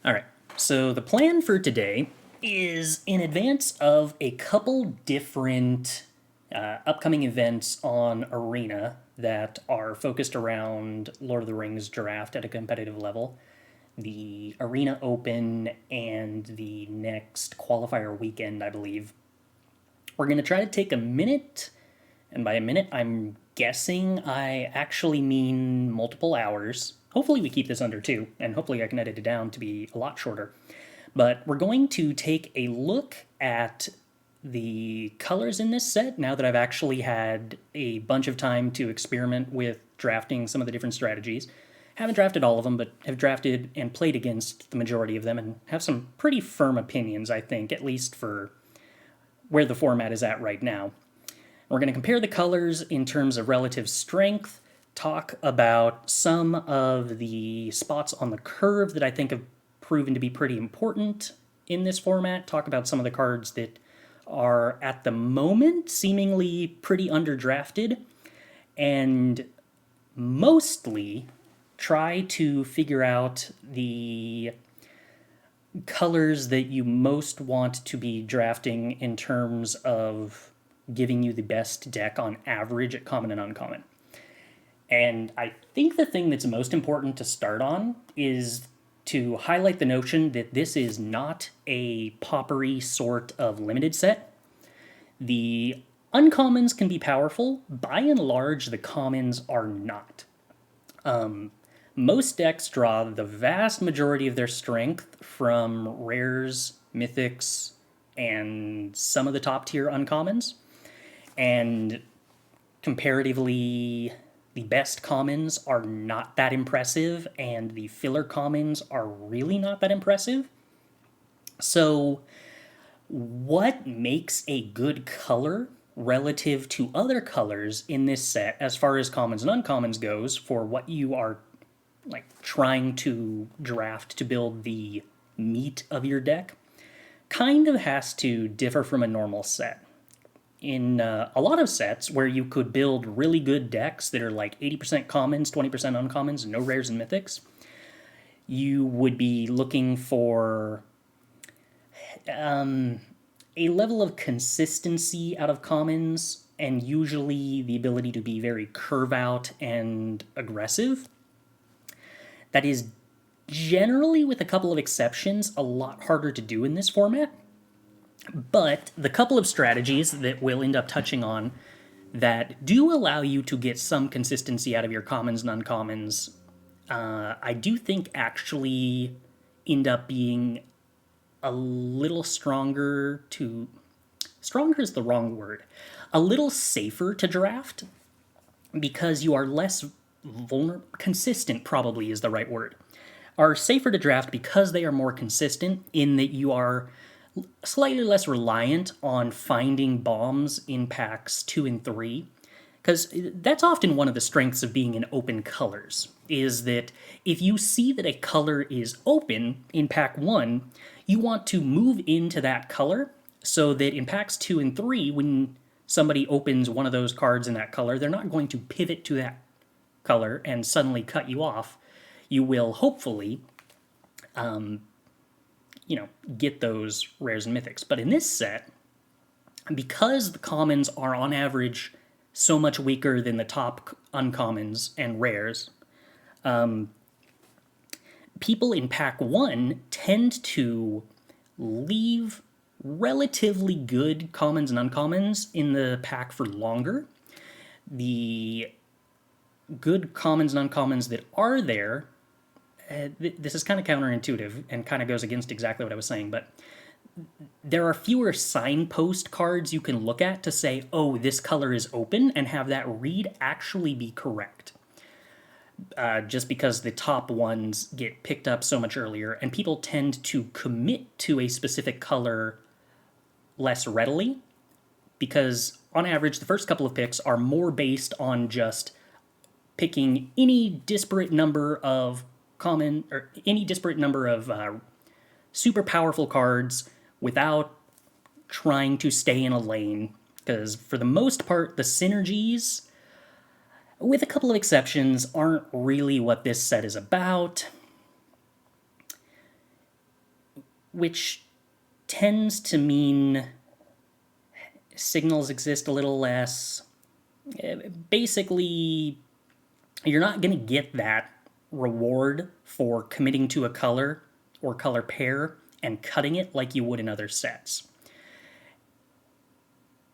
All right, so the plan for today is in advance of a couple different upcoming events on Arena that are focused around Lord of the Rings draft at a competitive level. The Arena Open and the next qualifier weekend, I believe. We're going to try to take a minute, and by a minute, I'm guessing I actually mean multiple hours. Hopefully, we keep this under 2, and hopefully, I can edit it down to be a lot shorter. But we're going to take a look at the colors in this set now that I've actually had a bunch of time to experiment with drafting some of the different strategies. Haven't drafted all of them, but have drafted and played against the majority of them and have some pretty firm opinions, I think, at least for where the format is at right now. We're going to compare the colors in terms of relative strength, talk about some of the spots on the curve that I think have proven to be pretty important in this format, talk about some of the cards that are at the moment seemingly pretty underdrafted, and mostly try to figure out the colors that you most want to be drafting in terms of giving you the best deck on average at common and uncommon. And I think the thing that's most important to start on is to highlight the notion that this is not a paupery sort of limited set. The uncommons can be powerful. By and large, the commons are not. Most decks draw the vast majority of their strength from rares, mythics, and some of the top tier uncommons. And comparatively, the best commons are not that impressive, and the filler commons are really not that impressive. So, what makes a good color relative to other colors in this set, as far as commons and uncommons goes, for what you are like trying to draft to build the meat of your deck, kind of has to differ from a normal set. In a lot of sets where you could build really good decks that are like 80% commons, 20% uncommons, no rares and mythics, you would be looking for a level of consistency out of commons and usually the ability to be very curve out and aggressive. That is generally, with a couple of exceptions, a lot harder to do in this format. But the couple of strategies that we'll end up touching on that do allow you to get some consistency out of your commons and uncommons, I do think actually end up being a little stronger to. Stronger is the wrong word. A little safer to draft because you are less vulnerable. Consistent, probably, is the right word. Are safer to draft because they are more consistent in that you are slightly less reliant on finding bombs in packs 2 and 3, because that's often one of the strengths of being in open colors, is that if you see that a color is open in pack 1, you want to move into that color so that in packs 2 and 3, when somebody opens one of those cards in that color, they're not going to pivot to that color and suddenly cut you off. You will hopefully get those rares and mythics. But in this set, because the commons are on average so much weaker than the top uncommons and rares, people in pack 1 tend to leave relatively good commons and uncommons in the pack for longer. The good commons and uncommons that are there, this is kind of counterintuitive and kind of goes against exactly what I was saying, but there are fewer signpost cards you can look at to say, oh, this color is open, and have that read actually be correct. Just because the top ones get picked up so much earlier, and people tend to commit to a specific color less readily, because on average, the first couple of picks are more based on just picking any disparate number of super powerful cards without trying to stay in a lane. Because for the most part, the synergies, with a couple of exceptions, aren't really what this set is about. which tends to mean signals exist a little less. Basically, you're not going to get that reward for committing to a color or color pair and cutting it like you would in other sets.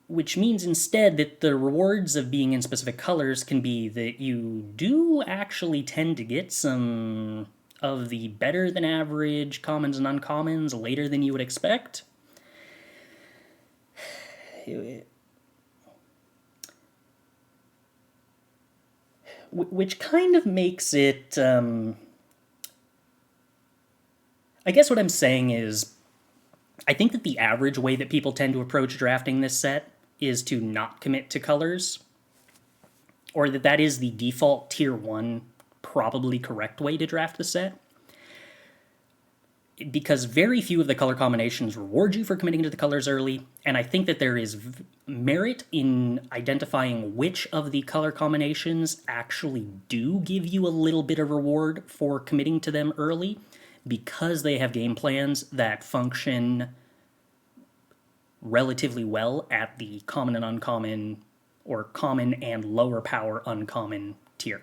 Which means instead that the rewards of being in specific colors can be that you do actually tend to get some of the better than average commons and uncommons later than you would expect. Which kind of makes it, I guess what I'm saying is, I think that the average way that people tend to approach drafting this set is to not commit to colors, or that is the default tier 1, probably correct way to draft the set. Because very few of the color combinations reward you for committing to the colors early, and I think that there is merit in identifying which of the color combinations actually do give you a little bit of reward for committing to them early, because they have game plans that function relatively well at the common and uncommon, or common and lower power uncommon tier.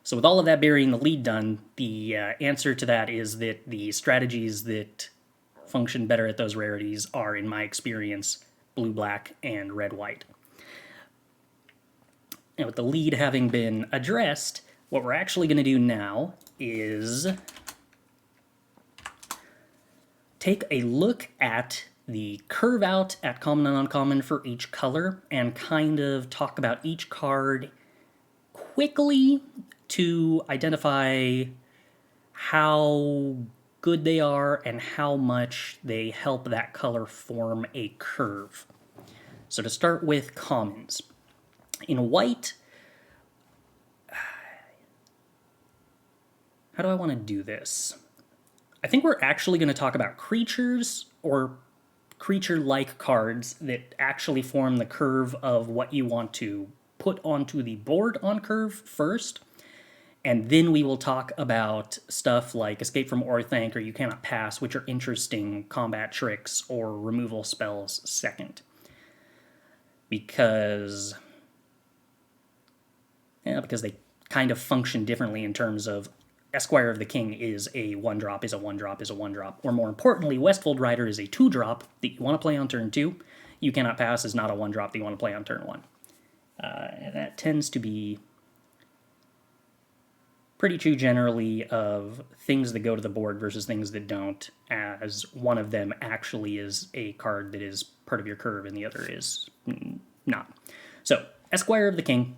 So with all of that burying the lead done, the answer to that is that the strategies that function better at those rarities are, in my experience, blue-black and red-white. And with the lead having been addressed, what we're actually going to do now is take a look at the curve out at common and uncommon for each color and kind of talk about each card quickly to identify how good they are and how much they help that color form a curve. So to start with commons. In white, how do I want to do this? I think we're actually going to talk about creatures or creature-like cards that actually form the curve of what you want to put onto the board on curve first, and then we will talk about stuff like Escape from Orthanc or You Cannot Pass, which are interesting combat tricks or removal spells second. Because they kind of function differently in terms of Esquire of the King is a 1-drop, is a 1-drop, is a 1-drop. Or more importantly, Westfold Rider is a 2-drop that you want to play on turn 2. You Cannot Pass is not a 1-drop that you want to play on turn 1. And that tends to be pretty true generally of things that go to the board versus things that don't, as one of them actually is a card that is part of your curve and the other is not. So, Esquire of the King.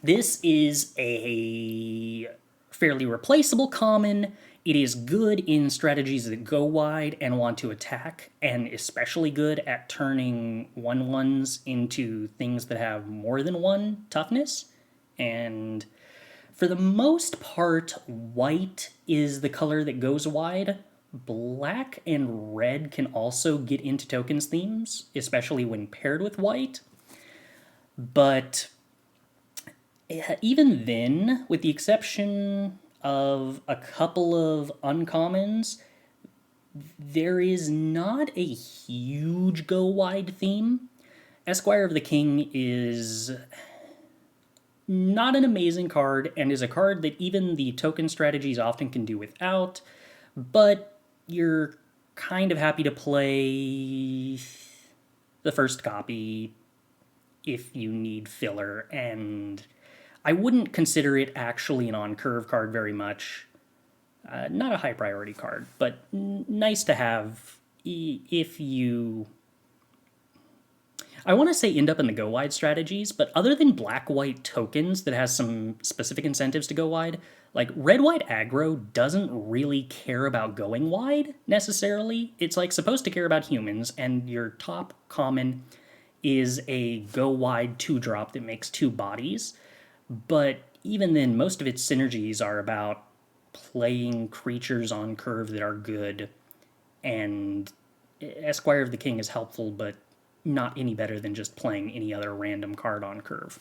This is a fairly replaceable common. It is good in strategies that go wide and want to attack, and especially good at turning 1/1s into things that have more than 1 toughness. And for the most part, white is the color that goes wide. Black and red can also get into tokens themes, especially when paired with white. But even then, with the exception of a couple of uncommons, there is not a huge go-wide theme. Esquire of the King is not an amazing card, and is a card that even the token strategies often can do without, but you're kind of happy to play the first copy if you need filler, and I wouldn't consider it actually an on-curve card very much. Not a high priority card, but nice to have if you... I want to say end up in the go wide strategies, but other than black-white tokens that has some specific incentives to go wide, like red-white aggro doesn't really care about going wide necessarily. It's like supposed to care about humans, and your top common is a go wide 2-drop that makes 2 bodies. But even then, most of its synergies are about playing creatures on curve that are good, and Esquire of the King is helpful, but not any better than just playing any other random card on curve.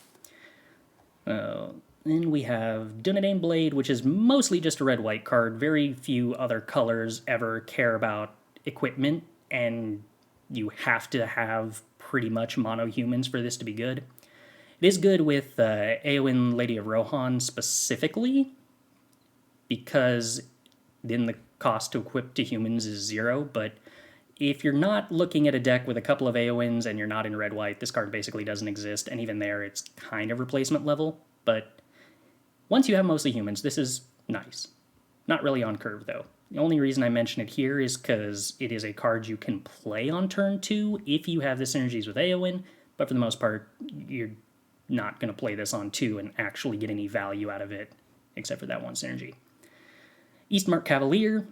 Then we have Dunedain Blade, which is mostly just a red-white card. Very few other colors ever care about equipment, and you have to have pretty much mono humans for this to be good. It is good with Eowyn, Lady of Rohan specifically, because then the cost to equip to humans is 0, but if you're not looking at a deck with a couple of Eowyn's and you're not in red-white, this card basically doesn't exist, and even there it's kind of replacement level, but once you have mostly humans, this is nice. Not really on curve, though. The only reason I mention it here is because it is a card you can play on turn 2 if you have the synergies with Eowyn, but for the most part, you're not going to play this on 2 and actually get any value out of it, except for that one synergy. Eastmark Cavalier,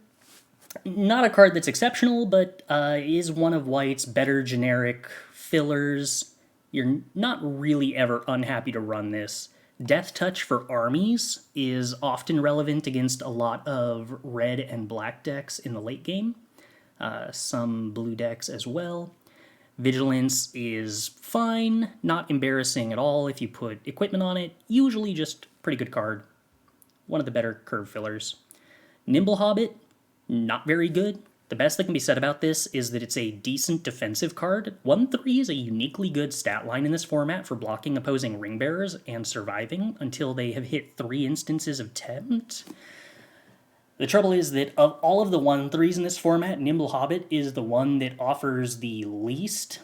not a card that's exceptional, but is one of White's better generic fillers. You're not really ever unhappy to run this. Death Touch for armies is often relevant against a lot of red and black decks in the late game. Some blue decks as well. Vigilance is fine, not embarrassing at all if you put equipment on it. Usually just pretty good card. One of the better curve fillers. Nimble Hobbit, not very good. The best that can be said about this is that it's a decent defensive card. 1/3 is a uniquely good stat line in this format for blocking opposing ring bearers and surviving until they have hit 3 instances of tempt. The trouble is that of all of the 1/3s in this format, Nimble Hobbit is the one that offers the least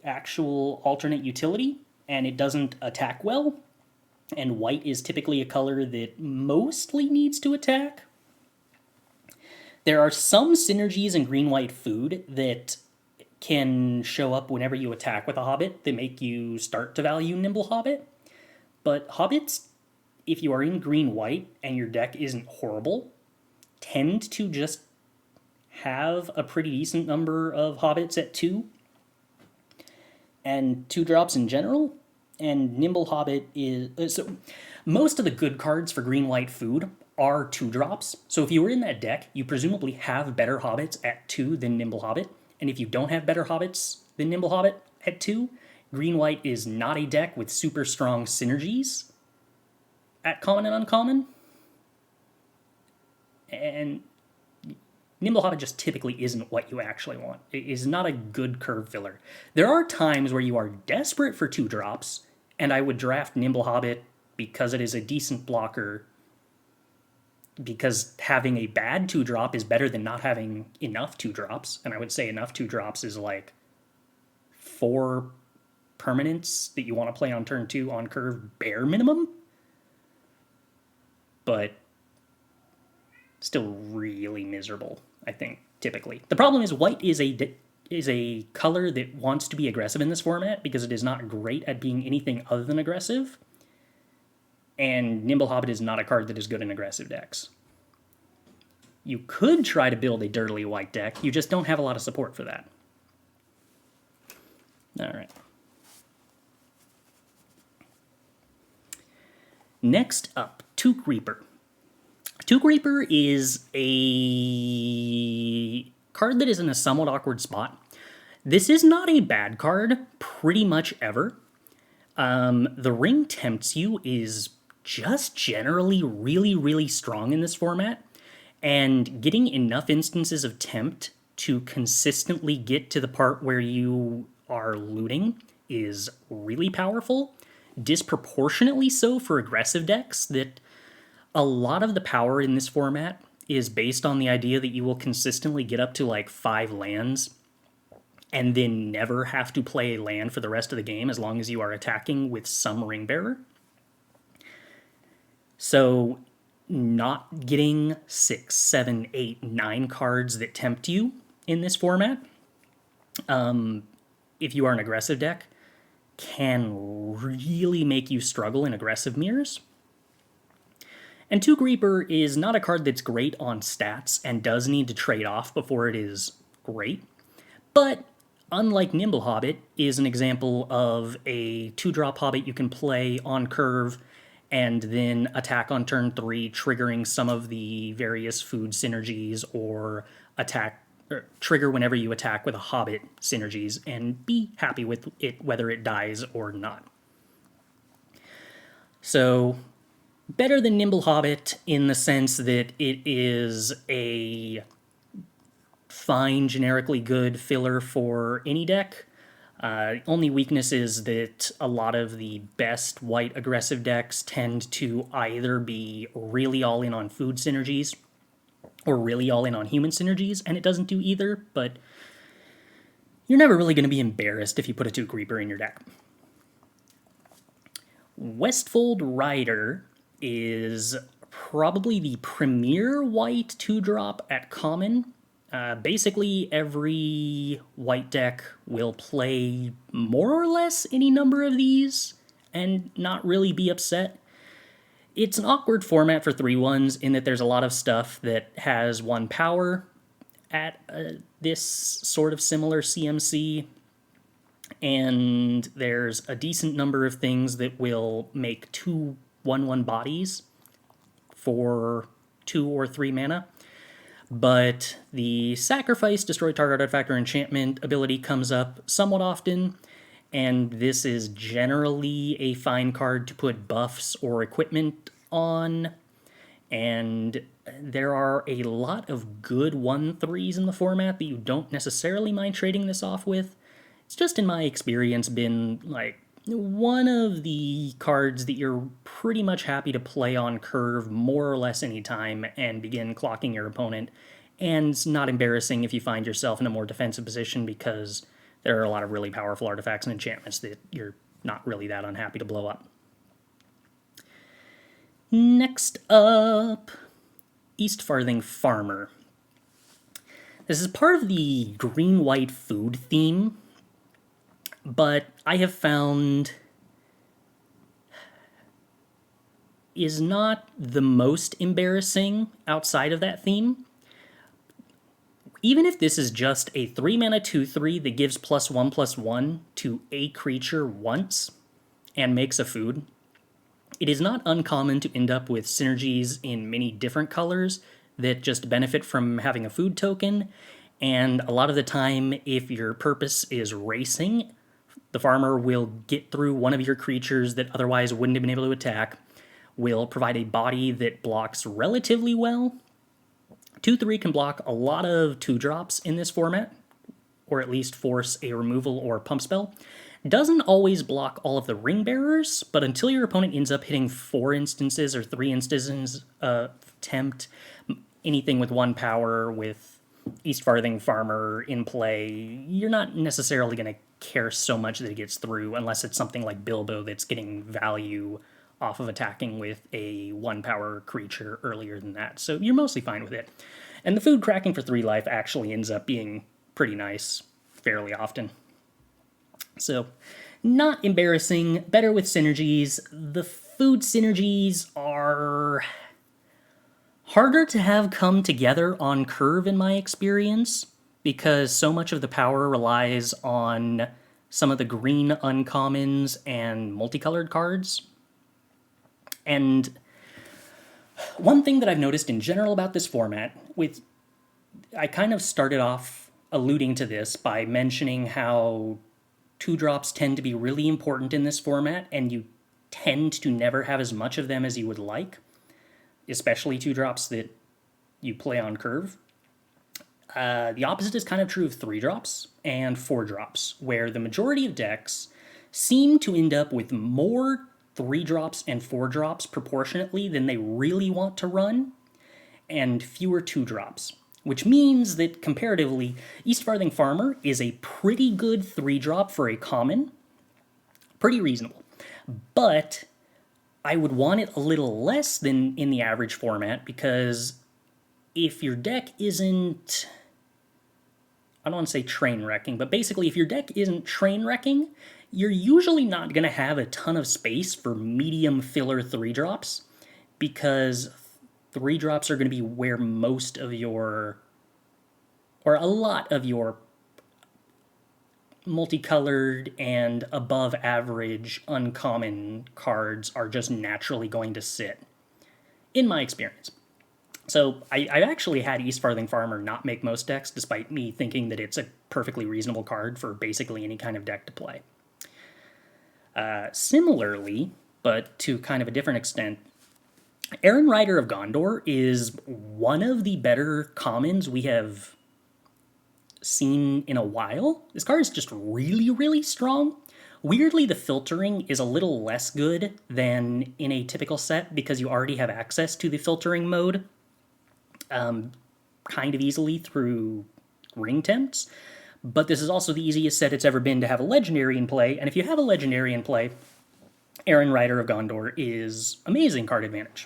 actual alternate utility, and it doesn't attack well. And white is typically a color that mostly needs to attack. There are some synergies in green-white food that can show up whenever you attack with a Hobbit that make you start to value Nimble Hobbit. But Hobbits, if you are in green-white and your deck isn't horrible, tend to just have a pretty decent number of Hobbits at 2. And 2-drops in general. And Nimble Hobbit is... so most of the good cards for green-white food are 2-drops. So if you were in that deck, you presumably have better Hobbits at 2 than Nimble Hobbit. And if you don't have better Hobbits than Nimble Hobbit at 2, green-white is not a deck with super strong synergies at common and uncommon. And Nimble Hobbit just typically isn't what you actually want. It is not a good curve filler. There are times where you are desperate for 2-drops, and I would draft Nimble Hobbit because it is a decent blocker, because having a bad 2-drop is better than not having enough 2-drops, and I would say enough 2-drops is like 4 permanents that you want to play on turn 2 on curve bare minimum, but still really miserable, I think, typically. The problem is white is a color that wants to be aggressive in this format because it is not great at being anything other than aggressive. And Nimble Hobbit is not a card that is good in aggressive decks. You could try to build a dirtily white deck, you just don't have a lot of support for that. Alright. Next up, Took Reaper. Took Reaper is a card that is in a somewhat awkward spot. This is not a bad card, pretty much ever. The Ring Tempts You is just generally really, really strong in this format, and getting enough instances of tempt to consistently get to the part where you are looting is really powerful, disproportionately so for aggressive decks. That a lot of the power in this format is based on the idea that you will consistently get up to like 5 lands and then never have to play a land for the rest of the game as long as you are attacking with some ring bearer. So not getting 6, 7, 8, 9 cards that tempt you in this format, if you are an aggressive deck, can really make you struggle in aggressive mirrors. And Took Reaper is not a card that's great on stats and does need to trade off before it is great, but unlike Nimble Hobbit, is an example of a 2-drop Hobbit you can play on curve and then attack on turn 3, triggering some of the various food synergies, or trigger whenever you attack with a Hobbit synergies, and be happy with it whether it dies or not. So, better than Nimble Hobbit in the sense that it is a fine, generically good filler for any deck. Only weakness is that a lot of the best white aggressive decks tend to either be really all in on food synergies or really all in on human synergies, and it doesn't do either, but you're never really going to be embarrassed if you put a 2 creeper in your deck. Westfold Rider is probably the premier white 2-drop at common. Basically, every white deck will play more or less any number of these and not really be upset. It's an awkward format for 3/1s in that there's a lot of stuff that has 1 power at this sort of similar CMC, and there's a decent number of things that will make 2 1/1 bodies for 2 or 3 mana. But the sacrifice, destroy target artifact or enchantment ability comes up somewhat often, and this is generally a fine card to put buffs or equipment on. And there are a lot of good 1/3s in the format that you don't necessarily mind trading this off with. It's just, in my experience, been like one of the cards that you're pretty much happy to play on curve more or less any time and begin clocking your opponent, and it's not embarrassing if you find yourself in a more defensive position because there are a lot of really powerful artifacts and enchantments that you're not really that unhappy to blow up. Next up, East Farthing Farmer. This is part of the green-white food theme, but I have found is not the most embarrassing outside of that theme. Even if this is just a 3-mana 2/3 that gives +1/+1 to a creature once and makes a food, it is not uncommon to end up with synergies in many different colors that just benefit from having a food token, and a lot of the time, if your purpose is racing, the farmer will get through one of your creatures that otherwise wouldn't have been able to attack, will provide a body that blocks relatively well. 2/3 can block a lot of 2-drops in this format, or at least force a removal or pump spell. Doesn't always block all of the ring bearers, but until your opponent ends up hitting 4 instances or 3 instances of tempt, anything with 1 power with East Farthing Farmer in play, you're not necessarily going to care so much that it gets through unless it's something like Bilbo that's getting value off of attacking with a 1-power creature earlier than that. So you're mostly fine with it. And the food cracking for 3 life actually ends up being pretty nice fairly often. So, not embarrassing, better with synergies. The food synergies are harder to have come together on curve in my experience, because so much of the power relies on some of the green uncommons and multicolored cards. And one thing that I've noticed in general about this format, I kind of started off alluding to this by mentioning how 2-drops tend to be really important in this format, and you tend to never have as much of them as you would like, especially 2-drops that you play on curve. The opposite is kind of true of 3-drops and 4-drops, where the majority of decks seem to end up with more 3-drops and 4-drops proportionately than they really want to run, and fewer 2-drops. Which means that, comparatively, East Farthing Farmer is a pretty good 3-drop for a common. Pretty reasonable. But I would want it a little less than in the average format, because if your deck isn't... I don't want to say train wrecking, but basically if your deck isn't train wrecking, you're usually not going to have a ton of space for medium filler 3-drops, because 3-drops are going to be where most of your, or a lot of your, multicolored and above average uncommon cards are just naturally going to sit, in my experience. So I've actually had East Farthing Farmer not make most decks, despite me thinking that it's a perfectly reasonable card for basically any kind of deck to play. Similarly, but to kind of a different extent. Aaron Rider of Gondor is one of the better commons we have seen in a while. This card is just really, really strong. Weirdly, the filtering is a little less good than in a typical set because you already have access to the filtering mode kind of easily through ring temps. But this is also the easiest set it's ever been to have a legendary in play, and if you have a legendary in play, Aaron Rider of Gondor is amazing card advantage.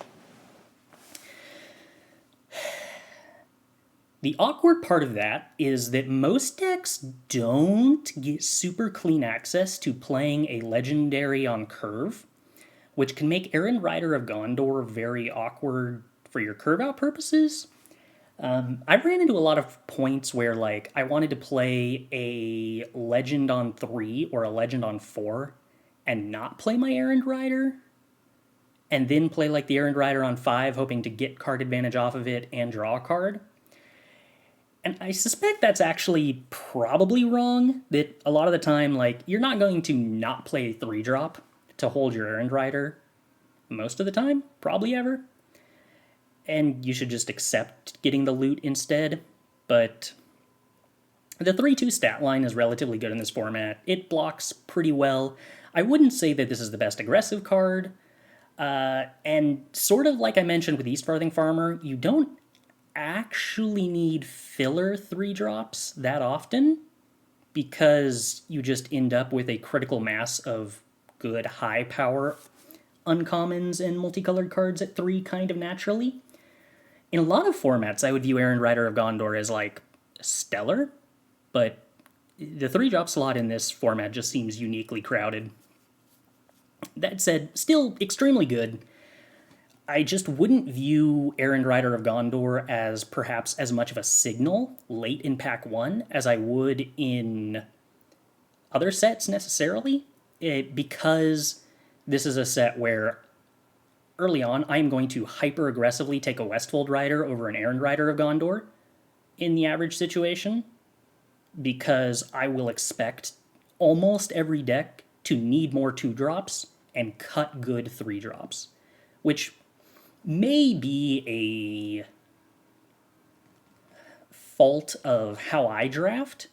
The awkward part of that is that most decks don't get super clean access to playing a legendary on curve, which can make Aaron Rider of Gondor very awkward for your curve out purposes. I ran into a lot of points where, like, I wanted to play a legend on 3 or a legend on 4 and not play my Errand Rider, and then play, like, the Errand Rider on 5, hoping to get card advantage off of it and draw a card. And I suspect that's actually probably wrong, that a lot of the time, like, you're not going to not play 3-drop to hold your Errand Rider most of the time, probably ever. And you should just accept getting the loot instead. But the 3-2 stat line is relatively good in this format. It blocks pretty well. I wouldn't say that this is the best aggressive card. And sort of like I mentioned with East Farthing Farmer, you don't actually need filler 3-drops that often because you just end up with a critical mass of good high power uncommons and multicolored cards at 3 kind of naturally. In a lot of formats, I would view Aaron Rider of Gondor as, like, stellar, but the 3-drop slot in this format just seems uniquely crowded. That said, still extremely good. I just wouldn't view Aaron Rider of Gondor as perhaps as much of a signal late in Pack 1 as I would in other sets necessarily, because this is a set where early on, I am going to hyper-aggressively take a Westfold Rider over an Errand Rider of Gondor in the average situation, because I will expect almost every deck to need more 2-drops and cut good 3-drops, which may be a fault of how I draft,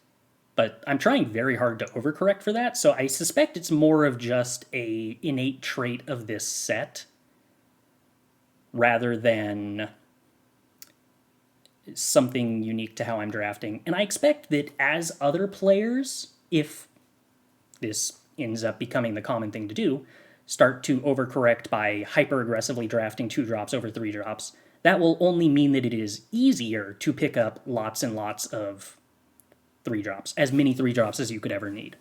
but I'm trying very hard to overcorrect for that, so I suspect it's more of just a innate trait of this set rather than something unique to how I'm drafting. And I expect that as other players, if this ends up becoming the common thing to do, start to overcorrect by hyper-aggressively drafting 2-drops over 3-drops, that will only mean that it is easier to pick up lots and lots of 3-drops, as many 3-drops as you could ever need.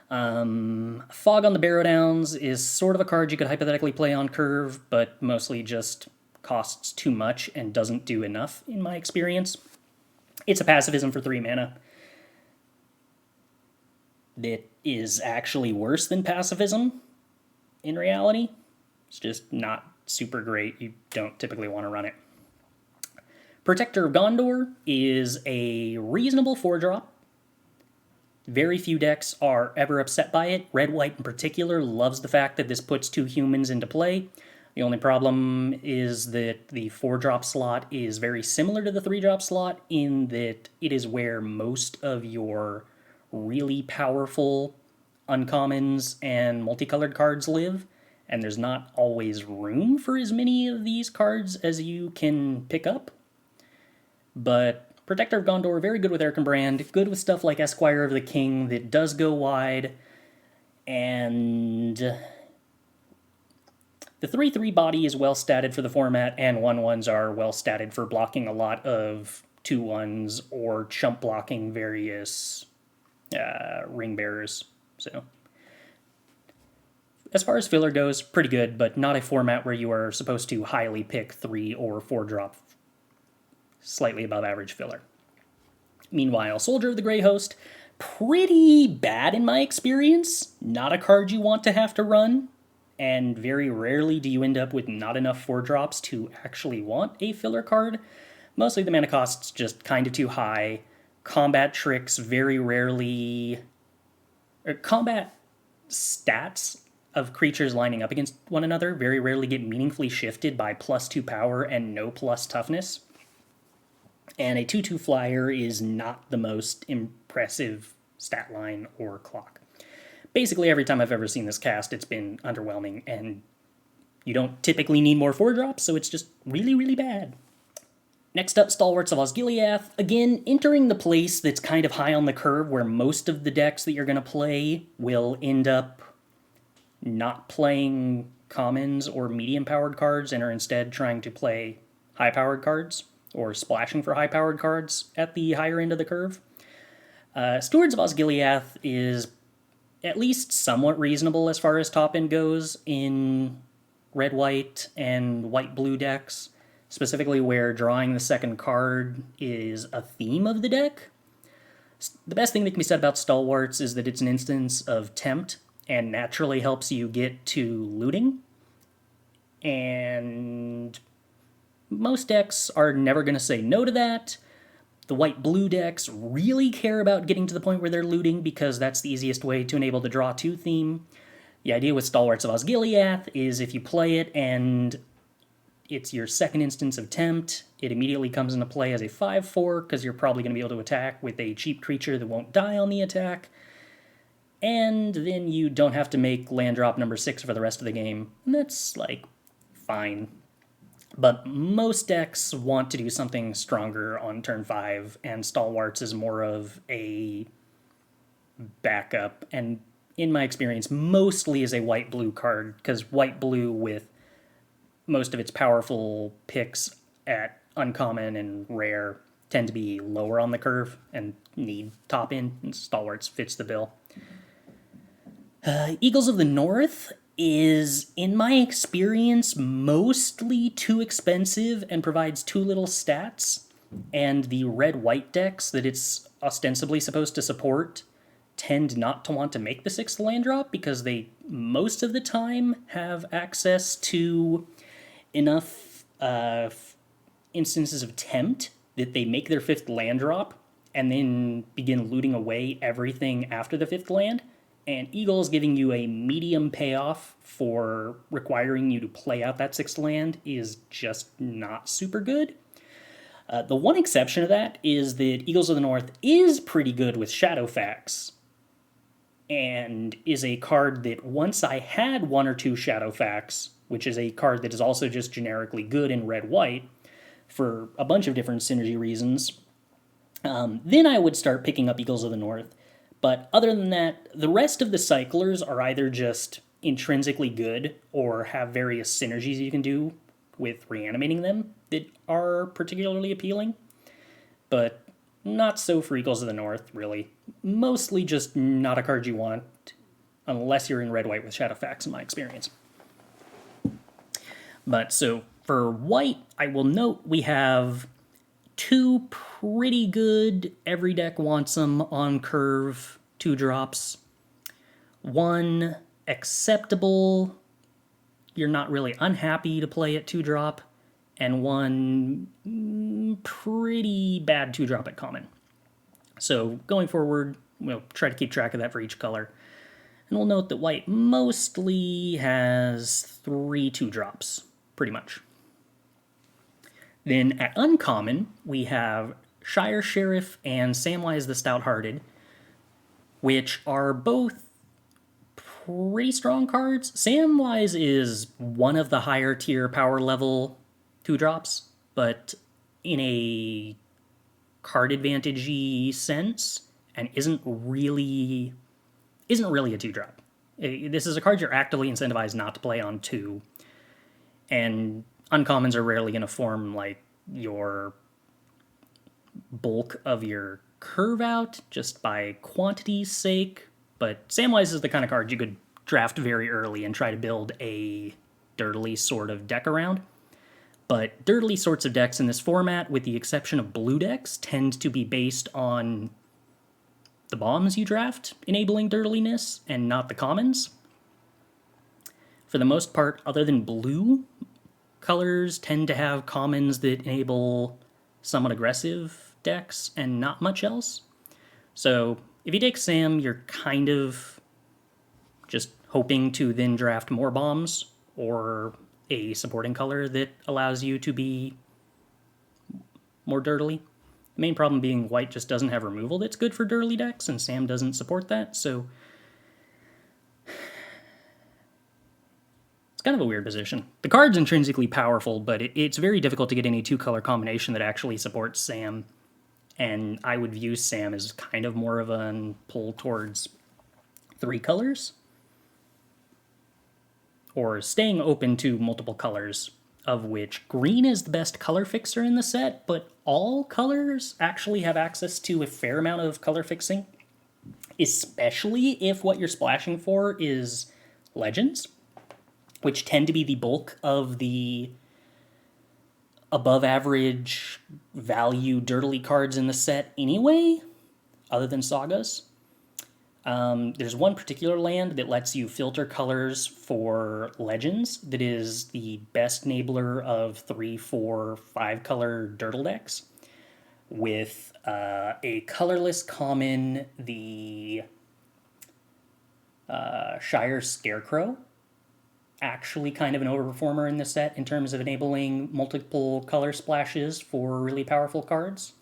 Fog on the Barrow Downs is sort of a card you could hypothetically play on curve, but mostly just costs too much and doesn't do enough, in my experience. It's a pacifism for 3 mana. It is actually worse than pacifism, in reality. It's just not super great. You don't typically want to run it. Protector of Gondor is a reasonable 4-drop. Very few decks are ever upset by it. Red-White in particular loves the fact that this puts 2 humans into play. The only problem is that the 4-drop slot is very similar to the 3-drop slot in that it is where most of your really powerful uncommons and multicolored cards live, and there's not always room for as many of these cards as you can pick up. But Protector of Gondor, very good with Erkenbrand, good with stuff like Esquire of the King that does go wide, and the 3/3 body is well statted for the format, and 1/1s are well statted for blocking a lot of 2/1s or chump blocking various ring bearers. So, as far as filler goes, pretty good, but not a format where you are supposed to highly pick 3 or 4-drop slightly above average filler. Meanwhile, Soldier of the Grey Host, pretty bad in my experience. Not a card you want to have to run, and very rarely do you end up with not enough 4-drops to actually want a filler card. Mostly the mana cost's just kind of too high. Combat tricks very rarely... combat stats of creatures lining up against one another very rarely get meaningfully shifted by +2 power and no plus toughness. And a 2/2 flyer is not the most impressive stat line or clock. Basically, every time I've ever seen this cast, it's been underwhelming, and you don't typically need more 4-drops, so it's just really, really bad. Next up, Stalwarts of Osgiliath. Again, entering the place that's kind of high on the curve where most of the decks that you're going to play will end up not playing commons or medium-powered cards and are instead trying to play high-powered cards or splashing for high-powered cards at the higher end of the curve. Stewards of Osgiliath is at least somewhat reasonable as far as top-end goes in red-white and white-blue decks, specifically where drawing the second card is a theme of the deck. The best thing that can be said about Stalwarts is that it's an instance of Tempt and naturally helps you get to looting. And most decks are never going to say no to that. The white-blue decks really care about getting to the point where they're looting because that's the easiest way to enable the Draw 2 theme. The idea with Stalwarts of Osgiliath is if you play it and it's your second instance of Tempt, it immediately comes into play as a 5/4 because you're probably going to be able to attack with a cheap creature that won't die on the attack. And then you don't have to make land drop number 6 for the rest of the game. And that's, fine. But most decks want to do something stronger on turn 5, and Stalwarts is more of a backup, and in my experience, mostly is a white-blue card, because white-blue with most of its powerful picks at uncommon and rare tend to be lower on the curve and need top-in, and Stalwarts fits the bill. Eagles of the North is, in my experience, mostly too expensive and provides too little stats, and the red-white decks that it's ostensibly supposed to support tend not to want to make the 6th land drop because they, most of the time, have access to enough instances of Tempt that they make their 5th land drop and then begin looting away everything after the 5th land. And Eagles giving you a medium payoff for requiring you to play out that 6th land is just not super good. The one exception to that is that Eagles of the North is pretty good with Shadowfax, and is a card that once I had 1 or 2 Shadowfax, which is a card that is also just generically good in red-white for a bunch of different synergy reasons, then I would start picking up Eagles of the North. But other than that, the rest of the cyclers are either just intrinsically good or have various synergies you can do with reanimating them that are particularly appealing. But not so for Eagles of the North, really. Mostly just not a card you want, unless you're in red-white with Shadowfax, in my experience. But so, for white, I will note we have 2 pretty good, every deck wants them, on curve 2-drops. 1 acceptable, you're not really unhappy to play at 2-drop, and 1 pretty bad 2-drop at common. So going forward, we'll try to keep track of that for each color. And we'll note that white mostly has 3 2-drops, pretty much. Then at uncommon, we have Shire Sheriff and Samwise the Stout-Hearted, which are both pretty strong cards. Samwise is one of the higher tier power level 2-drops, but in a card advantage-y sense, and isn't really a 2-drop. This is a card you're actively incentivized not to play on 2, and uncommons are rarely going to form like your bulk of your curve out just by quantity's sake, but Samwise is the kind of card you could draft very early and try to build a dirtily sort of deck around. But dirtily sorts of decks in this format, with the exception of blue decks, tend to be based on the bombs you draft enabling dirtliness and not the commons. For the most part, other than blue, colors tend to have commons that enable somewhat aggressive decks and not much else. So if you take Sam, you're kind of just hoping to then draft more bombs or a supporting color that allows you to be more dirtily. The main problem being white just doesn't have removal that's good for dirtily decks, and Sam doesn't support that, so it's kind of a weird position. The card's intrinsically powerful, but it's very difficult to get any two-color combination that actually supports Sam, and I would view Sam as kind of more of a pull towards 3 colors, or staying open to multiple colors, of which green is the best color fixer in the set, but all colors actually have access to a fair amount of color fixing, especially if what you're splashing for is legends, which tend to be the bulk of the above average value dirtily cards in the set anyway, other than sagas. There's one particular land that lets you filter colors for legends that is the best enabler of 3, 4, 5 color dirtle decks, with a colorless common, the Shire Scarecrow, actually kind of an overperformer in the set in terms of enabling multiple color splashes for really powerful cards.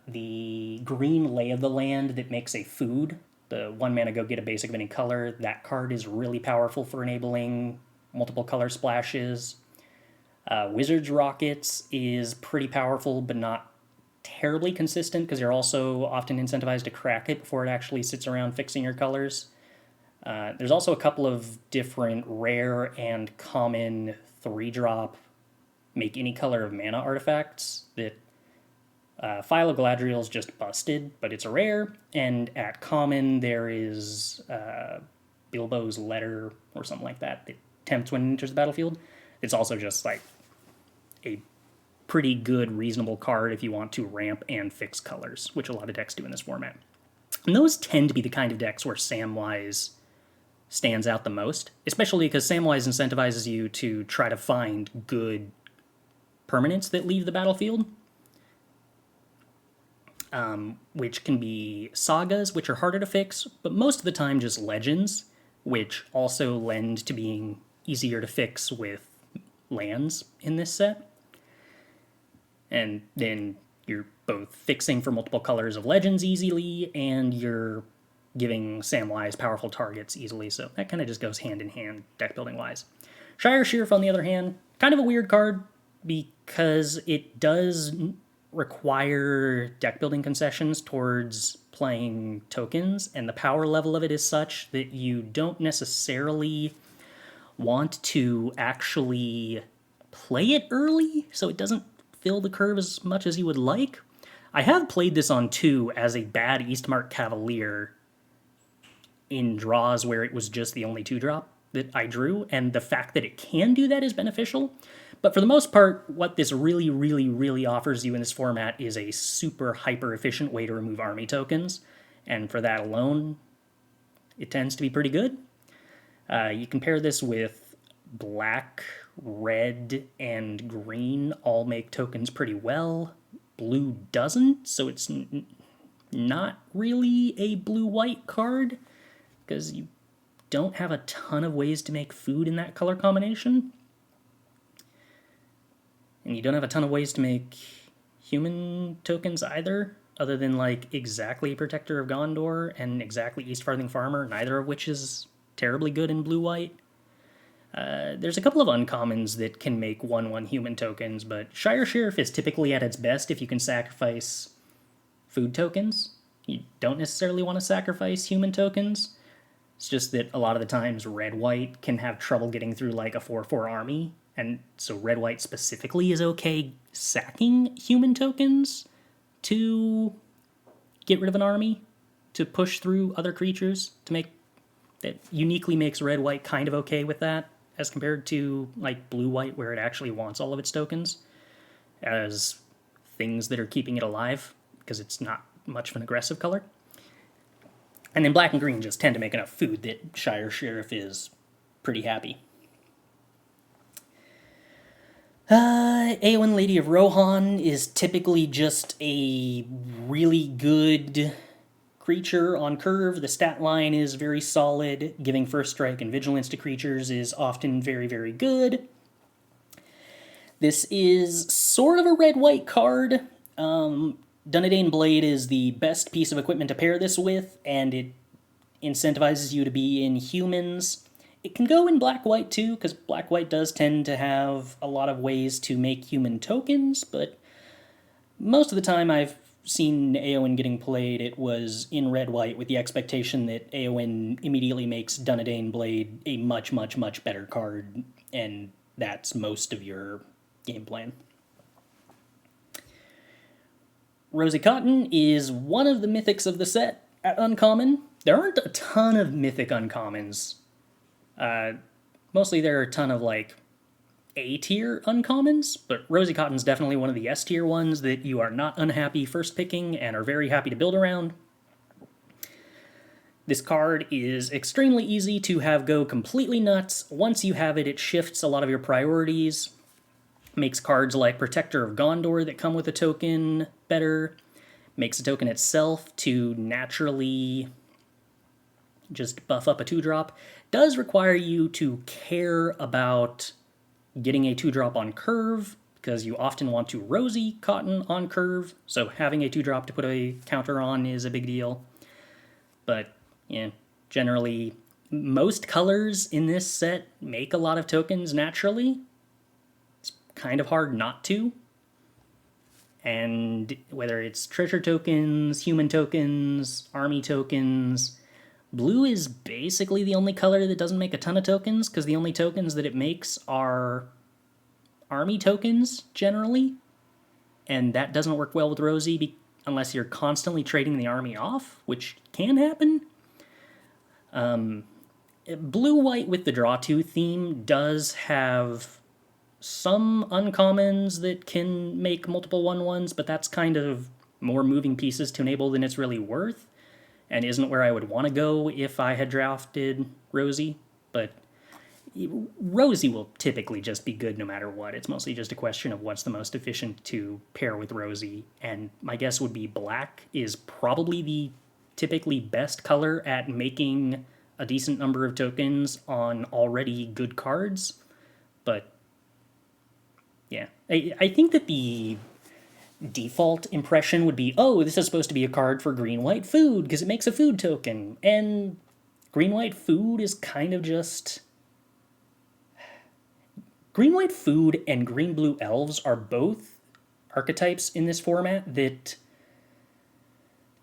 The green Lay of the Land that makes a food, the 1 mana go get a basic of any color, that card is really powerful for enabling multiple color splashes. Wizard's Rockets is pretty powerful, but not terribly consistent, because you're also often incentivized to crack it before it actually sits around fixing your colors. There's also a couple of different rare and common 3-drop make any color of mana artifacts that File of Galadriel is just busted, but it's a rare, and at common there is Bilbo's Letter or something like that that tempts when it enters the battlefield. It's also just like a pretty good, reasonable card if you want to ramp and fix colors, which a lot of decks do in this format. And those tend to be the kind of decks where Samwise stands out the most, especially because Samwise incentivizes you to try to find good permanents that leave the battlefield, which can be sagas, which are harder to fix, but most of the time just legends, which also lend to being easier to fix with lands in this set. And then you're both fixing for multiple colors of legends easily, and you're giving Samwise powerful targets easily, so that kind of just goes hand in hand deck building wise. Shire Sheriff, on the other hand, kind of a weird card because it does require deck building concessions towards playing tokens, and the power level of it is such that you don't necessarily want to actually play it early, so it doesn't fill the curve as much as you would like. I have played this on 2 as a bad Eastmark Cavalier in draws where it was just the only 2-drop that I drew, and the fact that it can do that is beneficial. But for the most part, what this really, really, really offers you in this format is a super hyper-efficient way to remove army tokens, and for that alone, it tends to be pretty good. You can pair this with black, red, and green all make tokens pretty well. Blue doesn't, so it's not really a blue-white card, because you don't have a ton of ways to make food in that color combination. And you don't have a ton of ways to make human tokens either, other than like exactly Protector of Gondor and exactly East Farthing Farmer, neither of which is terribly good in blue-white. There's a couple of uncommons that can make 1/1 human tokens, but Shire Sheriff is typically at its best if you can sacrifice food tokens. You don't necessarily want to sacrifice human tokens. It's just that a lot of the times red-white can have trouble getting through like a 4/4 army, and so red-white specifically is okay sacking human tokens to get rid of an army, to push through other creatures, to make that uniquely makes red-white kind of okay with that, as compared to like blue-white where it actually wants all of its tokens as things that are keeping it alive, because it's not much of an aggressive color. And then black and green just tend to make enough food that Shire Sheriff is pretty happy. Eowyn, Lady of Rohan, is typically just a really good creature on curve. The stat line is very solid. Giving first strike and vigilance to creatures is often very, very good. This is sort of a red-white card. Dunedain Blade is the best piece of equipment to pair this with, and it incentivizes you to be in humans. It can go in black-white too, because black-white does tend to have a lot of ways to make human tokens, but most of the time I've seen Aowen getting played, it was in red-white with the expectation that Aowen immediately makes Dunedain Blade a much, much, much better card, and that's most of your game plan. Rosy Cotton is one of the mythics of the set at Uncommon. There aren't a ton of mythic uncommons. Mostly there are a ton of, like, A-tier uncommons, but Rosy Cotton's definitely one of the S-tier ones that you are not unhappy first picking and are very happy to build around. This card is extremely easy to have go completely nuts. Once you have it, it shifts a lot of your priorities, makes cards like Protector of Gondor that come with a token better, makes the token itself to naturally just buff up a 2-drop. Does require you to care about getting a 2-drop on curve, because you often want to Rosy Cotton on curve, so having a 2-drop to put a counter on is a big deal. But, yeah, generally, most colors in this set make a lot of tokens naturally. It's kind of hard not to. And whether it's treasure tokens, human tokens, army tokens, blue is basically the only color that doesn't make a ton of tokens, because the only tokens that it makes are army tokens, generally. And that doesn't work well with Rosy unless you're constantly trading the army off, which can happen. Blue-white with the Draw 2 theme does have some uncommons that can make multiple 1/1s, but that's kind of more moving pieces to enable than it's really worth, and isn't where I would want to go if I had drafted Rosy. But Rosy will typically just be good no matter what. It's mostly just a question of what's the most efficient to pair with Rosy, and my guess would be black is probably the typically best color at making a decent number of tokens on already good cards. But yeah, I think that the default impression would be, oh, this is supposed to be a card for green-white food because it makes a food token, and green-white food is kind of just... Green-white food and green-blue elves are both archetypes in this format that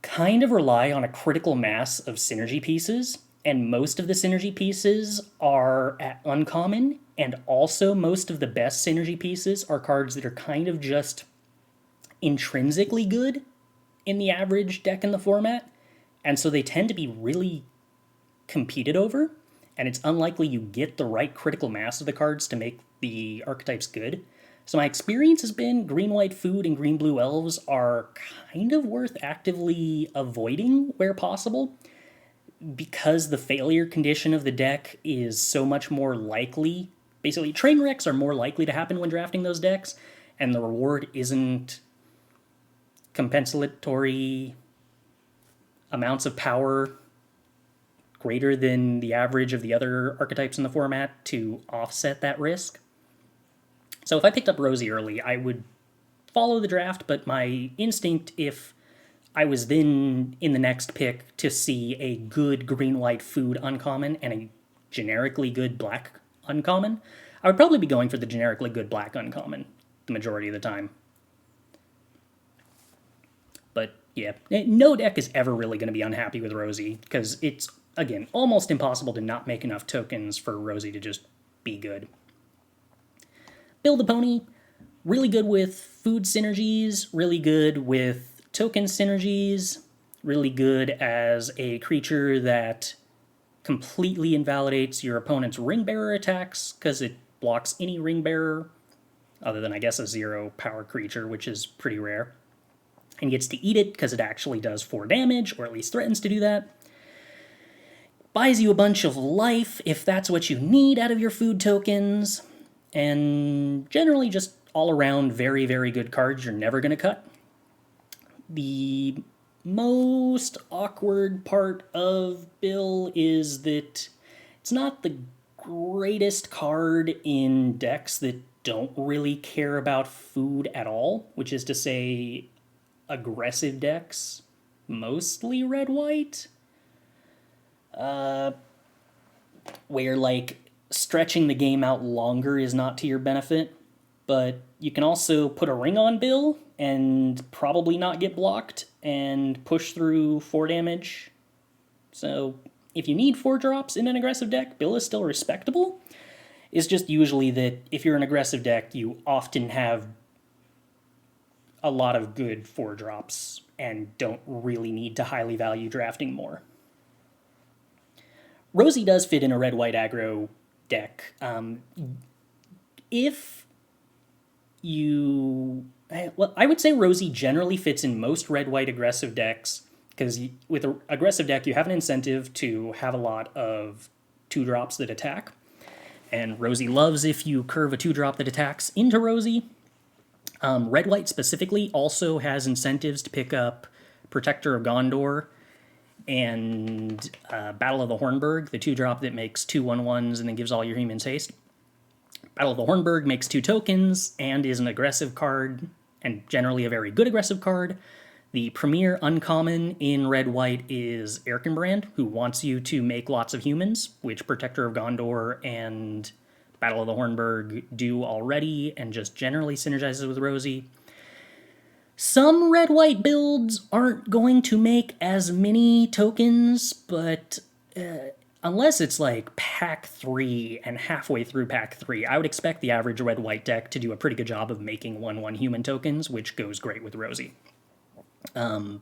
kind of rely on a critical mass of synergy pieces, and most of the synergy pieces are at uncommon, and also most of the best synergy pieces are cards that are kind of just intrinsically good in the average deck in the format, and so they tend to be really competed over, and it's unlikely you get the right critical mass of the cards to make the archetypes good. So my experience has been green-white food and green-blue elves are kind of worth actively avoiding where possible, because the failure condition of the deck is so much more likely. Basically, train wrecks are more likely to happen when drafting those decks, and the reward isn't compensatory amounts of power greater than the average of the other archetypes in the format to offset that risk. So if I picked up Rosy early, I would follow the draft, but my instinct, if I was then in the next pick to see a good green-white food uncommon and a generically good black uncommon, I would probably be going for the generically good black uncommon the majority of the time. But yeah, no deck is ever really going to be unhappy with Rosy, because it's, again, almost impossible to not make enough tokens for Rosy to just be good. Build a Pony, really good with food synergies, really good with token synergies, really good as a creature that completely invalidates your opponent's ring bearer attacks, because it blocks any ring bearer, other than, I guess, a 0 power creature, which is pretty rare, and gets to eat it because it actually does 4 damage, or at least threatens to do that. Buys you a bunch of life if that's what you need out of your food tokens, and generally just all around very, very good cards you're never going to cut. The most awkward part of Bill is that it's not the greatest card in decks that don't really care about food at all, which is to say, aggressive decks, mostly red-white, where, like, stretching the game out longer is not to your benefit, but you can also put a ring on Bill and probably not get blocked and push through 4 damage. So if you need 4 drops in an aggressive deck, Bill is still respectable. It's just usually that if you're an aggressive deck, you often have a lot of good 4 drops and don't really need to highly value drafting more. Rosie does fit in a red-white aggro deck. If you... Well, I would say Rosie generally fits in most red-white aggressive decks, because with an aggressive deck, you have an incentive to have a lot of 2-drops that attack. And Rosie loves if you curve a 2-drop that attacks into Rosie. Red-white specifically also has incentives to pick up Protector of Gondor and Battle of the Hornburg, the 2-drop that makes 2 1/1s and then gives all your humans haste. Battle of the Hornburg makes 2 tokens and is an aggressive card, and generally a very good aggressive card. The premier uncommon in red-white is Erkenbrand, who wants you to make lots of humans, which Protector of Gondor and Battle of the Hornburg do already, and just generally synergizes with Rosie. Some red-white builds aren't going to make as many tokens, but unless it's like pack 3 and halfway through pack 3, I would expect the average red-white deck to do a pretty good job of making 1/1 human tokens, which goes great with Rosie. Other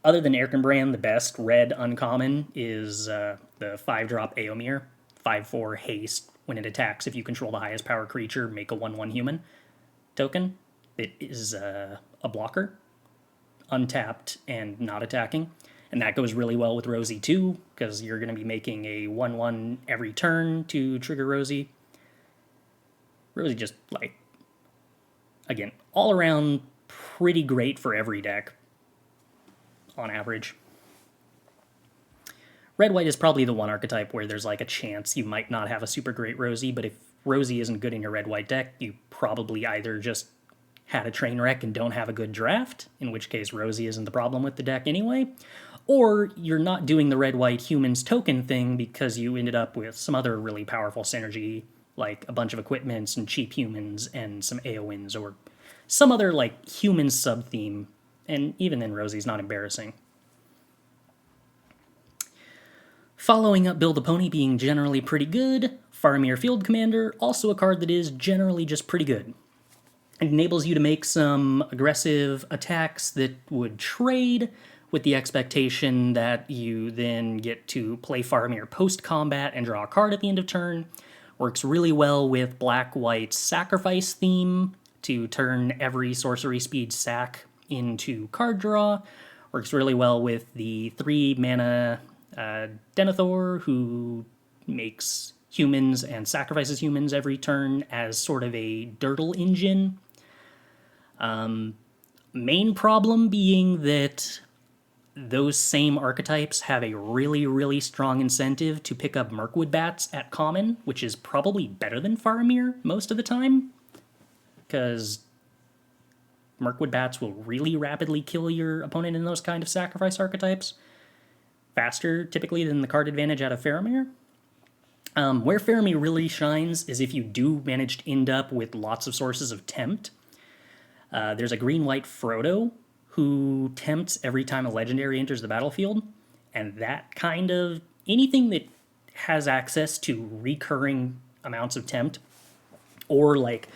than Erkenbrand, the best red uncommon is the 5-drop Aomir, 5/4 haste. When it attacks, if you control the highest power creature, make a 1/1 human token. It is a blocker, untapped and not attacking. And that goes really well with Rosie too, because you're going to be making a 1/1 every turn to trigger Rosie. Rosie just, like, again, all around pretty great for every deck, on average. Red-white is probably the one archetype where there's like a chance you might not have a super great Rosie, but if Rosie isn't good in your red-white deck, you probably either just had a train wreck and don't have a good draft, in which case Rosie isn't the problem with the deck anyway, or you're not doing the red-white humans token thing because you ended up with some other really powerful synergy, like a bunch of equipments and cheap humans and some Aoins, or some other like human sub-theme, and even then Rosie's not embarrassing. Following up Bill the Pony being generally pretty good, Faramir Field Commander, also a card that is generally just pretty good. It enables you to make some aggressive attacks that would trade, with the expectation that you then get to play Faramir post-combat and draw a card at the end of turn. Works really well with black-white sacrifice theme to turn every sorcery speed sack into card draw. Works really well with the 3-mana Denethor, who makes humans and sacrifices humans every turn as sort of a dirtle engine. Main problem being that those same archetypes have a really, really strong incentive to pick up Mirkwood Bats at common, which is probably better than Faramir most of the time, because Mirkwood Bats will really rapidly kill your opponent in those kind of sacrifice archetypes, faster typically than the card advantage out of Faramir. Where Faramir really shines is if you do manage to end up with lots of sources of tempt. There's a green-white Frodo who tempts every time a legendary enters the battlefield, and that kind of... anything that has access to recurring amounts of tempt, or like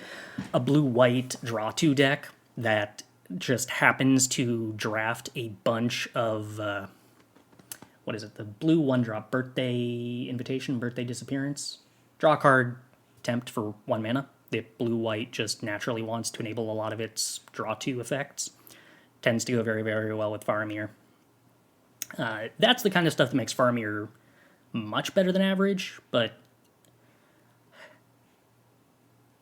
a blue-white draw-2 deck that just happens to draft a bunch of... what is it? The blue 1-drop Birthday Invitation, Birthday Disappearance. Draw a card, tempt for 1 mana. The blue-white just naturally wants to enable a lot of its draw-2 effects. Tends to go very, very well with Faramir. That's the kind of stuff that makes Faramir much better than average, but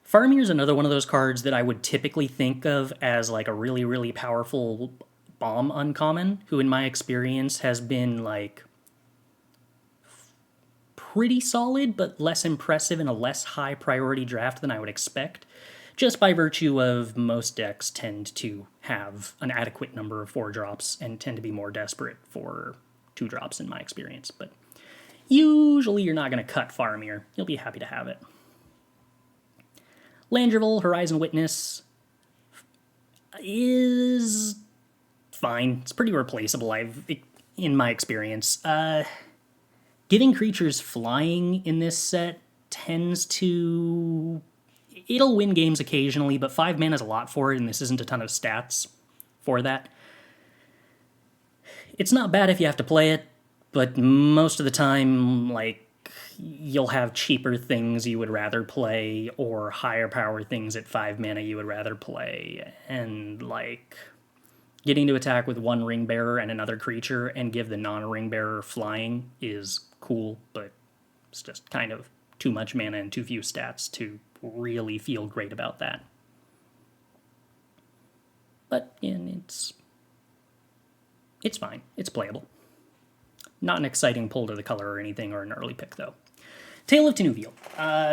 Faramir is another one of those cards that I would typically think of as like a really, really powerful bomb uncommon, who in my experience has been like pretty solid, but less impressive in a less high priority draft than I would expect, just by virtue of most decks tend to have an adequate number of 4-drops and tend to be more desperate for 2-drops in my experience. But usually you're not going to cut Faramir. You'll be happy to have it. Landrival, Horizon Witness, is fine. It's pretty replaceable, in my experience. Giving creatures flying in this set tends to... It'll win games occasionally, but 5 mana is a lot for it, and this isn't a ton of stats for that. It's not bad if you have to play it, but most of the time, like, you'll have cheaper things you would rather play, or higher power things at 5 mana you would rather play, and, like, getting to attack with one Ring Bearer and another creature and give the non-Ring Bearer flying is cool, but it's just kind of too much mana and too few stats to really feel great about that. But yeah, it's fine. It's playable. Not an exciting pull to the color or anything, or an early pick, though. Tale of Tenuviel.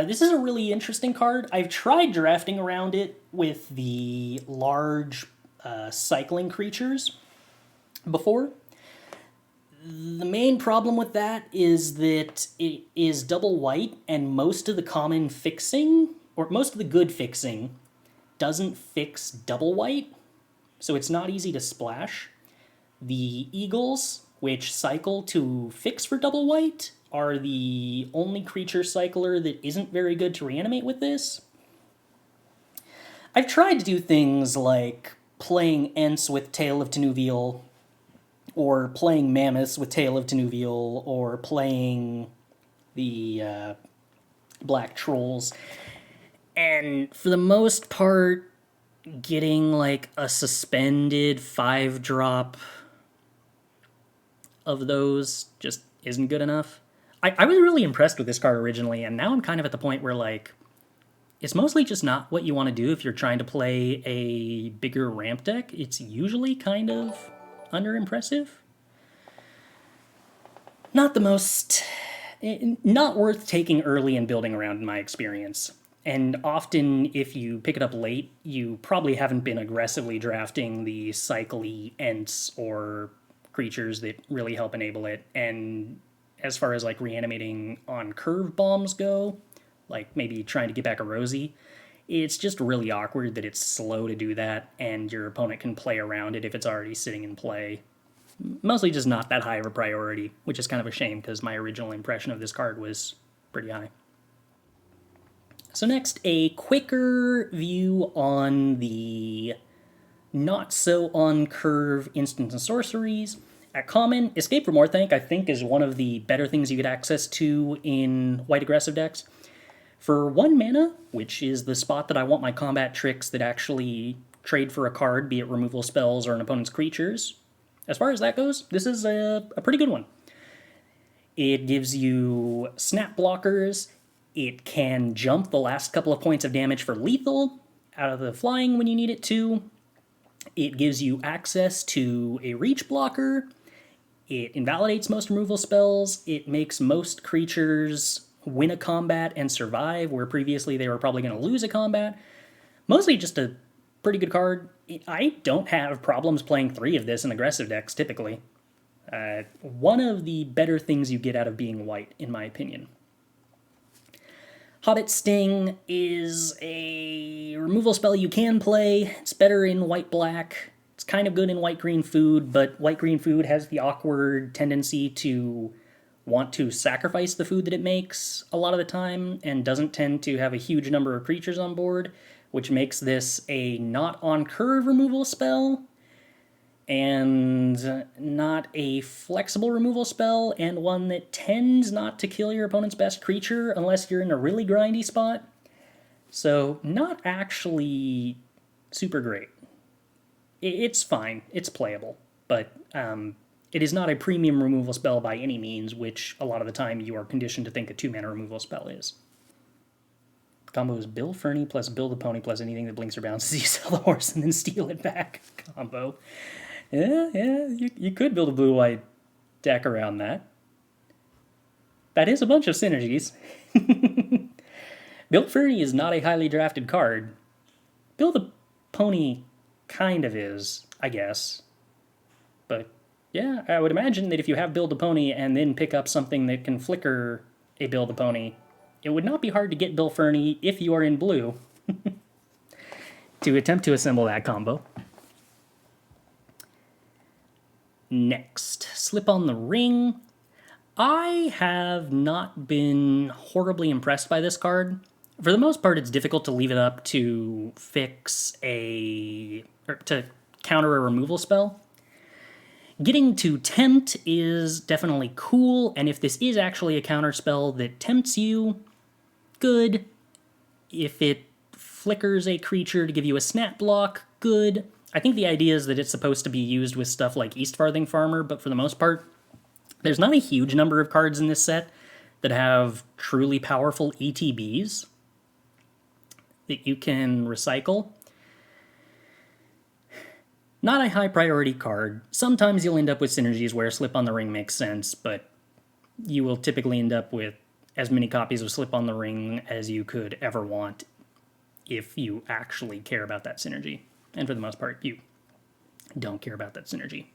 This is a really interesting card. I've tried drafting around it with the large cycling creatures before. The main problem with that is that it is double white, and most of the common fixing, or most of the good fixing, doesn't fix double white, so it's not easy to splash. The Eagles, which cycle to fix for double white, are the only creature cycler that isn't very good to reanimate with this. I've tried to do things like playing Ents with Tale of Tenuviel, or playing Mammoths with Tale of Tenuviel, or playing the Black Trolls. And for the most part, getting like a suspended 5-drop of those just isn't good enough. I was really impressed with this card originally, and now I'm kind of at the point where, like, it's mostly just not what you want to do if you're trying to play a bigger ramp deck. It's usually kind of underimpressive. Not the most... Not worth taking early and building around, in my experience. And often, if you pick it up late, you probably haven't been aggressively drafting the cycle-y Ents or creatures that really help enable it. And as far as, like, reanimating on curve bombs go, like maybe trying to get back a Rosie, it's just really awkward that it's slow to do that, and your opponent can play around it if it's already sitting in play. Mostly just not that high of a priority, which is kind of a shame because my original impression of this card was pretty high. So next, a quicker view on the not-so-on-curve instants and sorceries. At common, Escape from Orthanc, I think, is one of the better things you get access to in white aggressive decks. For 1 mana, which is the spot that I want my combat tricks that actually trade for a card, be it removal spells or an opponent's creatures, as far as that goes, this is a pretty good one. It gives you snap blockers. It can jump the last couple of points of damage for lethal out of the flying when you need it to. It gives you access to a reach blocker. It invalidates most removal spells. It makes most creatures win a combat and survive, where previously they were probably going to lose a combat. Mostly just a pretty good card. I don't have problems playing 3 of this in aggressive decks, typically. One of the better things you get out of being white, in my opinion. Hobbit Sting is a removal spell you can play. It's better in white-black. It's kind of good in white-green food, but white-green food has the awkward tendency to want to sacrifice the food that it makes a lot of the time, and doesn't tend to have a huge number of creatures on board, which makes this a not-on-curve removal spell, and not a flexible removal spell, and one that tends not to kill your opponent's best creature unless you're in a really grindy spot. So, not actually super great. It's fine. It's playable. But it is not a premium removal spell by any means, which a lot of the time you are conditioned to think a 2-mana removal spell is. Combo is Bill Fernie plus Bill the Pony plus anything that blinks or bounces. You sell the horse and then steal it back. Combo. Yeah, you could build a blue-white deck around that. That is a bunch of synergies. Build Fury is not a highly drafted card. Build a Pony kind of is, I guess. But yeah, I would imagine that if you have Build a Pony and then pick up something that can flicker a Build a Pony, it would not be hard to get Bill Fernie if you are in blue to attempt to assemble that combo. Next, Slip on the Ring. I have not been horribly impressed by this card. For the most part, it's difficult to leave it up to to counter a removal spell. Getting to tempt is definitely cool, and if this is actually a counter spell that tempts you, good. If it flickers a creature to give you a snap block, good. I think the idea is that it's supposed to be used with stuff like East Farthing Farmer, but for the most part, there's not a huge number of cards in this set that have truly powerful ETBs that you can recycle. Not a high priority card. Sometimes you'll end up with synergies where Slip on the Ring makes sense, but you will typically end up with as many copies of Slip on the Ring as you could ever want if you actually care about that synergy. And for the most part, you don't care about that synergy.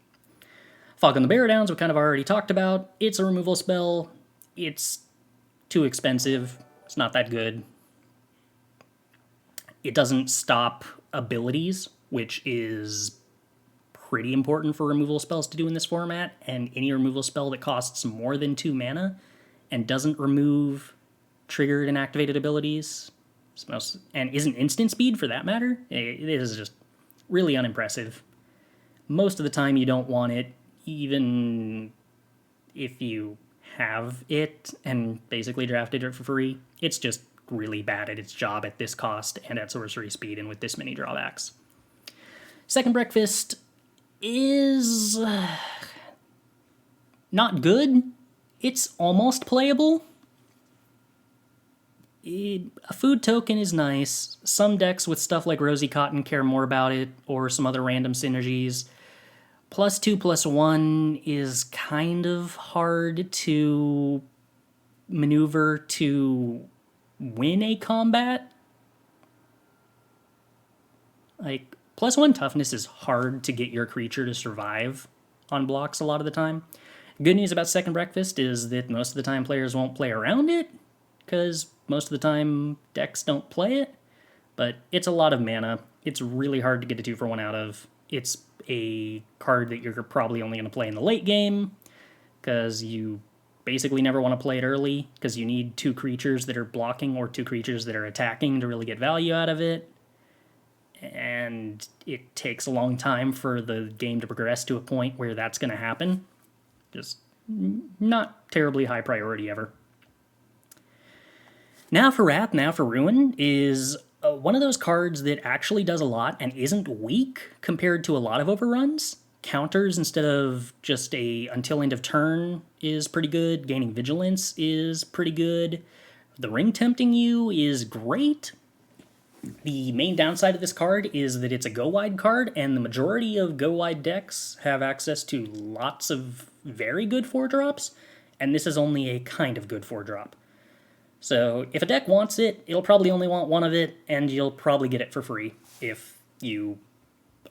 Fog on the Bear Downs, we kind of already talked about. It's a removal spell. It's too expensive. It's not that good. It doesn't stop abilities, which is pretty important for removal spells to do in this format, and any removal spell that costs more than 2 mana and doesn't remove triggered and activated abilities, and isn't instant speed for that matter, it is just really unimpressive. Most of the time you don't want it, even if you have it and basically drafted it for free. It's just really bad at its job at this cost and at sorcery speed and with this many drawbacks. Second Breakfast is not good. It's almost playable. A food token is nice. Some decks with stuff like Rosy Cotton care more about it, or some other random synergies. +2/+1 is kind of hard to maneuver to win a combat. Like, +1 toughness is hard to get your creature to survive on blocks a lot of the time. Good news about Second Breakfast is that most of the time players won't play around it, because most of the time decks don't play it, but it's a lot of mana. It's really hard to get a 2-for-1 out of. It's a card that you're probably only going to play in the late game, because you basically never want to play it early, because you need 2 creatures that are blocking or 2 creatures that are attacking to really get value out of it. And it takes a long time for the game to progress to a point where that's going to happen. Just not terribly high priority ever. Now for Wrath, Now for Ruin is one of those cards that actually does a lot and isn't weak compared to a lot of overruns. Counters instead of just a until end of turn is pretty good. Gaining Vigilance is pretty good. The Ring Tempting You is great. The main downside of this card is that it's a go-wide card, and the majority of go-wide decks have access to lots of very good 4-drops, and this is only a kind of good 4-drop. So if a deck wants it, it'll probably only want one of it, and you'll probably get it for free if you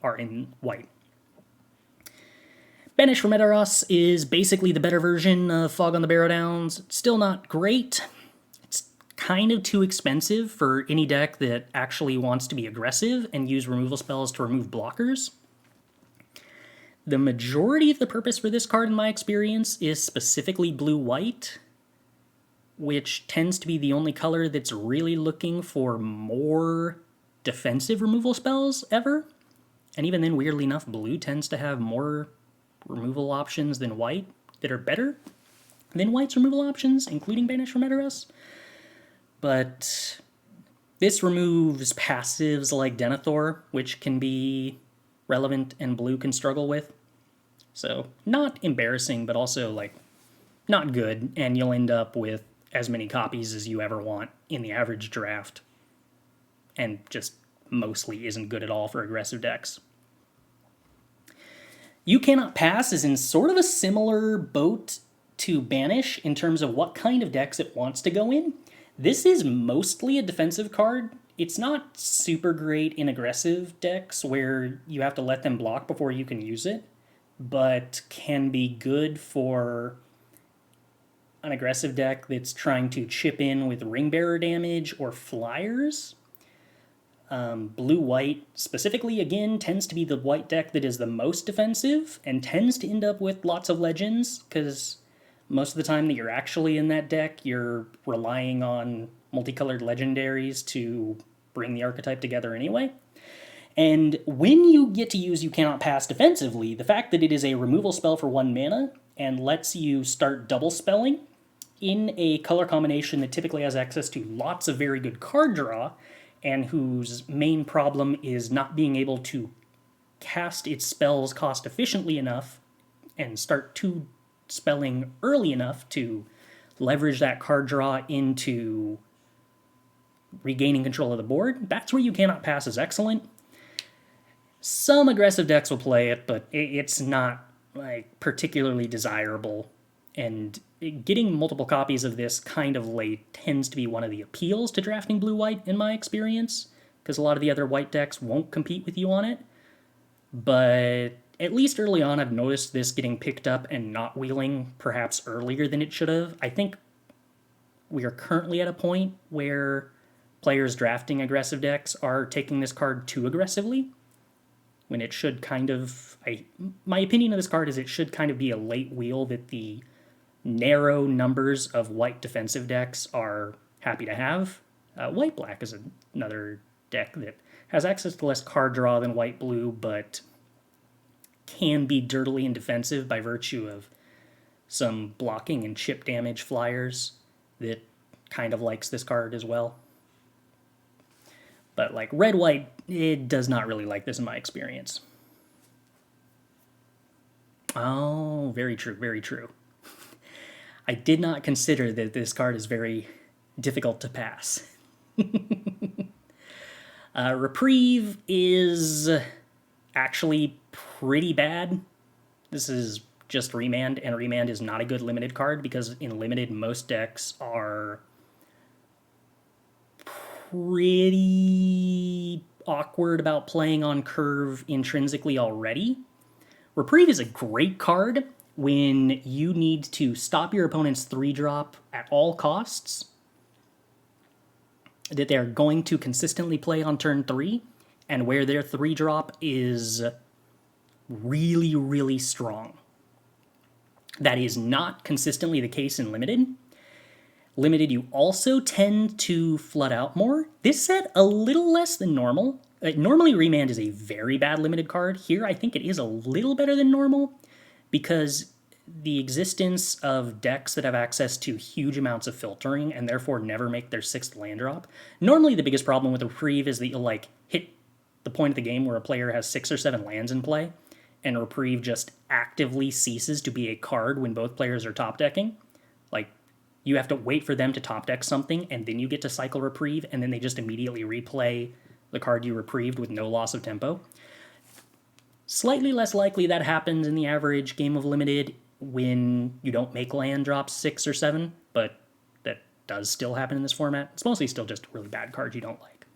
are in white. Banish from Edoras is basically the better version of Fog on the Barrow Downs. Still not great. Kind of too expensive for any deck that actually wants to be aggressive and use removal spells to remove blockers. The majority of the purpose for this card, in my experience, is specifically blue-white, which tends to be the only color that's really looking for more defensive removal spells ever. And even then, weirdly enough, blue tends to have more removal options than white that are better than white's removal options, including Banish from Edoras. But this removes passives like Denethor, which can be relevant and blue can struggle with. So not embarrassing, but also like not good, and you'll end up with as many copies as you ever want in the average draft, and just mostly isn't good at all for aggressive decks. You Cannot Pass is in sort of a similar boat to Banish in terms of what kind of decks it wants to go in. This is mostly a defensive card. It's not super great in aggressive decks where you have to let them block before you can use it, but can be good for an aggressive deck that's trying to chip in with ring bearer damage or flyers. Blue-white specifically, again, tends to be the white deck that is the most defensive and tends to end up with lots of legends, because most of the time that you're actually in that deck, you're relying on multicolored legendaries to bring the archetype together anyway. And when you get to use You Cannot Pass defensively, the fact that it is a removal spell for 1 mana and lets you start double spelling in a color combination that typically has access to lots of very good card draw, and whose main problem is not being able to cast its spells cost efficiently enough and start two spelling early enough to leverage that card draw into regaining control of the board, that's where You Cannot Pass is excellent. Some aggressive decks will play it, but it's not like particularly desirable, and getting multiple copies of this kind of late tends to be one of the appeals to drafting blue-white in my experience, because a lot of the other white decks won't compete with you on it. But at least early on, I've noticed this getting picked up and not wheeling perhaps earlier than it should have. I think we are currently at a point where players drafting aggressive decks are taking this card too aggressively, when it should kind of... my opinion of this card is it should kind of be a late wheel that the narrow numbers of white defensive decks are happy to have. White-black is another deck that has access to less card draw than white-blue, but can be dirtily and defensive by virtue of some blocking and chip damage flyers that kind of likes this card as well. But like red-white, it does not really like this in my experience. Oh, very true, very true. I did not consider that this card is very difficult to pass. Reprieve is actually pretty bad. This is just Remand, and Remand is not a good limited card, because in limited, most decks are pretty awkward about playing on curve intrinsically already. Reprieve is a great card when you need to stop your opponent's 3-drop at all costs, that they're going to consistently play on turn 3, and where their 3-drop is really, really strong. That is not consistently the case in Limited. Limited, you also tend to flood out more. This set, a little less than normal. Normally, Remand is a very bad Limited card. Here, I think it is a little better than normal, because the existence of decks that have access to huge amounts of filtering and therefore never make their 6th land drop. Normally, the biggest problem with Reprieve is that you'll hit the point of the game where a player has 6 or 7 lands in play, and Reprieve just actively ceases to be a card when both players are top decking. You have to wait for them to top deck something, and then you get to cycle Reprieve, and then they just immediately replay the card you reprieved with no loss of tempo. Slightly less likely that happens in the average game of Limited when you don't make land drops 6 or 7, but that does still happen in this format. It's mostly still just really bad cards you don't like.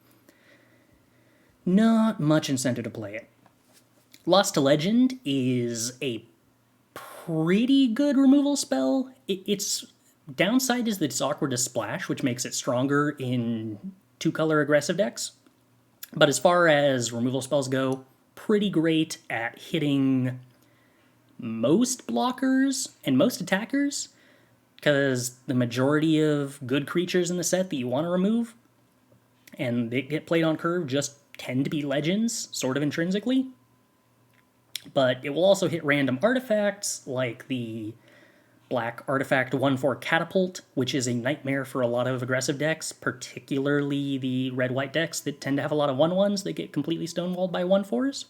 Not much incentive to play it. Lost to Legend is a pretty good removal spell. Its downside is that it's awkward to splash, which makes it stronger in 2-color aggressive decks. But as far as removal spells go, pretty great at hitting most blockers and most attackers, because the majority of good creatures in the set that you want to remove and they get played on curve just tend to be legends, sort of intrinsically. But it will also hit random artifacts, like the black artifact 1/4 Catapult, which is a nightmare for a lot of aggressive decks, particularly the red-white decks that tend to have a lot of 1/1s that get completely stonewalled by 1/4s.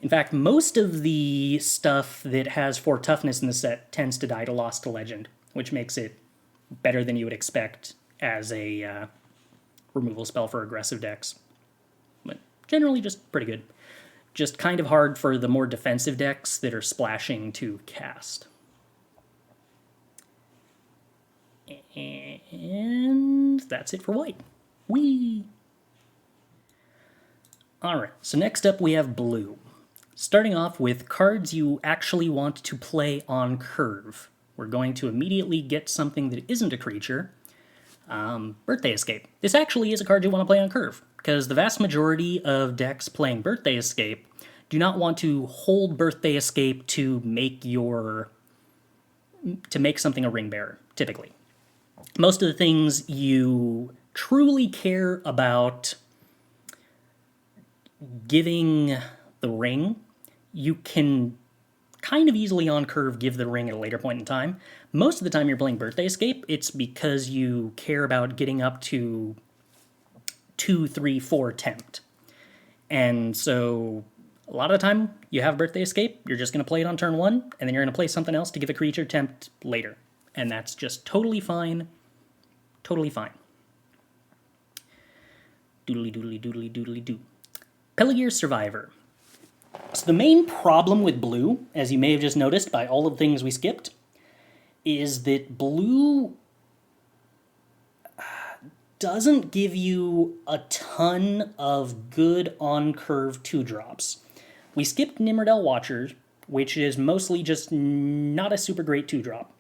In fact, most of the stuff that has 4 toughness in the set tends to die to Lost to Legend, which makes it better than you would expect as a removal spell for aggressive decks. But generally just pretty good. Just kind of hard for the more defensive decks that are splashing to cast. And that's it for white. Whee! Alright, so next up we have blue. Starting off with cards you actually want to play on curve. We're going to immediately get something that isn't a creature. Birthday Escape. This actually is a card you want to play on curve, because the vast majority of decks playing Birthday Escape do not want to hold Birthday Escape to make something a ring bearer, typically. Most of the things you truly care about giving the ring, you can kind of easily on curve give the ring at a later point in time. Most of the time you're playing Birthday Escape, it's because you care about getting up to 2, 3, 4 tempt. And so a lot of the time you have Birthday Escape, you're just going to play it on turn 1, and then you're going to play something else to give a creature tempt later. And that's just totally fine. Totally fine. Doodly doodly doodly doodly doo. Pelargir Survivor. So the main problem with blue, as you may have just noticed by all of the things we skipped, is that blue doesn't give you a ton of good on-curve 2-drops. We skipped Nimrodel Watcher, which is mostly just not a super great 2-drop.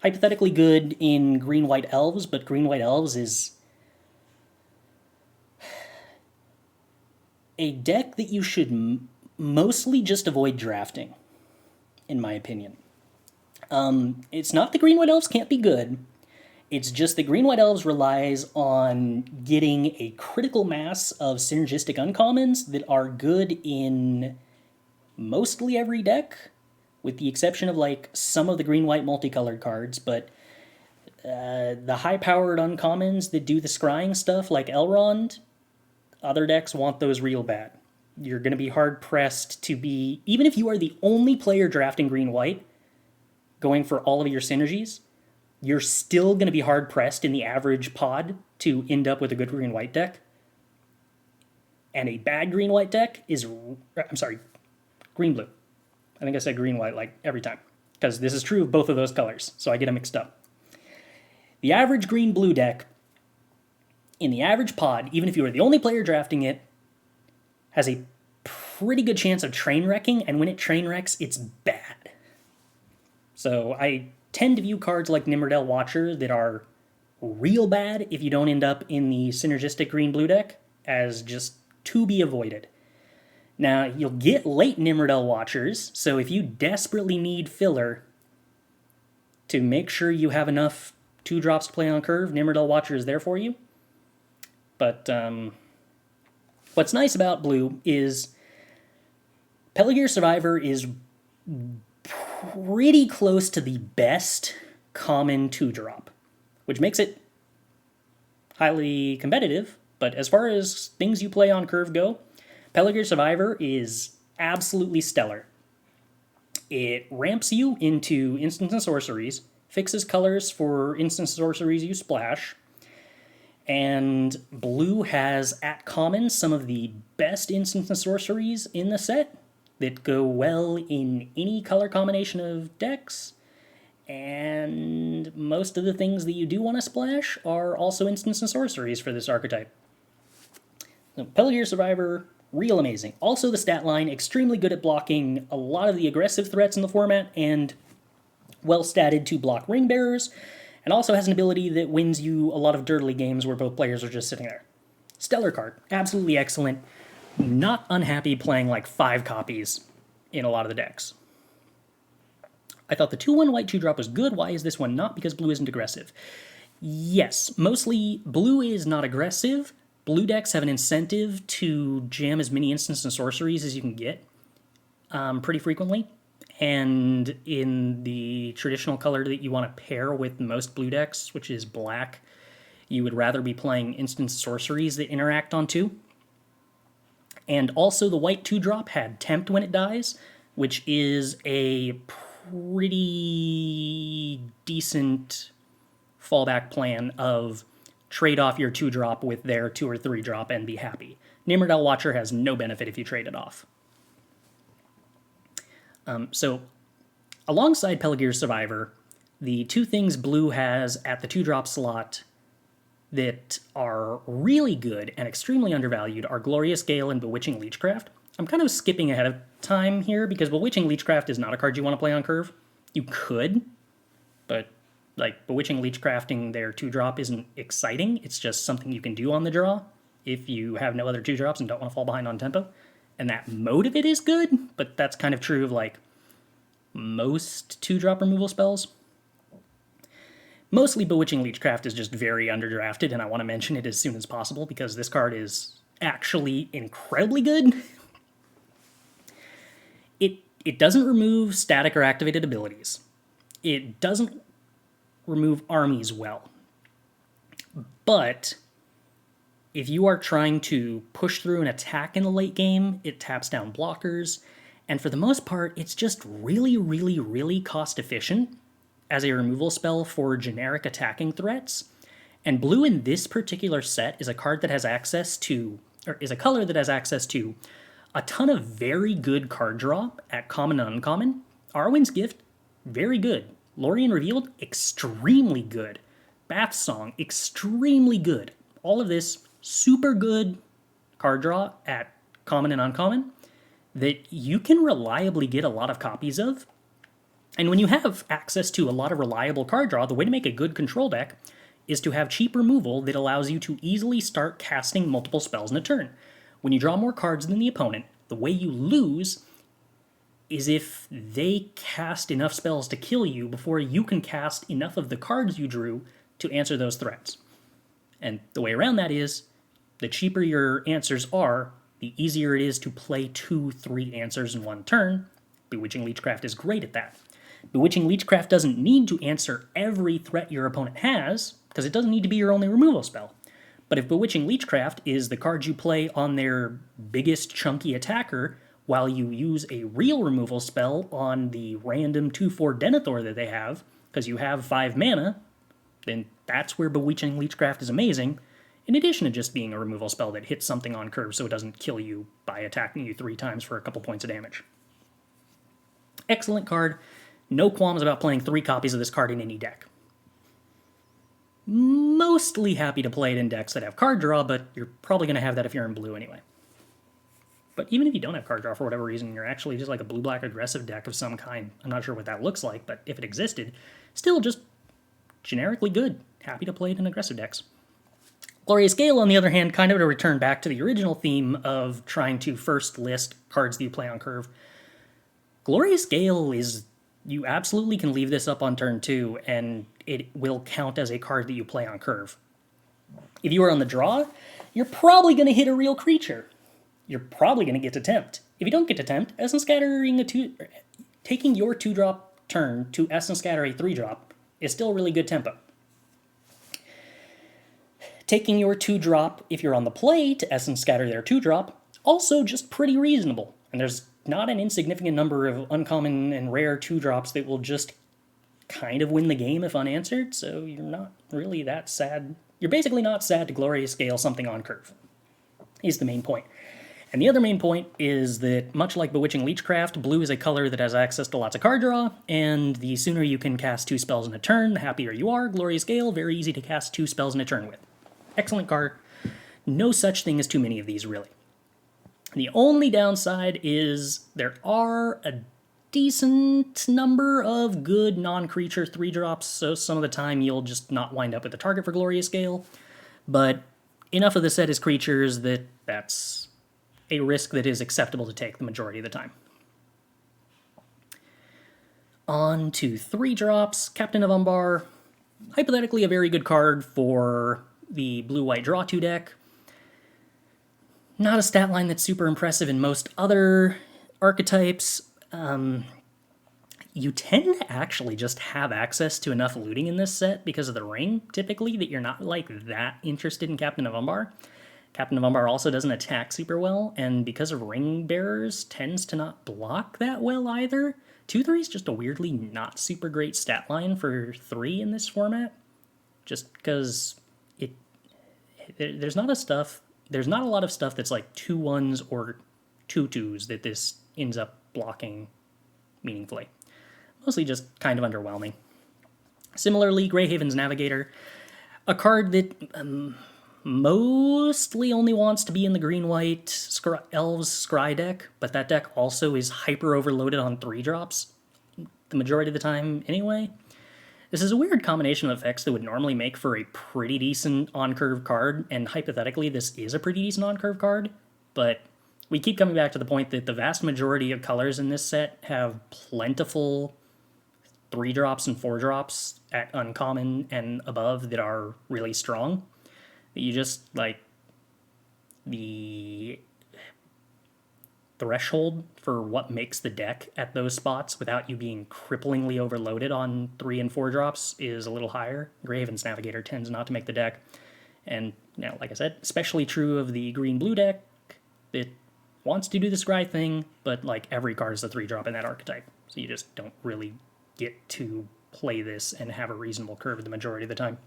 Hypothetically good in Green-White Elves, but Green-White Elves is a deck that you should mostly just avoid drafting, in my opinion. It's not that Green-White Elves can't be good, it's just that Green-White Elves relies on getting a critical mass of synergistic uncommons that are good in mostly every deck, with the exception of like some of the green-white multicolored cards, but the high-powered uncommons that do the scrying stuff, like Elrond, other decks want those real bad. You're going to be hard-pressed to be, even if you are the only player drafting green-white, going for all of your synergies, you're still going to be hard-pressed in the average pod to end up with a good green-white deck. And a bad green-white deck is, I'm sorry, green-blue. I think I said green-white like every time, because this is true of both of those colors, so I get them mixed up. The average green-blue deck, in the average pod, even if you are the only player drafting it, has a pretty good chance of train wrecking, and when it train wrecks, it's bad. So I tend to view cards like Nimrodel Watcher that are real bad if you don't end up in the synergistic green-blue deck as just to be avoided. Now, you'll get late Nimrodel Watchers, so if you desperately need filler to make sure you have enough 2-drops to play on curve, Nimrodel Watcher is there for you. But what's nice about blue is Pelargir Survivor is pretty close to the best common 2-drop, which makes it highly competitive, but as far as things you play on curve go, Pelargir Survivor is absolutely stellar. It ramps you into instants and sorceries, fixes colors for instant sorceries you splash, and blue has at common some of the best instant and sorceries in the set that go well in any color combination of decks, and most of the things that you do want to splash are also instants and sorceries for this archetype. So Pelargir Survivor, real amazing. Also the stat line, extremely good at blocking a lot of the aggressive threats in the format, and well statted to block ring bearers, and also has an ability that wins you a lot of dirtly games where both players are just sitting there. Stellar card, absolutely excellent. Not unhappy playing like 5 copies in a lot of the decks. I thought the 2/1 white 2-drop was good. Why is this one not? Because blue isn't aggressive. Yes, mostly blue is not aggressive. Blue decks have an incentive to jam as many instants and sorceries as you can get pretty frequently. And in the traditional color that you want to pair with most blue decks, which is black, you would rather be playing instant sorceries that interact on 2. And also the white 2-drop had Tempt when it dies, which is a pretty decent fallback plan of trade off your 2-drop with their 2 or 3-drop and be happy. Nimrodel Watcher has no benefit if you trade it off. So alongside Pelagear Survivor, the two things blue has at the 2-drop slot that are really good and extremely undervalued are Glorious Gale and Bewitching Leechcraft. I'm kind of skipping ahead of time here because Bewitching Leechcraft is not a card you want to play on curve. You could, but like Bewitching Leechcrafting their 2-drop isn't exciting. It's just something you can do on the draw if you have no other 2-drops and don't want to fall behind on tempo. And that mode of it is good, but that's kind of true of like most 2-drop removal spells. Mostly Bewitching Leechcraft is just very underdrafted, and I want to mention it as soon as possible because this card is actually incredibly good. It doesn't remove static or activated abilities. It doesn't remove armies well. But if you are trying to push through an attack in the late game, it taps down blockers, and for the most part, it's just really, really, really cost efficient as a removal spell for generic attacking threats. And blue in this particular set is a card that has access to, or is a color that has access to, a ton of very good card draw at common and uncommon. Arwen's Gift, very good. Lorien Revealed, extremely good. Bath Song, extremely good. All of this, super good card draw at common and uncommon that you can reliably get a lot of copies of. And when you have access to a lot of reliable card draw, the way to make a good control deck is to have cheap removal that allows you to easily start casting multiple spells in a turn. When you draw more cards than the opponent, the way you lose is if they cast enough spells to kill you before you can cast enough of the cards you drew to answer those threats. And the way around that is, the cheaper your answers are, the easier it is to play 2-3 answers in one turn. Bewitching Leechcraft is great at that. Bewitching Leechcraft doesn't need to answer every threat your opponent has, because it doesn't need to be your only removal spell. But if Bewitching Leechcraft is the card you play on their biggest chunky attacker, while you use a real removal spell on the random 2/4 Denethor that they have, because you have 5 mana, then that's where Bewitching Leechcraft is amazing, in addition to just being a removal spell that hits something on curve so it doesn't kill you by attacking you 3 times for a couple points of damage. Excellent card. No qualms about playing 3 copies of this card in any deck. Mostly happy to play it in decks that have card draw, but you're probably going to have that if you're in blue anyway. But even if you don't have card draw for whatever reason, you're actually just like a blue-black aggressive deck of some kind. I'm not sure what that looks like, but if it existed, still just generically good. Happy to play it in aggressive decks. Glorious Gale, on the other hand, kind of to return back to the original theme of trying to first list cards that you play on curve. Glorious Gale is... You absolutely can leave this up on turn 2, and it will count as a card that you play on curve. If you are on the draw, you're probably going to hit a real creature. You're probably going to get to tempt. If you don't get to tempt, Essence Scattering taking your 2-drop turn to Essence Scatter a 3-drop is still really good tempo. Taking your 2-drop, if you're on the play, to Essence Scatter their 2-drop, also just pretty reasonable. And there's not an insignificant number of uncommon and rare 2-drops that will just kind of win the game if unanswered, so you're not really that sad. You're basically not sad to Glorious Gale something on curve, is the main point. And the other main point is that, much like Bewitching Leechcraft, blue is a color that has access to lots of card draw, and the sooner you can cast 2 spells in a turn, the happier you are. Glorious Gale, very easy to cast 2 spells in a turn with. Excellent card. No such thing as too many of these, really. The only downside is there are a decent number of good non-creature 3-drops, so some of the time you'll just not wind up with a target for Glorious Gale, but enough of the set is creatures that that's a risk that is acceptable to take the majority of the time. On to 3-drops, Captain of Umbar, hypothetically a very good card for the blue-white draw 2 deck. Not a stat line that's super impressive in most other archetypes. You tend to actually just have access to enough looting in this set because of the ring, typically, that you're not like that interested in Captain of Umbar. Captain of Umbar also doesn't attack super well, and because of ring bearers, tends to not block that well either. 2/3 is just a weirdly not super great stat line for 3 in this format, just because there's not a lot of stuff that's like 2/1s or 2/2s that this ends up blocking meaningfully. Mostly just kind of underwhelming. Similarly, Greyhaven's Navigator, a card that mostly only wants to be in the green-white Elves Scry deck, but that deck also is hyper-overloaded on 3-drops the majority of the time anyway. This is a weird combination of effects that would normally make for a pretty decent on-curve card, and hypothetically this is a pretty decent on-curve card, but we keep coming back to the point that the vast majority of colors in this set have plentiful 3-drops and 4-drops at uncommon and above that are really strong. You just, like, the threshold for what makes the deck at those spots without you being cripplingly overloaded on 3 and 4-drops is a little higher. Greyhaven's Navigator tends not to make the deck. And, like I said, especially true of the green-blue deck that wants to do the scry thing, but, like, every card is a 3-drop in that archetype. So you just don't really get to play this and have a reasonable curve the majority of the time.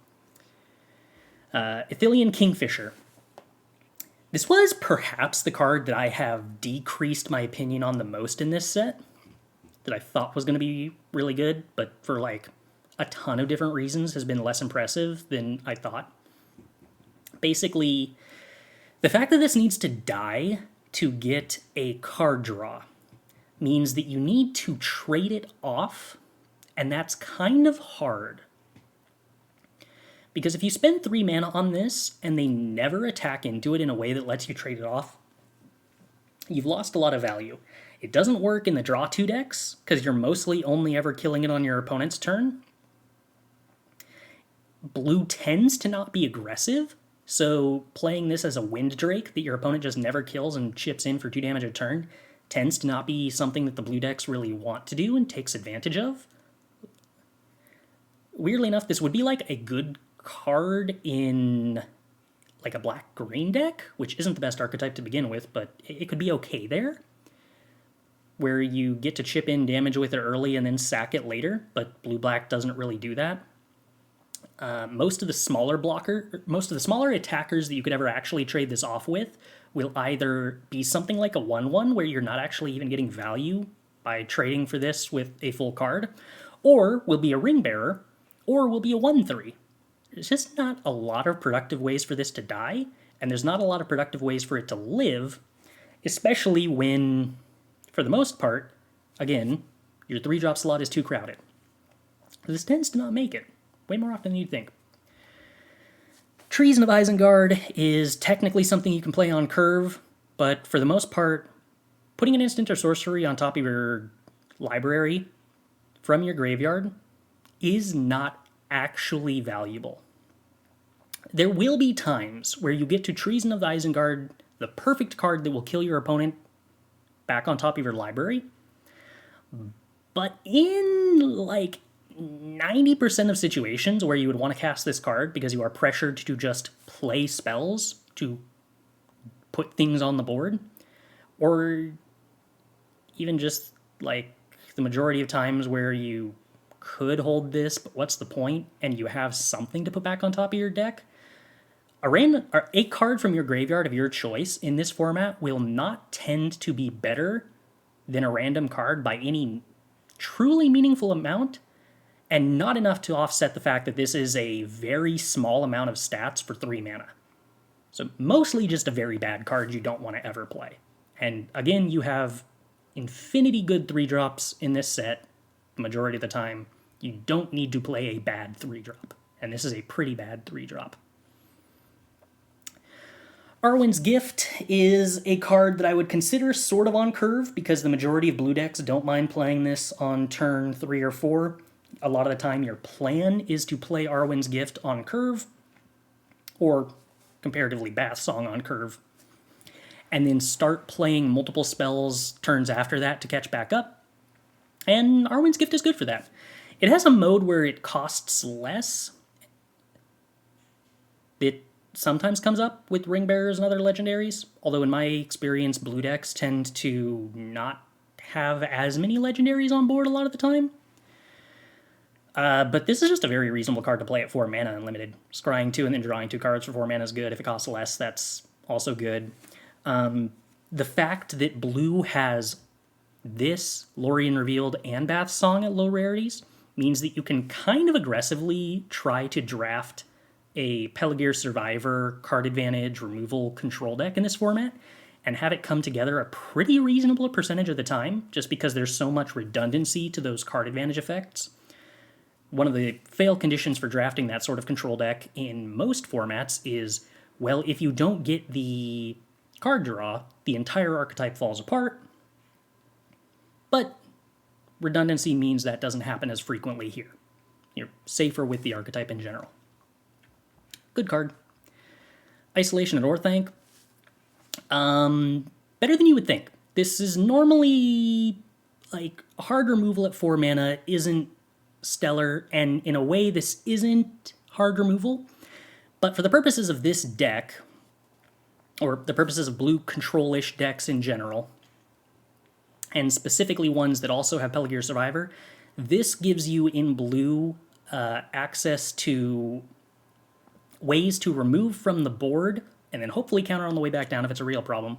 Ithilien Kingfisher. This was perhaps the card that I have decreased my opinion on the most in this set, that I thought was going to be really good, but for like a ton of different reasons has been less impressive than I thought. Basically, the fact that this needs to die to get a card draw means that you need to trade it off, and that's kind of hard. Because if you spend 3 mana on this, and they never attack into it in a way that lets you trade it off, you've lost a lot of value. It doesn't work in the draw 2 decks, because you're mostly only ever killing it on your opponent's turn. Blue tends to not be aggressive, so playing this as a Wind Drake that your opponent just never kills and chips in for 2 damage a turn tends to not be something that the blue decks really want to do and takes advantage of. Weirdly enough, this would be like a good card in like a black-green deck, which isn't the best archetype to begin with, but it could be okay there, where you get to chip in damage with it early and then sack it later, but blue-black doesn't really do that. Most of the smaller attackers that you could ever actually trade this off with will either be something like a 1/1, where you're not actually even getting value by trading for this with a full card, or will be a Ring Bearer, or will be a 1/3. There's just not a lot of productive ways for this to die, and there's not a lot of productive ways for it to live, especially when, for the most part, again, your 3-drop slot is too crowded. This tends to not make it, way more often than you'd think. Treason of Isengard is technically something you can play on curve, but for the most part, putting an instant or sorcery on top of your library from your graveyard is not actually valuable. There will be times where you get to Treason of Isengard, the perfect card that will kill your opponent, back on top of your library. But in like 90% of situations where you would want to cast this card because you are pressured to just play spells to put things on the board, or even just like the majority of times where you could hold this, but what's the point? And you have something to put back on top of your deck. A card from your graveyard of your choice in this format will not tend to be better than a random card by any truly meaningful amount, and not enough to offset the fact that this is a very small amount of stats for 3 mana. So mostly just a very bad card you don't want to ever play. And again, you have infinity good 3-drops in this set the majority of the time. You don't need to play a bad 3-drop, and this is a pretty bad 3-drop. Arwen's Gift is a card that I would consider sort of on curve, because the majority of blue decks don't mind playing this on turn 3 or 4. A lot of the time your plan is to play Arwen's Gift on curve, or comparatively Bath Song on curve, and then start playing multiple spells turns after that to catch back up. And Arwen's Gift is good for that. It has a mode where it costs less. It sometimes comes up with Ring Bearers and other legendaries, although in my experience, blue decks tend to not have as many legendaries on board a lot of the time. But this is just a very reasonable card to play at 4 mana unlimited. Scrying 2 and then drawing 2 cards for 4 mana is good. If it costs less, that's also good. The fact that blue has this, Lorien Revealed, and Bath's Song at low rarities means that you can kind of aggressively try to draft a Pelargir Survivor card advantage removal control deck in this format and have it come together a pretty reasonable percentage of the time, just because there's so much redundancy to those card advantage effects. One of the fail conditions for drafting that sort of control deck in most formats is, well, if you don't get the card draw, the entire archetype falls apart. But redundancy means that doesn't happen as frequently here. You're safer with the archetype in general. Good card. Isolation at Orthanc. Better than you would think. This is normally, like, hard removal at 4 mana isn't stellar, and in a way this isn't hard removal, but for the purposes of this deck, or the purposes of blue control-ish decks in general, and specifically ones that also have Pelargir Survivor, this gives you in blue access to ways to remove from the board, and then hopefully counter on the way back down if it's a real problem,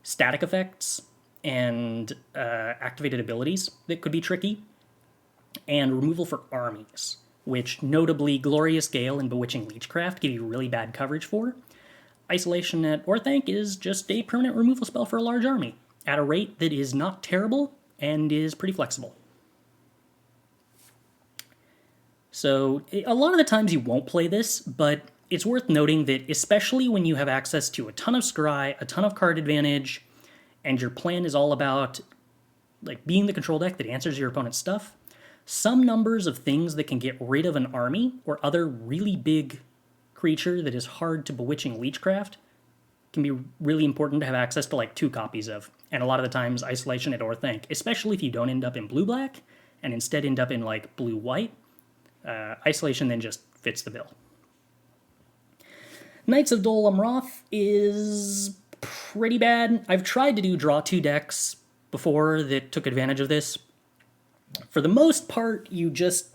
static effects and activated abilities that could be tricky, and removal for armies, which notably Glorious Gale and Bewitching Leechcraft give you really bad coverage for. Isolation at Orthanc is just a permanent removal spell for a large army, at a rate that is not terrible and is pretty flexible. So a lot of the times you won't play this, but it's worth noting that especially when you have access to a ton of scry, a ton of card advantage, and your plan is all about like being the control deck that answers your opponent's stuff, some numbers of things that can get rid of an army or other really big creature that is hard to Bewitching Leechcraft can be really important to have access to like 2 copies of. And a lot of the times Isolation at Orthanc, especially if you don't end up in blue-black and instead end up in like blue-white, Isolation then just fits the bill. Knights of Dol Amroth is pretty bad. I've tried to do draw 2 decks before that took advantage of this. For the most part, you just,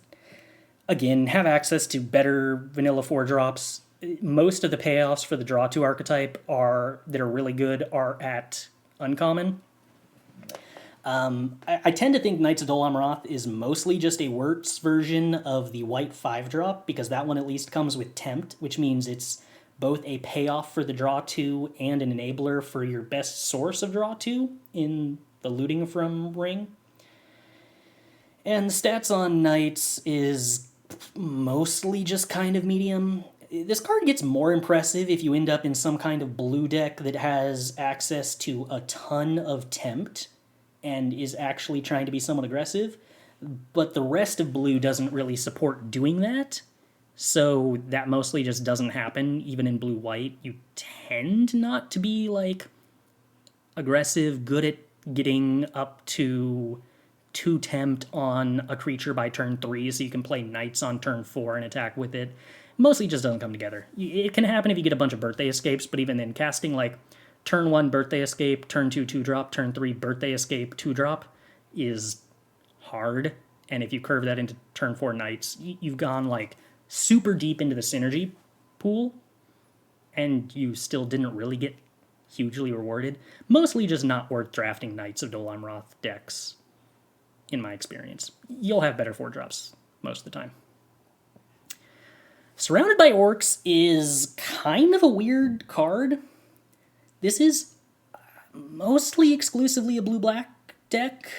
again, have access to better vanilla 4-drops. Most of the payoffs for the draw 2 archetype that are really good are at uncommon. I tend to think Knights of Dol Amroth is mostly just a Wirtz version of the white 5-drop, because that one at least comes with Tempt, which means it's both a payoff for the draw 2 and an enabler for your best source of draw 2 in the looting from ring. And the stats on Knights is mostly just kind of medium. This card gets more impressive if you end up in some kind of blue deck that has access to a ton of Tempt and is actually trying to be somewhat aggressive, but the rest of blue doesn't really support doing that, so that mostly just doesn't happen. Even in blue-white, you tend not to be, like, aggressive, good at getting up to 2 Tempt on a creature by turn 3, so you can play Knights on turn 4 and attack with it. Mostly just doesn't come together. It can happen if you get a bunch of Birthday Escapes, but even then, casting like turn 1 Birthday Escape, turn 2 2-drop, turn 3 Birthday Escape 2-drop is hard, and if you curve that into turn 4 Knights, you've gone like super deep into the synergy pool, and you still didn't really get hugely rewarded. Mostly just not worth drafting Knights of Dol Amroth decks, in my experience. You'll have better 4-drops most of the time. Surrounded by Orcs is kind of a weird card. This is mostly exclusively a blue-black deck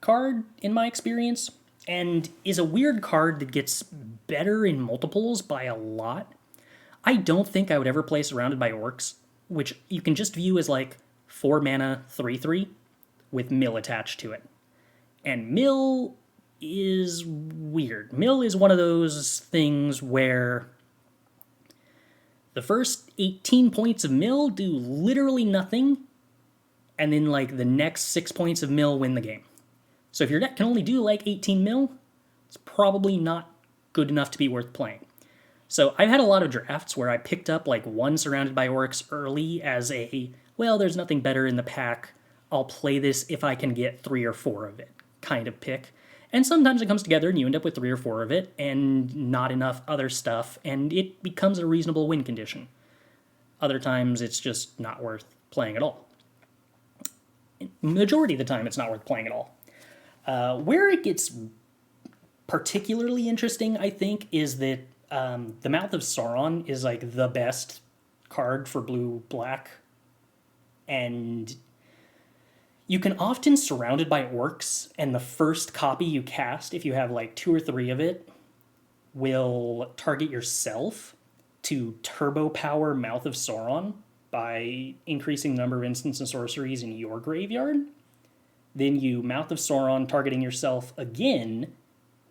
card, in my experience, and is a weird card that gets better in multiples by a lot. I don't think I would ever play Surrounded by Orcs, which you can just view as like 4 mana 3/3 with Mill attached to it. And Mill is weird. Mill is one of those things where the first 18 points of Mill do literally nothing, and then like the next 6 points of Mill win the game. So if your deck can only do like 18 Mill, it's probably not good enough to be worth playing. So I've had a lot of drafts where I picked up like 1 Surrounded by Orcs early as a, well, there's nothing better in the pack, I'll play this if I can get 3 or 4 of it kind of pick. And sometimes it comes together and you end up with 3 or 4 of it and not enough other stuff, and it becomes a reasonable win condition. Other times it's just not worth playing at all. majority of the time, it's not worth playing at all. Where it gets particularly interesting, I think, is that the Mouth of Sauron is like the best card for blue-black, and you can often surrounded by orcs, and the first copy you cast, if you have like 2 or 3 of it, will target yourself to turbo power Mouth of Sauron by increasing the number of instants and sorceries in your graveyard. Then you Mouth of Sauron targeting yourself again,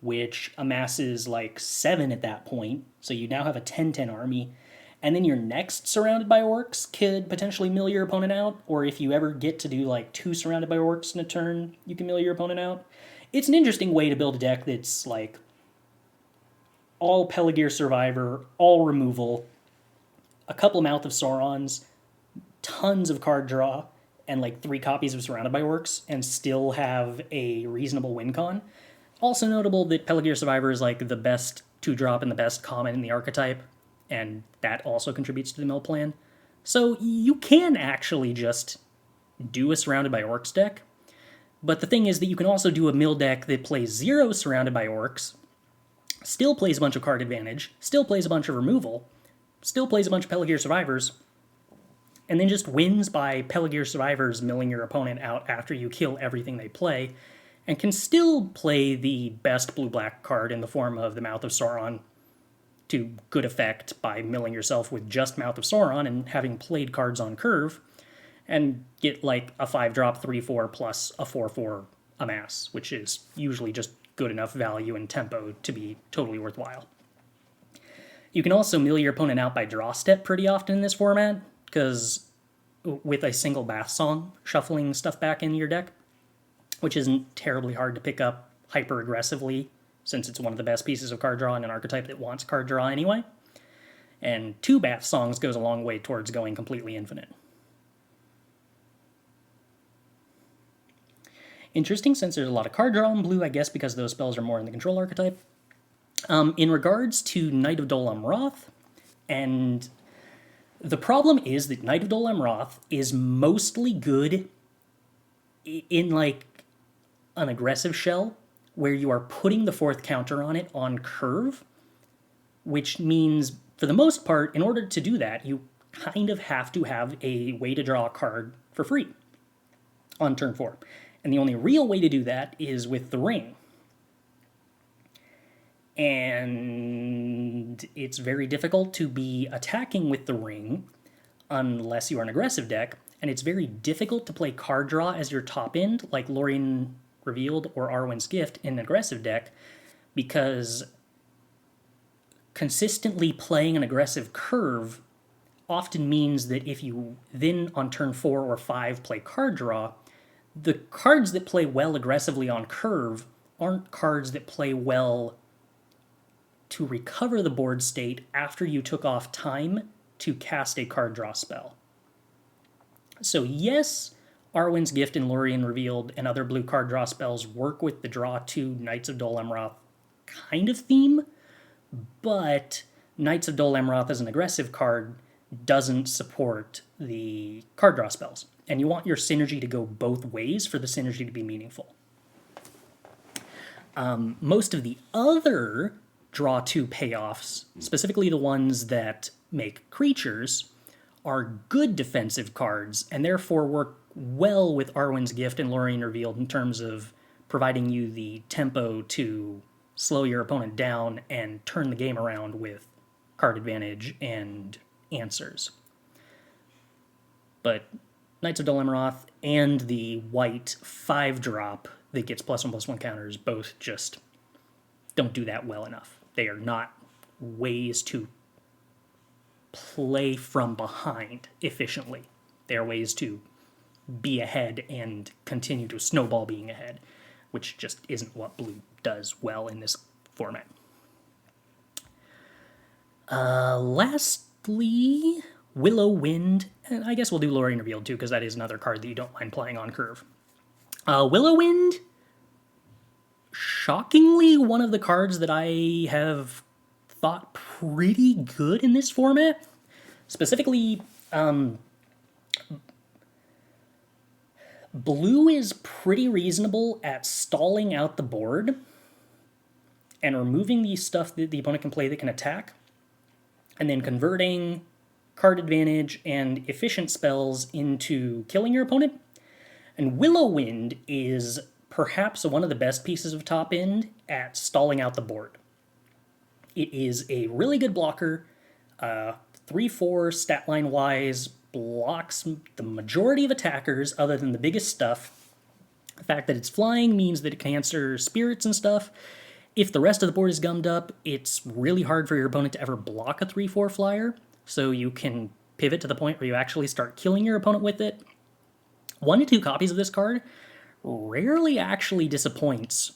which amasses like 7 at that point, so you now have a 10-10 army. And then your next surrounded by orcs could potentially mill your opponent out, or if you ever get to do like 2 surrounded by orcs in a turn, you can mill your opponent out. It's an interesting way to build a deck that's like all Pelargir Survivor, all removal, a couple Mouth of Saurons, tons of card draw, and like 3 copies of Surrounded by Orcs, and still have a reasonable win con. Also notable that Pelargir Survivor is like the best 2-drop and the best common in the archetype, and that also contributes to the mill plan. So you can actually just do a Surrounded by Orcs deck, but the thing is that you can also do a mill deck that plays 0 Surrounded by Orcs, still plays a bunch of card advantage, still plays a bunch of removal, still plays a bunch of Pelargir Survivors, and then just wins by Pelargir Survivors milling your opponent out after you kill everything they play, and can still play the best blue-black card in the form of the Mouth of Sauron to good effect by milling yourself with just Mouth of Sauron and having played cards on curve, and get like a 5-drop 3/4 plus a 4/4 amass, which is usually just good enough value and tempo to be totally worthwhile. You can also mill your opponent out by draw step pretty often in this format, because with a single Bath Song, shuffling stuff back in your deck, which isn't terribly hard to pick up hyper aggressively, since it's one of the best pieces of card draw in an archetype that wants card draw anyway. And 2 Bath Songs goes a long way towards going completely infinite. Interesting, since there's a lot of card draw in blue, I guess because those spells are more in the control archetype. In regards to Knight of Dol Amroth, and the problem is that Knight of Dol Amroth is mostly good in like an aggressive shell, where you are putting the 4th counter on it on curve, which means, for the most part, in order to do that, you kind of have to have a way to draw a card for free on turn 4. And the only real way to do that is with the ring. And it's very difficult to be attacking with the ring unless you are an aggressive deck, and it's very difficult to play card draw as your top end, like Lorien Revealed or Arwen's Gift in an aggressive deck, because consistently playing an aggressive curve often means that if you then on turn 4 or 5 play card draw, the cards that play well aggressively on curve aren't cards that play well to recover the board state after you took off time to cast a card draw spell. So yes, Arwen's Gift and Lorien Revealed and other blue card draw spells work with the draw 2 Knights of Dol Amroth kind of theme, but Knights of Dol Amroth as an aggressive card doesn't support the card draw spells, and you want your synergy to go both ways for the synergy to be meaningful. Most of the other draw 2 payoffs, specifically the ones that make creatures, are good defensive cards, and therefore work well with Arwen's Gift and Lorien Revealed in terms of providing you the tempo to slow your opponent down and turn the game around with card advantage and answers. But Knights of Dol Amroth and the white 5-drop that gets +1/+1 counters both just don't do that well enough. They are not ways to play from behind efficiently. They are ways to be ahead and continue to snowball being ahead, which just isn't what blue does well in this format. Lastly, Willow Wind, and I guess we'll do Lorien Revealed too, because that is another card that you don't mind playing on curve. Willow Wind, shockingly one of the cards that I have thought pretty good in this format. Specifically, Blue is pretty reasonable at stalling out the board and removing the stuff that the opponent can play that can attack, and then converting card advantage and efficient spells into killing your opponent. And Willow Wind is perhaps one of the best pieces of top end at stalling out the board. It is a really good blocker, 3/4 stat line wise, blocks the majority of attackers other than the biggest stuff. The fact that it's flying means that it can answer spirits and stuff. If the rest of the board is gummed up, it's really hard for your opponent to ever block a 3/4 flyer, so you can pivot to the point where you actually start killing your opponent with it. 1 to 2 copies of this card rarely actually disappoints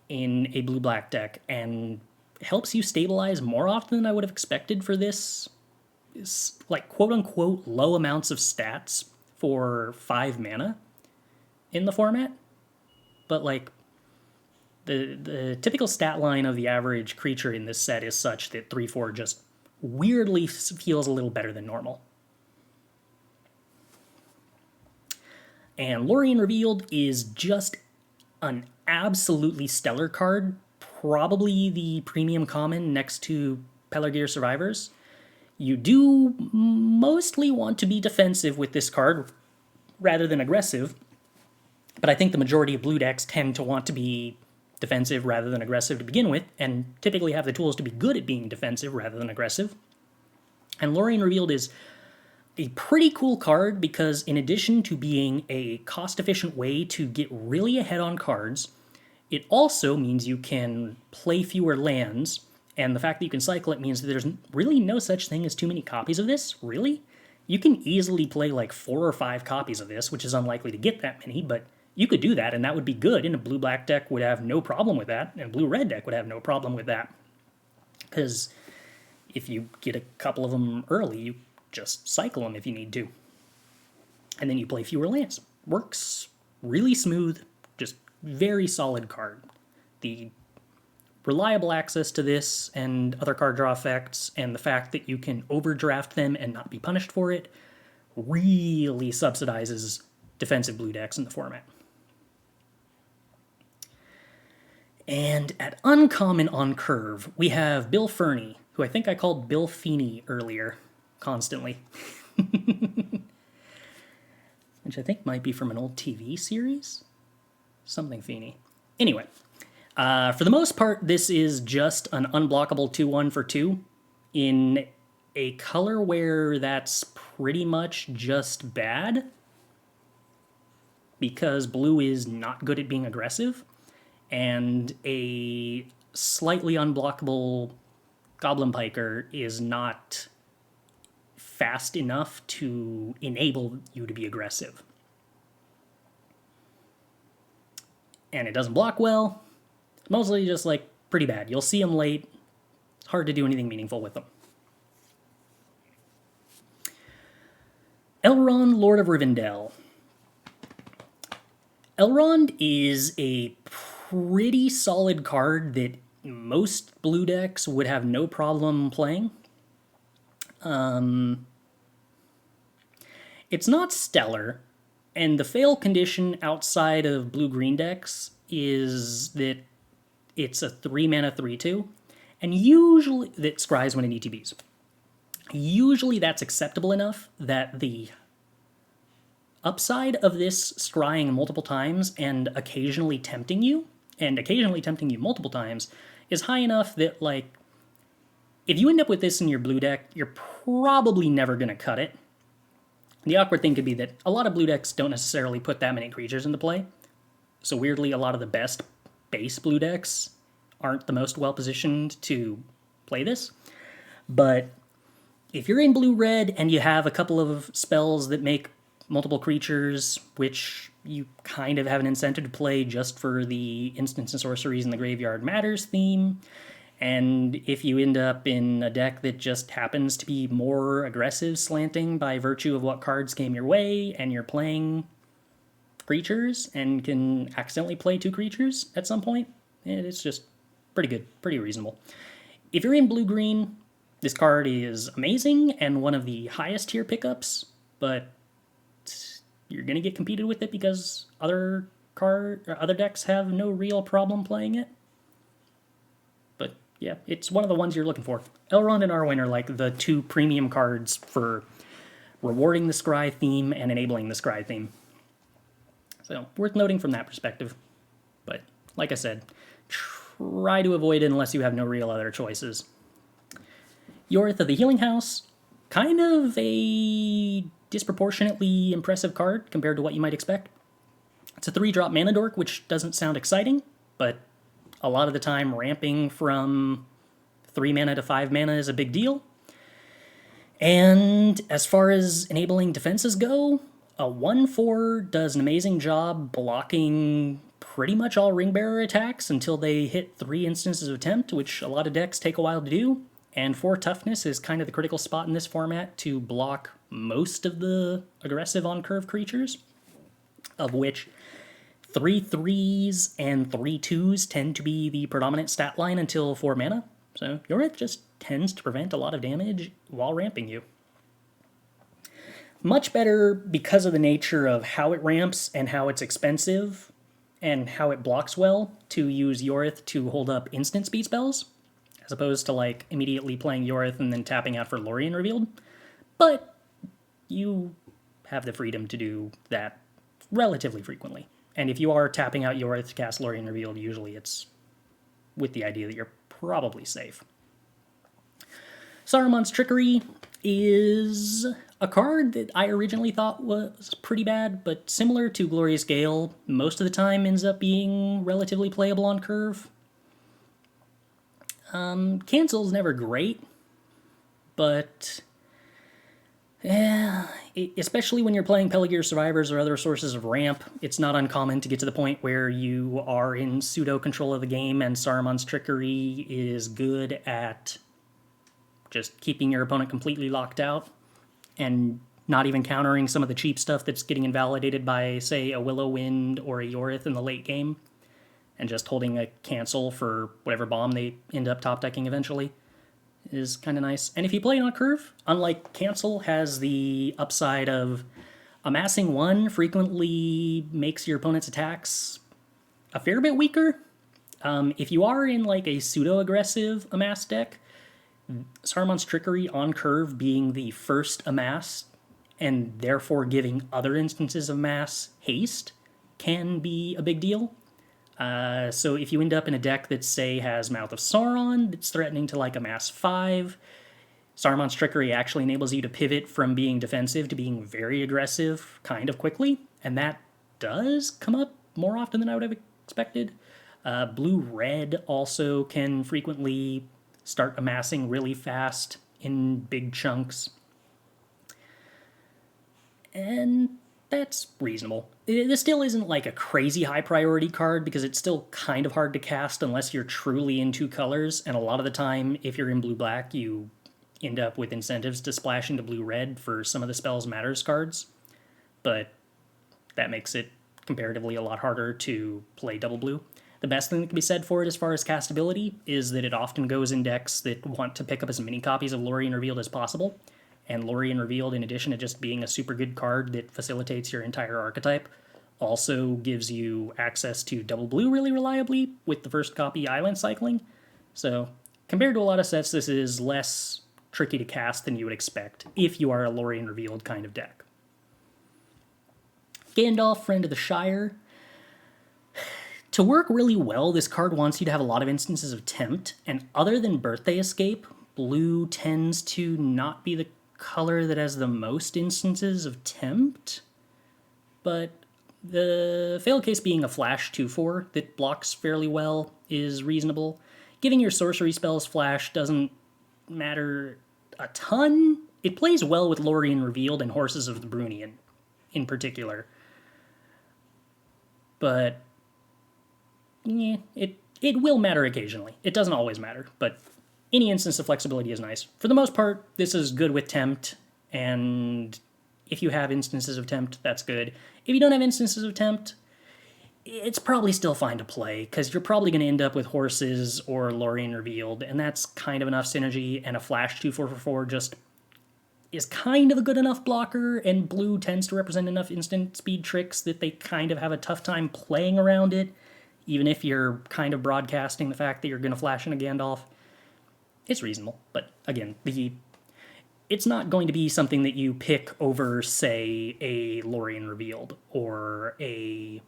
in a blue-black deck, and helps you stabilize more often than I would have expected for this, like, quote-unquote low amounts of stats for 5 mana in the format. But, like, the typical stat line of the average creature in this set is such that 3/4 just weirdly feels a little better than normal. And Lorien Revealed is just an absolutely stellar card, probably the premium common next to Pelargir Survivors. You do mostly want to be defensive with this card rather than aggressive, but I think the majority of blue decks tend to want to be defensive rather than aggressive to begin with, and typically have the tools to be good at being defensive rather than aggressive. And Lorien Revealed is a pretty cool card because in addition to being a cost-efficient way to get really ahead on cards, it also means you can play fewer lands, and the fact that you can cycle it means that there's really no such thing as too many copies of this, really. You can easily play like 4 or 5 copies of this, which is unlikely to get that many, but you could do that, and that would be good, and a blue-black deck would have no problem with that, and a blue-red deck would have no problem with that. Because if you get a couple of them early, you just cycle them if you need to. And then you play fewer lands. Works really smooth, just very solid card. The reliable access to this and other card draw effects, and the fact that you can overdraft them and not be punished for it, really subsidizes defensive blue decks in the format. And at uncommon on curve, we have Bill Fernie, who I think I called Bill Feeney earlier, constantly. Which I think might be from an old TV series? Something Feeney. Anyway, for the most part, this is just an unblockable 2/1 for 2 in a color where that's pretty much just bad, because blue is not good at being aggressive, and a slightly unblockable Goblin Piker is not fast enough to enable you to be aggressive. And it doesn't block well. It's mostly just, like, pretty bad. You'll see them late. It's hard to do anything meaningful with them. Elrond, Lord of Rivendell. Elrond is a pretty solid card that most blue decks would have no problem playing. It's not stellar, and the fail condition outside of blue-green decks is that it's a 3-mana 3/2, and usually that scries when it ETBs. Usually that's acceptable enough that the upside of this scrying multiple times and occasionally tempting you multiple times, is high enough that, like, if you end up with this in your blue deck, you're probably never going to cut it. The awkward thing could be that a lot of blue decks don't necessarily put that many creatures into play, so weirdly a lot of the best base blue decks aren't the most well-positioned to play this. But if you're in blue-red and you have a couple of spells that make multiple creatures, which you kind of have an incentive to play just for the instants and sorceries in the Graveyard Matters theme, and if you end up in a deck that just happens to be more aggressive slanting by virtue of what cards came your way, and you're playing creatures and can accidentally play 2 creatures at some point, it's just pretty good, pretty reasonable. If you're in blue-green, this card is amazing and one of the highest tier pickups, but you're going to get competed with it because other decks have no real problem playing it. But yeah, it's one of the ones you're looking for. Elrond and Arwen are like the two premium cards for rewarding the Scry theme and enabling the Scry theme. So, worth noting from that perspective. But, like I said, try to avoid it unless you have no real other choices. Yorith of the Healing House, kind of a disproportionately impressive card compared to what you might expect. It's a 3-drop mana dork, which doesn't sound exciting, but a lot of the time ramping from 3 mana to 5 mana is a big deal. And as far as enabling defenses go, a 1/4 does an amazing job blocking pretty much all Ringbearer attacks until they hit 3 instances of Tempt, which a lot of decks take a while to do. And 4 toughness is kind of the critical spot in this format to block most of the aggressive on-curve creatures, of which 3 3s and 3 2s tend to be the predominant stat line until 4 mana. So Yorith just tends to prevent a lot of damage while ramping you. Much better because of the nature of how it ramps and how it's expensive and how it blocks well to use Yorith to hold up instant speed spells, as opposed to like immediately playing Yorith and then tapping out for Lorien Revealed. But you have the freedom to do that relatively frequently. And if you are tapping out Yorith to cast Lorien Revealed, usually it's with the idea that you're probably safe. Saruman's Trickery is a card that I originally thought was pretty bad, but similar to Glorious Gale, most of the time ends up being relatively playable on curve. Cancel's never great, but especially when you're playing Pelagear Survivors or other sources of ramp, it's not uncommon to get to the point where you are in pseudo-control of the game and Saruman's Trickery is good at just keeping your opponent completely locked out and not even countering some of the cheap stuff that's getting invalidated by, say, a Willow Wind or a Yorith in the late game, and just holding a cancel for whatever bomb they end up top decking eventually is kind of nice. And if you play it on curve, unlike cancel, has the upside of amassing 1 frequently makes your opponent's attacks a fair bit weaker. If you are in like a pseudo-aggressive amass deck, Saruman's Trickery on curve being the first amass and therefore giving other instances of mass haste can be a big deal. So if you end up in a deck that, say, has Mouth of Sauron that's threatening to like amass 5, Saruman's Trickery actually enables you to pivot from being defensive to being very aggressive kind of quickly, and that does come up more often than I would have expected. Blue-red also can frequently start amassing really fast in big chunks. And that's reasonable. This still isn't like a crazy high priority card because it's still kind of hard to cast unless you're truly in 2 colors, and a lot of the time, if you're in blue-black, you end up with incentives to splash into blue-red for some of the Spells Matters cards, but that makes it comparatively a lot harder to play double blue. The best thing that can be said for it as far as castability is that it often goes in decks that want to pick up as many copies of Lorien Revealed as possible, and Lorien Revealed, in addition to just being a super good card that facilitates your entire archetype, also gives you access to double blue really reliably with the first copy island cycling. So, compared to a lot of sets, this is less tricky to cast than you would expect if you are a Lorien Revealed kind of deck. Gandalf, Friend of the Shire. To work really well, this card wants you to have a lot of instances of Tempt, and other than Birthday Escape, blue tends to not be the color that has the most instances of Tempt, but the fail case being a flash 2/4 that blocks fairly well is reasonable. Giving your sorcery spells flash doesn't matter a ton. It plays well with Lorien Revealed and Horses of the Brunian in particular, but yeah, it will matter occasionally. It doesn't always matter, but any instance of flexibility is nice. For the most part, this is good with Tempt, and if you have instances of Tempt, that's good. If you don't have instances of Tempt, it's probably still fine to play, because you're probably going to end up with Horses or Lorien Revealed, and that's kind of enough synergy, and a flash 2/4/4 just is kind of a good enough blocker, and blue tends to represent enough instant speed tricks that they kind of have a tough time playing around it, even if you're kind of broadcasting the fact that you're going to flash in a Gandalf. It's reasonable, but again, it's not going to be something that you pick over, say, a Lorien Revealed or a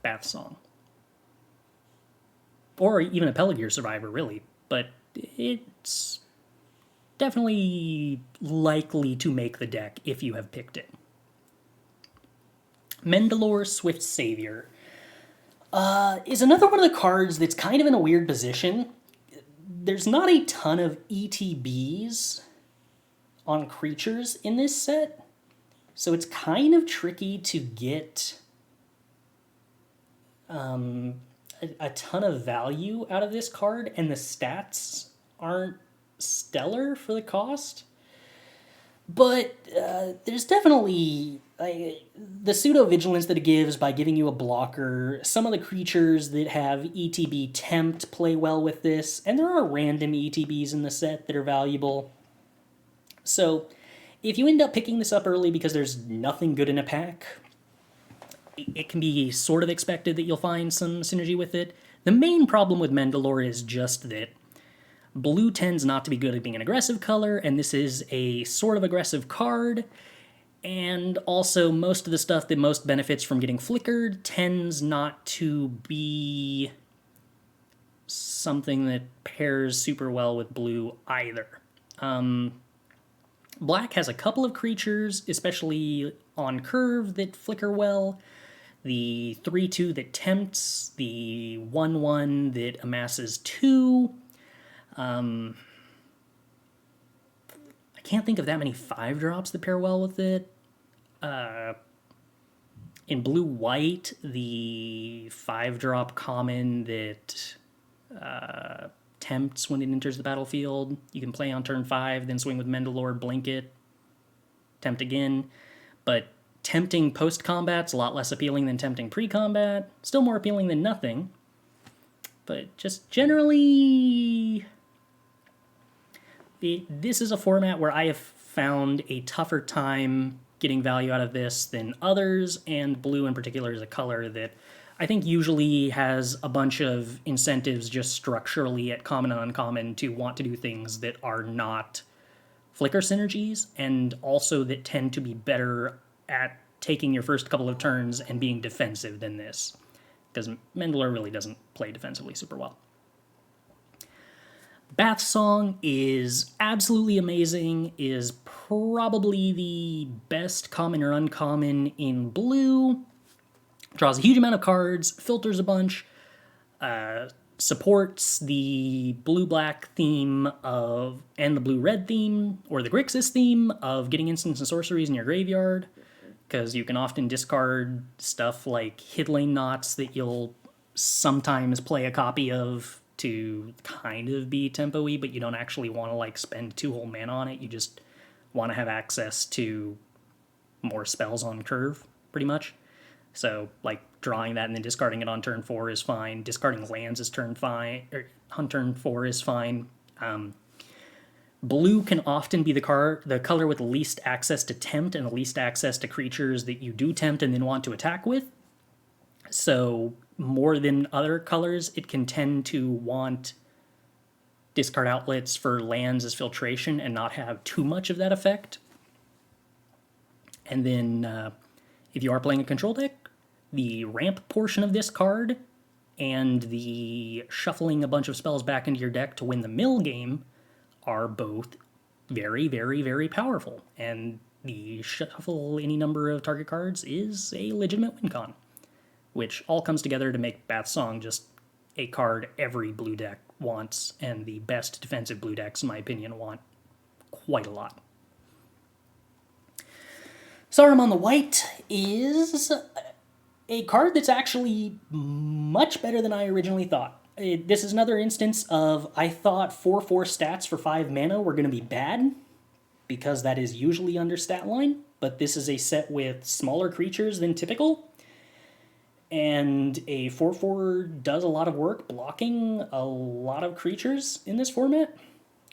Bath Song. Or even a Pelargir Survivor, really. But it's definitely likely to make the deck if you have picked it. Mandalore Swift Savior is another one of the cards that's kind of in a weird position. There's not a ton of ETBs on creatures in this set, so it's kind of tricky to get a ton of value out of this card, and the stats aren't stellar for the cost. But there's definitely the pseudo-vigilance that it gives by giving you a blocker. Some of the creatures that have ETB Tempt play well with this, and there are random ETBs in the set that are valuable. So if you end up picking this up early because there's nothing good in a pack, it can be sort of expected that you'll find some synergy with it. The main problem with Mandalore is just that blue tends not to be good at being an aggressive color, and this is a sort of aggressive card. And also, most of the stuff that most benefits from getting flickered tends not to be something that pairs super well with blue either. Black has a couple of creatures, especially on curve, that flicker well. The 3/2 that tempts, the 1/1 that amasses 2. I can't think of that many 5-drops that pair well with it. In blue-white, the 5-drop common that tempts when it enters the battlefield. You can play on turn 5, then swing with Mandalore, blink it, tempt again. But tempting post-combat's a lot less appealing than tempting pre-combat. Still more appealing than nothing. But just generally, this is a format where I have found a tougher time getting value out of this than others, and blue in particular is a color that I think usually has a bunch of incentives just structurally at common and uncommon to want to do things that are not flicker synergies, and also that tend to be better at taking your first couple of turns and being defensive than this, because Mandalore really doesn't play defensively super well. Bath Song is absolutely amazing, is probably the best common or uncommon in blue, draws a huge amount of cards, filters a bunch, supports the blue-black theme of, and the blue-red theme, or the Grixis theme of getting instants and sorceries in your graveyard, because you can often discard stuff like Hidlane Knots that you'll sometimes play a copy of to kind of be tempo-y, but you don't actually want to like spend 2 whole mana on it. You just want to have access to more spells on curve, pretty much. So, like, drawing that and then discarding it on turn 4 is fine. Discarding lands is on turn 4 is fine. Blue can often be the color with the least access to tempt and the least access to creatures that you do tempt and then want to attack with. So, more than other colors, it can tend to want discard outlets for lands as filtration and not have too much of that effect. And then, if you are playing a control deck, the ramp portion of this card and the shuffling a bunch of spells back into your deck to win the mill game are both very, very, very powerful. And the shuffle any number of target cards is a legitimate win con, which all comes together to make Bath Song just a card every blue deck wants, and the best defensive blue decks, in my opinion, want quite a lot. Saruman the White is a card that's actually much better than I originally thought. This is another instance of, I thought 4/4 stats for 5 mana were going to be bad, because that is usually under stat line, but this is a set with smaller creatures than typical. And a 4/4 does a lot of work blocking a lot of creatures in this format,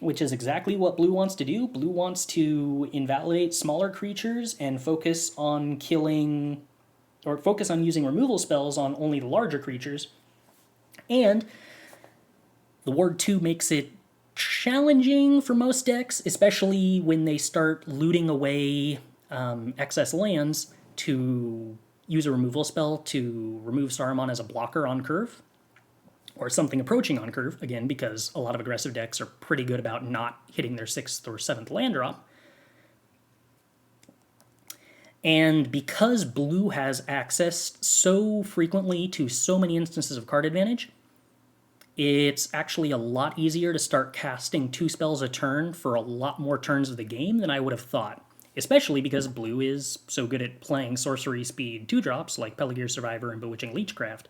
which is exactly what blue wants to do. Blue wants to invalidate smaller creatures and focus on killing, or focus on using removal spells on only the larger creatures. And the Ward 2 makes it challenging for most decks, especially when they start looting away excess lands to use a removal spell to remove Saruman as a blocker on curve, or something approaching on curve, again, because a lot of aggressive decks are pretty good about not hitting their 6th or 7th land drop. And because blue has access so frequently to so many instances of card advantage, it's actually a lot easier to start casting 2 spells a turn for a lot more turns of the game than I would have thought. Especially because blue is so good at playing sorcery speed 2-drops like Pelagear Survivor and Bewitching Leechcraft,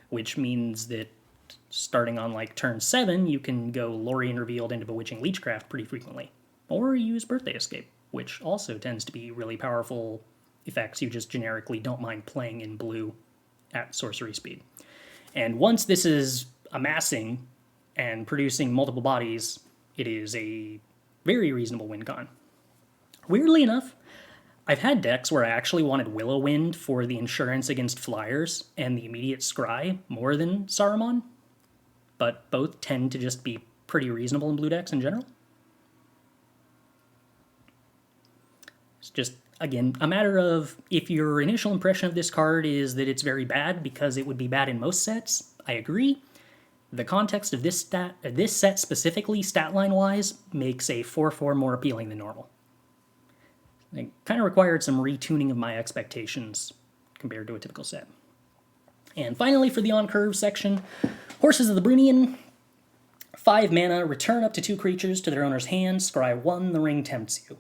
which means that starting on like turn 7, you can go Lorien Revealed into Bewitching Leechcraft pretty frequently. Or use Birthday Escape, which also tends to be really powerful effects you just generically don't mind playing in blue at sorcery speed. And once this is amassing and producing multiple bodies, it is a very reasonable win con. Weirdly enough, I've had decks where I actually wanted Willow-Wind for the insurance against flyers and the immediate scry more than Saruman, but both tend to just be pretty reasonable in blue decks in general. It's just, again, a matter of if your initial impression of this card is that it's very bad because it would be bad in most sets, I agree. The context of this set specifically, stat line-wise, makes a 4/4 more appealing than normal. It kind of required some retuning of my expectations compared to a typical set. And finally, for the on-curve section, Horses of the Brunian. 5 mana, return up to 2 creatures to their owner's hand, scry 1, the ring tempts you.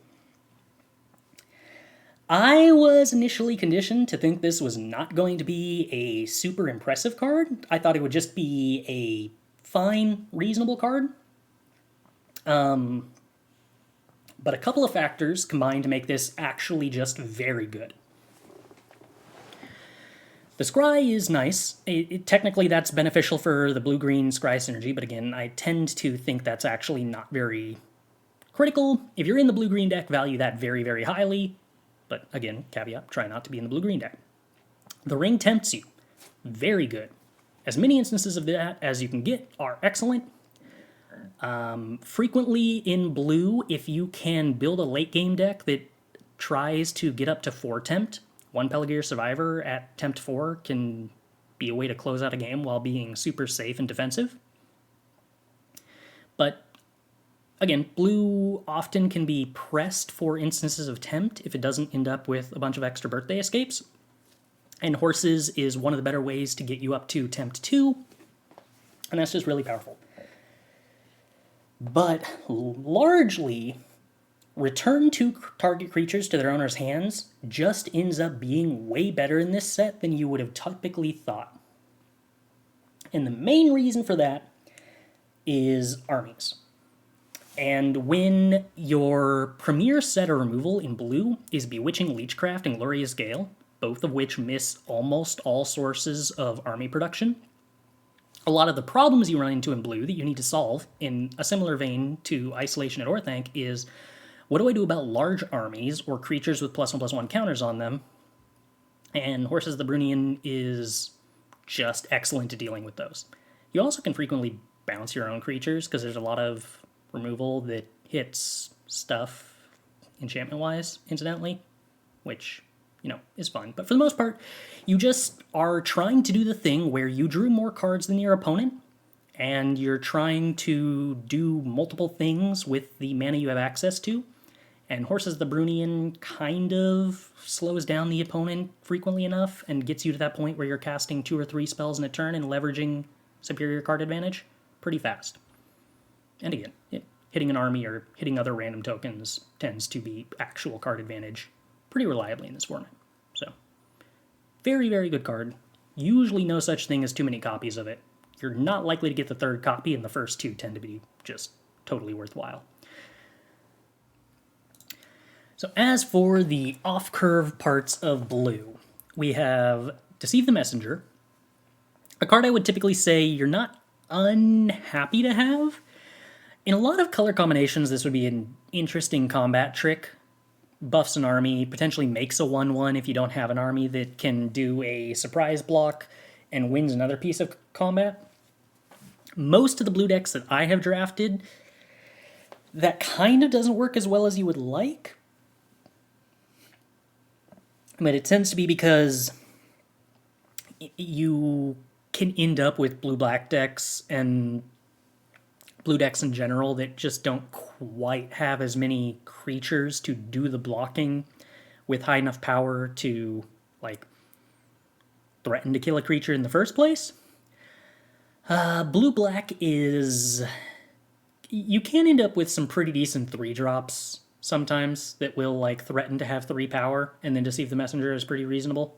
I was initially conditioned to think this was not going to be a super impressive card. I thought it would just be a fine, reasonable card. But a couple of factors combine to make this actually just very good. The scry is nice. Technically, that's beneficial for the blue-green scry synergy, but again, I tend to think that's actually not very critical. If you're in the blue-green deck, value that very, very highly. But again, caveat, try not to be in the blue-green deck. The ring tempts you. Very good. As many instances of that as you can get are excellent. Frequently in blue, if you can build a late game deck that tries to get up to 4 tempt, 1 Pelagear Survivor at tempt 4 can be a way to close out a game while being super safe and defensive. But again, blue often can be pressed for instances of tempt if it doesn't end up with a bunch of extra birthday escapes. And horses is one of the better ways to get you up to tempt 2, and that's just really powerful. But largely, return 2 target creatures to their owner's hands just ends up being way better in this set than you would have typically thought. And the main reason for that is armies. And when your premier set of removal in blue is Bewitching Leechcraft and Glorious Gale, both of which miss almost all sources of army production, a lot of the problems you run into in blue that you need to solve, in a similar vein to Isolation at Orthanc, is what do I do about large armies or creatures with +1/+1 counters on them? And Horses of the Brunian is just excellent at dealing with those. You also can frequently bounce your own creatures because there's a lot of removal that hits stuff enchantment-wise, incidentally, which, is fun. But for the most part, you just are trying to do the thing where you drew more cards than your opponent, and you're trying to do multiple things with the mana you have access to, and Horses of the Brunian kind of slows down the opponent frequently enough and gets you to that point where you're casting 2 or 3 spells in a turn and leveraging superior card advantage pretty fast. And again, hitting an army or hitting other random tokens tends to be actual card advantage pretty reliably in this format. So, very, very good card. Usually no such thing as too many copies of it. You're not likely to get the 3rd copy, and the first 2 tend to be just totally worthwhile. So as for the off-curve parts of blue, we have Deceive the Messenger, a card I would typically say you're not unhappy to have. In a lot of color combinations, this would be an interesting combat trick. Buffs an army, potentially makes a 1/1 if you don't have an army that can do a surprise block and wins another piece of combat. Most of the blue decks that I have drafted, that kind of doesn't work as well as you would like. But it tends to be because you can end up with blue-black decks and blue decks in general that just don't quite have as many creatures to do the blocking with high enough power to, like, threaten to kill a creature in the first place. Blue-black is... You can end up with some pretty decent 3-drops sometimes that will, like, threaten to have 3 power, and then Deceive the Messenger is pretty reasonable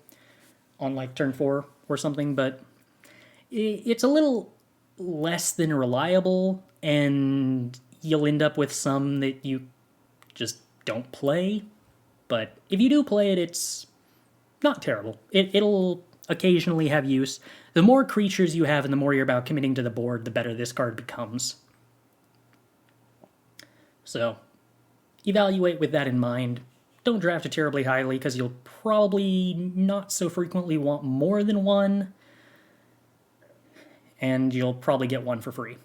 on, like, turn 4 or something, but it's a little less than reliable, and you'll end up with some that you just don't play. But if you do play it, it's not terrible. It'll occasionally have use. The more creatures you have and the more you're about committing to the board, the better this card becomes. So, evaluate with that in mind. Don't draft it terribly highly, because you'll probably not so frequently want more than one, and you'll probably get one for free.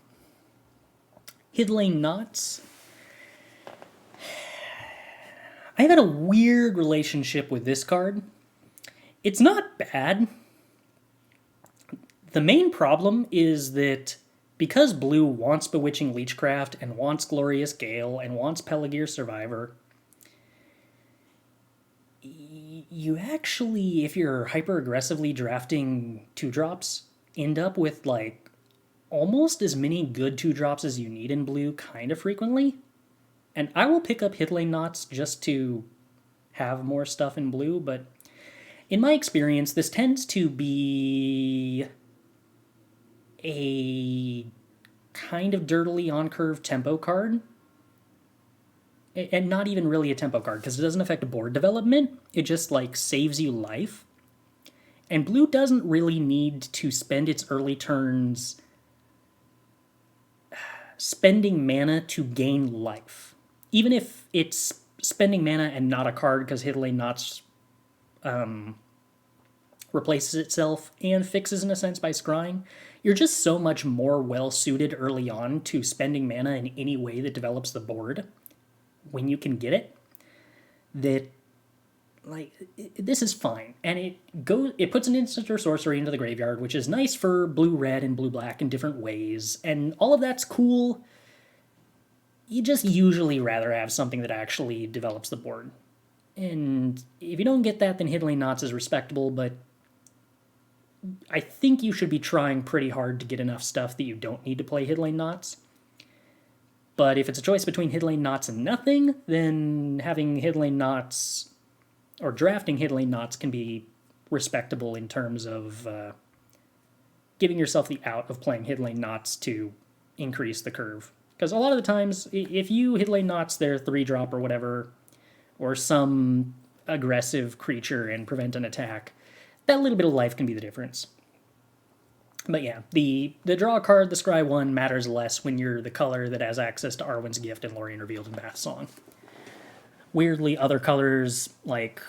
Hidlane Knots. I've had a weird relationship with this card. It's not bad. The main problem is that because blue wants Bewitching Leechcraft and wants Glorious Gale and wants Pelagear Survivor, you actually, if you're hyper-aggressively drafting 2-drops, end up with, like, almost as many good 2-drops as you need in blue kind of frequently. And I will pick up Hidlane Knots just to have more stuff in blue, but in my experience, this tends to be a kind of dirtily on-curve tempo card. And not even really a tempo card, because it doesn't affect board development. It just, like, saves you life. And blue doesn't really need to spend its early turns spending mana to gain life. Even if it's spending mana and not a card, because Hidlane Knots replaces itself and fixes in a sense by scrying, you're just so much more well-suited early on to spending mana in any way that develops the board when you can get it, that, like, this is fine. And it puts an instant or sorcery into the graveyard, which is nice for blue-red and blue-black in different ways, and all of that's cool. You just usually rather have something that actually develops the board. And if you don't get that, then Hidlane Knots is respectable, but I think you should be trying pretty hard to get enough stuff that you don't need to play Hidlane Knots. But if it's a choice between Hidlane Knots and nothing, then having Hidlane Knots, or drafting Hidlane Knots, can be respectable in terms of giving yourself the out of playing Hidlane Knots to increase the curve. Because a lot of the times, if you Hidlane Knots their 3-drop or whatever, or some aggressive creature and prevent an attack, that little bit of life can be the difference. But yeah, the draw card, the scry 1, matters less when you're the color that has access to Arwen's Gift and Lorien Revealed in Bath Song. Weirdly, other colors, like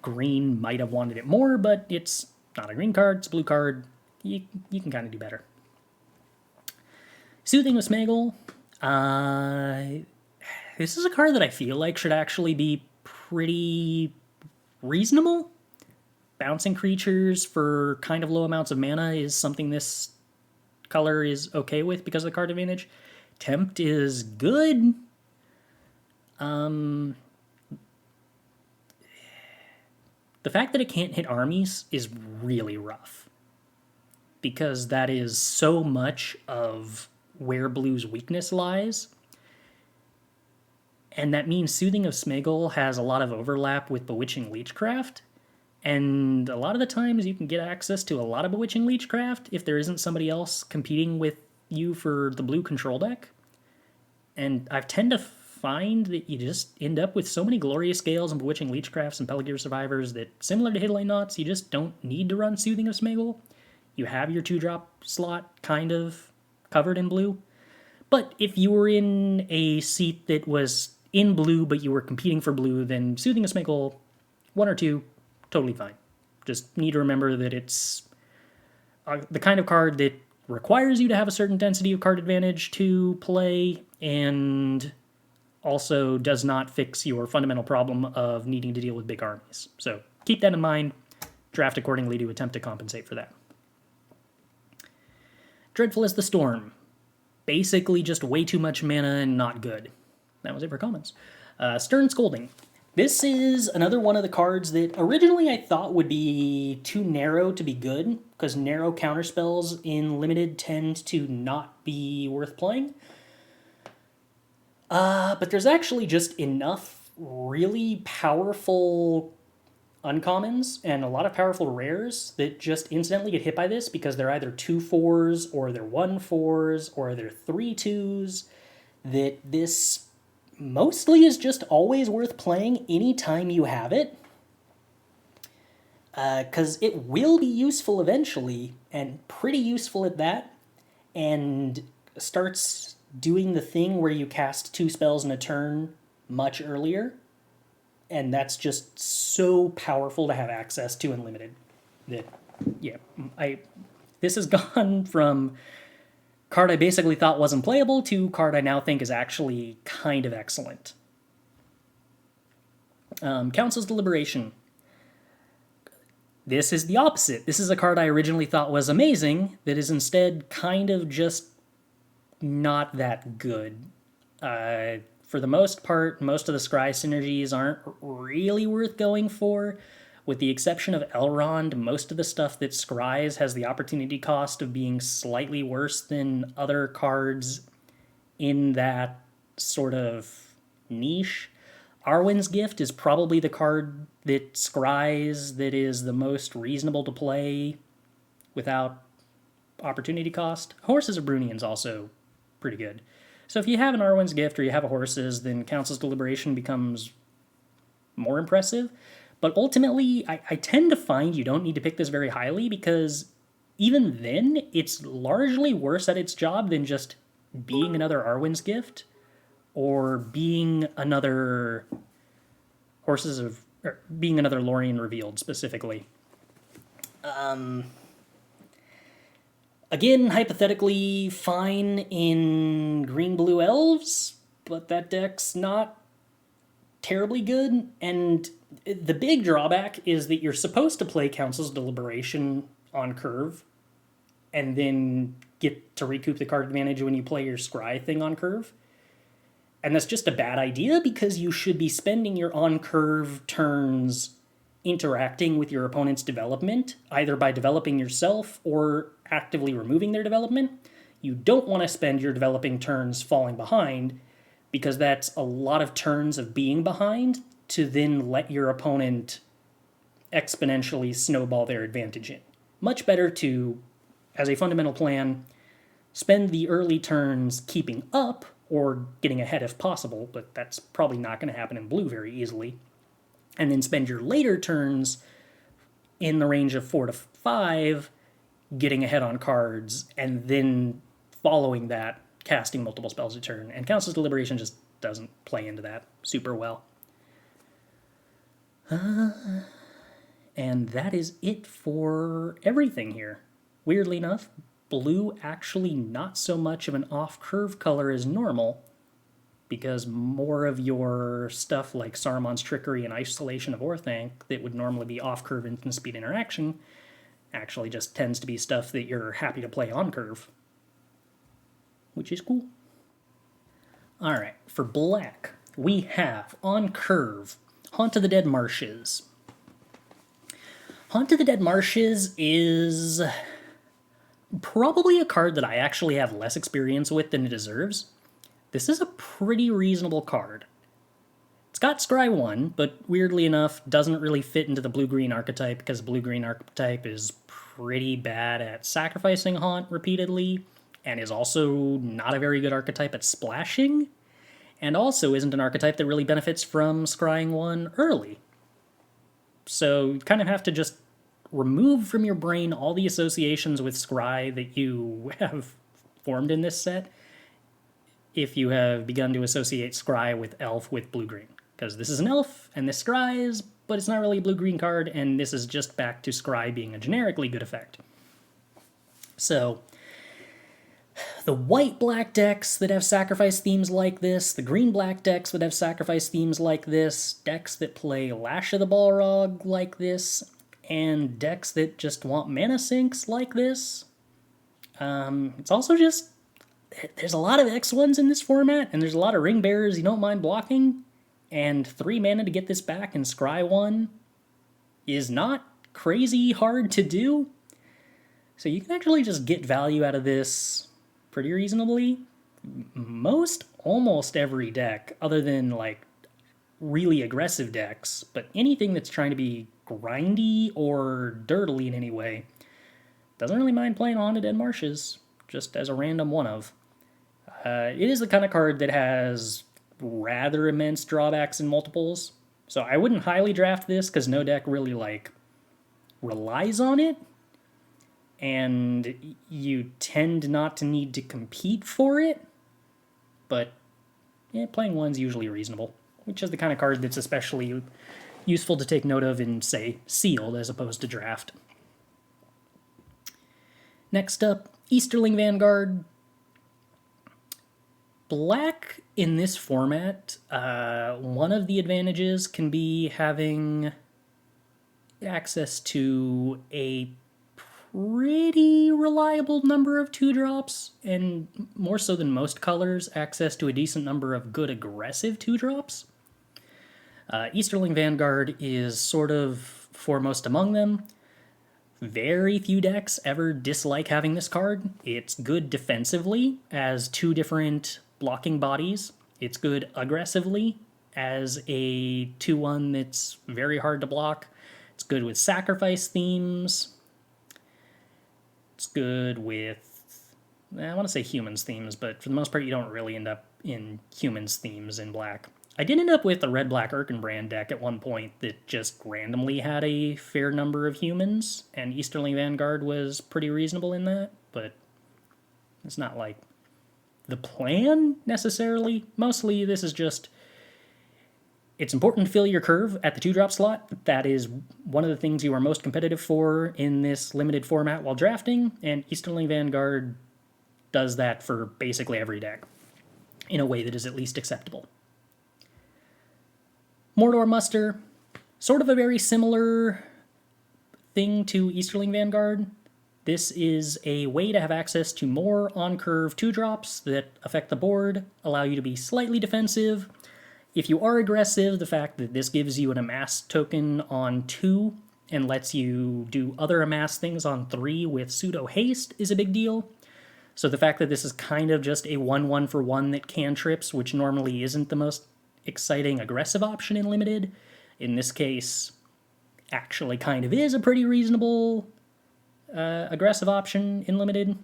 green, might have wanted it more, but it's not a green card, it's a blue card. You can kind of do better. Soothing with Smeagol. This is a card that I feel like should actually be pretty reasonable. Bouncing creatures for kind of low amounts of mana is something this color is okay with because of the card advantage. Tempt is good. The fact that it can't hit armies is really rough, because that is so much of where blue's weakness lies. And that means Soothing of Smeagol has a lot of overlap with Bewitching Leechcraft. And a lot of the times you can get access to a lot of Bewitching Leechcraft if there isn't somebody else competing with you for the blue control deck. And I've tend to find that you just end up with so many Glorious Gales and Bewitching Leechcrafts and Pelargir Survivors that, similar to Hidlane Knots, you just don't need to run Soothing of Smeagol. You have your 2-drop slot kind of covered in blue. But if you were in a seat that was in blue but you were competing for blue, then Soothing of Smeagol, 1 or 2, totally fine. Just need to remember that it's the kind of card that requires you to have a certain density of card advantage to play, and also does not fix your fundamental problem of needing to deal with big armies. So keep that in mind. Draft accordingly to attempt to compensate for that. Dreadful as the Storm. Basically just way too much mana and not good. That was it for comments. Stern Scolding. This is another one of the cards that originally I thought would be too narrow to be good, because narrow counterspells in Limited tend to not be worth playing. But there's actually just enough really powerful uncommons and a lot of powerful rares that just instantly get hit by this because they're either 2/4s or they're 1/4s or they're 3/2s, that this mostly is just always worth playing anytime you have it. Because it will be useful eventually, and pretty useful at that, and starts doing the thing where you cast 2 spells in a turn much earlier, and that's just so powerful to have access to in Limited. That, yeah, this has gone from card I basically thought wasn't playable to card I now think is actually kind of excellent. Council's Deliberation. This is the opposite. This is a card I originally thought was amazing that is instead kind of just not that good. For the most part, most of the scry synergies aren't really worth going for. With the exception of Elrond, most of the stuff that scries has the opportunity cost of being slightly worse than other cards in that sort of niche. Arwen's Gift is probably the card that scries that is the most reasonable to play without opportunity cost. Horses of Brunian's also pretty good. So if you have an Arwen's Gift or you have a Horses, then Council's Deliberation becomes more impressive. But ultimately, I tend to find you don't need to pick this very highly, because even then, it's largely worse at its job than just being another Arwen's Gift or being another being another Lorien Revealed specifically. Again, hypothetically fine in green-blue elves, but that deck's not terribly good, and the big drawback is that you're supposed to play Council's Deliberation on curve, and then get to recoup the card advantage when you play your scry thing on curve. And that's just a bad idea, because you should be spending your on-curve turns interacting with your opponent's development, either by developing yourself or actively removing their development. You don't want to spend your developing turns falling behind, because that's a lot of turns of being behind to then let your opponent exponentially snowball their advantage in. Much better to, as a fundamental plan, spend the early turns keeping up or getting ahead if possible, but that's probably not going to happen in blue very easily, and then spend your later turns in the range of 4 to 5 getting ahead on cards, and then following that, casting multiple spells a turn. And Council's Deliberation just doesn't play into that super well. And that is it for everything here. Weirdly enough, blue actually not so much of an off-curve color as normal, because more of your stuff like Saruman's Trickery and Isolation of Orthanc that would normally be off-curve instant speed interaction actually just tends to be stuff that you're happy to play on curve, which is cool. Alright, for black, we have on curve Haunt of the Dead Marshes. Haunt of the Dead Marshes is probably a card that I actually have less experience with than it deserves. This is a pretty reasonable card. It's got Scry 1, but weirdly enough, doesn't really fit into the blue-green archetype, because the blue-green archetype is pretty bad at sacrificing Haunt repeatedly, and is also not a very good archetype at splashing. and also isn't an archetype that really benefits from scrying one early. So you kind of have to just remove from your brain all the associations with scry that you have formed in this set if you have begun to associate scry with elf with blue-green. Because this is an elf, and this scries, but it's not really a blue-green card, and this is just back to scry being a generically good effect. So, the white-black decks that have sacrifice themes like this, the green-black decks that have sacrifice themes like this, decks that play Lash of the Balrog like this, and decks that just want mana sinks like this. It's also just, there's a lot of X1s in this format, and there's a lot of ring bearers you don't mind blocking, and 3 mana to get this back and scry 1 is not crazy hard to do. So you can actually just get value out of this pretty reasonably. Almost every deck, other than like really aggressive decks, but anything that's trying to be grindy or dirtily in any way, doesn't really mind playing on to Dead Marshes, just as a random one of. It is the kind of card that has rather immense drawbacks in multiples, so I wouldn't highly draft this because no deck really like relies on it, and you tend not to need to compete for it, but yeah, playing one's usually reasonable, which is the kind of card that's especially useful to take note of in, say, Sealed as opposed to Draft. Next up, Easterling Vanguard. Black in this format, one of the advantages can be having access to a pretty reliable number of 2-drops, and more so than most colors, access to a decent number of good aggressive 2-drops. Easterling Vanguard is sort of foremost among them. Very few decks ever dislike having this card. It's good defensively as 2 different blocking bodies. It's good aggressively as a 2-1 that's very hard to block. It's good with sacrifice themes. It's good with, I want to say humans themes, but for the most part you don't really end up in humans themes in black. I did end up with a red-black Erkenbrand deck at one point that just randomly had a fair number of humans, and Easterling Vanguard was pretty reasonable in that, but it's not like the plan necessarily. Mostly this is just, it's important to fill your curve at the 2-drop slot. That is one of the things you are most competitive for in this limited format while drafting, and Easterling Vanguard does that for basically every deck in a way that is at least acceptable. Mordor Muster, sort of a very similar thing to Easterling Vanguard. This is a way to have access to more on-curve 2-drops that affect the board, allow you to be slightly defensive. If you are aggressive, the fact that this gives you an amass token on 2 and lets you do other amass things on 3 with pseudo-haste is a big deal. So the fact that this is kind of just a 1/1 for 1 that cantrips, which normally isn't the most exciting aggressive option in Limited, in this case actually kind of is a pretty reasonable aggressive option in Limited.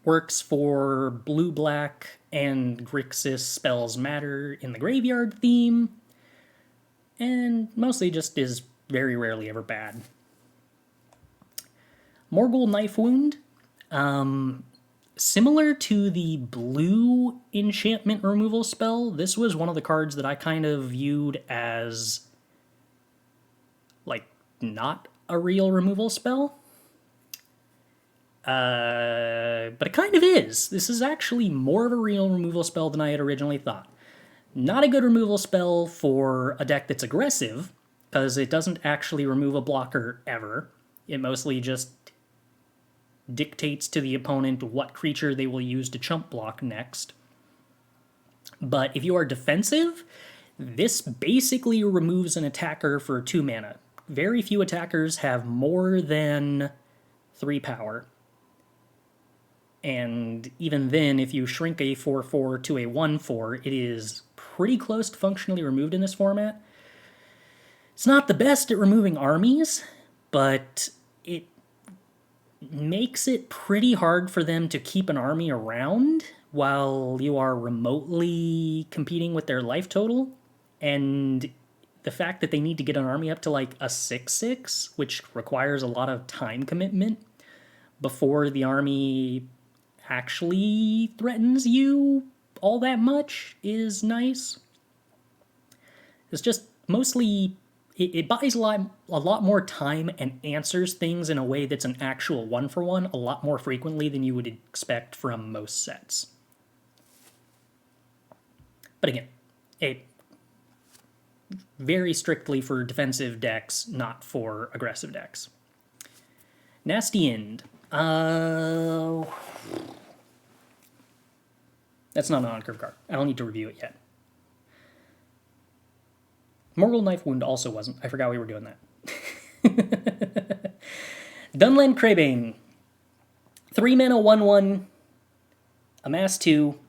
Works for blue-black and Grixis spells matter in the graveyard theme, and mostly just is very rarely ever bad. Morgul Knife Wound. Similar to the blue enchantment removal spell, this was one of the cards that I kind of viewed as, like, not a real removal spell. But it kind of is. This is actually more of a real removal spell than I had originally thought. Not a good removal spell for a deck that's aggressive, because it doesn't actually remove a blocker ever. It mostly just dictates to the opponent what creature they will use to chump block next. But if you are defensive, this basically removes an attacker for 2 mana. Very few attackers have more than 3 power. And even then, if you shrink a 4/4 to a 1/4, it is pretty close to functionally removed in this format. It's not the best at removing armies, but it makes it pretty hard for them to keep an army around while you are remotely competing with their life total, and the fact that they need to get an army up to like a 6/6, which requires a lot of time commitment before the army actually threatens you all that much, is nice. It's just mostly it buys a lot more time and answers things in a way that's an actual one for one a lot more frequently than you would expect from most sets. But again, it very strictly for defensive decks, not for aggressive decks. Nasty End. That's not an on-curve card. I don't need to review it yet. Mortal Knife Wound also wasn't. I forgot we were doing that. Dunland Crabane. 3 mana, 1/1. Amass 2.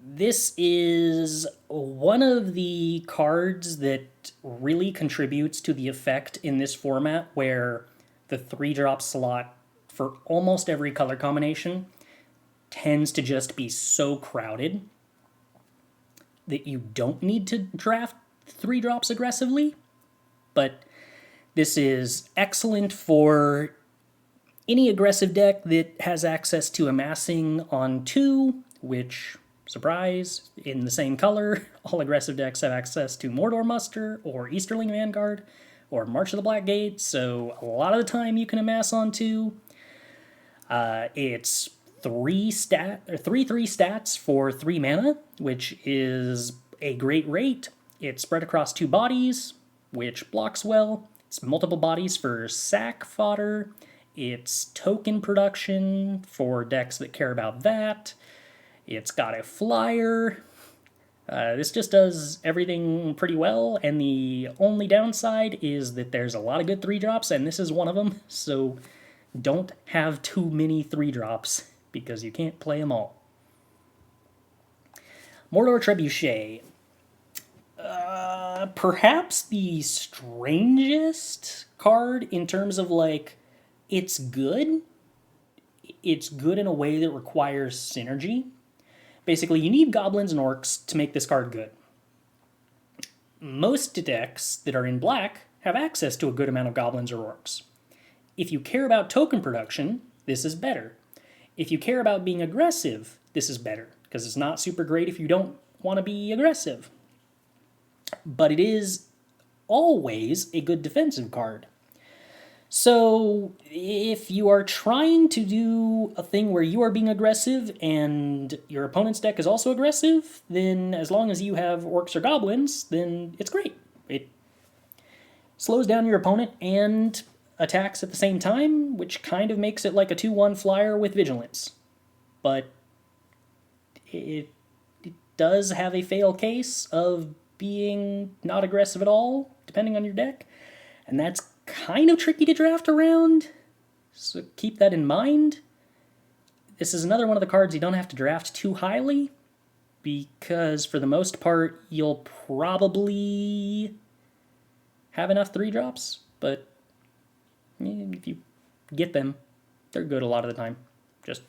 This is one of the cards that really contributes to the effect in this format where the 3-drop slot for almost every color combination tends to just be so crowded that you don't need to draft 3-drops aggressively. But this is excellent for any aggressive deck that has access to amassing on 2, which, surprise, in the same color, all aggressive decks have access to Mordor Muster or Easterling Vanguard or March of the Black Gate, so a lot of the time you can amass on 2. It's 3 stats for 3 mana, which is a great rate. It's spread across 2 bodies, which blocks well. It's multiple bodies for sack fodder. It's token production for decks that care about that. It's got a flyer. This just does everything pretty well, and the only downside is that there's a lot of good 3-drops, and this is one of them, so don't have too many 3-drops, because you can't play them all. Mordor Trebuchet. Perhaps the strangest card in terms of, like, it's good. It's good in a way that requires synergy. Basically, you need goblins and orcs to make this card good. Most decks that are in black have access to a good amount of goblins or orcs. If you care about token production, this is better. If you care about being aggressive, this is better, because it's not super great if you don't want to be aggressive. But it is always a good defensive card. So if you are trying to do a thing where you are being aggressive and your opponent's deck is also aggressive, then as long as you have orcs or goblins, then it's great. It slows down your opponent and attacks at the same time, which kind of makes it like a 2/1 flyer with vigilance. But it does have a fail case of being not aggressive at all, depending on your deck, and that's kind of tricky to draft around, so keep that in mind. This is another one of the cards you don't have to draft too highly, because for the most part, you'll probably have enough 3-drops, but if you get them, they're good a lot of the time. Just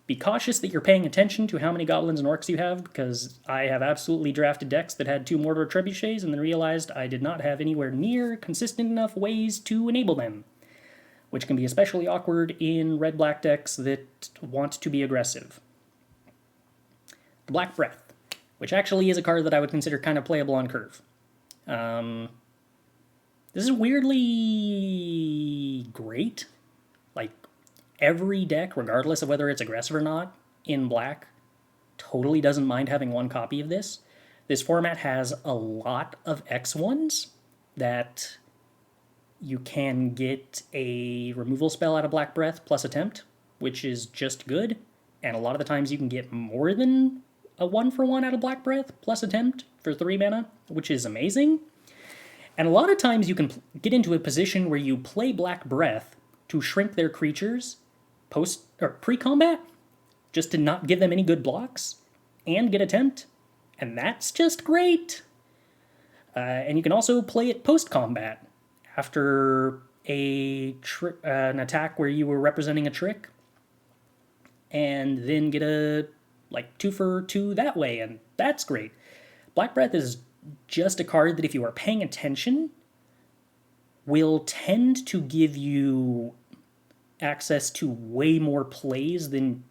be cautious that you're paying attention to how many goblins and orcs you have, because I have absolutely drafted decks that had 2 Mordor Trebuchets and then realized I did not have anywhere near consistent enough ways to enable them, which can be especially awkward in red-black decks that want to be aggressive. The Black Breath, which actually is a card that I would consider kind of playable on curve. This is weirdly great. Like, every deck, regardless of whether it's aggressive or not, in black, totally doesn't mind having 1 copy of this. This format has a lot of X1s that you can get a removal spell out of Black Breath plus Attempt, which is just good, and a lot of the times you can get more than a 1-for-1 out of Black Breath plus Attempt for 3 mana, which is amazing. And a lot of times you can get into a position where you play Black Breath to shrink their creatures pre-combat, just to not give them any good blocks, and get Attempt, and that's just great. And you can also play it post-combat, after an attack where you were representing a trick, and then get a like 2 for 2 that way, and that's great. Black Breath is just a card that if you are paying attention will tend to give you access to way more plays than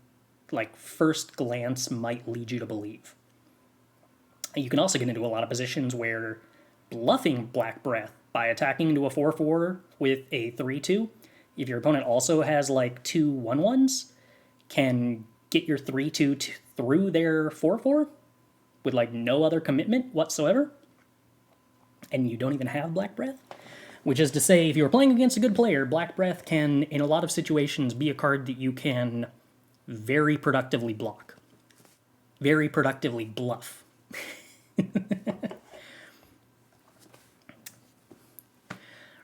like first glance might lead you to believe. You can also get into a lot of positions where bluffing Black Breath by attacking into a 4/4 with a 3/2, if your opponent also has like 2 1/1s, can get your 3/2 through their 4/4 with like no other commitment whatsoever, and you don't even have Black Breath. Which is to say, if you're playing against a good player, Black Breath can, in a lot of situations, be a card that you can very productively block. Very productively bluff.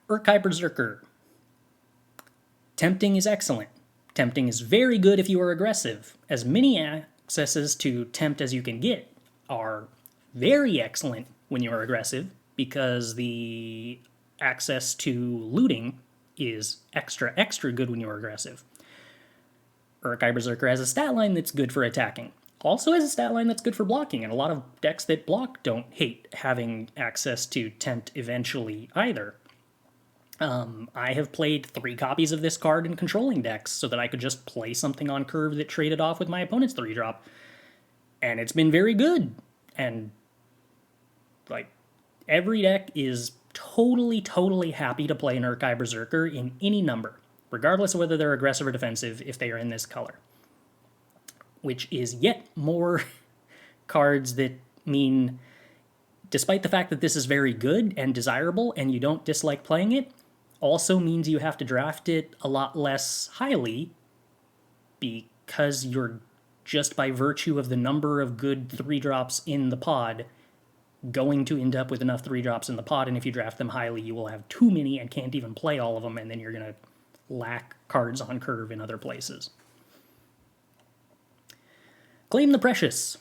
Urkai Berserker. Tempting is excellent. Tempting is very good if you are aggressive. As many accesses to tempt as you can get are very excellent when you are aggressive, because the access to looting is extra good when you're aggressive. Urkai Berserker has a stat line that's good for attacking. Also has a stat line that's good for blocking, and a lot of decks that block don't hate having access to tempt eventually either. I have played 3 copies of this card in controlling decks so that I could just play something on curve that traded off with my opponent's 3-drop. And it's been very good. And like every deck is totally happy to play an Urkai Berserker in any number, regardless of whether they're aggressive or defensive, if they are in this color. Which is yet more cards that mean, despite the fact that this is very good and desirable and you don't dislike playing it, also means you have to draft it a lot less highly, because you're, just by virtue of the number of good 3-drops in the pod, going to end up with enough 3-drops in the pod, and if you draft them highly, you will have too many and can't even play all of them, and then you're going to lack cards on curve in other places. Claim the Precious.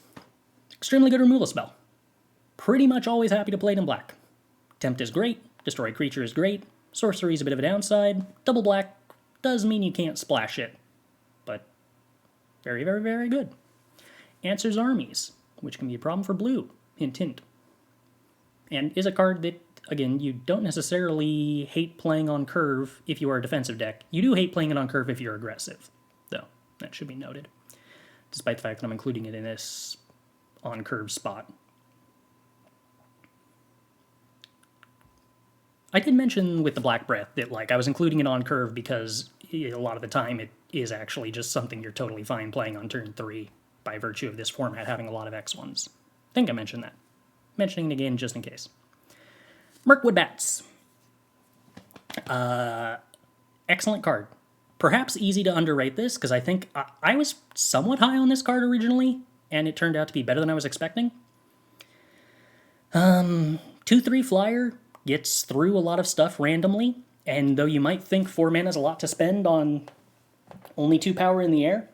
Extremely good removal spell. Pretty much always happy to play it in black. Tempt is great. Destroy creature is great. Sorcery is a bit of a downside. Double black does mean you can't splash it, but very good. Answers armies, which can be a problem for blue. Hint, hint. And is a card that, again, you don't necessarily hate playing on curve if you are a defensive deck. You do hate playing it on curve if you're aggressive, though. That should be noted, despite the fact that I'm including it in this on curve spot. I did mention with the Black Breath that like I was including it on curve because a lot of the time it is actually just something you're totally fine playing on turn 3 by virtue of this format having a lot of X1s. I think I mentioned that. Mentioning it again just in case. Mirkwood Bats. Excellent card. Perhaps easy to underrate this, because I think I was somewhat high on this card originally, and it turned out to be better than I was expecting. 2/3 flyer gets through a lot of stuff randomly, and though you might think 4 mana is a lot to spend on only 2 power in the air,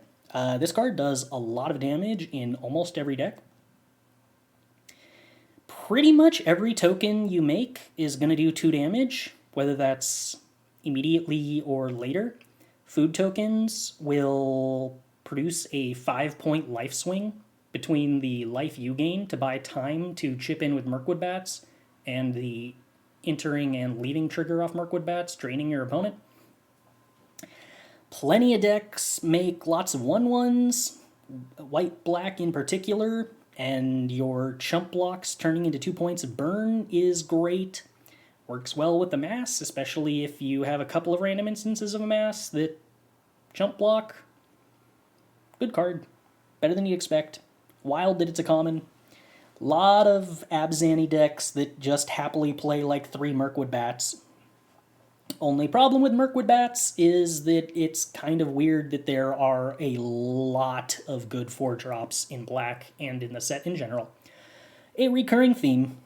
this card does a lot of damage in almost every deck. Pretty much every token you make is going to do 2 damage, whether that's immediately or later. Food tokens will produce a 5-point life swing between the life you gain to buy time to chip in with Mirkwood Bats and the entering and leaving trigger off Mirkwood Bats, draining your opponent. Plenty of decks make lots of 1/1s, white-black in particular, and your chump blocks turning into 2 points of burn is great. Works well with the mass, especially if you have a couple of random instances of a mass that chump block. Good card. Better than you expect. Wild that it's a common. Lot of Abzani decks that just happily play like 3 Mirkwood Bats. Only problem with Mirkwood Bats is that it's kind of weird that there are a lot of good 4-drops in black and in the set in general. A recurring theme.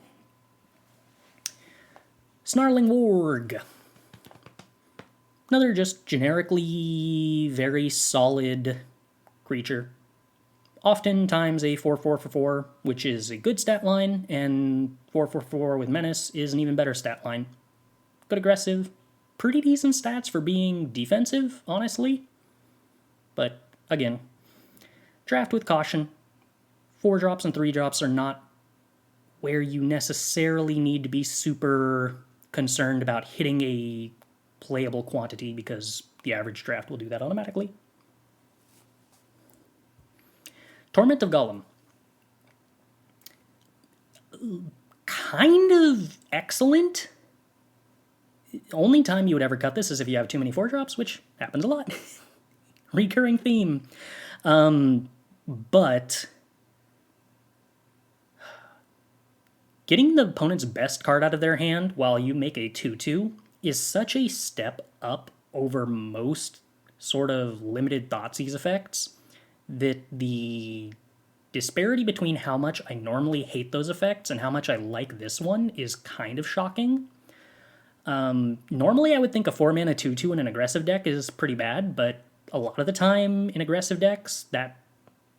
Snarling Warg. Another just generically very solid creature. Oftentimes a 4/4 for 4, which is a good stat line, and 4/4 with Menace is an even better stat line. Good aggressive. Pretty decent stats for being defensive, honestly. But, again, draft with caution. 4-drops and 3-drops are not where you necessarily need to be super concerned about hitting a playable quantity, because the average draft will do that automatically. Torment of Gollum. Kind of excellent. Only time you would ever cut this is if you have too many 4-drops, which happens a lot. Recurring theme. But getting the opponent's best card out of their hand while you make a 2/2 is such a step up over most sort of limited Thoughtseize effects that the disparity between how much I normally hate those effects and how much I like this one is kind of shocking. Normally I would think a 4-mana 2/2 in an aggressive deck is pretty bad, but a lot of the time in aggressive decks, that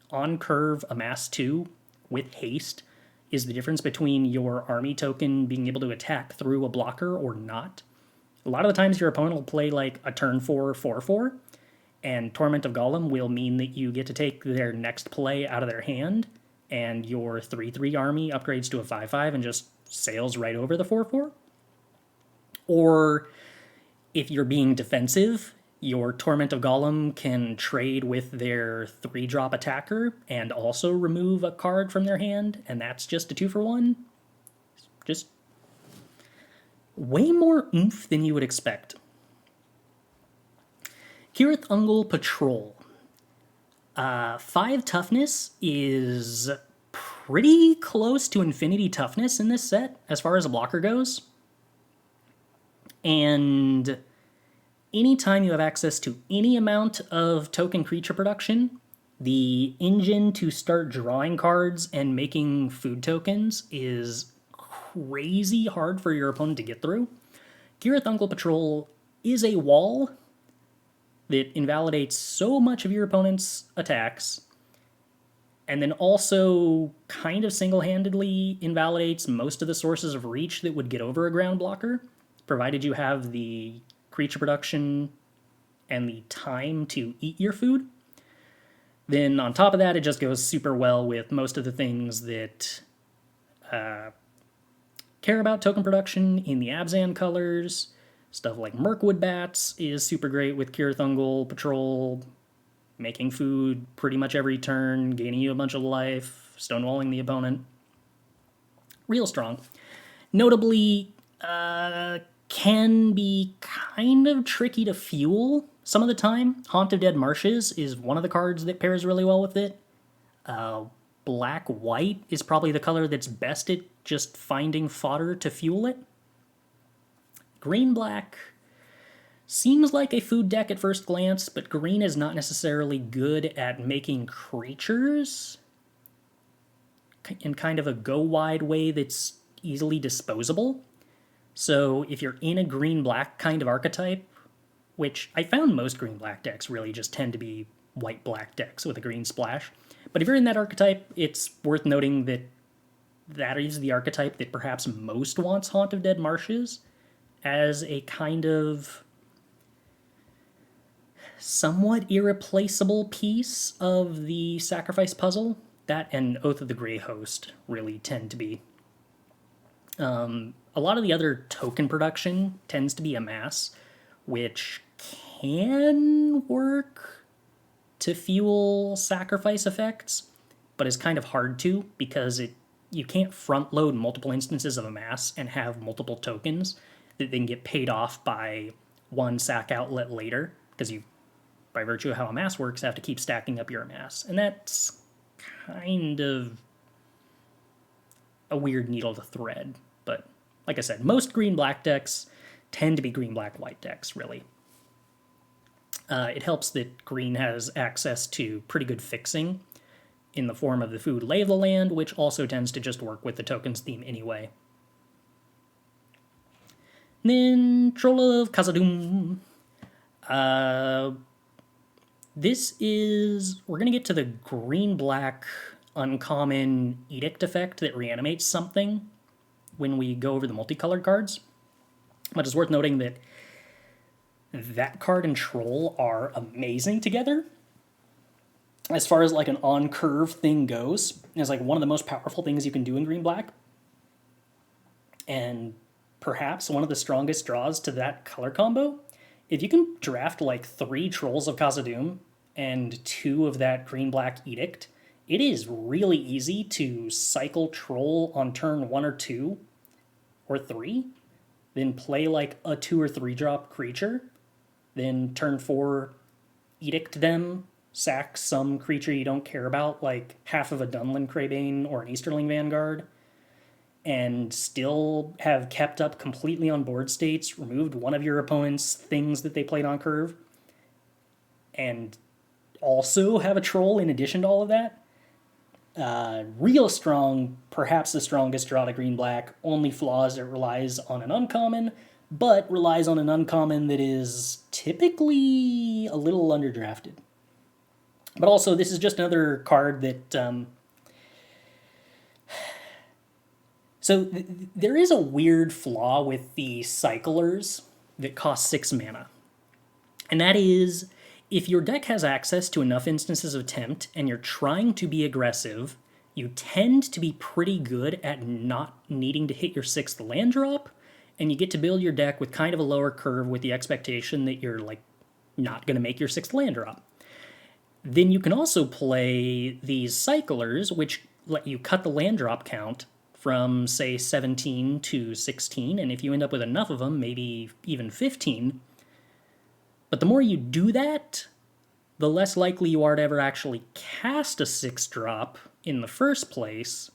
on-curve amass 2 with haste is the difference between your army token being able to attack through a blocker or not. A lot of the times your opponent will play like a turn 4 4/4, and Torment of Gollum will mean that you get to take their next play out of their hand, and your 3/3 army upgrades to a 5/5 and just sails right over the 4/4. Or if you're being defensive, your Torment of Gollum can trade with their 3-drop attacker and also remove a card from their hand, and that's just a 2-for-1. Just way more oomph than you would expect. Kirith Ungol Patrol. 5 toughness is pretty close to infinity toughness in this set, as far as a blocker goes. And anytime you have access to any amount of token creature production, the engine to start drawing cards and making food tokens is crazy hard for your opponent to get through. Kirith Ungol Patrol is a wall that invalidates so much of your opponent's attacks, and then also kind of single-handedly invalidates most of the sources of reach that would get over a ground blocker, provided you have the creature production and the time to eat your food. Then on top of that, it just goes super well with most of the things that care about token production in the Abzan colors. Stuff like Mirkwood Bats is super great with Kirith Ungol Patrol, making food pretty much every turn, gaining you a bunch of life, stonewalling the opponent. Real strong. Notably, can be kind of tricky to fuel some of the time. Haunt of Dead Marshes is one of the cards that pairs really well with it. Black-white is probably the color that's best at just finding fodder to fuel it. Green-black seems like a food deck at first glance, but green is not necessarily good at making creatures in kind of a go-wide way that's easily disposable. So if you're in a green-black kind of archetype, which I found most green-black decks really just tend to be white-black decks with a green splash, but if you're in that archetype, it's worth noting that that is the archetype that perhaps most wants Haunt of Dead Marshes as a kind of somewhat irreplaceable piece of the sacrifice puzzle. That and Oath of the Grey Host really tend to be. A lot of the other token production tends to be amass, which can work to fuel sacrifice effects, but is kind of hard to, because you can't front load multiple instances of amass and have multiple tokens that then get paid off by one sack outlet later, because you, by virtue of how amass works, have to keep stacking up your amass. And that's kind of a weird needle to thread. But like I said, most green-black decks tend to be green-black-white decks, really. It helps that green has access to pretty good fixing in the form of the food Lay of the Land, which also tends to just work with the tokens theme anyway. And then Troll of Khazad-dûm. This is... We're going to get to the green-black uncommon edict effect that reanimates something when we go over the multicolored cards. But it's worth noting that that card and Troll are amazing together. as far as like an on-curve thing goes, is like one of the most powerful things you can do in green-black. And perhaps one of the strongest draws to that color combo. If you can draft like 3 Trolls of Khazad-dûm and 2 of that green-black Edict, it is really easy to cycle Troll on turn 1 or 2 or 3, then play like a 2 or 3 drop creature, then turn 4 Edict them, sack some creature you don't care about, like half of a Dunlin Crabane or an Easterling Vanguard, and still have kept up completely on board states, removed one of your opponent's things that they played on curve, and also have a troll in addition to all of that. Real strong, perhaps the strongest draw to green-black. Only flaws, it relies on an uncommon, but relies on an uncommon that is typically a little underdrafted. But also, this is just another card that... there is a weird flaw with the cyclers that cost 6 mana. And that is, if your deck has access to enough instances of Tempt and you're trying to be aggressive, you tend to be pretty good at not needing to hit your 6th land drop, and you get to build your deck with kind of a lower curve with the expectation that you're like not going to make your 6th land drop. Then you can also play these cyclers, which let you cut the land drop count from, say, 17 to 16, and if you end up with enough of them, maybe even 15. But the more you do that, the less likely you are to ever actually cast a 6-drop in the first place,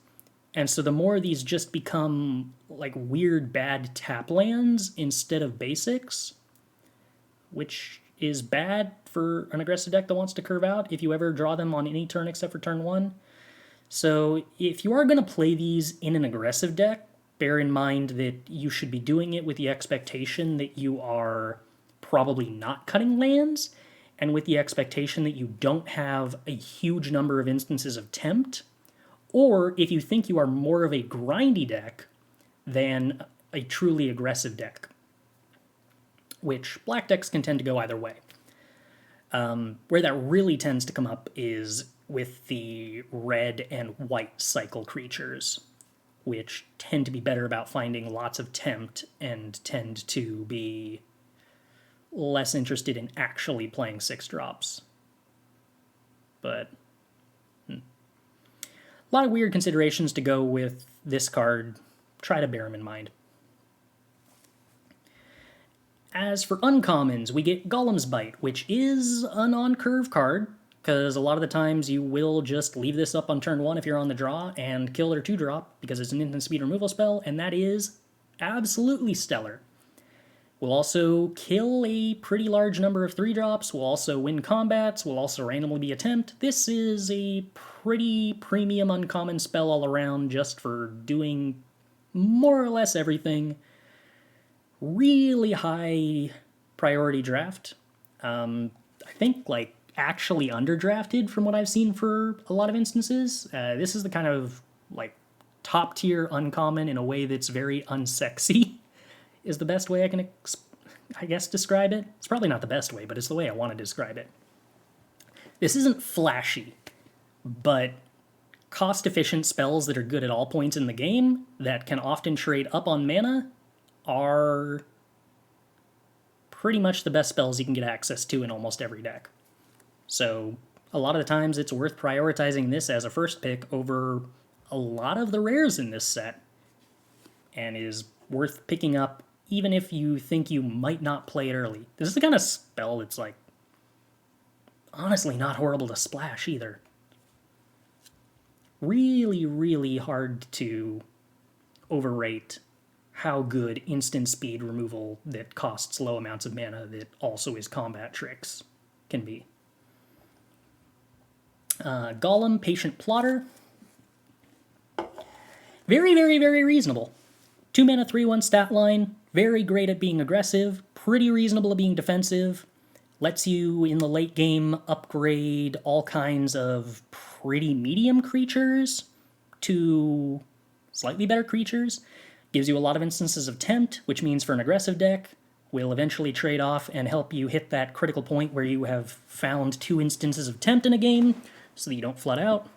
and so the more these just become like weird bad tap lands instead of basics, which is bad for an aggressive deck that wants to curve out if you ever draw them on any turn except for turn 1. So if you are going to play these in an aggressive deck, bear in mind that you should be doing it with the expectation that you are probably not cutting lands, and with the expectation that you don't have a huge number of instances of Tempt, or if you think you are more of a grindy deck than a truly aggressive deck, which black decks can tend to go either way. Where that really tends to come up is with the red and white cycle creatures, which tend to be better about finding lots of Tempt and tend to be less interested in actually playing 6-drops. But a lot of weird considerations to go with this card. Try to bear them in mind. As for uncommons, we get Golem's Bite, which is an on-curve card, because a lot of the times you will just leave this up on turn 1 if you're on the draw and kill their 2-drop, because it's an instant speed removal spell, and that is absolutely stellar. We'll also kill a pretty large number of 3-drops, we'll also win combats, we'll also randomly be a Tempt. This is a pretty premium uncommon spell all around, just for doing more or less everything. Really high priority draft. I think like actually underdrafted from what I've seen for a lot of instances. This is the kind of like top tier uncommon in a way that's very unsexy is the best way I can I guess describe it. It's probably not the best way, but it's the way I want to describe it. This isn't flashy, but cost efficient spells that are good at all points in the game that can often trade up on mana are pretty much the best spells you can get access to in almost every deck. So a lot of the times it's worth prioritizing this as a first pick over a lot of the rares in this set, and is worth picking up even if you think you might not play it early. This is the kind of spell that's like honestly not horrible to splash either. Really, really hard to overrate how good instant speed removal that costs low amounts of mana that also is combat tricks can be. Golem, Patient Plotter. Very, very, very reasonable. 2 mana, 3/1 stat line. Very great at being aggressive. Pretty reasonable at being defensive. Lets you, in the late game, upgrade all kinds of pretty medium creatures to slightly better creatures. Gives you a lot of instances of Tempt, which means for an aggressive deck, will eventually trade off and help you hit that critical point where you have found 2 instances of Tempt in a game, so that you don't flood out.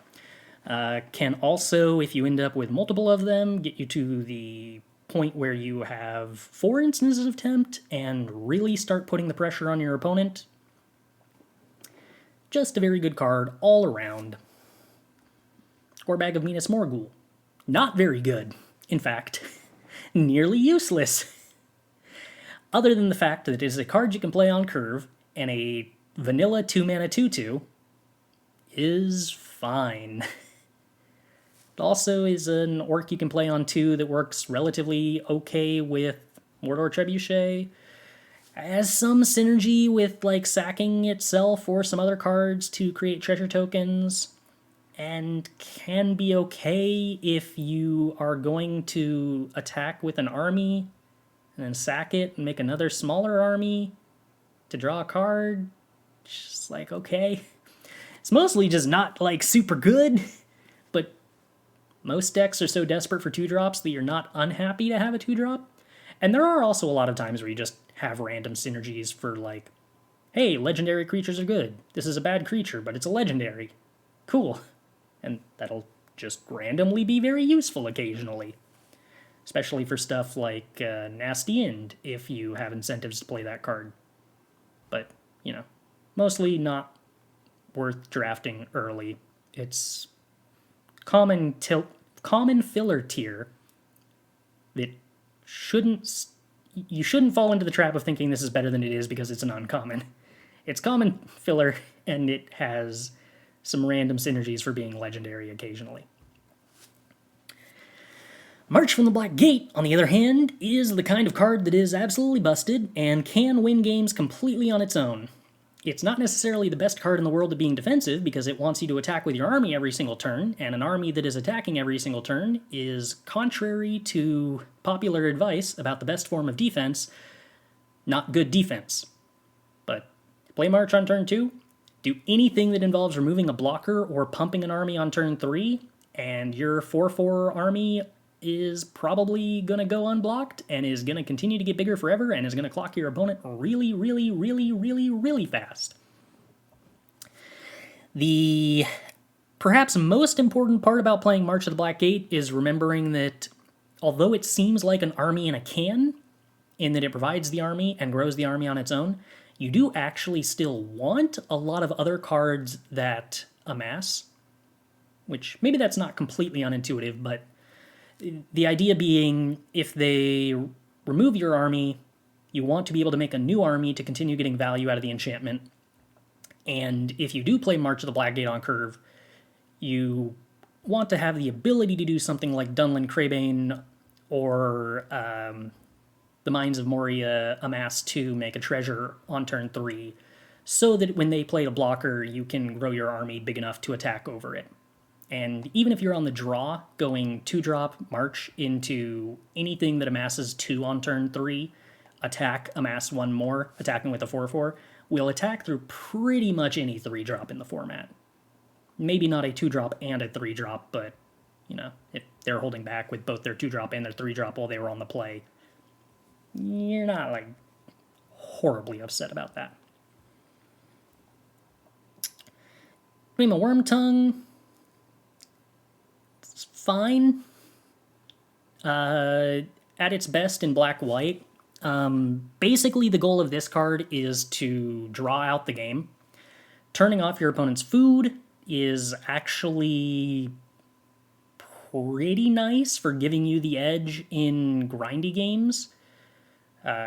Can also, if you end up with multiple of them, get you to the point where you have 4 instances of tempt and really start putting the pressure on your opponent. Just a very good card all around. Score bag of Minas Morgul. Not very good. In fact, nearly useless. Other than the fact that it is a card you can play on curve, and a vanilla 2-mana 2/2 is fine. It also is an orc you can play on 2 that works relatively okay with Mordor Trebuchet. Has some synergy with like sacking itself or some other cards to create treasure tokens, and can be okay if you are going to attack with an army and then sack it and make another smaller army to draw a card. Just like, okay. It's mostly just not like super good, but most decks are so desperate for 2-drops that you're not unhappy to have a 2-drop. And there are also a lot of times where you just have random synergies for like, hey, legendary creatures are good. This is a bad creature, but it's a legendary. Cool. And that'll just randomly be very useful occasionally. Especially for stuff like Nasty End, if you have incentives to play that card. But, you know, mostly not worth drafting early. It's common filler tier that you shouldn't fall into the trap of thinking this is better than it is because it's an uncommon. It's common filler, and it has some random synergies for being legendary occasionally. March from the Black Gate, on the other hand, is the kind of card that is absolutely busted and can win games completely on its own. It's not necessarily the best card in the world at being defensive because it wants you to attack with your army every single turn, and an army that is attacking every single turn is contrary to popular advice about the best form of defense, not good defense. But play March on turn 2, do anything that involves removing a blocker or pumping an army on turn 3, and your 4/4 army is probably going to go unblocked and is going to continue to get bigger forever and is going to clock your opponent really, really, really, really, really fast. The perhaps most important part about playing March of the Black Gate is remembering that although it seems like an army in a can, in that it provides the army and grows the army on its own, you do actually still want a lot of other cards that amass, which maybe that's not completely unintuitive, but the idea being, if they remove your army, you want to be able to make a new army to continue getting value out of the enchantment. And if you do play March of the Black Gate on curve, you want to have the ability to do something like Dunlin Crabane or the Mines of Moria amass to make a treasure on turn 3, so that when they play a blocker, you can grow your army big enough to attack over it. And even if you're on the draw, going 2-drop March into anything that amasses 2 on turn 3, attack, amass 1 more, attacking with a 4/4, will attack through pretty much any 3-drop in the format. Maybe not a 2-drop and a 3-drop, but, you know, if they're holding back with both their 2-drop and their 3-drop while they were on the play, you're not, like, horribly upset about that. Dream of Wormtongue, fine. At its best in black-white. Basically, the goal of this card is to draw out the game. Turning off your opponent's food is actually pretty nice for giving you the edge in grindy games,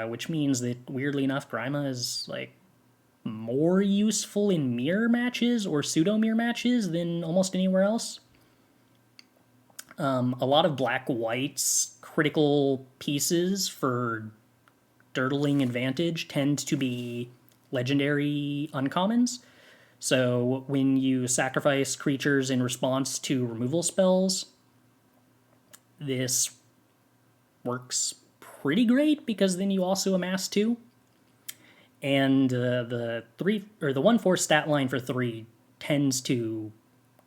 which means that, weirdly enough, Grima is like more useful in mirror matches or pseudo-mirror matches than almost anywhere else. A lot of black-white's critical pieces for dirtling advantage tend to be legendary uncommons. So when you sacrifice creatures in response to removal spells, this works pretty great because then you also amass 2. And the 1/4 stat line for 3 tends to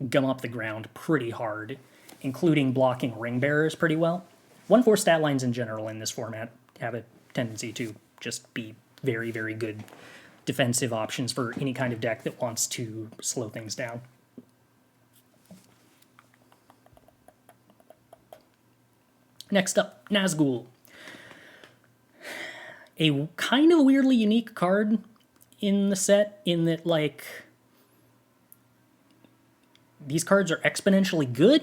gum up the ground pretty hard, including blocking ring bearers pretty well. 1/4 stat lines in general in this format have a tendency to just be very, very good defensive options for any kind of deck that wants to slow things down. Next up, Nazgul. A kind of weirdly unique card in the set, in that, like, these cards are exponentially good.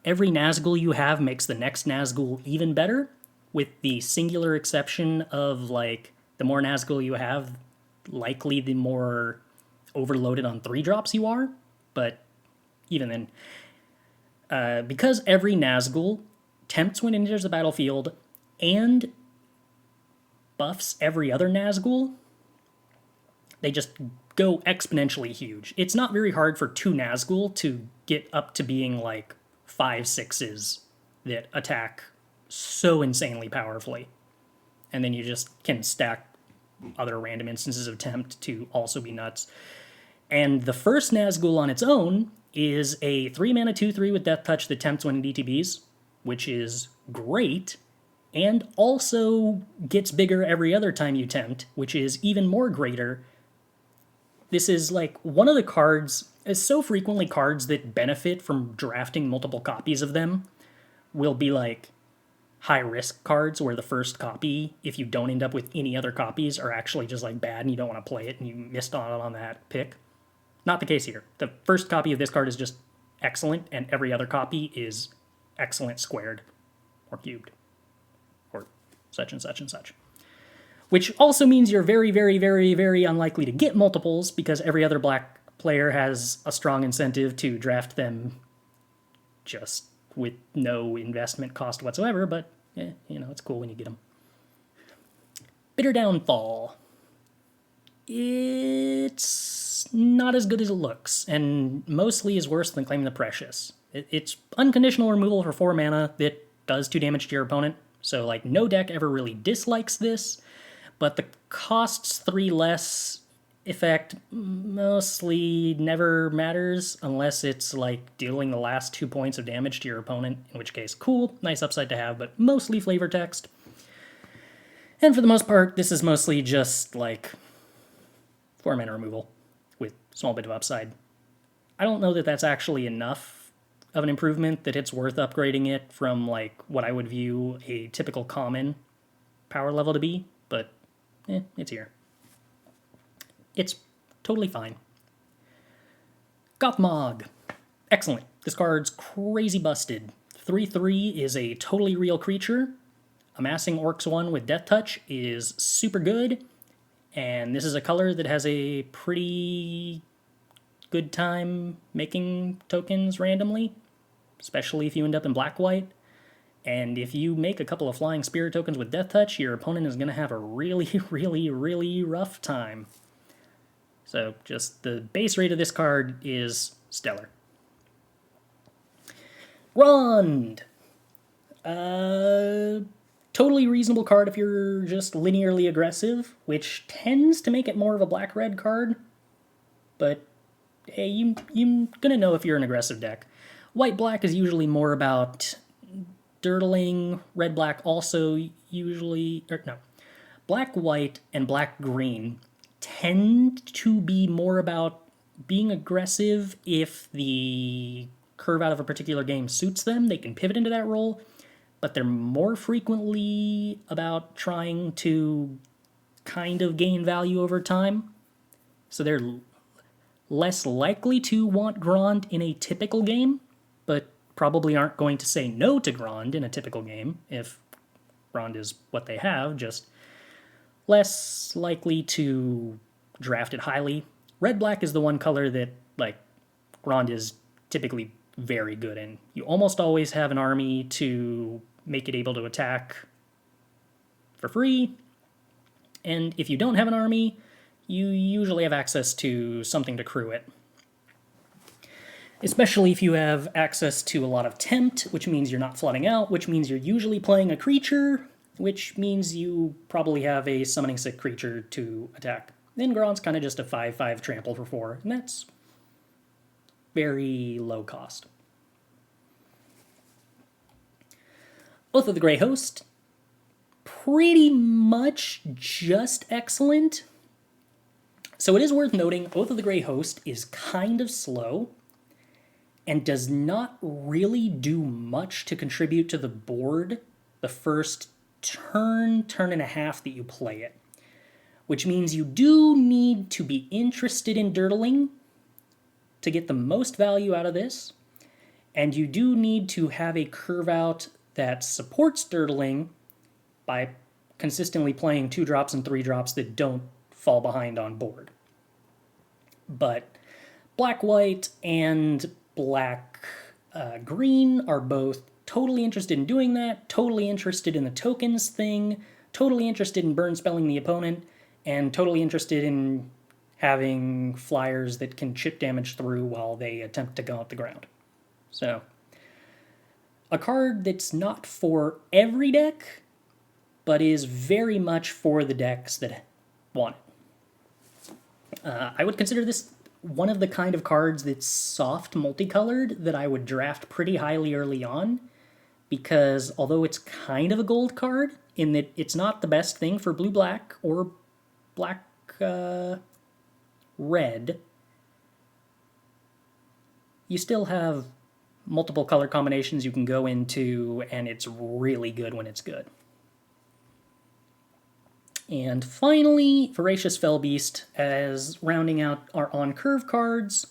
Every Nazgul you have makes the next Nazgul even better, with the singular exception of, like, the more Nazgul you have, likely the more overloaded on 3-drops you are. But even then, because every Nazgul tempts when it enters the battlefield and buffs every other Nazgul, they just go exponentially huge. It's not very hard for 2 Nazgul to get up to being like 5/6s that attack so insanely powerfully. And then you just can stack other random instances of tempt to also be nuts. And the first Nazgul on its own is a 3-mana 2/3 with Death Touch that tempts when it DTBs, which is great, and also gets bigger every other time you tempt, which is even more greater. This is like one of the cards, is so frequently cards that benefit from drafting multiple copies of them will be like high-risk cards where the first copy, if you don't end up with any other copies, are actually just like bad and you don't want to play it and you missed on that pick. Not the case here. The first copy of this card is just excellent, and every other copy is excellent squared or cubed or such and such and such. Which also means you're very, very, very, very unlikely to get multiples, because every other black player has a strong incentive to draft them just with no investment cost whatsoever, but it's cool when you get them. Bitter Downfall. It's not as good as it looks, and mostly is worse than Claim the Precious. It's unconditional removal for 4 mana that does 2 damage to your opponent, so like no deck ever really dislikes this, but the costs 3 less effect mostly never matters unless it's like dealing the last 2 points of damage to your opponent, in which case, cool, nice upside to have, but mostly flavor text. And for the most part, this is mostly just like 4 mana removal with a small bit of upside. I don't know that that's actually enough of an improvement that it's worth upgrading it from like what I would view a typical common power level to be, but it's here. It's totally fine. Gothmog. Excellent. This card's crazy busted. 3/3 is a totally real creature. Amassing Orcs 1 with Death Touch is super good, and this is a color that has a pretty good time making tokens randomly, especially if you end up in black-white. And if you make a couple of Flying Spirit tokens with Death Touch, your opponent is going to have a really, really, really rough time. So just the base rate of this card is stellar. Rond! Totally reasonable card if you're just linearly aggressive, which tends to make it more of a black-red card. But hey, you're gonna know if you're an aggressive deck. White-black is usually more about dirtling. Red-black also usually... Black-white and black-green tend to be more about being aggressive if the curve out of a particular game suits them. They can pivot into that role, but they're more frequently about trying to kind of gain value over time. So they're less likely to want Grand in a typical game, but probably aren't going to say no to Grand in a typical game if Grand is what they have, just less likely to draft it highly. Red-black is the one color that, like, Grand is typically very good in. You almost always have an army to make it able to attack for free, and if you don't have an army, you usually have access to something to crew it. Especially if you have access to a lot of tempt, which means you're not flooding out, which means you're usually playing a creature, which means you probably have a summoning sick creature to attack. Then Grand's kind of just a 5/5 trample for 4, and that's very low cost. Oath of the Grey Host, pretty much just excellent. So it is worth noting, Oath of the Grey Host is kind of slow and does not really do much to contribute to the board the first turn and a half that you play it, which means you do need to be interested in dirtling to get the most value out of this, and you do need to have a curve out that supports dirtling by consistently playing 2 drops and 3 drops that don't fall behind on board. But black-white and black-green are both totally interested in doing that, totally interested in the tokens thing, totally interested in burn spelling the opponent, and totally interested in having flyers that can chip damage through while they attempt to go up the ground. So, a card that's not for every deck, but is very much for the decks that want it. I would consider this one of the kind of cards that's soft multicolored that I would draft pretty highly early on, because although it's kind of a gold card, in that it's not the best thing for blue-black or black-red, you still have multiple color combinations you can go into, and it's really good when it's good. And finally, Voracious Fellbeast, as rounding out our on-curve cards.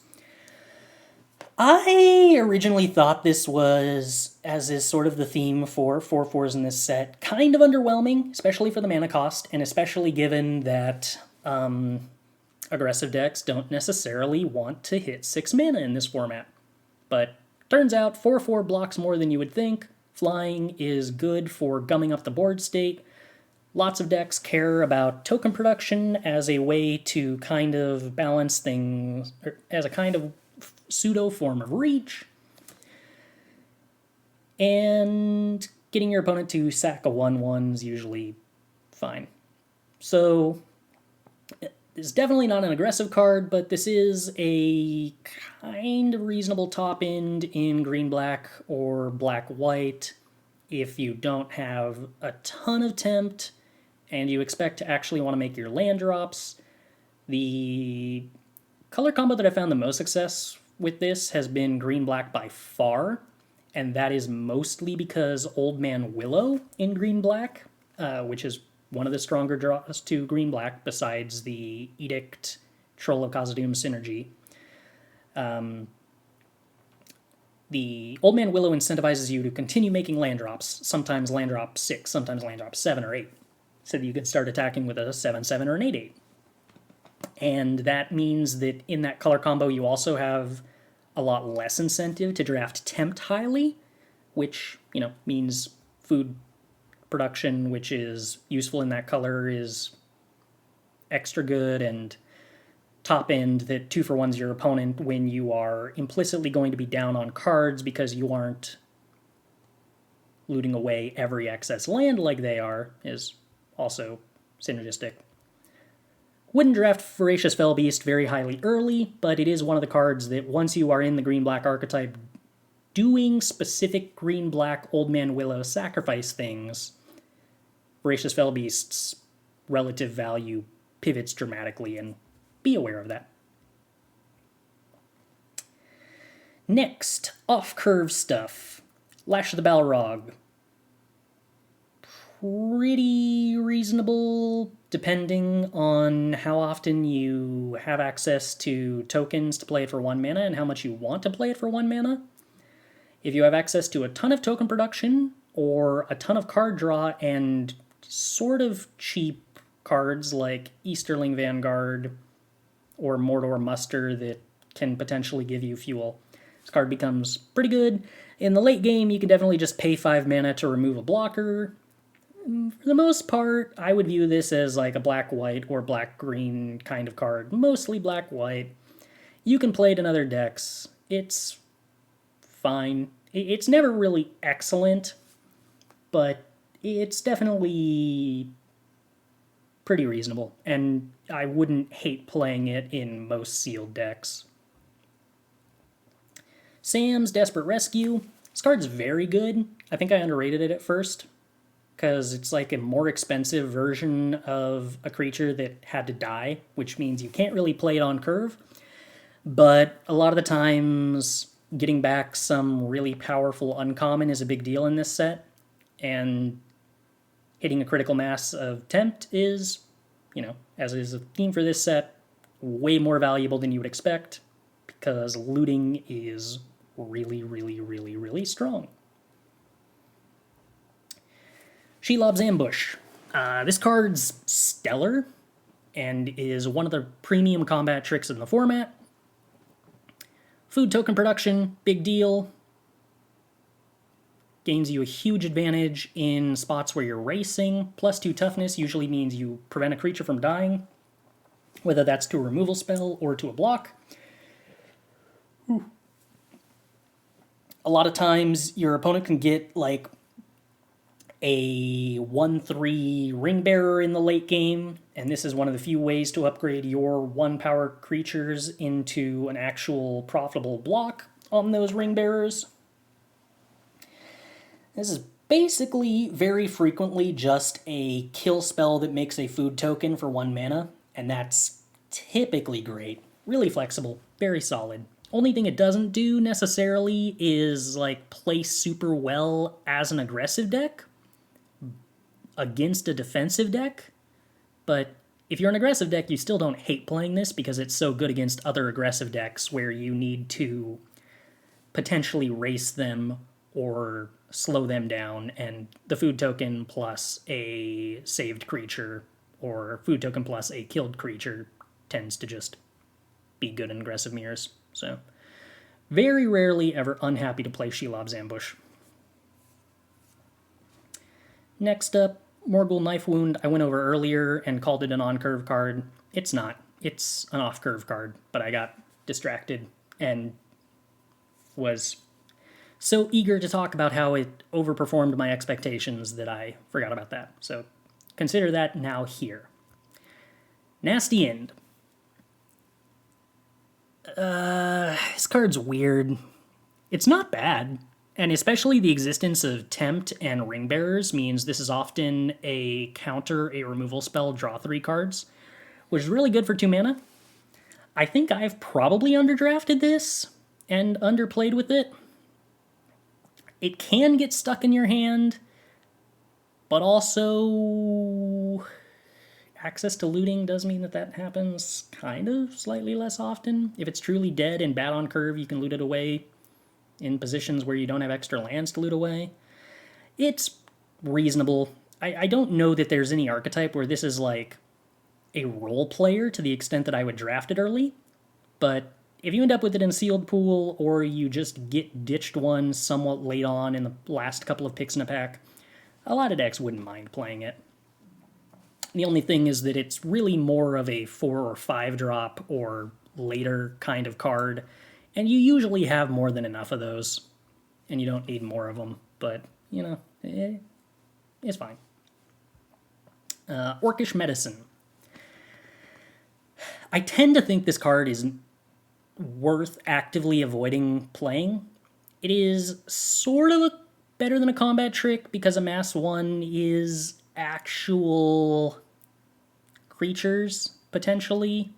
I originally thought this was, as is sort of the theme for 4/4s in this set, kind of underwhelming, especially for the mana cost, and especially given that aggressive decks don't necessarily want to hit 6 mana in this format. But turns out 4/4 blocks more than you would think. Flying is good for gumming up the board state. Lots of decks care about token production as a way to kind of balance things, or as a kind of pseudo form of reach. And getting your opponent to sack a 1/1 is usually fine. So, it's definitely not an aggressive card, but this is a kind of reasonable top end in green-black or black-white if you don't have a ton of tempt and you expect to actually want to make your land drops. The color combo that I found the most success with this has been green-black by far, and that is mostly because Old Man Willow in green-black, which is one of the stronger draws to green-black besides the Edict Troll of Khazad-dûm synergy. The Old Man Willow incentivizes you to continue making land drops, sometimes land drop 6, sometimes land drop 7 or 8, so that you can start attacking with a 7/7 or an 8/8. And that means that in that color combo you also have a lot less incentive to draft tempt highly, which, means food production, which is useful in that color, is extra good, and top end that 2-for-1's your opponent when you are implicitly going to be down on cards because you aren't looting away every excess land like they are, is also synergistic. Wouldn't draft Voracious Fellbeast very highly early, but it is one of the cards that once you are in the green-black archetype doing specific green-black Old Man Willow sacrifice things, Voracious Fellbeast's relative value pivots dramatically, and be aware of that. Next, off-curve stuff. Lash of the Balrog. Pretty reasonable, depending on how often you have access to tokens to play it for 1 mana and how much you want to play it for 1 mana. If you have access to a ton of token production, or a ton of card draw and sort of cheap cards like Easterling Vanguard or Mordor Muster that can potentially give you fuel, this card becomes pretty good. In the late game, you can definitely just pay 5 mana to remove a blocker. For the most part, I would view this as like a black-white or black-green kind of card. Mostly black-white. You can play it in other decks. It's fine. It's never really excellent, but it's definitely pretty reasonable, and I wouldn't hate playing it in most sealed decks. Sam's Desperate Rescue. This card's very good. I think I underrated it at first, because it's like a more expensive version of a creature that had to die, which means you can't really play it on curve. But a lot of the times, getting back some really powerful uncommon is a big deal in this set. and hitting a critical mass of Tempt is, as is a theme for this set, way more valuable than you would expect, because looting is really, really, really, really strong. Shelob's Ambush. This card's stellar and is one of the premium combat tricks in the format. Food token production, big deal. Gains you a huge advantage in spots where you're racing. +2 toughness usually means you prevent a creature from dying, whether that's to a removal spell or to a block. A lot of times your opponent can get like a 1/3 ring bearer in the late game, and this is one of the few ways to upgrade your 1-power creatures into an actual profitable block on those ring bearers. This is basically very frequently just a kill spell that makes a food token for 1 mana, and that's typically great. Really flexible, very solid. Only thing it doesn't do necessarily is like play super well as an aggressive deck against a defensive deck, but if you're an aggressive deck, you still don't hate playing this because it's so good against other aggressive decks where you need to potentially race them or slow them down, and the food token plus a saved creature or food token plus a killed creature tends to just be good in aggressive mirrors. So very rarely ever unhappy to play Shelob's Ambush. Next up, Morgul Knife Wound. I went over earlier and called it an on-curve card. It's not. It's an off-curve card, but I got distracted and was so eager to talk about how it overperformed my expectations that I forgot about that. So consider that now here. Nasty End. This card's weird. It's not bad, and especially the existence of Tempt and Ring Bearers means this is often a counter a removal spell, draw 3 cards, which is really good for 2 mana. I think I've probably underdrafted this and underplayed with it. It can get stuck in your hand, but also access to looting does mean that happens kind of slightly less often. If it's truly dead and bad on curve, you can loot it away in positions where you don't have extra lands to loot away. It's reasonable. I don't know that there's any archetype where this is like a role player to the extent that I would draft it early, but if you end up with it in sealed pool or you just get ditched one somewhat late on in the last couple of picks in a pack, a lot of decks wouldn't mind playing it. The only thing is that it's really more of a 4 or 5 drop or later kind of card, and you usually have more than enough of those, and you don't need more of them, but, it's fine. Orcish Medicine. I tend to think this card is worth actively avoiding playing. It is sort of better than a combat trick because a mass 1 is actual creatures, potentially,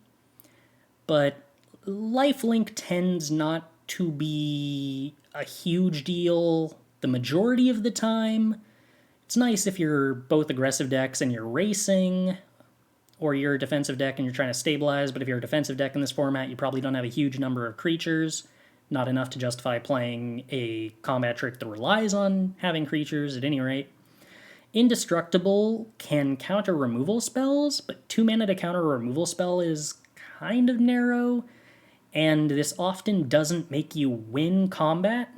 but lifelink tends not to be a huge deal the majority of the time. It's nice if you're both aggressive decks and you're racing, or you're a defensive deck and you're trying to stabilize, but if you're a defensive deck in this format, you probably don't have a huge number of creatures, not enough to justify playing a combat trick that relies on having creatures at any rate. Indestructible can counter removal spells, but 2 mana to counter a removal spell is kind of narrow, and this often doesn't make you win combat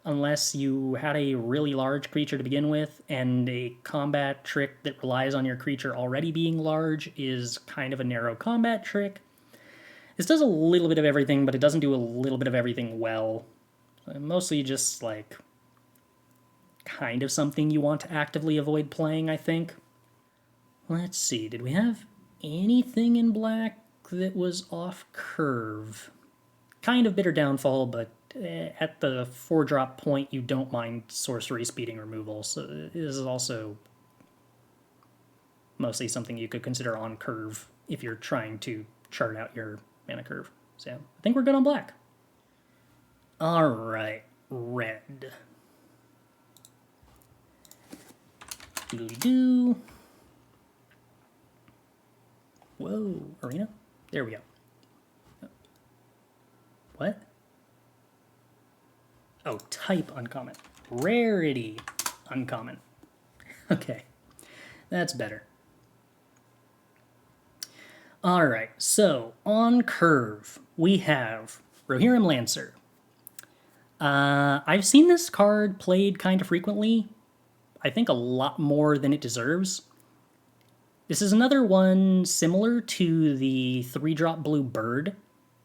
unless you had a really large creature to begin with, and a combat trick that relies on your creature already being large is kind of a narrow combat trick. This does a little bit of everything, but it doesn't do a little bit of everything well. Mostly just like kind of something you want to actively avoid playing, I think. Let's see, did we have anything in black that was off curve? Kind of Bitter Downfall, but at the 4-drop point, you don't mind sorcery speeding removal, so this is also mostly something you could consider on curve if you're trying to chart out your mana curve. So I think we're good on black. Alright, red. Doodly-doo. Whoa, arena? There we go. What? Oh, type uncommon. Rarity uncommon. Okay, that's better. All right, so on curve, we have Rohirrim Lancer. I've seen this card played kind of frequently. I think a lot more than it deserves. This is another one similar to the 3-drop blue bird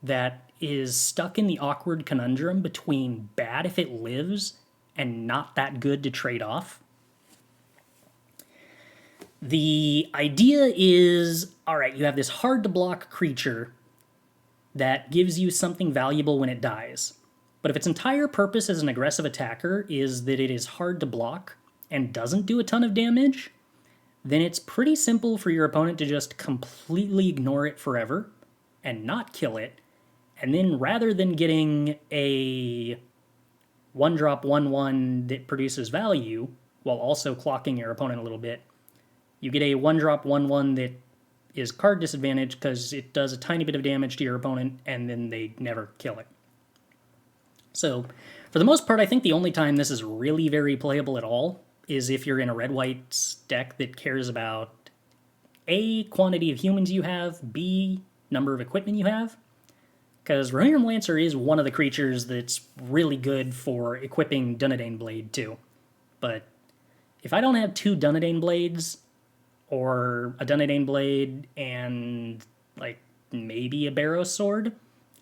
that is stuck in the awkward conundrum between bad if it lives and not that good to trade off. The idea is, all right, you have this hard to block creature that gives you something valuable when it dies. But if its entire purpose as an aggressive attacker is that it is hard to block and doesn't do a ton of damage, then it's pretty simple for your opponent to just completely ignore it forever and not kill it. And then rather than getting a 1-drop 1/1 that produces value while also clocking your opponent a little bit, you get a 1-drop 1/1 that is card disadvantage because it does a tiny bit of damage to your opponent and then they never kill it. So, for the most part, I think the only time this is really very playable at all is if you're in a red-white deck that cares about A, quantity of humans you have, B, number of equipment you have. Because Rohirrim Lancer is one of the creatures that's really good for equipping Dunedain Blade too. But if I don't have 2 Dunedain Blades, or a Dunedain Blade and like maybe a Barrow Sword,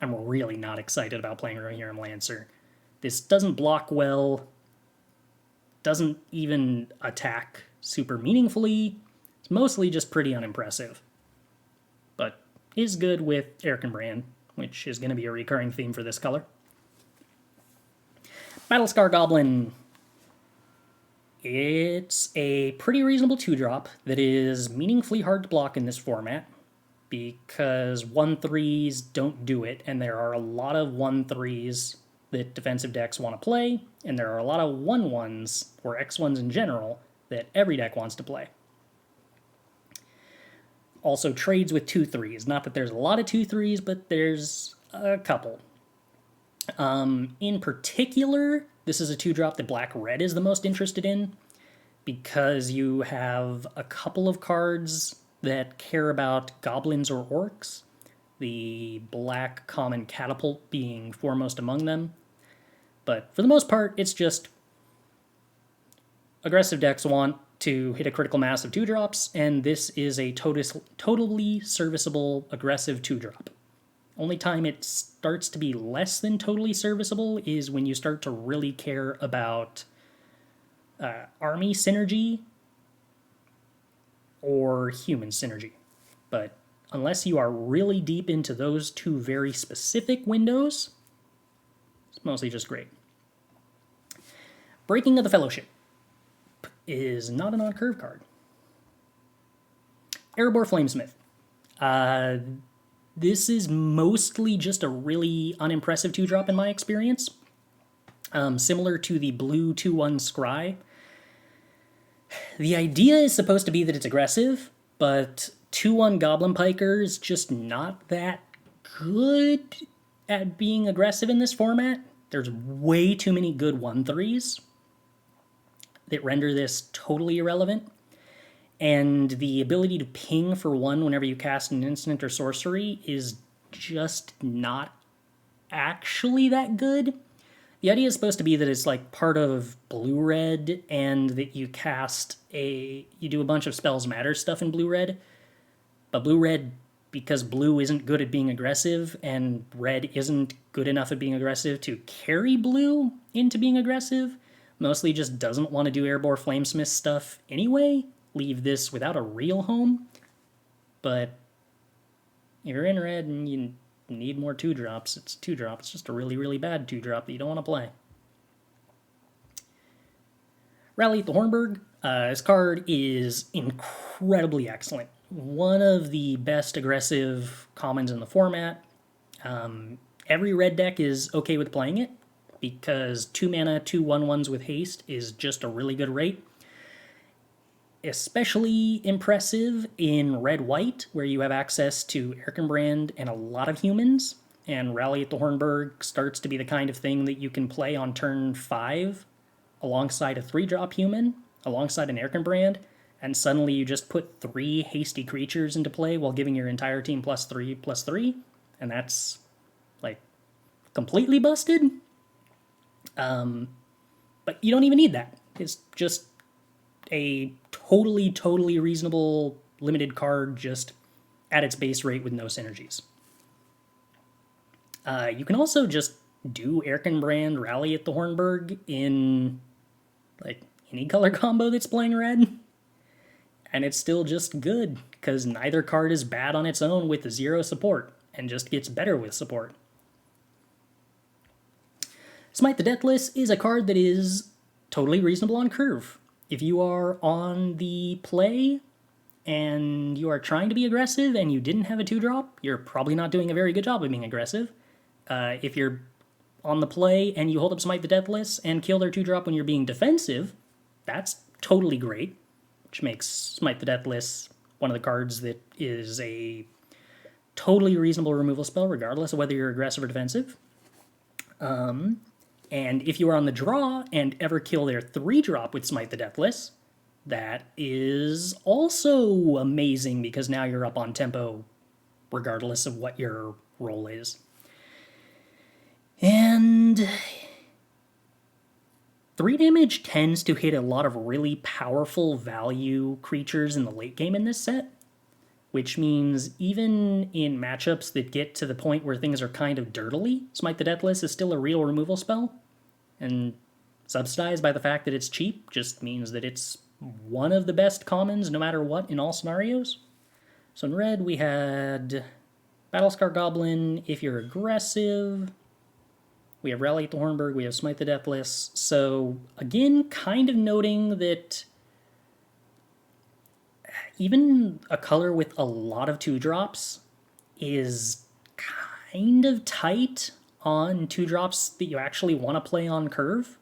I'm really not excited about playing Rohirrim Lancer. This doesn't block well, doesn't even attack super meaningfully. It's mostly just pretty unimpressive. But is good with Erkenbrand, which is going to be a recurring theme for this color. Battlescar Goblin. It's a pretty reasonable 2-drop that is meaningfully hard to block in this format because 1/3s don't do it, and there are a lot of 1/3s that defensive decks want to play, and there are a lot of 1/1s, or X1s in general, that every deck wants to play. Also trades with 2/3s. Not that there's a lot of 2/3s, but there's a couple. In particular, this is a 2-drop that Black-Red is the most interested in because you have a couple of cards that care about goblins or orcs, the black common catapult being foremost among them. But for the most part, it's just aggressive decks want to hit a critical mass of 2-drops, and this is a totally serviceable aggressive 2-drop. Only time it starts to be less than totally serviceable is when you start to really care about army synergy or human synergy. But unless you are really deep into those 2 very specific windows, it's mostly just great. Breaking of the Fellowship is not an on-curve card. Erebor Flamesmith. This is mostly just a really unimpressive 2-drop in my experience. Similar to the blue 2/1 Scry. The idea is supposed to be that it's aggressive, but 2/1 Goblin Piker is just not that good at being aggressive in this format. There's way too many good 1/3s that render this totally irrelevant. And the ability to ping for 1 whenever you cast an instant or sorcery is just not actually that good. The idea is supposed to be that it's like part of blue-red and that you do a bunch of spells matter stuff in blue-red. But blue-red, because blue isn't good at being aggressive and red isn't good enough at being aggressive to carry blue into being aggressive, mostly just doesn't want to do Erebor Flamesmith stuff anyway. Leave this without a real home. But if you're in red and you need more 2-drops, it's 2-drop. It's just a really, really bad 2-drop that you don't want to play. Rally at the Hornburg. This card is incredibly excellent. One of the best aggressive commons in the format. Every red deck is okay with playing it because 2 mana, 2 1/1s with haste is just a really good rate. especially impressive in red-white, where you have access to Erkenbrand and a lot of humans, and Rally at the Hornburg starts to be the kind of thing that you can play on turn 5 alongside a 3-drop human, alongside an Erkenbrand, and suddenly you just put 3 hasty creatures into play while giving your entire team +3/+3, and that's, like, completely busted. But you don't even need that. It's just a totally reasonable limited card just at its base rate with no synergies. You can also just do Erkenbrand Rally at the Hornburg in like any color combo that's playing red, and it's still just good because neither card is bad on its own with 0 support and just gets better with support. Smite the Deathless is a card that is totally reasonable on curve. If you are on the play and you are trying to be aggressive and you didn't have a 2-drop, you're probably not doing a very good job of being aggressive. If you're on the play and you hold up Smite the Deathless and kill their 2-drop when you're being defensive, that's totally great, which makes Smite the Deathless one of the cards that is a totally reasonable removal spell regardless of whether you're aggressive or defensive. And if you are on the draw and ever kill their 3-drop with Smite the Deathless, that is also amazing because now you're up on tempo regardless of what your role is. And 3 damage tends to hit a lot of really powerful value creatures in the late game in this set, which means even in matchups that get to the point where things are kind of dirtily, Smite the Deathless is still a real removal spell, and subsidized by the fact that it's cheap just means that it's one of the best commons no matter what in all scenarios. So in red we had Battlescar Goblin if you're aggressive, we have Rally at the Hornburg, we have Smite the Deathless, so again kind of noting that even a color with a lot of 2-drops is kind of tight on 2-drops that you actually want to play on curve.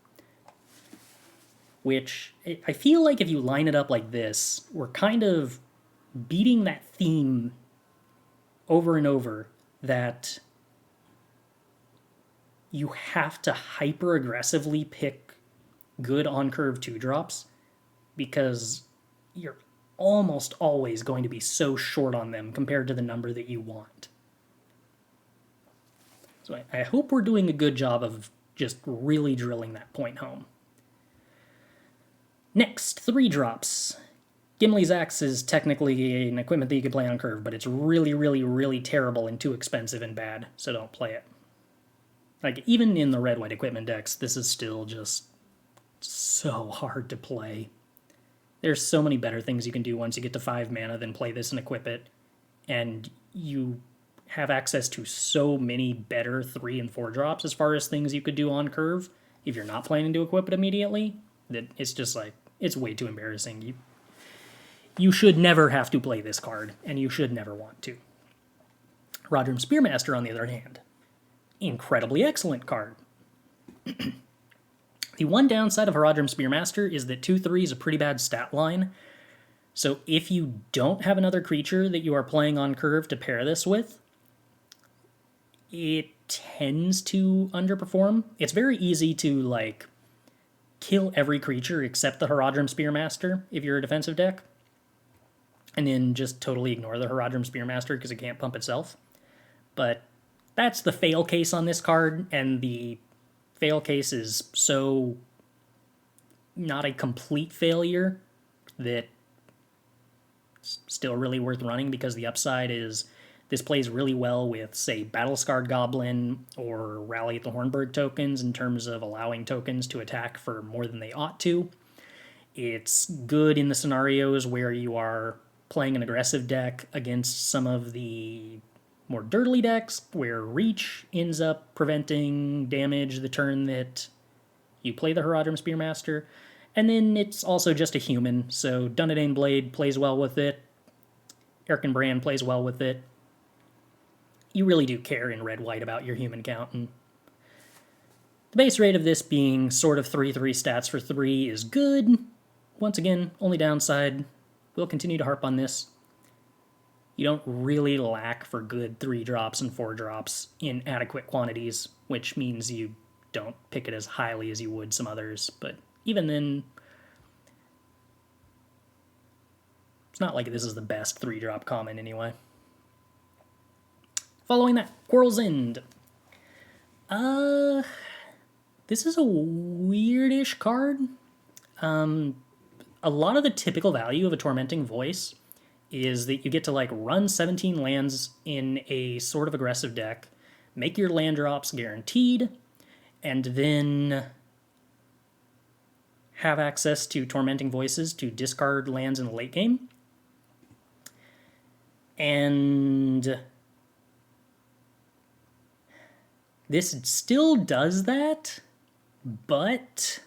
Which, I feel like if you line it up like this, we're kind of beating that theme over and over that you have to hyper-aggressively pick good on-curve 2-drops because you're almost always going to be so short on them compared to the number that you want. So I hope we're doing a good job of just really drilling that point home. Next, 3-drops. Gimli's Axe is technically an equipment that you could play on curve, but it's really terrible and too expensive and bad, so don't play it. Like, even in the red-white equipment decks, this is still just so hard to play. There's so many better things you can do once you get to 5 mana than play this and equip it, and you have access to so many better 3 and 4-drops as far as things you could do on curve if you're not planning to equip it immediately, that it's just like, it's way too embarrassing. You should never have to play this card, and you should never want to. Rodram Spearmaster, on the other hand, incredibly excellent card. The one downside of Rodram Spearmaster is that 2/3 is a pretty bad stat line, so if you don't have another creature that you are playing on curve to pair this with, it tends to underperform. It's very easy to, like, kill every creature except the Haradrim Spearmaster if you're a defensive deck, and then just totally ignore the Haradrim Spearmaster because it can't pump itself. But that's the fail case on this card, and the fail case is so not a complete failure that it's still really worth running because the upside is this plays really well with, say, Battlescarred Goblin or Rally at the Hornburg tokens in terms of allowing tokens to attack for more than they ought to. It's good in the scenarios where you are playing an aggressive deck against some of the more dirtly decks where reach ends up preventing damage the turn that you play the Haradrim Spearmaster. And then it's also just a human, so Dunedain Blade plays well with it. Erkenbrand plays well with it. You really do care in red-white about your human count, and the base rate of this being sort of 3/3 stats for 3 is good once again, only downside, we'll continue to harp on this. You don't really lack for good 3-drops and 4-drops in adequate quantities, which means you don't pick it as highly as you would some others. But even then, it's not like this is the best 3-drop common anyway. Following that, Quarrel's End. This is a weirdish card. A lot of the typical value of a Tormenting Voice is that you get to like run 17 lands in a sort of aggressive deck, make your land drops guaranteed, and then have access to Tormenting Voices to discard lands in the late game. And this still does that, but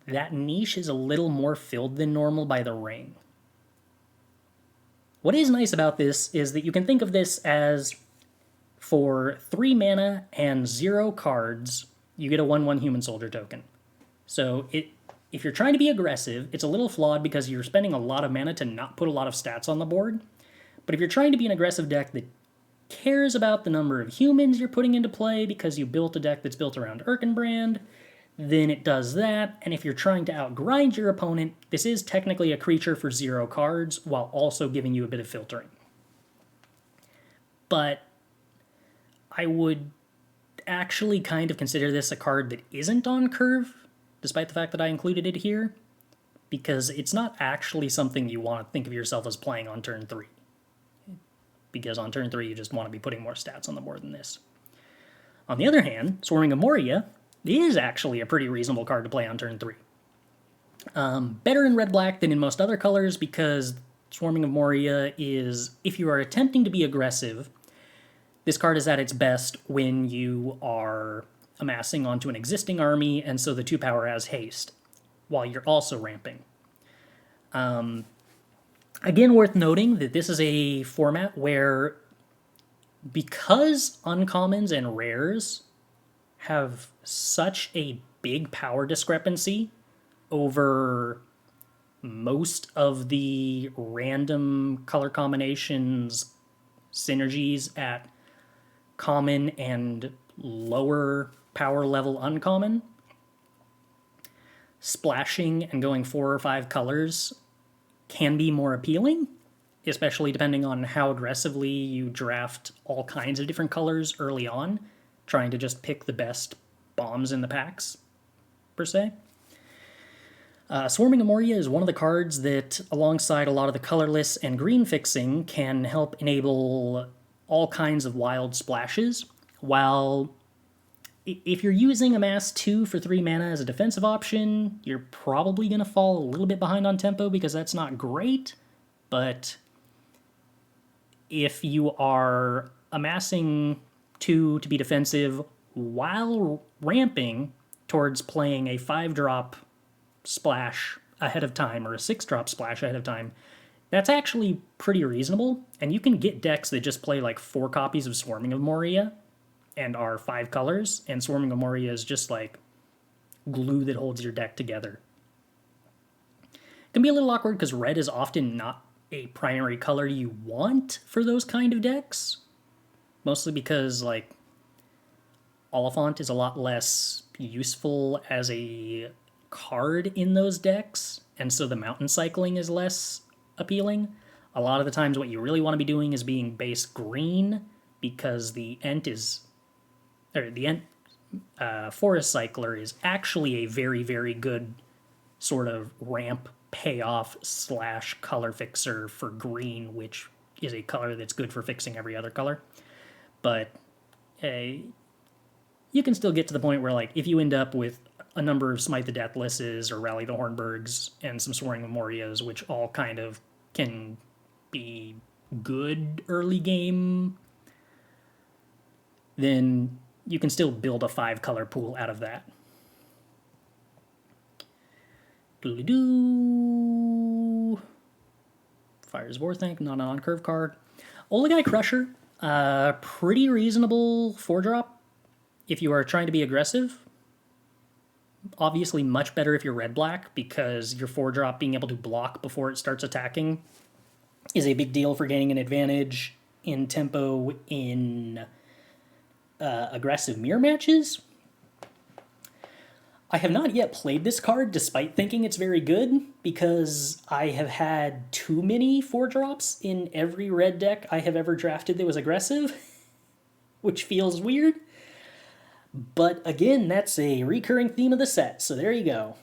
that niche is a little more filled than normal by the ring. What is nice about this is that you can think of this as for 3 mana and 0 cards, you get a 1/1 Human Soldier token. So if you're trying to be aggressive, it's a little flawed because you're spending a lot of mana to not put a lot of stats on the board. But if you're trying to be an aggressive deck that cares about the number of humans you're putting into play because you built a deck that's built around Erkenbrand, then it does that. And if you're trying to outgrind your opponent, this is technically a creature for 0 cards while also giving you a bit of filtering. But I would actually kind of consider this a card that isn't on curve, despite the fact that I included it here, because it's not actually something you want to think of yourself as playing on turn 3. Because on turn 3, you just want to be putting more stats on the board than this. On the other hand, Swarming of Moria is actually a pretty reasonable card to play on turn 3. Better in red-black than in most other colors because Swarming of Moria is, if you are attempting to be aggressive, this card is at its best when you are amassing onto an existing army, and so the 2-power has haste, while you're also ramping. Again, worth noting that this is a format where, because uncommons and rares have such a big power discrepancy over most of the random color combinations, synergies at common and lower power level uncommon, splashing and going 4 or 5 colors can be more appealing, especially depending on how aggressively you draft all kinds of different colors early on, trying to just pick the best bombs in the packs, per se. Swarming of Moria is one of the cards that, alongside a lot of the colorless and green fixing, can help enable all kinds of wild splashes, while if you're using Amass 2 for 3 mana as a defensive option, you're probably going to fall a little bit behind on tempo because that's not great, but if you are amassing 2 to be defensive while ramping towards playing a 5-drop splash ahead of time or a 6-drop splash ahead of time, that's actually pretty reasonable, and you can get decks that just play like 4 copies of Swarming of Moria and are 5 colors, and Swarming of Moria is just like glue that holds your deck together. It can be a little awkward because red is often not a primary color you want for those kind of decks, mostly because like Oliphant is a lot less useful as a card in those decks, and so the mountain cycling is less appealing. A lot of the times what you really want to be doing is being base green, because the Forest Cycler is actually a very, very good sort of ramp payoff / color fixer for green, which is a color that's good for fixing every other color. But you can still get to the point where, like, if you end up with a number of Smite the Deathlesses or Rally the Hornbergs and some Swarming of Morias, which all kind of can be good early game, then you can still build a 5-color pool out of that. Doodly-doo. Fire's Vorthank, not an on-curve card. Oligai Crusher, pretty reasonable 4-drop if you are trying to be aggressive. obviously much better if you're red-black, because your 4-drop being able to block before it starts attacking is a big deal for gaining an advantage in tempo in aggressive mirror matches. I have not yet played this card despite thinking it's very good, because I have had too many 4-drops in every red deck I have ever drafted that was aggressive, which feels weird. But again, that's a recurring theme of the set, so there you go.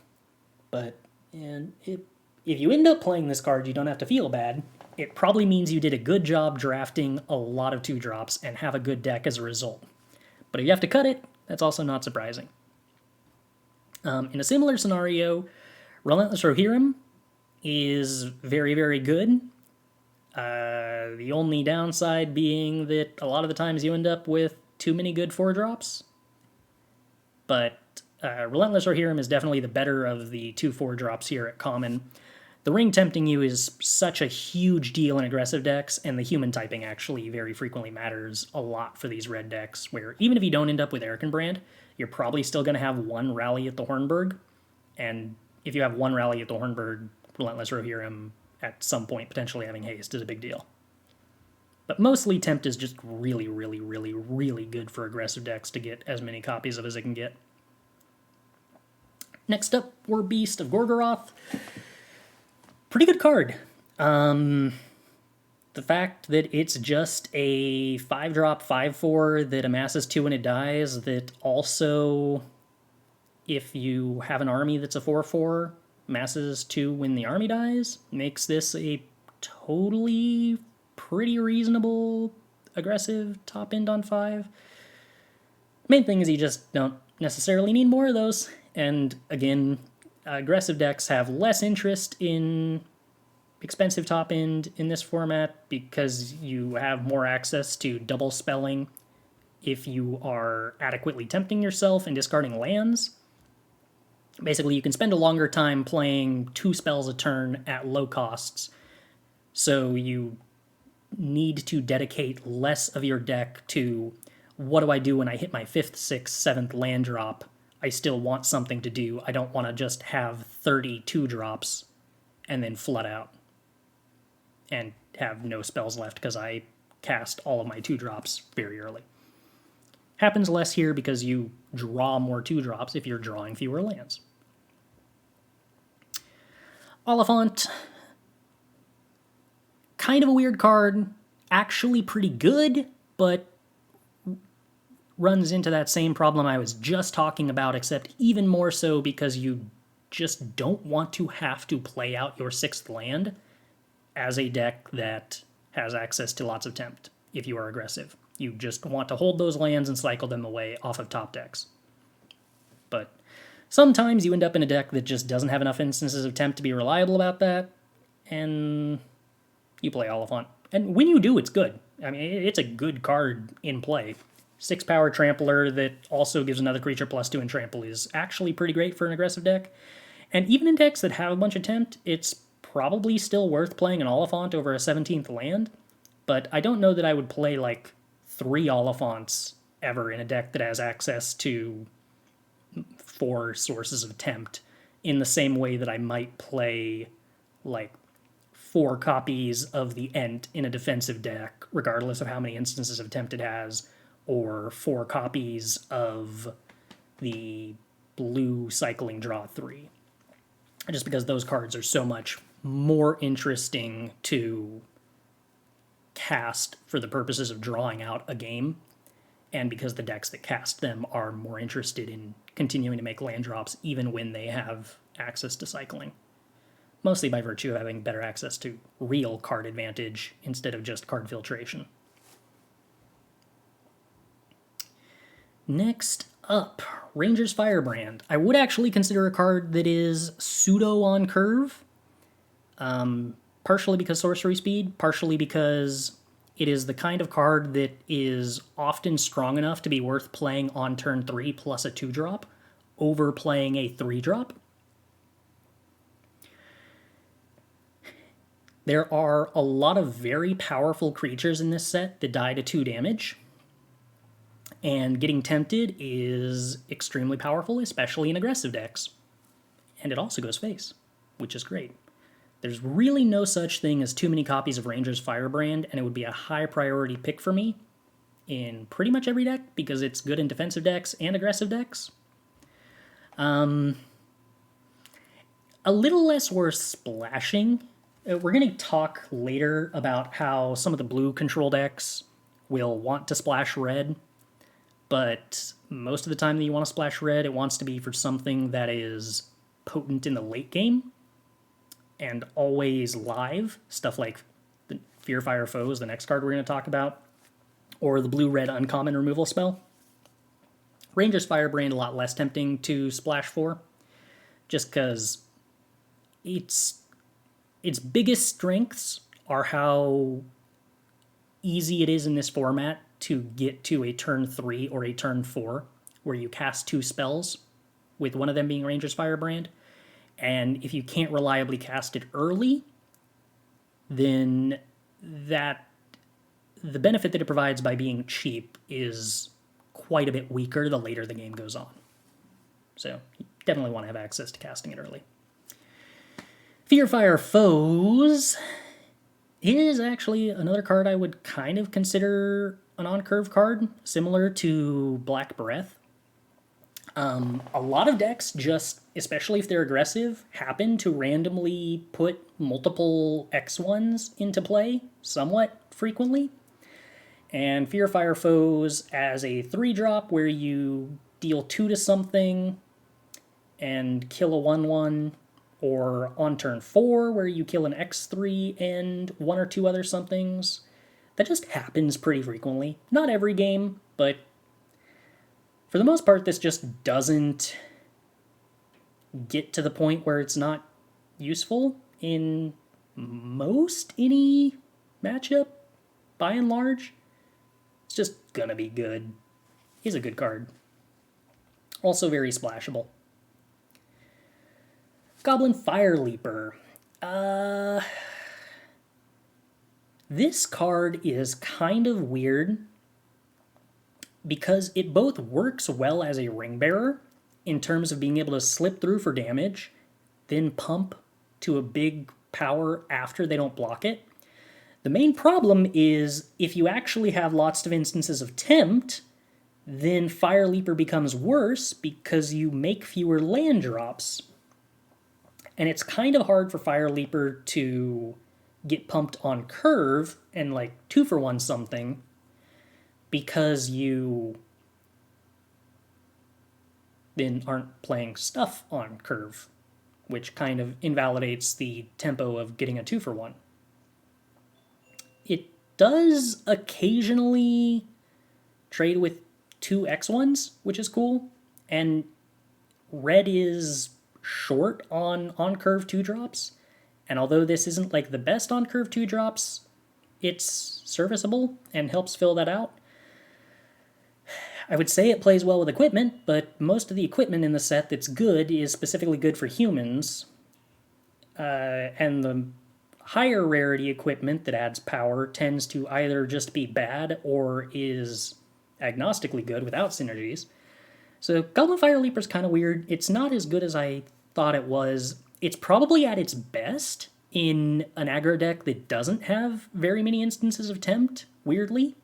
But if you end up playing this card, you don't have to feel bad. It probably means you did a good job drafting a lot of 2-drops and have a good deck as a result. But if you have to cut it, that's also not surprising. In a similar scenario, Relentless Rohirrim is very, very good. The only downside being that a lot of the times you end up with too many good 4-drops. But Relentless Rohirrim is definitely the better of the 2 4-drops here at common. The ring tempting you is such a huge deal in aggressive decks, and the human typing actually very frequently matters a lot for these red decks, where even if you don't end up with Erkenbrand, you're probably still going to have one rally at the Hornburg, and if you have one rally at the Hornburg, Relentless Rohirrim at some point potentially having haste is a big deal. But mostly Tempt is just really, really, really, really good for aggressive decks to get as many copies of as it can get. Next up, we're Beast of Gorgoroth. Pretty good card. The fact that it's just a 5-drop 5/4 that amasses 2 when it dies, that also, if you have an army that's a 4/4, amasses 2 when the army dies, makes this a totally pretty reasonable aggressive top end on 5. Main thing is you just don't necessarily need more of those, and again, aggressive decks have less interest in expensive top end in this format because you have more access to double spelling if you are adequately tempting yourself and discarding lands. Basically, you can spend a longer time playing 2 spells a turn at low costs, so you need to dedicate less of your deck to what do I do when I hit my 5th, 6th, 7th land drop. I still want something to do. I don't want to just have 32 drops and then flood out and have no spells left because I cast all of my 2-drops very early. Happens less here because you draw more 2-drops if you're drawing fewer lands. Oliphant, kind of a weird card, actually pretty good, but runs into that same problem I was just talking about, except even more so because you just don't want to have to play out your 6th land as a deck that has access to lots of tempt if you are aggressive. You just want to hold those lands and cycle them away off of top decks. But sometimes you end up in a deck that just doesn't have enough instances of tempt to be reliable about that, and you play Oliphant. And when you do, it's good. I mean, it's a good card in play. 6-power Trampler that also gives another creature +2 and trample is actually pretty great for an aggressive deck. And even in decks that have a bunch of tempt, it's probably still worth playing an Oliphant over a 17th land. But I don't know that I would play like 3 Oliphants ever in a deck that has access to 4 sources of tempt in the same way that I might play like 4 copies of the Ent in a defensive deck, regardless of how many instances of tempt it has, or 4 copies of the blue cycling draw 3. Just because those cards are so much more interesting to cast for the purposes of drawing out a game, and because the decks that cast them are more interested in continuing to make land drops even when they have access to cycling. Mostly by virtue of having better access to real card advantage instead of just card filtration. Next up, Ranger's Firebrand. I would actually consider a card that is pseudo on curve, partially because sorcery speed, partially because it is the kind of card that is often strong enough to be worth playing on turn 3 plus a 2-drop over playing a 3-drop. There are a lot of very powerful creatures in this set that die to 2 damage. And getting tempted is extremely powerful, especially in aggressive decks. And it also goes face, which is great. There's really no such thing as too many copies of Ranger's Firebrand, and it would be a high priority pick for me in pretty much every deck because it's good in defensive decks and aggressive decks. A little less worth splashing. We're going to talk later about how some of the blue control decks will want to splash red, but most of the time that you want to splash red, it wants to be for something that is potent in the late game and always live. Stuff like the Fearfire Foes, the next card we're going to talk about, or the blue-red uncommon removal spell. Ranger's Firebrand a lot less tempting to splash for, just because its biggest strengths are how easy it is in this format to get to a turn 3 or a turn 4, where you cast 2 spells, with one of them being Ranger's Firebrand. And if you can't reliably cast it early, then the benefit that it provides by being cheap is quite a bit weaker the later the game goes on. So you definitely want to have access to casting it early. Fearfire Foes is actually another card I would kind of consider an on-curve card, similar to Black Breath. A lot of decks just, especially if they're aggressive, happen to randomly put multiple X1s into play somewhat frequently. And Fearfire Foes as a 3-drop where you deal 2 to something and kill a 1/1, or on turn 4 where you kill an X3 and 1 or 2 other somethings. That just happens pretty frequently. Not every game, but for the most part, this just doesn't get to the point where it's not useful in most any matchup, by and large. It's just gonna be good. He's a good card. Also very splashable. Goblin Fire Leaper. This card is kind of weird because it both works well as a ring bearer in terms of being able to slip through for damage, then pump to a big power after they don't block it. The main problem is if you actually have lots of instances of tempt, then Fire Leaper becomes worse because you make fewer land drops. And it's kind of hard for Fire Leaper to get pumped on curve and like 2-for-1 something because you then aren't playing stuff on curve, which kind of invalidates the tempo of getting a 2-for-1. It does occasionally trade with 2 X1s, which is cool, and red is short on curve 2-drops, and although this isn't like the best on curve 2-drops, it's serviceable and helps fill that out. I would say it plays well with equipment, but most of the equipment in the set that's good is specifically good for humans, and the higher rarity equipment that adds power tends to either just be bad or is agnostically good without synergies. So Goblin Fire Leaper's kind of weird. It's not as good as I thought it was. It's probably at its best in an aggro deck that doesn't have very many instances of tempt, weirdly.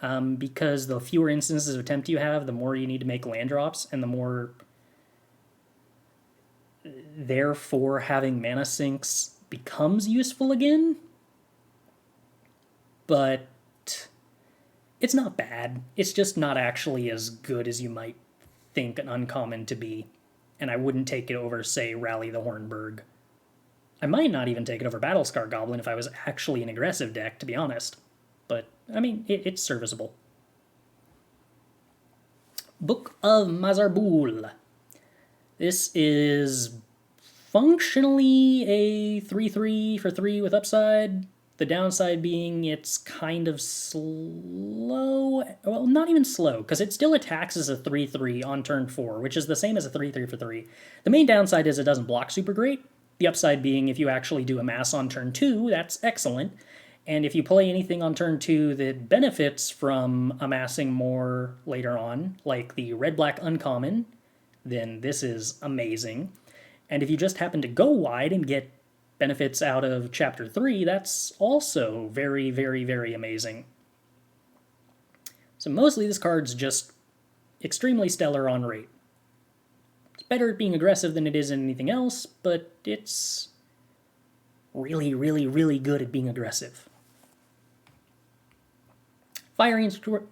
Because the fewer instances of tempt you have, the more you need to make land drops, and the more, therefore, having mana sinks becomes useful again. But it's not bad. It's just not actually as good as you might think an uncommon to be. And I wouldn't take it over, say, Rally the Hornburg. I might not even take it over Battlescar Goblin if I was actually an aggressive deck, to be honest. But, I mean, it's serviceable. Book of Mazarbul. This is functionally a 3/3 for 3 with upside. The downside being it's kind of slow. Well, not even slow, because it still attacks as a 3/3 on turn 4, which is the same as a 3/3 for 3. The main downside is it doesn't block super great. The upside being if you actually do a mass on turn 2, that's excellent. And if you play anything on turn 2 that benefits from amassing more later on, like the red-black uncommon, then this is amazing. And if you just happen to go wide and get benefits out of Chapter 3, that's also very, very, very amazing. So mostly this card's just extremely stellar on rate. It's better at being aggressive than it is in anything else, but it's really, really, really good at being aggressive. Fiery Inscription.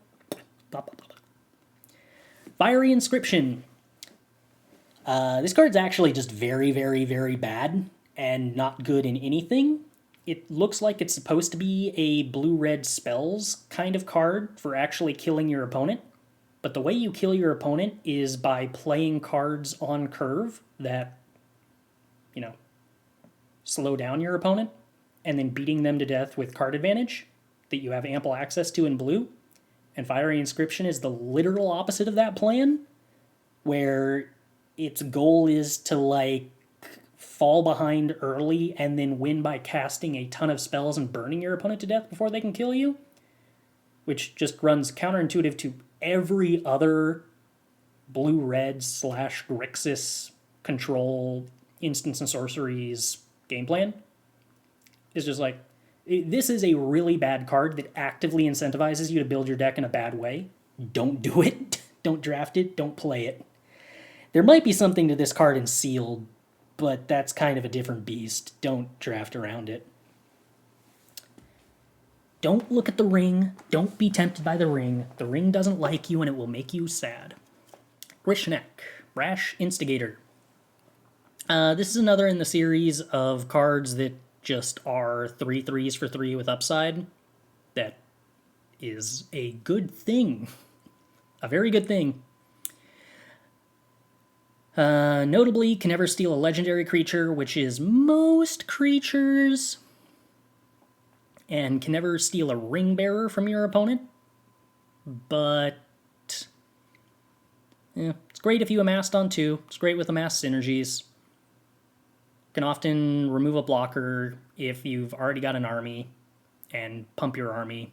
This card's actually just very, very, very bad and not good in anything. It looks like it's supposed to be a blue-red spells kind of card for actually killing your opponent. But the way you kill your opponent is by playing cards on curve that, slow down your opponent and then beating them to death with card advantage that you have ample access to in blue. And Fiery Inscription is the literal opposite of that plan, where its goal is to, fall behind early and then win by casting a ton of spells and burning your opponent to death before they can kill you, which just runs counterintuitive to every other blue-red / Grixis control instants and sorceries game plan. It's just this is a really bad card that actively incentivizes you to build your deck in a bad way. Don't do it. Don't draft it. Don't play it. There might be something to this card in Sealed, but that's kind of a different beast. Don't draft around it. Don't look at the ring. Don't be tempted by the ring. The ring doesn't like you and it will make you sad. Rishnek, Rash Instigator. This is another in the series of cards that just are 3/3s for 3 with upside. That is a good thing. A very good thing. Notably, can never steal a legendary creature, which is most creatures, and can never steal a ring bearer from your opponent. But it's great if you amassed on 2. It's great with amassed synergies. Can often remove a blocker if you've already got an army and pump your army.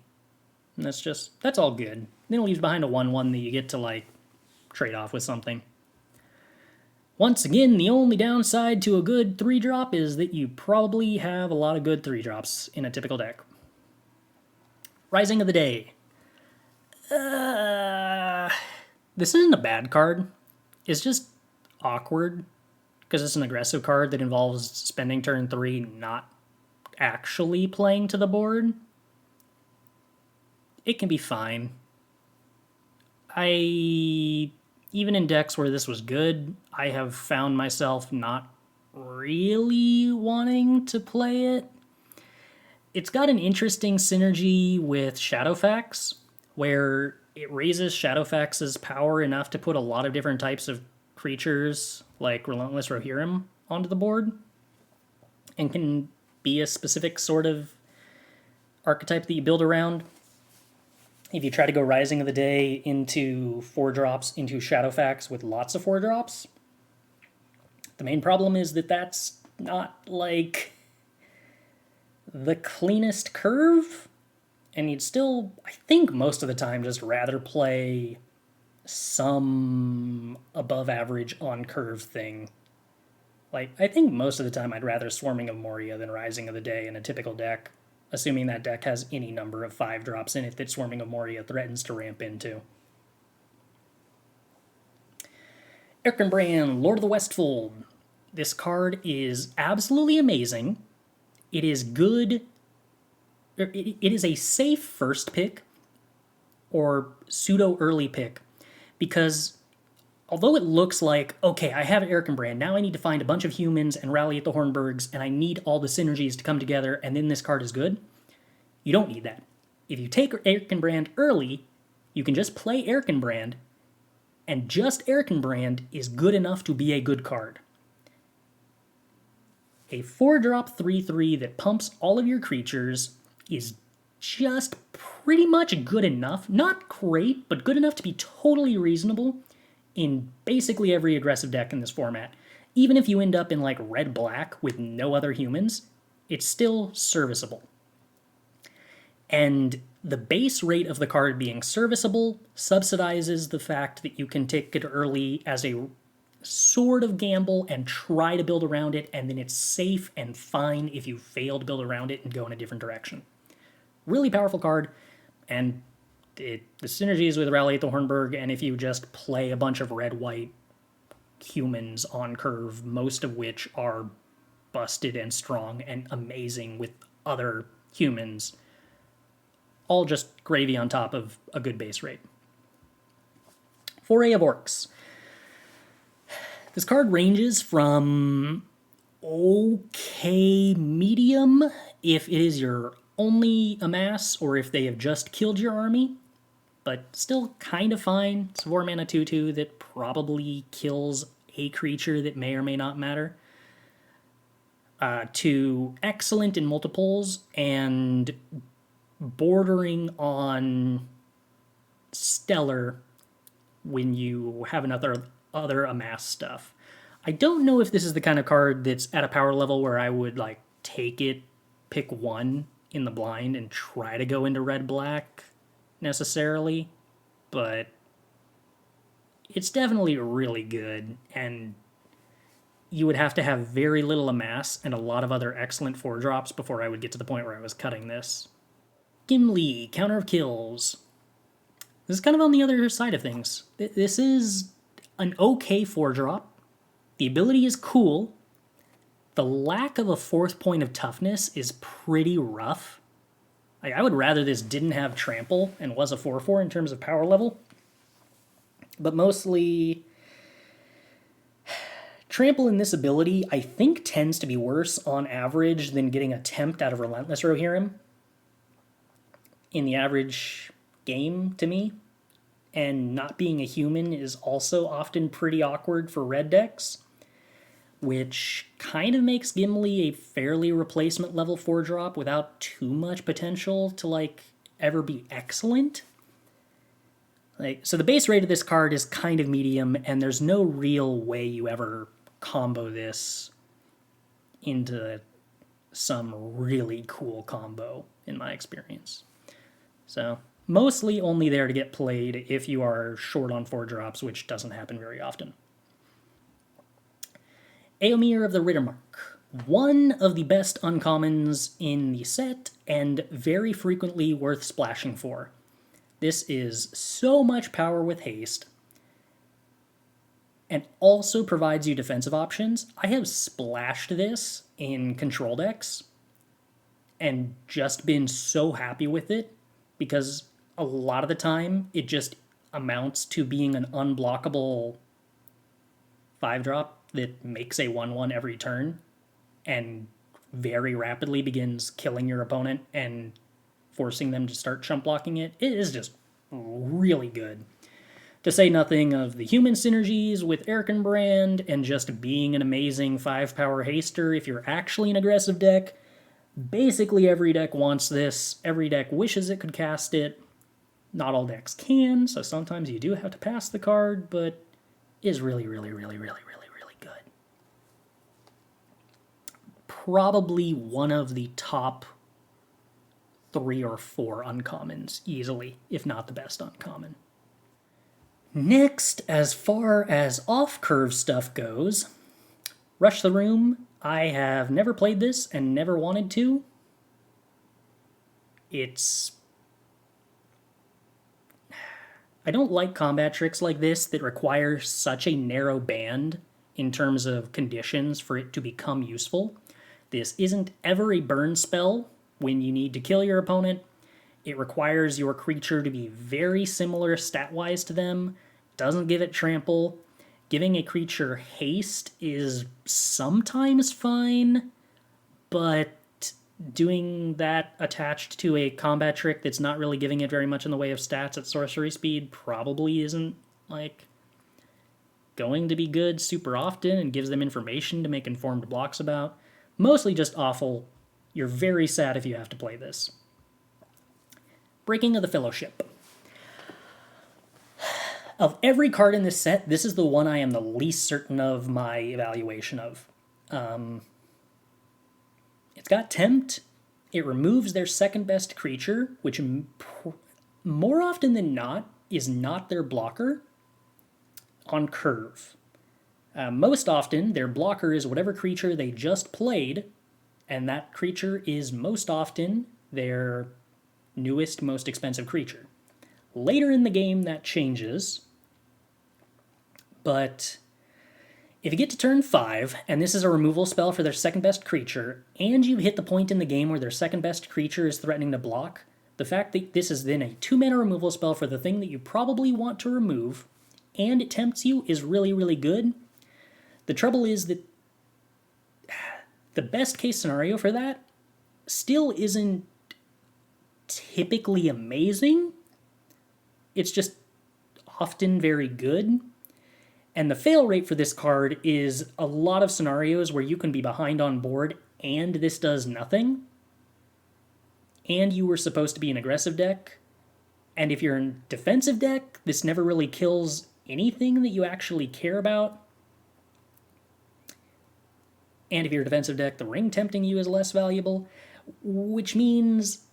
And that's all good. Then it leaves behind a 1/1 that you get to trade off with something. Once again, the only downside to a good 3-drop is that you probably have a lot of good 3-drops in a typical deck. Rising of the Day. This isn't a bad card. It's just awkward because it's an aggressive card that involves spending turn 3 not actually playing to the board. It can be fine. Even in decks where this was good, I have found myself not really wanting to play it. It's got an interesting synergy with Shadowfax, where it raises Shadowfax's power enough to put a lot of different types of creatures, like Relentless Rohirrim, onto the board, and can be a specific sort of archetype that you build around. If you try to go Rising of the Day into 4-drops into Shadowfax with lots of 4-drops, the main problem is that that's not the cleanest curve, and you'd still, I think most of the time, just rather play some above average on curve thing. I think most of the time I'd rather Swarming of Moria than Rising of the Day in a typical deck, assuming that deck has any number of 5-drops in it that Swarming of Moria threatens to ramp into. Erkenbrand, Lord of the Westfold. This card is absolutely amazing. It is good. It is a safe first pick or pseudo-early pick, because although it looks like, okay, I have Erkenbrand, now I need to find a bunch of humans and rally at the Hornburgs, and I need all the synergies to come together, and then this card is good, you don't need that. If you take Erkenbrand early, you can just play Erkenbrand, and just Erkenbrand is good enough to be a good card. A 4-drop 3/3 that pumps all of your creatures is just pretty much good enough. Not great, but good enough to be totally reasonable in basically every aggressive deck in this format. Even if you end up in red-black with no other humans, it's still serviceable. And the base rate of the card being serviceable subsidizes the fact that you can take it early as a sort of gamble and try to build around it, and then it's safe and fine if you fail to build around it and go in a different direction. Really powerful card, and the synergies with Rally at the Hornburg, and if you just play a bunch of red-white humans on curve, most of which are busted and strong and amazing with other humans, all just gravy on top of a good base rate. Foray of Orcs. This card ranges from okay medium if it is your only amass or if they have just killed your army, but still kind of fine. It's a 4-mana 2/2 that probably kills a creature that may or may not matter. To excellent in multiples and bordering on stellar when you have another amass stuff. I don't know if this is the kind of card that's at a power level where I would like take it, pick one in the blind and try to go into red-black necessarily, but it's definitely really good, and you would have to have very little amass and a lot of other excellent 4-drops before I would get to the point where I was cutting this. Gimli, Counter of Kills. This is kind of on the other side of things. This is an okay 4-drop. The ability is cool. The lack of a 4th point of toughness is pretty rough. I would rather this didn't have trample and was a 4/4 in terms of power level. But mostly, trample in this ability I think tends to be worse on average than getting a tempt out of Relentless Rohirrim in the average game to me. And not being a human is also often pretty awkward for red decks, which kind of makes Gimli a fairly replacement level 4-drop without too much potential to like ever be excellent. So the base rate of this card is kind of medium, and there's no real way you ever combo this into some really cool combo in my experience. So mostly only there to get played if you are short on 4-drops, which doesn't happen very often. Eomer of the Rittermark. One of the best uncommons in the set, and very frequently worth splashing for. This is so much power with haste, and also provides you defensive options. I have splashed this in control decks, and just been so happy with it, because a lot of the time it just amounts to being an unblockable 5-drop that makes a 1/1 every turn and very rapidly begins killing your opponent and forcing them to start chump blocking it. It is just really good. To say nothing of the human synergies with Erkenbrand and just being an amazing 5-power haster if you're actually an aggressive deck. Basically every deck wants this. Every deck wishes it could cast it. Not all decks can, so sometimes you do have to pass the card, but is really, really, really, really, really, really good. Probably one of the top 3 or 4 uncommons, easily, if not the best uncommon. Next, as far as off-curve stuff goes, Rush the Room. I have never played this and never wanted to. I don't like combat tricks like this that require such a narrow band in terms of conditions for it to become useful. This isn't ever a burn spell when you need to kill your opponent. It requires your creature to be very similar stat-wise to them, doesn't give it trample. Giving a creature haste is sometimes fine, but doing that attached to a combat trick that's not really giving it very much in the way of stats at sorcery speed probably isn't, like, going to be good super often and gives them information to make informed blocks about. Mostly just awful. You're very sad if you have to play this. Breaking of the Fellowship. Of every card in this set, this is the one I am the least certain of my evaluation of. It's got Tempt, It removes their second best creature, which more often than not is not their blocker, on curve. Most often, their blocker is whatever creature they just played, and that creature is most often their newest, most expensive creature. Later in the game, that changes, but if you get to turn 5, and this is a removal spell for their second best creature, and you hit the point in the game where their second best creature is threatening to block, the fact that this is then a 2-mana removal spell for the thing that you probably want to remove, and it tempts you, is really, really good. The trouble is that the best case scenario for that still isn't typically amazing. It's just often very good. And the fail rate for this card is a lot of scenarios where you can be behind on board and this does nothing. And you were supposed to be an aggressive deck. And if you're in defensive deck, this never really kills anything that you actually care about. And if you're a defensive deck, the ring tempting you is less valuable, which means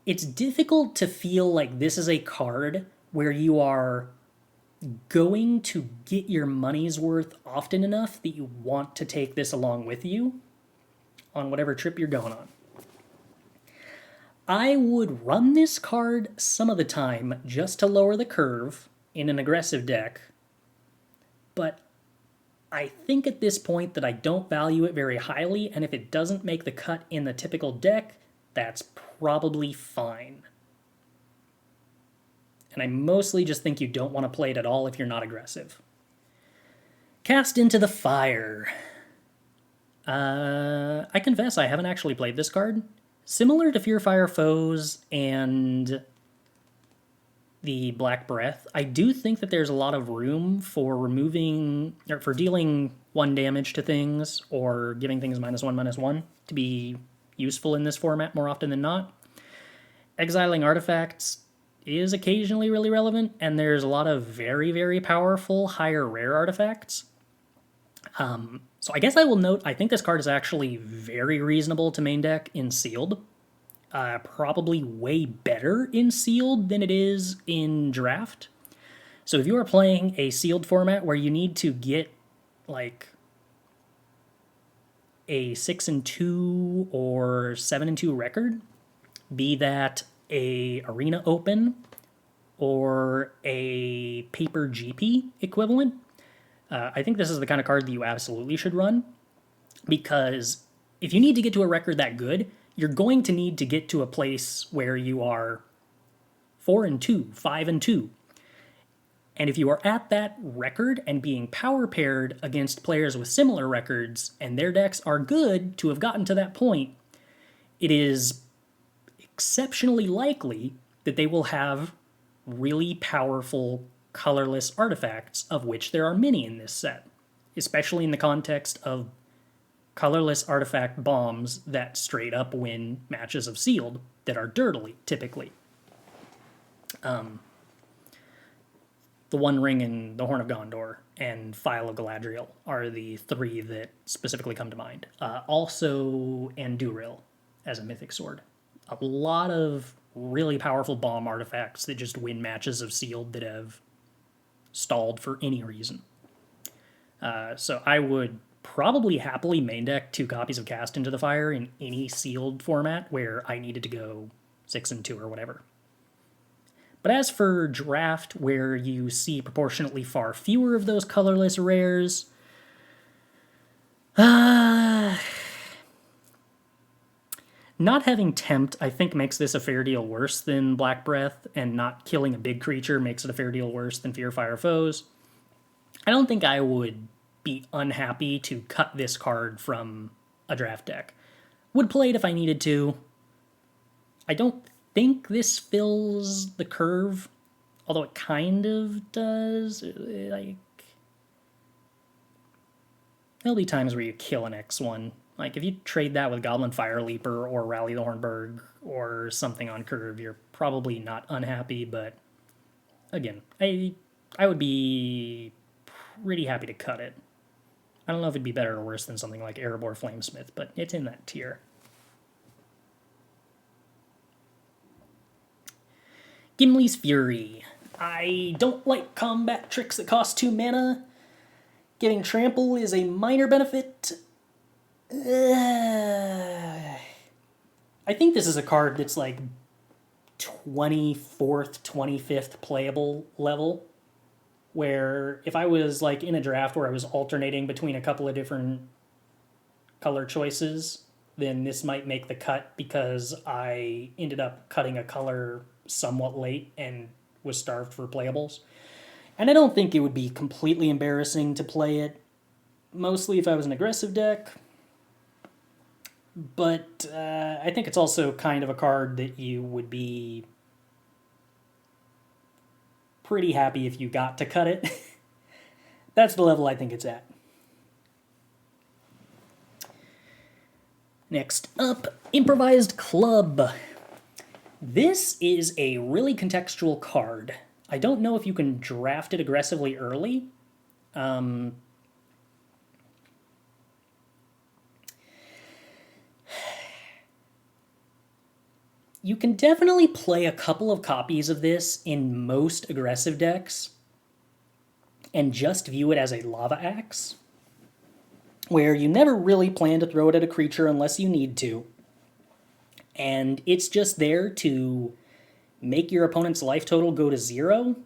it's difficult to feel like this is a card where you are going to get your money's worth often enough that you want to take this along with you on whatever trip you're going on. I would run this card some of the time just to lower the curve in an aggressive deck, but I think at this point that I don't value it very highly, and if it doesn't make the cut in the typical deck, that's probably fine. And I mostly just think you don't want to play it at all if you're not aggressive. Cast into the Fire. I confess I haven't actually played this card. Similar to Fear Fire Foes and the Black Breath, I do think that there's a lot of room for removing, or for dealing 1 damage to things, or giving things -1/-1 to be useful in this format more often than not. Exiling artifacts is occasionally really relevant, and there's a lot of very, very powerful, higher rare artifacts. So I guess I will note, I think this card is actually very reasonable to main deck in Sealed. Probably way better in Sealed than it is in Draft. So if you are playing a Sealed format where you need to get like a 6-2 or 7-2 record, be that a Arena Open or a Paper GP equivalent, I think this is the kind of card that you absolutely should run, because if you need to get to a record that good, you're going to need to get to a place where you are 4-2, 5-2. And if you are at that record and being power paired against players with similar records, and their decks are good to have gotten to that point, it is exceptionally likely that they will have really powerful colorless artifacts, of which there are many in this set, especially in the context of colorless artifact bombs that straight up win matches of Sealed that are dirtily, typically. The One Ring and the Horn of Gondor and Phial of Galadriel are the 3 that specifically come to mind. Also Anduril as a mythic sword. A lot of really powerful bomb artifacts that just win matches of Sealed that have stalled for any reason. So I would probably happily main deck 2 copies of Cast into the Fire in any Sealed format where I needed to go 6-2 or whatever. But as for Draft, where you see proportionately far fewer of those colorless rares, not having Tempt, I think, makes this a fair deal worse than Black Breath, and not killing a big creature makes it a fair deal worse than Fear Fire Foes. I don't think I would be unhappy to cut this card from a Draft deck. Would play it if I needed to. I don't think this fills the curve, although it kind of does. Like, there'll be times where you kill an X1. Like, if you trade that with Goblin Fire Leaper or Rally the Hornburg or something on curve, you're probably not unhappy, but again, I would be pretty happy to cut it. I don't know if it'd be better or worse than something like Erebor Flamesmith, but it's in that tier. Gimli's Fury. I don't like combat tricks that cost 2 mana. Getting trample is a minor benefit. I think this is a card that's like 24th, 25th playable level. Where if I was like in a draft where I was alternating between a couple of different color choices, then this might make the cut because I ended up cutting a color somewhat late and was starved for playables. And I don't think it would be completely embarrassing to play it, mostly if I was an aggressive deck. But I think it's also kind of a card that you would be pretty happy if you got to cut it. That's the level I think it's at. Next up, Improvised Club. This is a really contextual card. I don't know if you can draft it aggressively early. You can definitely play a couple of copies of this in most aggressive decks and just view it as a lava axe, where you never really plan to throw it at a creature unless you need to. And it's just there to make your opponent's life total go to 0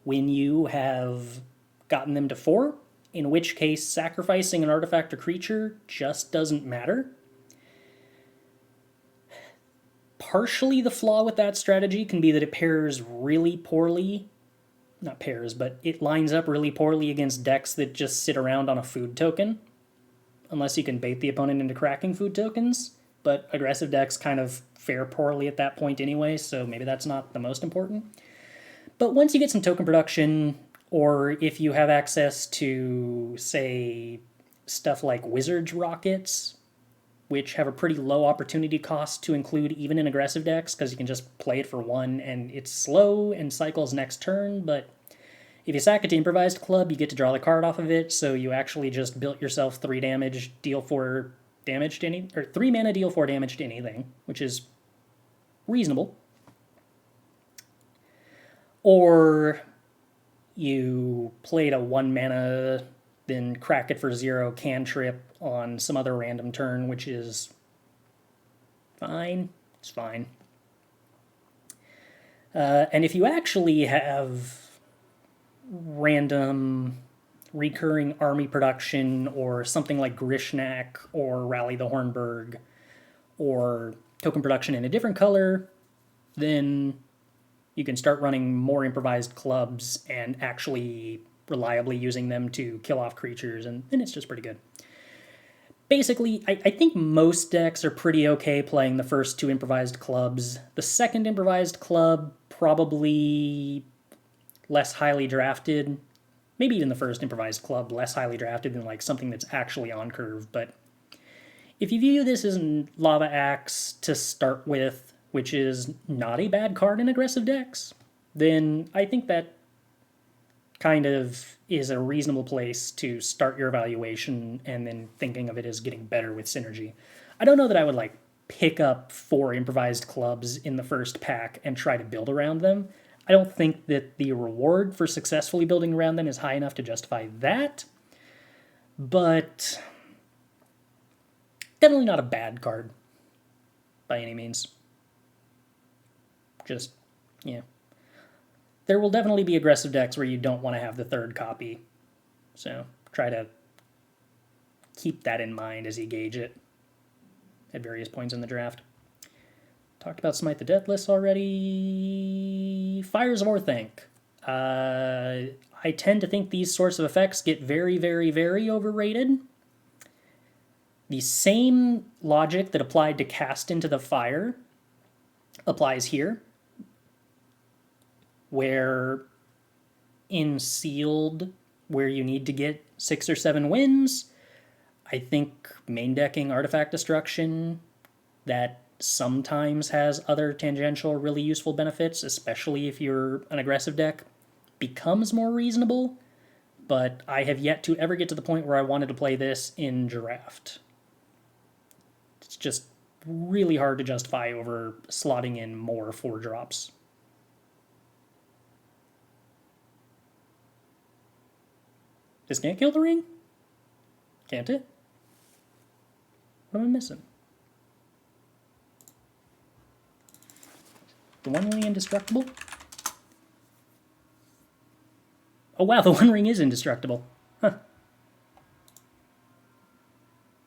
when you have gotten them to 4, in which case sacrificing an artifact or creature just doesn't matter. Partially the flaw with that strategy can be that it pairs really poorly, not pairs, but it lines up really poorly against decks that just sit around on a food token, unless you can bait the opponent into cracking food tokens, but aggressive decks kind of fare poorly at that point anyway, so maybe that's not the most important. But once you get some token production, or if you have access to, say, stuff like Wizard's Rockets, which have a pretty low opportunity cost to include even in aggressive decks, because you can just play it for 1 and it's slow and cycles next turn, but if you sack it to Improvised Club, you get to draw the card off of it, so you actually just built yourself 3 damage, deal 4 damage to any, or 3 mana, deal 4 damage to anything, which is reasonable. Or you played a 1 mana, then crack it for 0 cantrip on some other random turn, which is fine. It's fine. And if you actually have random recurring army production or something like Grishnak or Rally the Hornburg or token production in a different color, then you can start running more improvised clubs and actually reliably using them to kill off creatures, and then it's just pretty good. Basically, I think most decks are pretty okay playing the first 2 improvised clubs. The second improvised club, probably less highly drafted. Maybe even the first improvised club, less highly drafted than like something that's actually on curve. But if you view this as a lava axe to start with, which is not a bad card in aggressive decks, then I think that kind of is a reasonable place to start your evaluation and then thinking of it as getting better with synergy. I don't know that I would like pick up 4 improvised clubs in the first pack and try to build around them. I don't think that the reward for successfully building around them is high enough to justify that, but definitely not a bad card by any means. Just, yeah. There will definitely be aggressive decks where you don't want to have the 3rd copy, so try to keep that in mind as you gauge it at various points in the draft. Talked about Smite the Deathless already. Fires of Orthanc. I tend to think these sorts of effects get very, very, very overrated. The same logic that applied to Cast into the Fire applies here, where in Sealed, where you need to get 6 or 7 wins, I think main decking Artifact Destruction that sometimes has other tangential really useful benefits, especially if you're an aggressive deck, becomes more reasonable, but I have yet to ever get to the point where I wanted to play this in draft. It's just really hard to justify over slotting in more 4 drops. This can't kill the ring? Can't it? What am I missing? The One Ring indestructible? Oh wow, the One Ring is indestructible. Huh.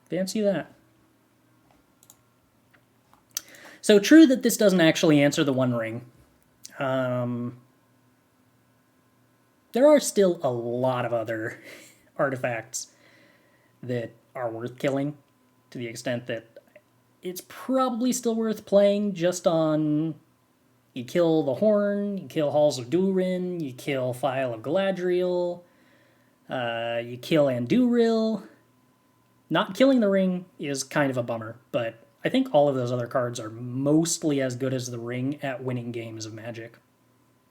Fancy that. So true that this doesn't actually answer the One Ring. There are still a lot of other artifacts that are worth killing, to the extent that it's probably still worth playing just on... You kill the Horn, you kill Halls of Durin, you kill Phial of Galadriel, you kill Andúril. Not killing the ring is kind of a bummer, but I think all of those other cards are mostly as good as the ring at winning games of Magic.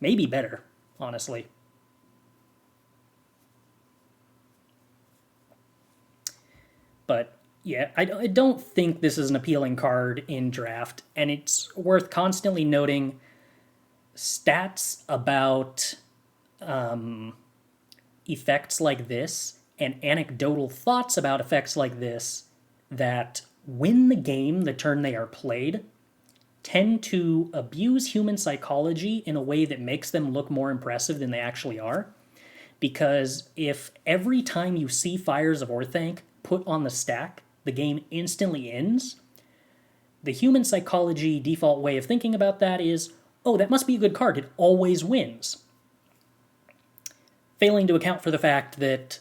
Maybe better, honestly. But yeah, I don't think this is an appealing card in Draft, and it's worth constantly noting stats about effects like this and anecdotal thoughts about effects like this that win the game the turn they are played tend to abuse human psychology in a way that makes them look more impressive than they actually are. Because if every time you see Fires of Orthanc put on the stack, the game instantly ends, the human psychology default way of thinking about that is, oh, that must be a good card, it always wins. Failing to account for the fact that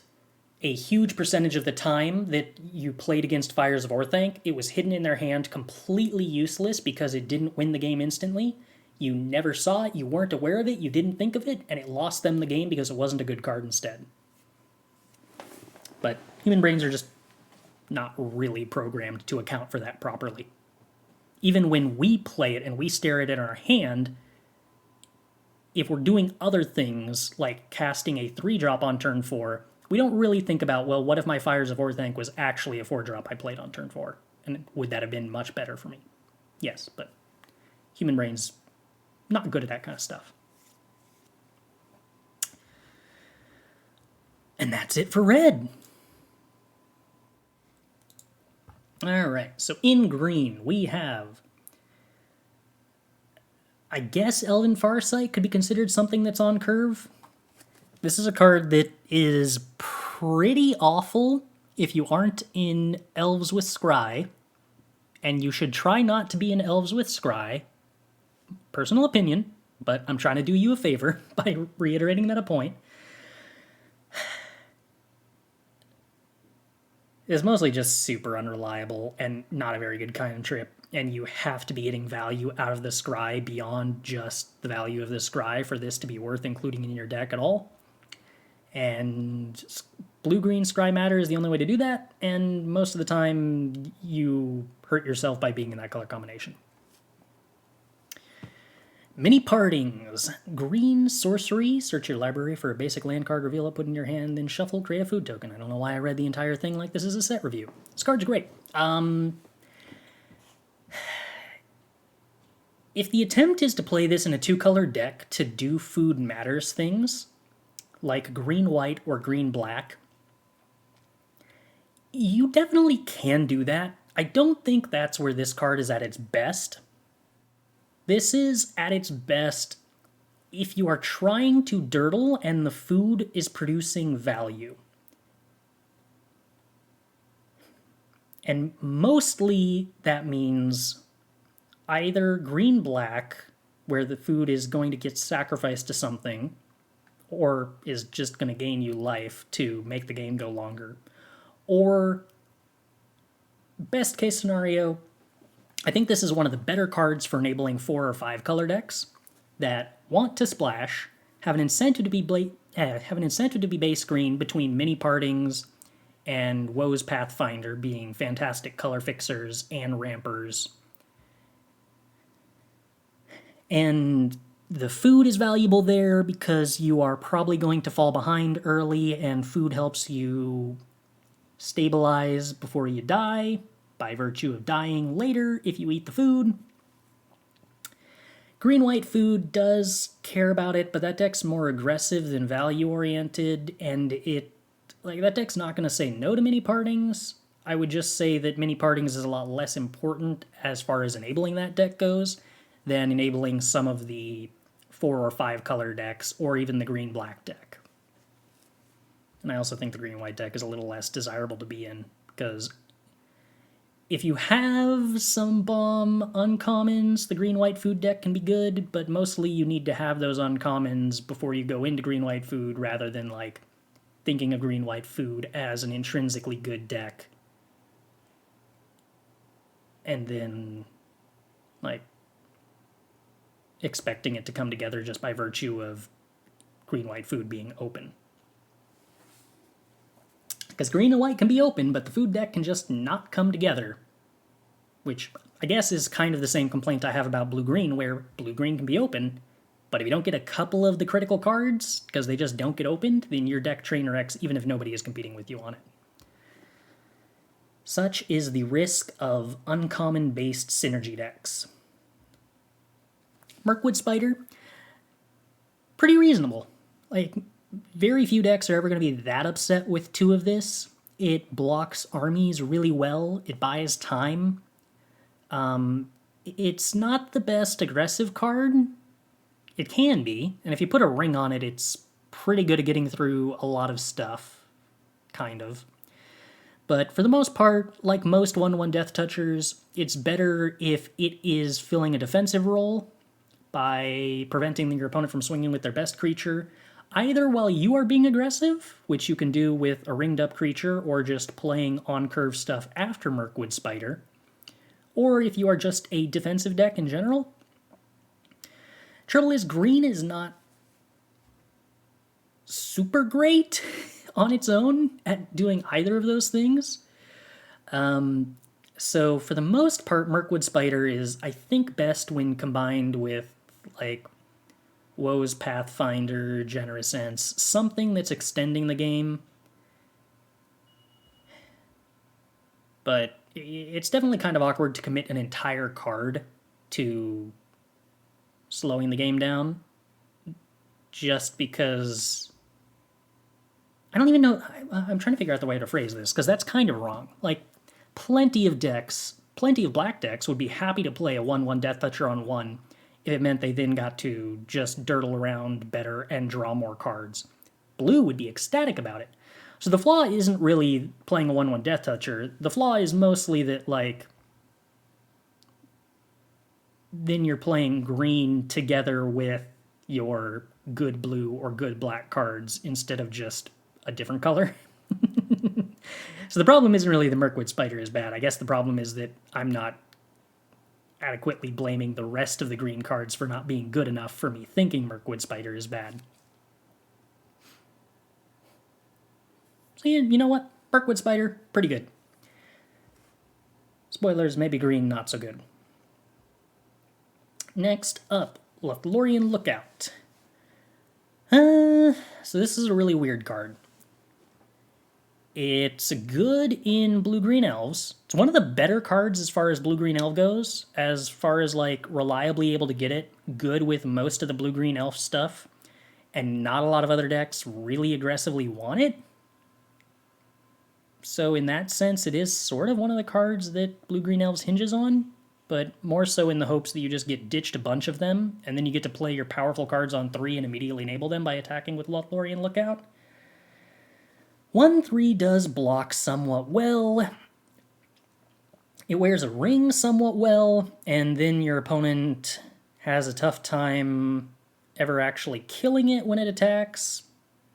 a huge percentage of the time that you played against Fires of Orthanc, it was hidden in their hand, completely useless because it didn't win the game instantly. You never saw it, you weren't aware of it, you didn't think of it, and it lost them the game because it wasn't a good card instead. But human brains are just not really programmed to account for that properly. Even when we play it and we stare at it in our hand, if we're doing other things like casting a 3-drop on turn 4, we don't really think about, well, what if my Fires of Orthanc was actually a 4-drop I played on turn 4? And would that have been much better for me? Yes, but human brains not good at that kind of stuff. And that's it for red. All right, so in green we have, I guess Elven Farsight could be considered something that's on curve. This is a card that is pretty awful if you aren't in Elves with Scry, and you should try not to be in Elves with Scry. Personal opinion, but I'm trying to do you a favor by reiterating that a point. It's mostly just super unreliable and not a very good cantrip, and you have to be getting value out of the Scry beyond just the value of the Scry for this to be worth including in your deck at all. And blue-green Scry Matter is the only way to do that, and most of the time you hurt yourself by being in that color combination. Mini Partings. Green sorcery. Search your library for a basic land card, reveal it, put it in your hand, then shuffle, create a food token. I don't know why I read the entire thing like this is a set review. This card's great. If the attempt is to play this in a 2-color deck to do food matters things, like green-white or green-black, you definitely can do that. I don't think that's where this card is at its best. This is at its best if you are trying to dirtle and the food is producing value. And mostly that means either green-black, where the food is going to get sacrificed to something, or is just going to gain you life to make the game go longer. Or, best case scenario, I think this is one of the better cards for enabling 4 or 5 color decks that want to splash, have an incentive to be base green between Mini Partings and Woe's Pathfinder being fantastic color fixers and rampers. And the food is valuable there because you are probably going to fall behind early, and food helps you stabilize before you die, by virtue of dying later if you eat the food. Green-white food does care about it, but that deck's more aggressive than value-oriented, and it Like, that deck's not going to say no to mini partings. I would just say that mini partings is a lot less important as far as enabling that deck goes than enabling some of the 4 or 5 color decks or even the green-black deck. And I also think the green-white deck is a little less desirable to be in, because if you have some bomb uncommons, the green-white food deck can be good, but mostly you need to have those uncommons before you go into green-white food rather than, like, thinking of green-white food as an intrinsically good deck. And then, like, expecting it to come together just by virtue of green-white food being open. Because green and white can be open, but the food deck can just not come together. Which I guess is kind of the same complaint I have about blue-green, where blue-green can be open, but if you don't get a couple of the critical cards, because they just don't get opened, then your deck trainer X, even if nobody is competing with you on it. Such is the risk of uncommon-based synergy decks. Mirkwood Spider, pretty reasonable. Like, very few decks are ever going to be that upset with 2 of this. It blocks armies really well. It buys time. It's not the best aggressive card. It can be, and if you put a ring on it, it's pretty good at getting through a lot of stuff. Kind of. But for the most part, like most 1/1 Death Touchers, it's better if it is filling a defensive role by preventing your opponent from swinging with their best creature, either while you are being aggressive, which you can do with a ringed up creature, or just playing on-curve stuff after Mirkwood Spider, or if you are just a defensive deck in general. Trouble is, green is not super great on its own at doing either of those things. So for the most part, Mirkwood Spider is, I think, best when combined with, like, Woe's Pathfinder, Generous Sense, something that's extending the game. But it's definitely kind of awkward to commit an entire card to slowing the game down, just because I don't even know. I'm trying to figure out the way to phrase this, because that's kind of wrong. Like, plenty of black decks would be happy to play a 1/1 Death Toucher on 1 if it meant they then got to just dirtle around better and draw more cards. Blue would be ecstatic about it. So the flaw isn't really playing a 1/1 Death Toucher. The flaw is mostly that, like, then you're playing green together with your good blue or good black cards instead of just a different color. So the problem isn't really the Mirkwood Spider is bad. I guess the problem is that I'm not adequately blaming the rest of the green cards for not being good enough for me thinking Mirkwood Spider is bad. So yeah, you know what? Mirkwood Spider, pretty good. Spoilers, maybe green, not so good. Next up, Lothlorien Lookout. So this is a really weird card. It's good in Blue-Green Elves. It's one of the better cards as far as Blue-Green Elf goes, as far as, like, reliably able to get it good with most of the Blue-Green Elf stuff, and not a lot of other decks really aggressively want it. So in that sense, it is sort of one of the cards that Blue-Green Elves hinges on, but more so in the hopes that you just get ditched a bunch of them, and then you get to play your powerful cards on 3 and immediately enable them by attacking with Lothlorien Lookout. 1/3 does block somewhat well. It wears a ring somewhat well, and then your opponent has a tough time ever actually killing it when it attacks.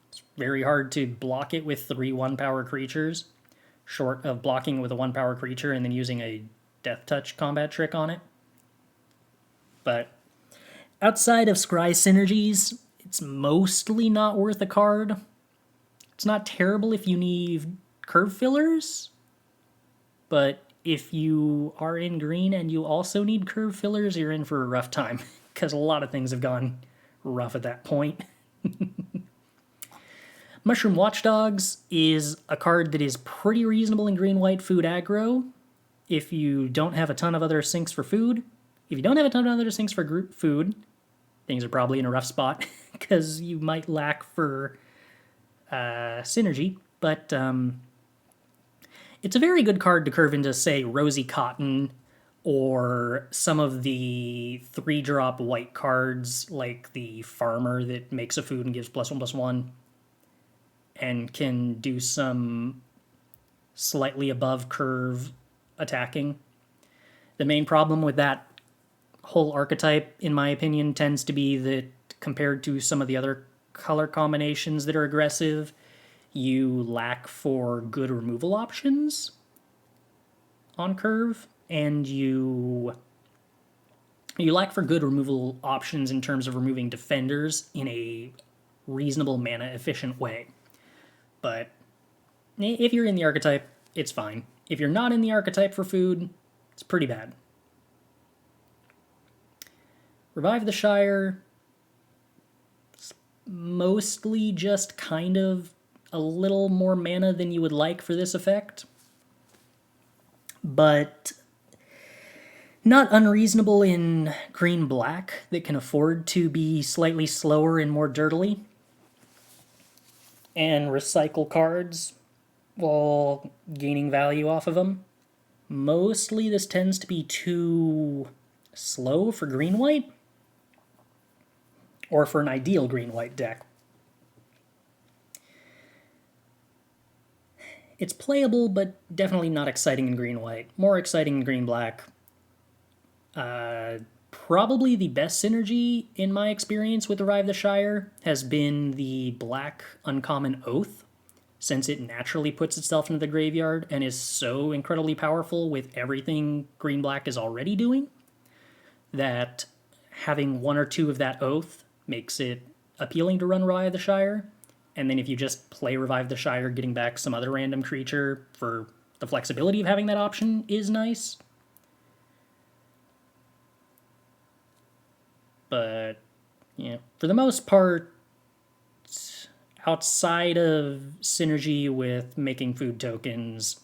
It's very hard to block it with 3 1-power creatures, short of blocking with a 1-power creature and then using a Death Touch combat trick on it. But outside of Scry synergies, it's mostly not worth a card. It's not terrible if you need curve fillers, but if you are in green and you also need curve fillers, you're in for a rough time, because a lot of things have gone rough at that point. Mushroom Watchdogs is a card that is pretty reasonable in green-white food aggro if you don't have a ton of other sinks for food. If you don't have a ton of other sinks for group food, things are probably in a rough spot, because you might lack for synergy. but it's a very good card to curve into, say, Rosy Cotton, or some of the 3-drop white cards, like the Farmer that makes a food and gives +1/+1, and can do some slightly above curve attacking. The main problem with that whole archetype, in my opinion, tends to be that compared to some of the other color combinations that are aggressive, you lack for good removal options on curve, and you lack for good removal options in terms of removing defenders in a reasonable mana efficient way. But if you're in the archetype, it's fine. If you're not in the archetype for food, it's pretty bad. Revive the Shire, mostly just kind of a little more mana than you would like for this effect, but not unreasonable in green-black that can afford to be slightly slower and more dirtily. And recycle cards while gaining value off of them. Mostly this tends to be too slow for green-white, or for an ideal green-white deck. It's playable, but definitely not exciting in green-white. More exciting in green-black. Probably the best synergy, in my experience, with Revive the Shire has been the black uncommon Oath, since it naturally puts itself into the graveyard and is so incredibly powerful with everything green-black is already doing, that having one or two of that Oath makes it appealing to run Revive the Shire. And then if you just play Revive the Shire, getting back some other random creature for the flexibility of having that option is nice. But, yeah, for the most part, outside of synergy with making food tokens,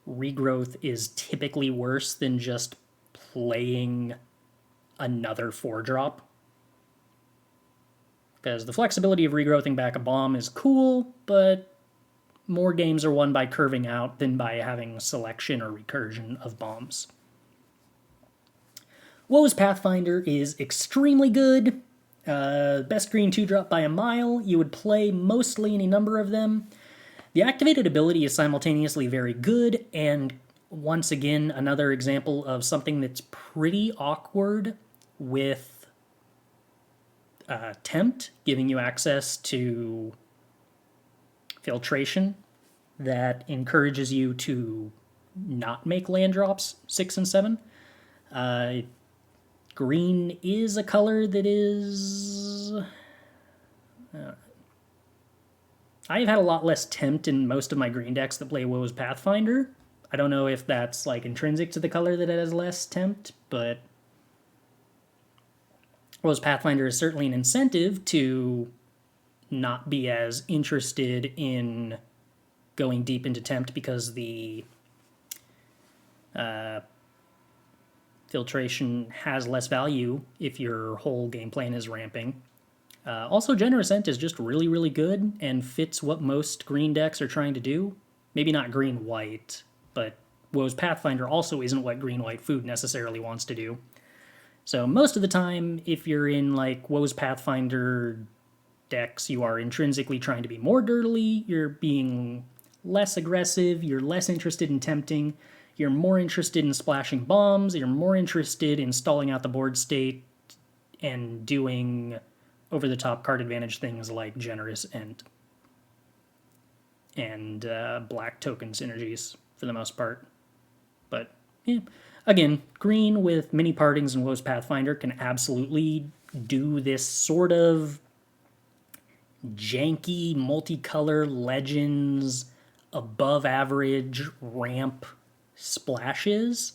regrowth is typically worse than just playing another 4-drop. Because the flexibility of regrowthing back a bomb is cool, but more games are won by curving out than by having selection or recursion of bombs. Woe's Pathfinder is extremely good. Best green 2-drop by a mile. You would play mostly any number of them. The activated ability is simultaneously very good, and once again, another example of something that's pretty awkward with Tempt, giving you access to filtration that encourages you to not make land drops 6 and 7. Green is a color that is... I've had a lot less Tempt in most of my green decks that play Woe's Pathfinder. I don't know if that's like intrinsic to the color that it has less Tempt, but Woe's Pathfinder is certainly an incentive to not be as interested in going deep into Tempt because the filtration has less value if your whole game plan is ramping. Also, Generous Ent is just really, really good and fits what most green decks are trying to do. Maybe not green-white, but Woe's Pathfinder also isn't what green-white food necessarily wants to do. So most of the time, if you're in like Woe's Pathfinder decks, you are intrinsically trying to be more dirtily, you're being less aggressive, you're less interested in tempting, you're more interested in splashing bombs, you're more interested in stalling out the board state and doing over-the-top card advantage things like Generous Ent and black token synergies for the most part. But, yeah. Again, green with mini partings and Woe's Pathfinder can absolutely do this sort of janky, multicolor legends, above average ramp splashes,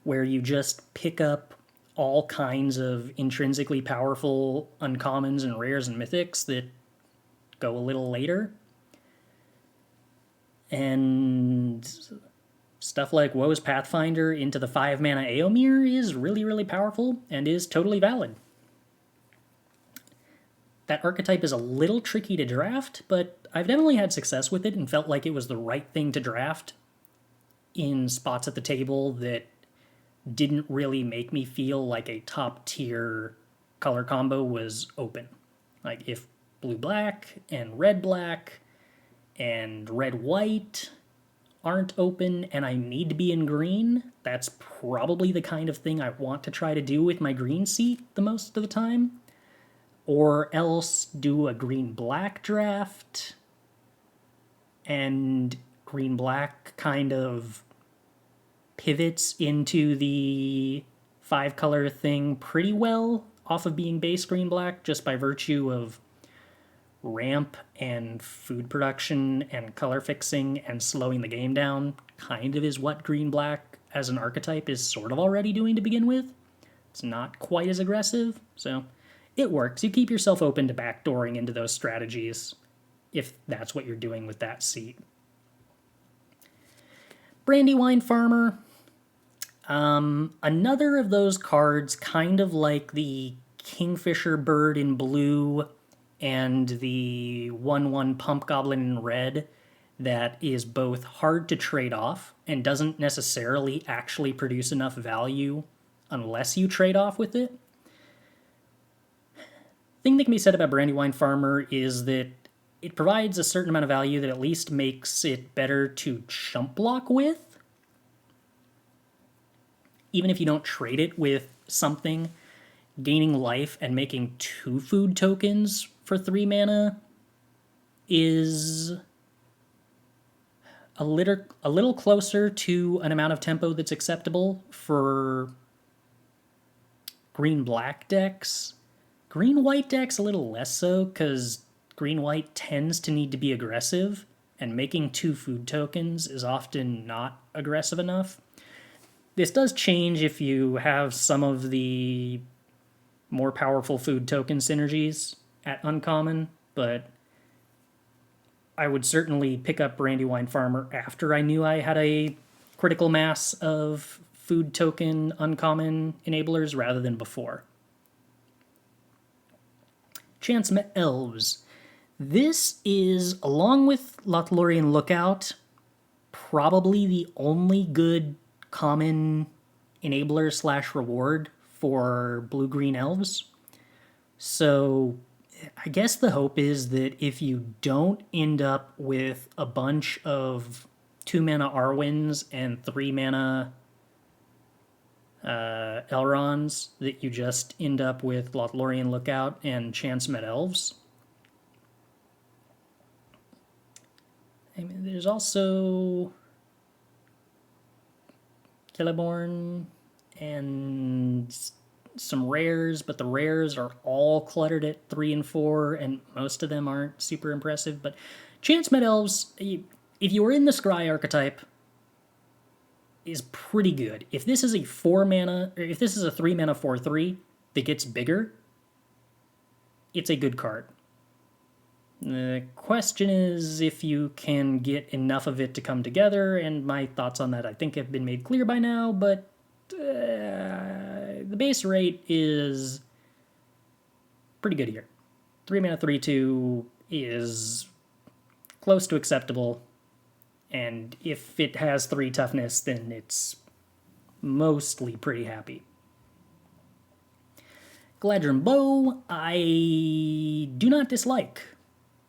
where you just pick up all kinds of intrinsically powerful uncommons and rares and mythics that go a little later. And stuff like Woe's Pathfinder into the 5-mana Aomir is really, really powerful and is totally valid. that archetype is a little tricky to draft, but I've definitely had success with it and felt like it was the right thing to draft in spots at the table that didn't really make me feel like a top tier color combo was open. Like if blue black and red black and red white aren't open and I need to be in green, that's probably the kind of thing I want to try to do with my green seat the most of the time. Or else do a green black draft, and green black kind of pivots into the 5-color thing pretty well off of being base green black just by virtue of ramp and food production and color fixing and slowing the game down. Kind of is what green black as an archetype is sort of already doing to begin with. It's not quite as aggressive, so it works. You keep yourself open to backdooring into those strategies if that's what you're doing with that seat. Brandywine Farmer. Another of those cards, kind of like the Kingfisher Bird in blue and the 1/1 Pump Goblin in red, that is both hard to trade off and doesn't necessarily actually produce enough value unless you trade off with it. Thing that can be said about Brandywine Farmer is that it provides a certain amount of value that at least makes it better to chump block with. Even if you don't trade it with something, gaining life and making 2 food tokens for 3 mana is a little closer to an amount of tempo that's acceptable for green-black decks. Green-white decks a little less so, because green-white tends to need to be aggressive, and making 2 food tokens is often not aggressive enough. This does change if you have some of the more powerful food token synergies at uncommon, but I would certainly pick up Brandywine Farmer after I knew I had a critical mass of food token uncommon enablers rather than before. Chance-Met Elves. This is, along with Lothlorien Lookout, probably the only good common enabler / reward for blue-green elves. So I guess the hope is that if you don't end up with a bunch of 2-mana Arwins and 3-mana Elrons, that you just end up with Lothlorien Lookout and Chance-Met Elves. I mean, there's also Celeborn and some rares, but the rares are all cluttered at 3 and 4, and most of them aren't super impressive. But Chance-Met Elves, if you were in the Scry archetype, is pretty good. If this is a 4-mana, or if this is a 3-mana 4/3 that gets bigger, it's a good card. The question is if you can get enough of it to come together, and my thoughts on that I think have been made clear by now, but the base rate is pretty good here. 3-mana 3/2 is close to acceptable, and if it has 3 toughness, then it's mostly pretty happy. Galadrim Bow, I do not dislike.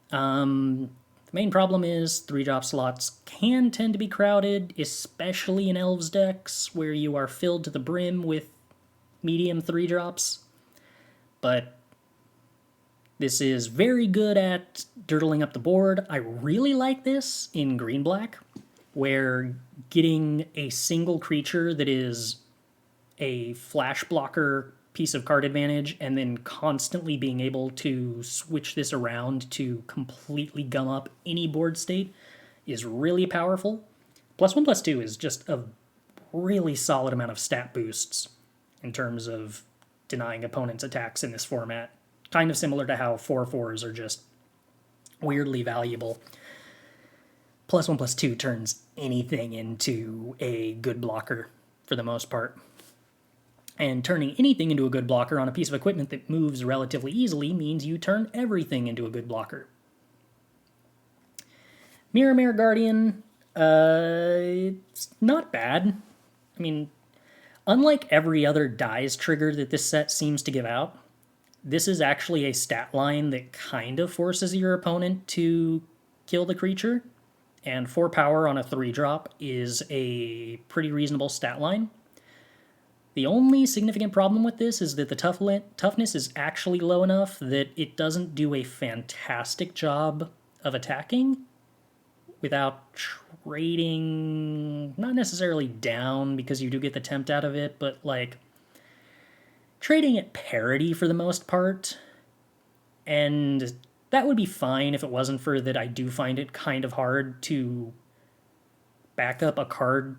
The main problem is 3-drop slots can tend to be crowded, especially in Elves decks where you are filled to the brim with medium 3-drops. But this is very good at dirtling up the board. I really like this in green-black, where getting a single creature that is a flash blocker piece of card advantage and then constantly being able to switch this around to completely gum up any board state is really powerful. +1/+2 is just a really solid amount of stat boosts in terms of denying opponents' attacks in this format. Kind of similar to how 4/4s are just weirdly valuable. +1/+2 turns anything into a good blocker for the most part. And turning anything into a good blocker on a piece of equipment that moves relatively easily means you turn everything into a good blocker. Mirror Guardian, it's not bad. I mean, unlike every other dies trigger that this set seems to give out, this is actually a stat line that kind of forces your opponent to kill the creature, and 4 power on a 3-drop is a pretty reasonable stat line. The only significant problem with this is that the toughness is actually low enough that it doesn't do a fantastic job of attacking without trading, not necessarily down because you do get the tempt out of it, but like trading at parity for the most part. And that would be fine if it wasn't for that I do find it kind of hard to back up a card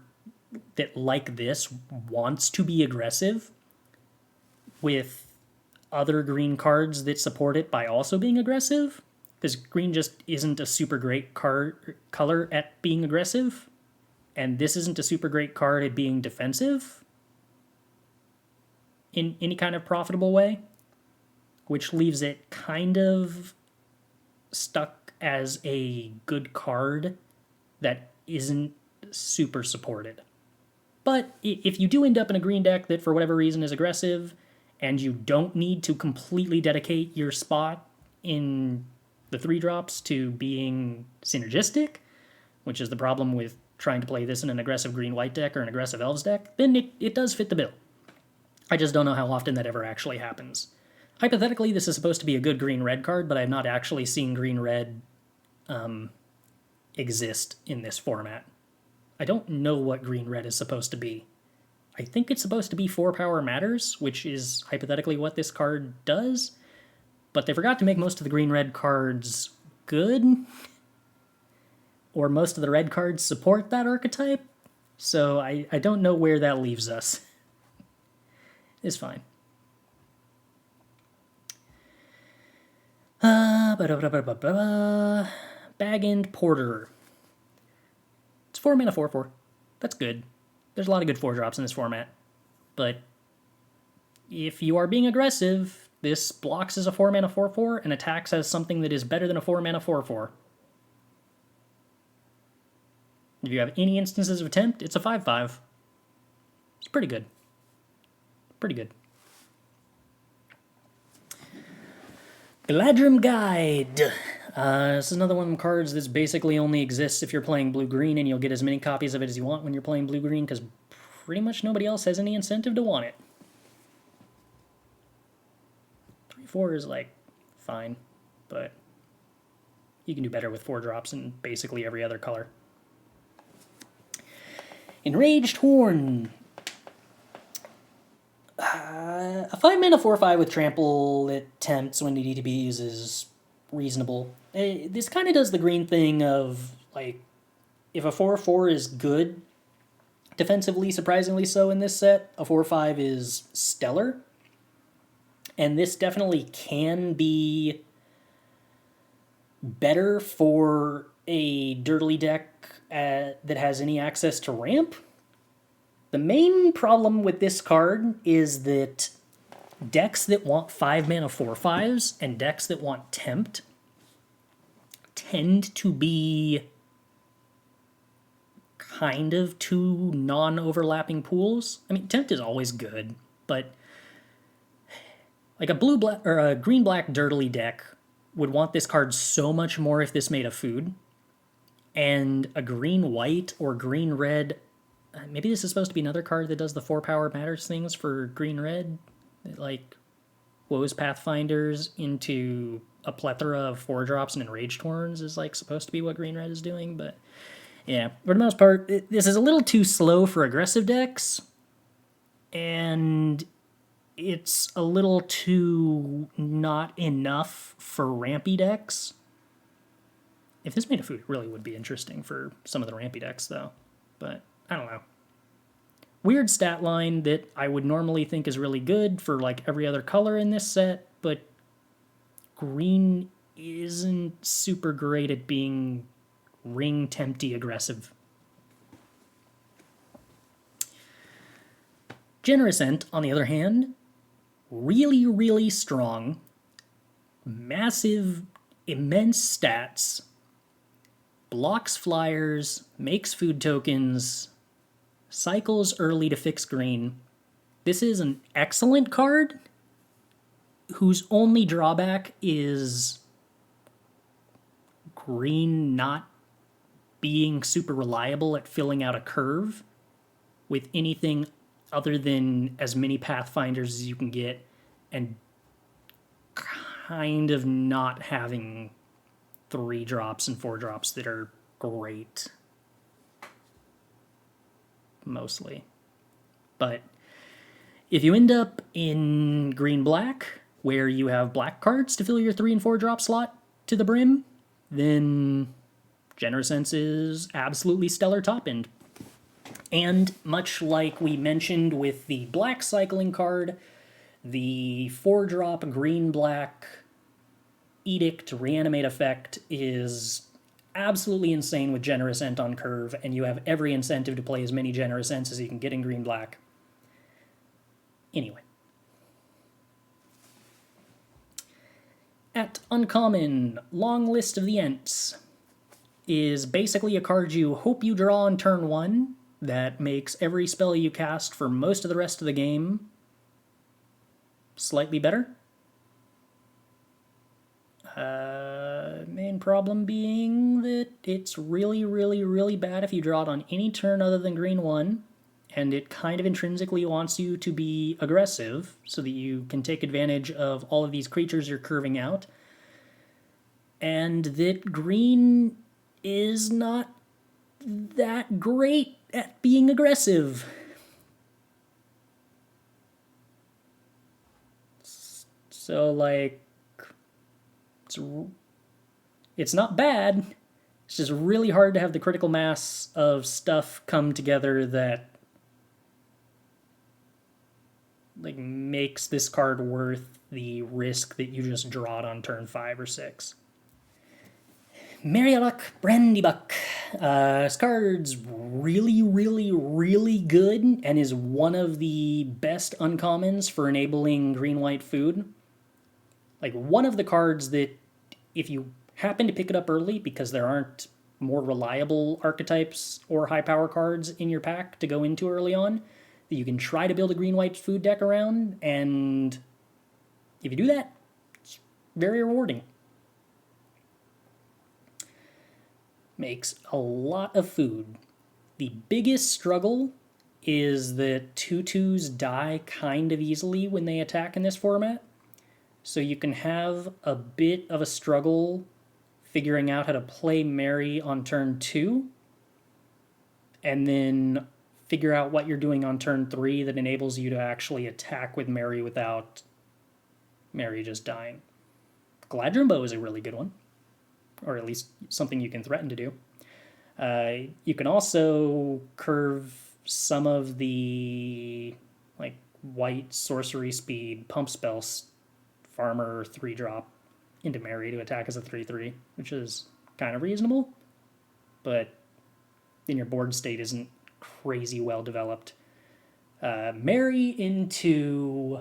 that, like this, wants to be aggressive with other green cards that support it by also being aggressive, because green just isn't a super great color at being aggressive, and this isn't a super great card at being defensive in any kind of profitable way, which leaves it kind of stuck as a good card that isn't super supported. But if you do end up in a green deck that for whatever reason is aggressive, and you don't need to completely dedicate your spot in the 3-drops to being synergistic, which is the problem with trying to play this in an aggressive green-white deck or an aggressive elves deck, then it does fit the bill. I just don't know how often that ever actually happens. Hypothetically, this is supposed to be a good green-red card, but I've not actually seen green-red exist in this format. I don't know what green-red is supposed to be. I think it's supposed to be 4 power matters, which is hypothetically what this card does, but they forgot to make most of the green-red cards good, or most of the red cards support that archetype, so I don't know where that leaves us. It's fine. Bag-End Porter. It's 4 mana 4/4. That's good. There's a lot of good 4-drops in this format. But if you are being aggressive, this blocks as a 4 mana 4/4 and attacks as something that is better than a 4 mana 4/4. If you have any instances of attempt, it's a 5/5. It's pretty good. Pretty good. Galadrim Guide. This is another one of them cards that basically only exists if you're playing blue-green, and you'll get as many copies of it as you want when you're playing blue-green, because pretty much nobody else has any incentive to want it. 3/4 is, like, fine, but you can do better with 4-drops in basically every other color. Enraged Horn. A 5 mana 4/5 with trample that tempts when the DTBs is reasonable. This kind of does the green thing of, like, if a 4/4 is good, defensively, surprisingly so in this set, a 4/5 is stellar. And this definitely can be better for a dirtly deck that has any access to ramp. The main problem with this card is that decks that want 5 mana 4/5s and decks that want tempt tend to be kind of two non-overlapping pools. I mean, tempt is always good, but like a blue-black or a green-black dirtly deck would want this card so much more if this made a food, and a green-white or green-red. Maybe this is supposed to be another card that does the 4 power matters things for green-red. Like, woes Pathfinders into a plethora of 4-drops and Enraged Horns is, like, supposed to be what green-red is doing. But, yeah, for the most part, this is a little too slow for aggressive decks. And it's a little too not enough for rampy decks. If this made a food, it really would be interesting for some of the rampy decks, though. But I don't know. Weird stat line that I would normally think is really good for, like, every other color in this set, but green isn't super great at being ring tempty aggressive. Generosent, on the other hand, really, really strong, massive, immense stats, blocks flyers, makes food tokens, cycles early to fix green. This is an excellent card whose only drawback is green not being super reliable at filling out a curve with anything other than as many pathfinders as you can get, and kind of not having 3 drops and 4 drops that are great mostly. But if you end up in green black, where you have black cards to fill your 3 and 4 drop slot to the brim, then Generous Sense is absolutely stellar top end. And much like we mentioned with the black cycling card, the 4-drop green-black Edict Reanimate effect is absolutely insane with Generous Ent on curve, and you have every incentive to play as many Generous Ents as you can get in green-black. Anyway. At uncommon, Long List of the Ents is basically a card you hope you draw on turn 1 that makes every spell you cast for most of the rest of the game slightly better. Main problem being that it's really, really, really bad if you draw it on any turn other than green 1, and it kind of intrinsically wants you to be aggressive so that you can take advantage of all of these creatures you're curving out, and that green is not that great at being aggressive. So, like, it's not bad. It's just really hard to have the critical mass of stuff come together that like makes this card worth the risk that you just draw it on turn 5 or 6. Marialuk Brandybuck. This card's really, really, really good and is one of the best uncommons for enabling green-white food. Like, one of the cards that, if you happen to pick it up early because there aren't more reliable archetypes or high-power cards in your pack to go into early on, that you can try to build a green-white food deck around, and if you do that, it's very rewarding. Makes a lot of food. The biggest struggle is that 2/2s die kind of easily when they attack in this format. So you can have a bit of a struggle figuring out how to play Mary on turn 2, and then figure out what you're doing on turn 3 that enables you to actually attack with Mary without Mary just dying. Gladrimbo is a really good one, or at least something you can threaten to do. You can also curve some of the like white sorcery speed pump spells farmer 3-drop into Mary to attack as a 3/3, which is kind of reasonable, but then your board state isn't crazy well developed. Mary into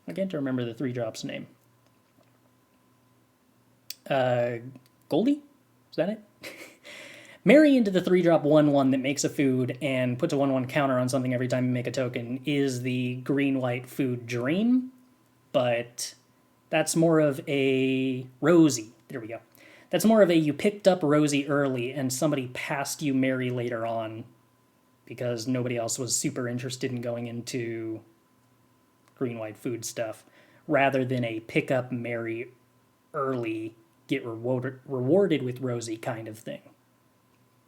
I can't remember the 3-drop's name. Goldie? Is that it? Marry into the 3-drop 1/1 that makes a food and puts a 1/1 counter on something every time you make a token is the green-white food dream, but that's more of a Rosie. There we go. That's more of a you picked up Rosie early and somebody passed you Mary later on because nobody else was super interested in going into green-white food stuff, rather than a pick up Mary early, get rewarded with Rosie kind of thing.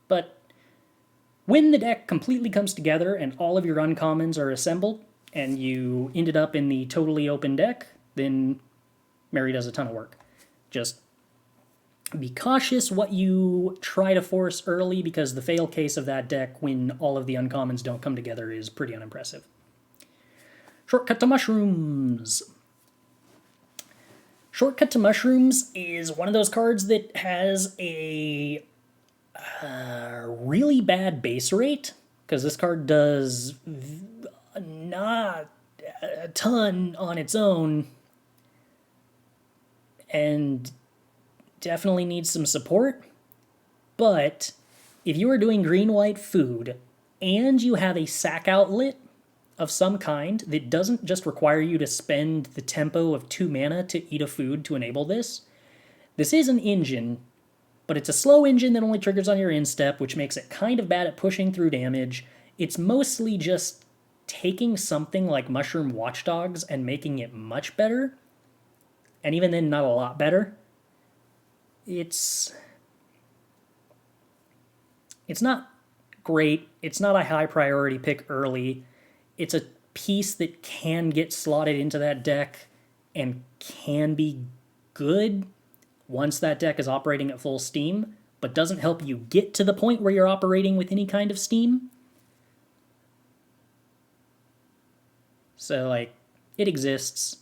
But when the deck completely comes together and all of your uncommons are assembled and you ended up in the totally open deck, then Mary does a ton of work. Just be cautious what you try to force early, because the fail case of that deck when all of the uncommons don't come together is pretty unimpressive. Shortcut to Mushrooms. Shortcut to Mushrooms is one of those cards that has a Really bad base rate, because this card does not a ton on its own and definitely needs some support. But if you are doing green-white food and you have a sack outlet of some kind that doesn't just require you to spend the tempo of 2 mana to eat a food to enable this, this is an engine, but it's a slow engine that only triggers on your instep, which makes it kind of bad at pushing through damage. It's mostly just taking something like Mushroom Watchdogs and making it much better, and even then not a lot better. It's not great. It's not a high priority pick early. It's a piece that can get slotted into that deck and can be good once that deck is operating at full steam, but doesn't help you get to the point where you're operating with any kind of steam. So, like, it exists.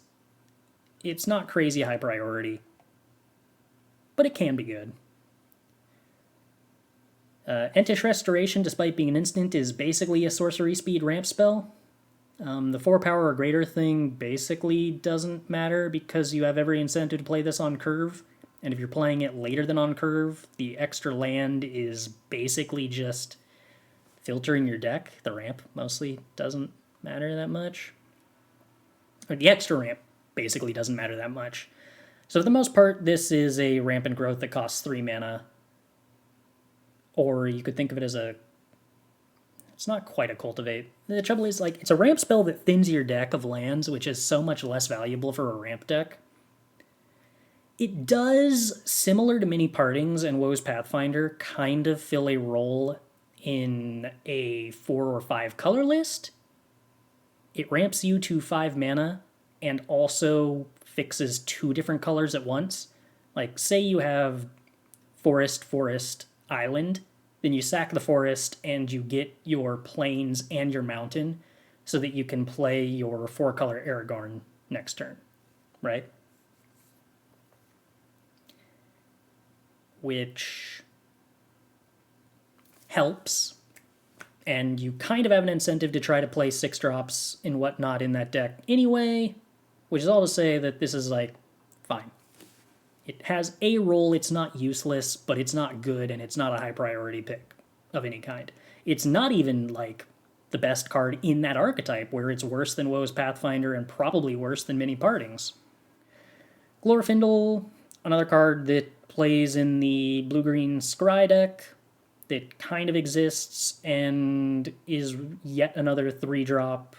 It's not crazy high priority, but it can be good. Entish Restoration, despite being an instant, is basically a sorcery speed ramp spell. The 4 power or greater thing basically doesn't matter because you have every incentive to play this on curve. And if you're playing it later than on curve, the extra land is basically just filtering your deck. The ramp mostly doesn't matter that much. Or the extra ramp basically doesn't matter that much. So for the most part, this is a rampant growth that costs 3 mana. Or you could think of it as a... It's not quite a cultivate. The trouble is, like, it's a ramp spell that thins your deck of lands, which is so much less valuable for a ramp deck. It does, similar to Mini Partings and Woe's Pathfinder, kind of fill a role in a 4 or 5 color list. It ramps you to 5 mana and also fixes 2 different colors at once. Like, say you have forest, forest, island, then you sack the forest and you get your plains and your mountain so that you can play your 4-color Aragorn next turn, right? Which helps, and you kind of have an incentive to try to play 6-drops and whatnot in that deck anyway, which is all to say that this is, like, fine. It has a role, it's not useless, but it's not good, and it's not a high priority pick of any kind. It's not even, like, the best card in that archetype, where it's worse than Woe's Pathfinder and probably worse than Mini Partings. Glorfindel, another card that plays in the blue-green Scry deck that kind of exists and is yet another 3-drop.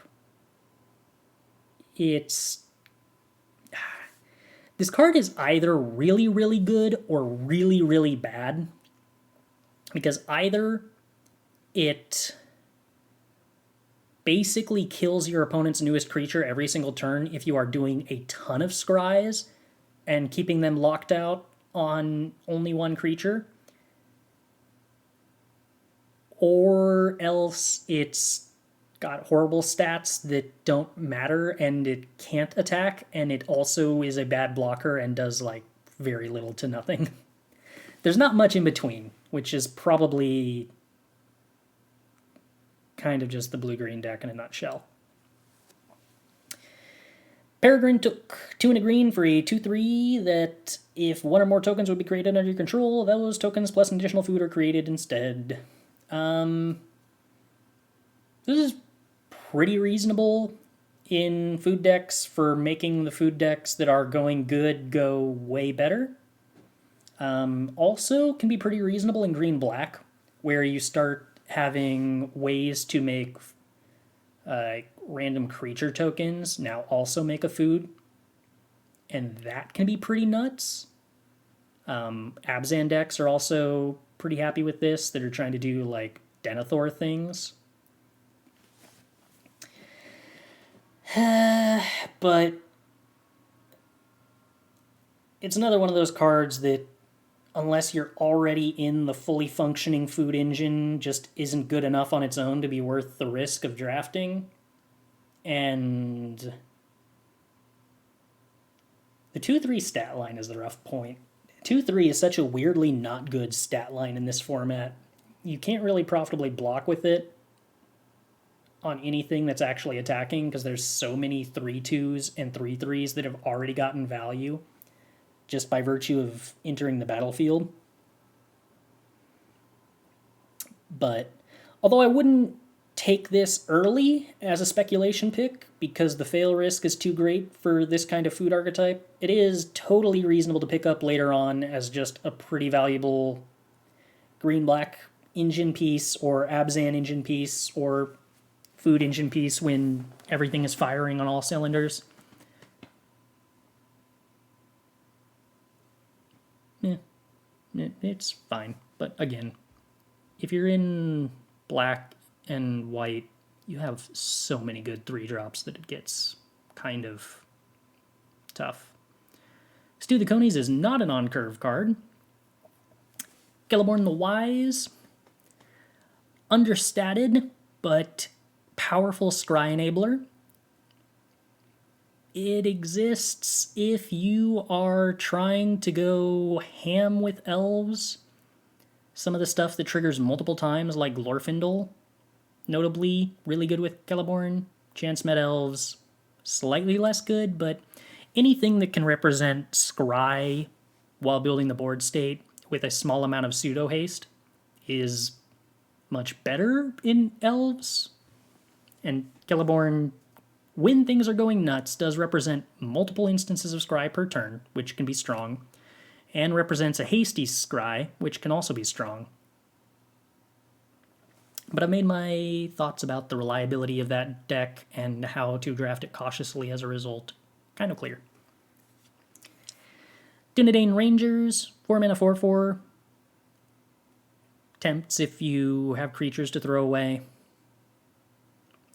It's... This card is either really, really good or really, really bad. Because either it basically kills your opponent's newest creature every single turn if you are doing a ton of scries and keeping them locked out on only one creature, or else it's got horrible stats that don't matter and it can't attack, and it also is a bad blocker and does, like, very little to nothing. There's not much in between, which is probably kind of just the blue-green deck in a nutshell. Peregrine took 2 and a green for a 2/3 that if 1 or more tokens would be created under your control, those tokens plus an additional food are created instead. This is pretty reasonable in food decks for making the food decks that are going good go way better. Also can be pretty reasonable in green-black, where you start having ways to make random creature tokens now also make a food, and that can be pretty nuts. Abzan decks are also pretty happy with this, that are trying to do, like, Denethor things. But it's another one of those cards that, unless you're already in the fully functioning food engine, just isn't good enough on its own to be worth the risk of drafting. And the 2/3 stat line is the rough point. 2-3 is such a weirdly not good stat line in this format. You can't really profitably block with it on anything that's actually attacking because there's so many 3-2s and 3-3s that have already gotten value just by virtue of entering the battlefield. But although I wouldn't take this early as a speculation pick because the fail risk is too great for this kind of food archetype, it is totally reasonable to pick up later on as just a pretty valuable green-black engine piece or Abzan engine piece or food engine piece when everything is firing on all cylinders. It's fine. But again, if you're in black and white, you have so many good 3-drops that it gets kind of tough. Stew the Conies is not an on-curve card. Celeborn the Wise, understated, but powerful scry enabler. It exists if you are trying to go ham with elves. Some of the stuff that triggers multiple times, like Glorfindel, notably really good with Celeborn. Chance Met Elves, slightly less good, but anything that can represent scry while building the board state with a small amount of pseudo haste is much better in elves. And Celeborn, when things are going nuts, does represent multiple instances of scry per turn, which can be strong, and represents a hasty scry, which can also be strong. But I've made my thoughts about the reliability of that deck and how to draft it cautiously as a result kind of clear. Dunedain Rangers, 4-mana 4/4. Tempts if you have creatures to throw away.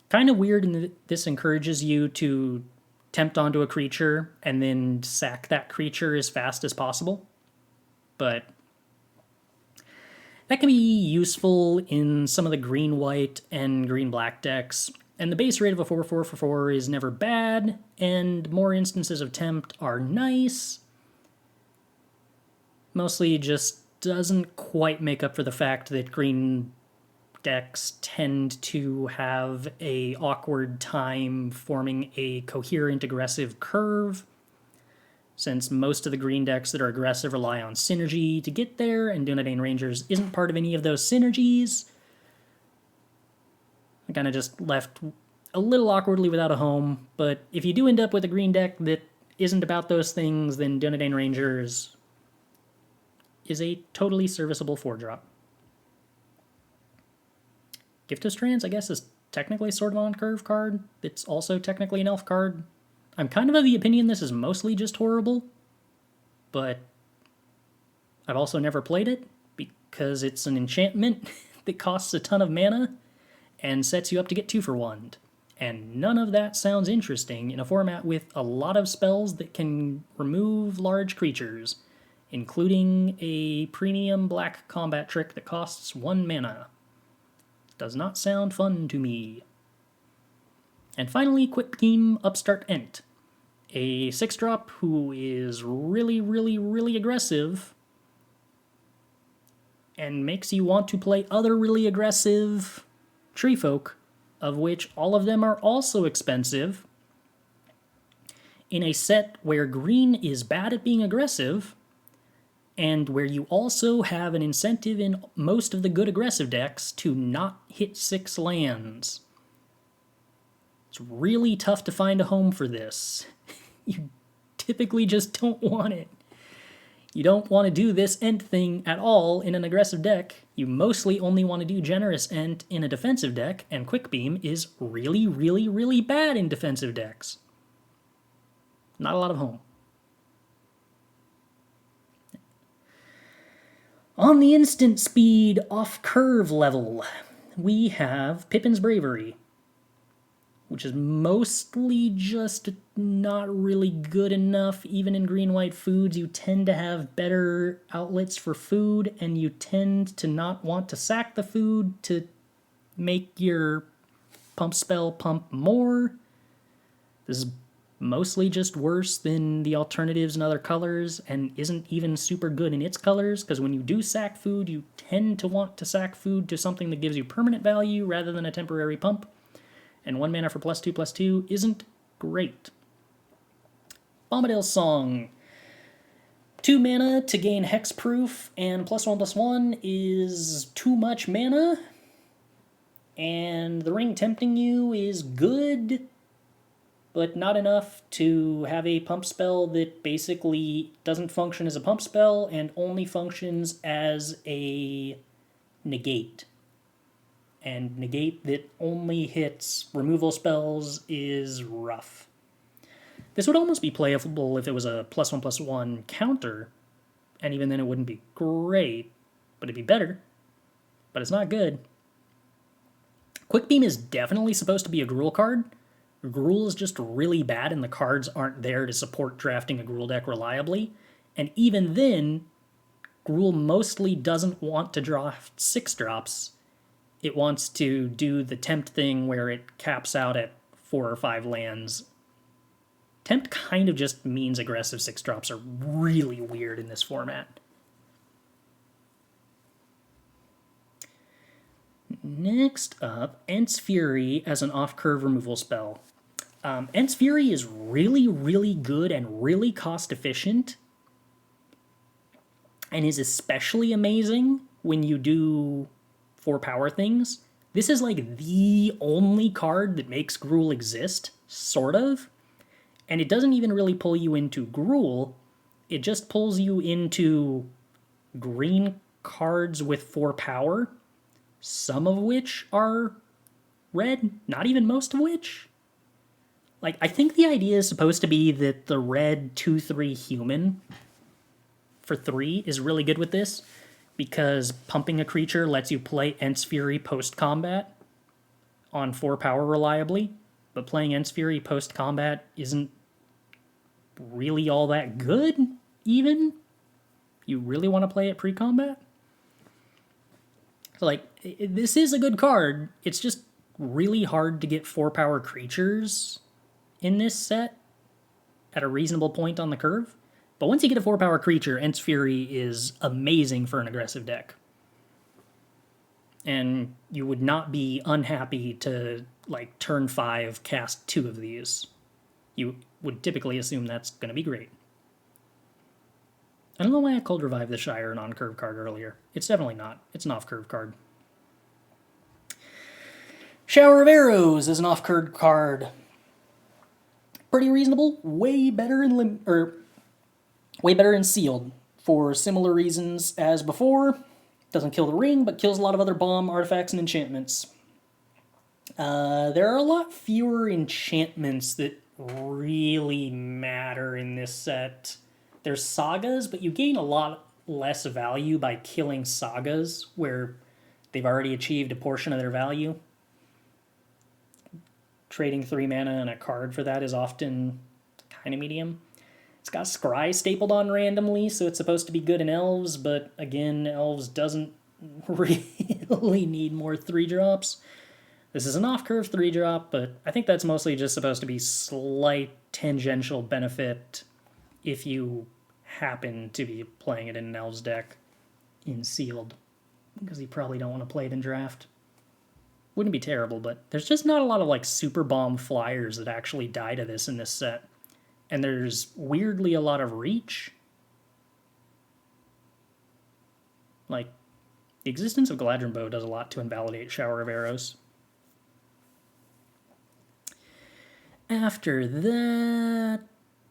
Kind of weird in that this encourages you to tempt onto a creature and then sack that creature as fast as possible. But that can be useful in some of the green-white and green-black decks. And the base rate of a 4/4 for 4 is never bad, and more instances of tempt are nice. Mostly just doesn't quite make up for the fact that green decks tend to have a awkward time forming a coherent aggressive curve, since most of the green decks that are aggressive rely on synergy to get there, and Dunedain Rangers isn't part of any of those synergies. I kind of just left a little awkwardly without a home, but if you do end up with a green deck that isn't about those things, then Dunedain Rangers is a totally serviceable 4-drop. Gift of Strands, I guess, is technically sort of an on-curve card. It's also technically an elf card. I'm kind of the opinion this is mostly just horrible, but I've also never played it because it's an enchantment that costs a ton of mana and sets you up to get 2 for 1. And none of that sounds interesting in a format with a lot of spells that can remove large creatures, including a premium black combat trick that costs 1 mana. Does not sound fun to me. And finally, Quick Team Upstart Ent. A 6-drop who is really, really, really aggressive and makes you want to play other really aggressive tree folk, of which all of them are also expensive, in a set where green is bad at being aggressive, and where you also have an incentive in most of the good aggressive decks to not hit 6 lands. It's really tough to find a home for this. You typically just don't want it. You don't want to do this Ent thing at all in an aggressive deck. You mostly only want to do generous Ent in a defensive deck, and Quick Beam is really, really, really bad in defensive decks. Not a lot of home. On the instant speed off-curve level, we have Pippin's Bravery, which is mostly just not really good enough. Even in green-white foods, you tend to have better outlets for food, and you tend to not want to sack the food to make your pump spell pump more. This is mostly just worse than the alternatives in other colors, and isn't even super good in its colors, because when you do sack food, you tend to want to sack food to something that gives you permanent value rather than a temporary pump. And 1 mana for +2/+2 isn't great. Bombadil's Song. 2 mana to gain hexproof, and +1/+1 is too much mana. And the Ring Tempting You is good, but not enough to have a pump spell that basically doesn't function as a pump spell and only functions as a negate. And negate that only hits removal spells is rough. This would almost be playable if it was a +1/+1 counter, and even then it wouldn't be great, but it'd be better. But it's not good. Quick Beam is definitely supposed to be a Gruul card. Gruul is just really bad, and the cards aren't there to support drafting a Gruul deck reliably. And even then, Gruul mostly doesn't want to draft 6-drops. It wants to do the Tempt thing where it caps out at 4 or 5 lands. Tempt kind of just means aggressive 6-drops are really weird in this format. Next up, Ent's Fury as an off-curve removal spell. Ent's Fury is really, really good and really cost-efficient, and is especially amazing when you do 4-power things. This is like the only card that makes Gruul exist, sort of. And it doesn't even really pull you into Gruul, it just pulls you into green cards with 4 power, some of which are red, not even most of which. Like, I think the idea is supposed to be that the red 2/3 human for 3 is really good with this, because pumping a creature lets you play Ent's Fury post-combat on 4 power reliably, but playing Ent's Fury post-combat isn't really all that good, even. You really want to play it pre-combat? So, like, this is a good card. It's just really hard to get 4-power creatures in this set at a reasonable point on the curve. But once you get a 4-power creature, Ent's Fury is amazing for an aggressive deck. And you would not be unhappy to, like, turn 5 cast 2 of these. You would typically assume that's going to be great. I don't know why I called Revive the Shire an on-curve card earlier. It's definitely not. It's an off-curve card. Shower of Arrows is an off-curve card. Pretty reasonable. Way better in Sealed for similar reasons as before. Doesn't kill the ring, but kills a lot of other bomb, artifacts, and enchantments. There are a lot fewer enchantments that really matter in this set. There's sagas, but you gain a lot less value by killing sagas where they've already achieved a portion of their value. Trading 3 mana and a card for that is often kind of medium. It's got Scry stapled on randomly, so it's supposed to be good in Elves, but again, Elves doesn't really need more 3-drops. This is an off-curve 3-drop, but I think that's mostly just supposed to be slight tangential benefit if you happen to be playing it in an Elves deck in Sealed, because you probably don't want to play it in Draft. Wouldn't be terrible, but there's just not a lot of like super bomb flyers that actually die to this in this set. And there's weirdly a lot of reach. Like, the existence of Galadrim Bow does a lot to invalidate Shower of Arrows. After that,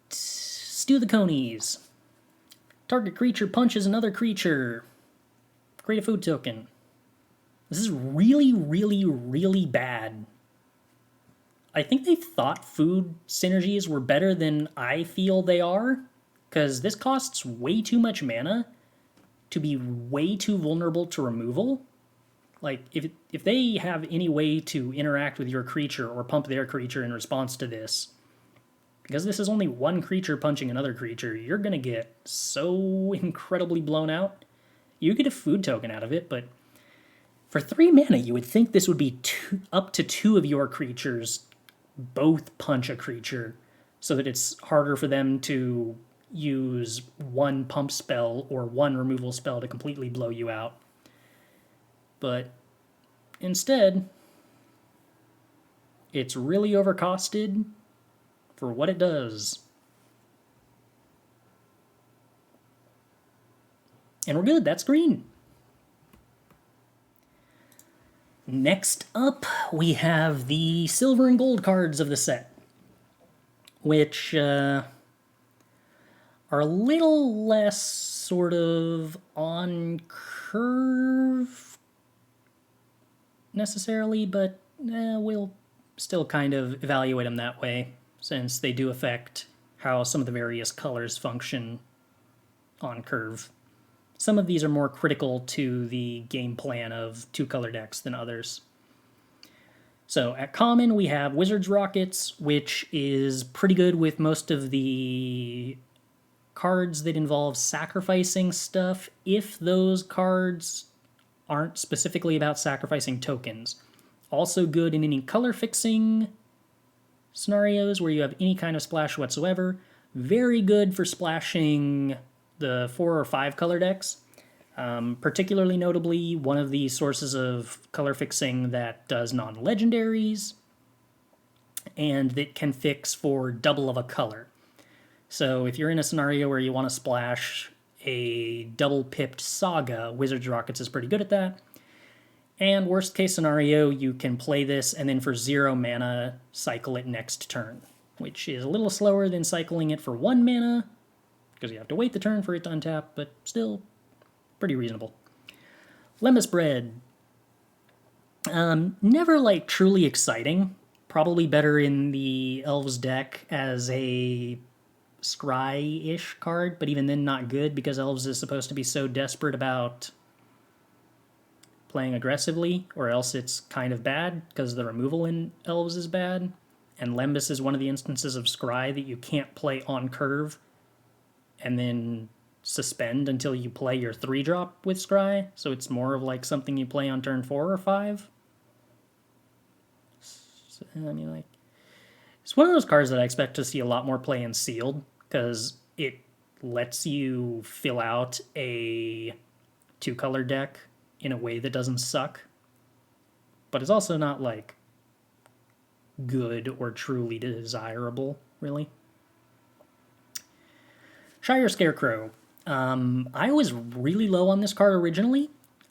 Stew the Conies. Target creature punches another creature. Create a food token. This is really, really, really bad. I think they thought food synergies were better than I feel they are, because this costs way too much mana to be way too vulnerable to removal. Like, if they have any way to interact with your creature or pump their creature in response to this, because this is only one creature punching another creature, you're going to get so incredibly blown out. You get a food token out of it, but for 3 mana, you would think this would be up to 2 of your creatures both punch a creature, so that it's harder for them to use one pump spell or one removal spell to completely blow you out. But instead, it's really overcosted for what it does. And we're good, that's green. Next up, we have the silver and gold cards of the set, which are a little less sort of on curve necessarily, but we'll still kind of evaluate them that way, since they do affect how some of the various colors function on curve. Some of these are more critical to the game plan of two-color decks than others. So at common, we have Wizard's Rockets, which is pretty good with most of the cards that involve sacrificing stuff, if those cards aren't specifically about sacrificing tokens. Also good in any color fixing scenarios where you have any kind of splash whatsoever. Very good for splashing the 4 or 5 color decks. Particularly notably, one of the sources of color fixing that does non-legendaries and that can fix for double of a color. So if you're in a scenario where you want to splash a double-pipped Saga, Wizard's Rockets is pretty good at that. And worst case scenario, you can play this and then for 0 mana, cycle it next turn, which is a little slower than cycling it for 1 mana, because you have to wait the turn for it to untap, but still pretty reasonable. Lemmus Bread. Never like truly exciting. Probably better in the Elves deck as a scry-ish card, but even then not good because Elves is supposed to be so desperate about playing aggressively, or else it's kind of bad because the removal in Elves is bad. And Lembas is one of the instances of scry that you can't play on curve and then suspend until you play your 3-drop with scry, so it's more of like something you play on turn 4 or 5. So, I mean, like, it's one of those cards that I expect to see a lot more play in sealed, because it lets you fill out a 2-color deck in a way that doesn't suck, but it's also not like good or truly desirable, really. Shire Scarecrow. I was really low on this card originally.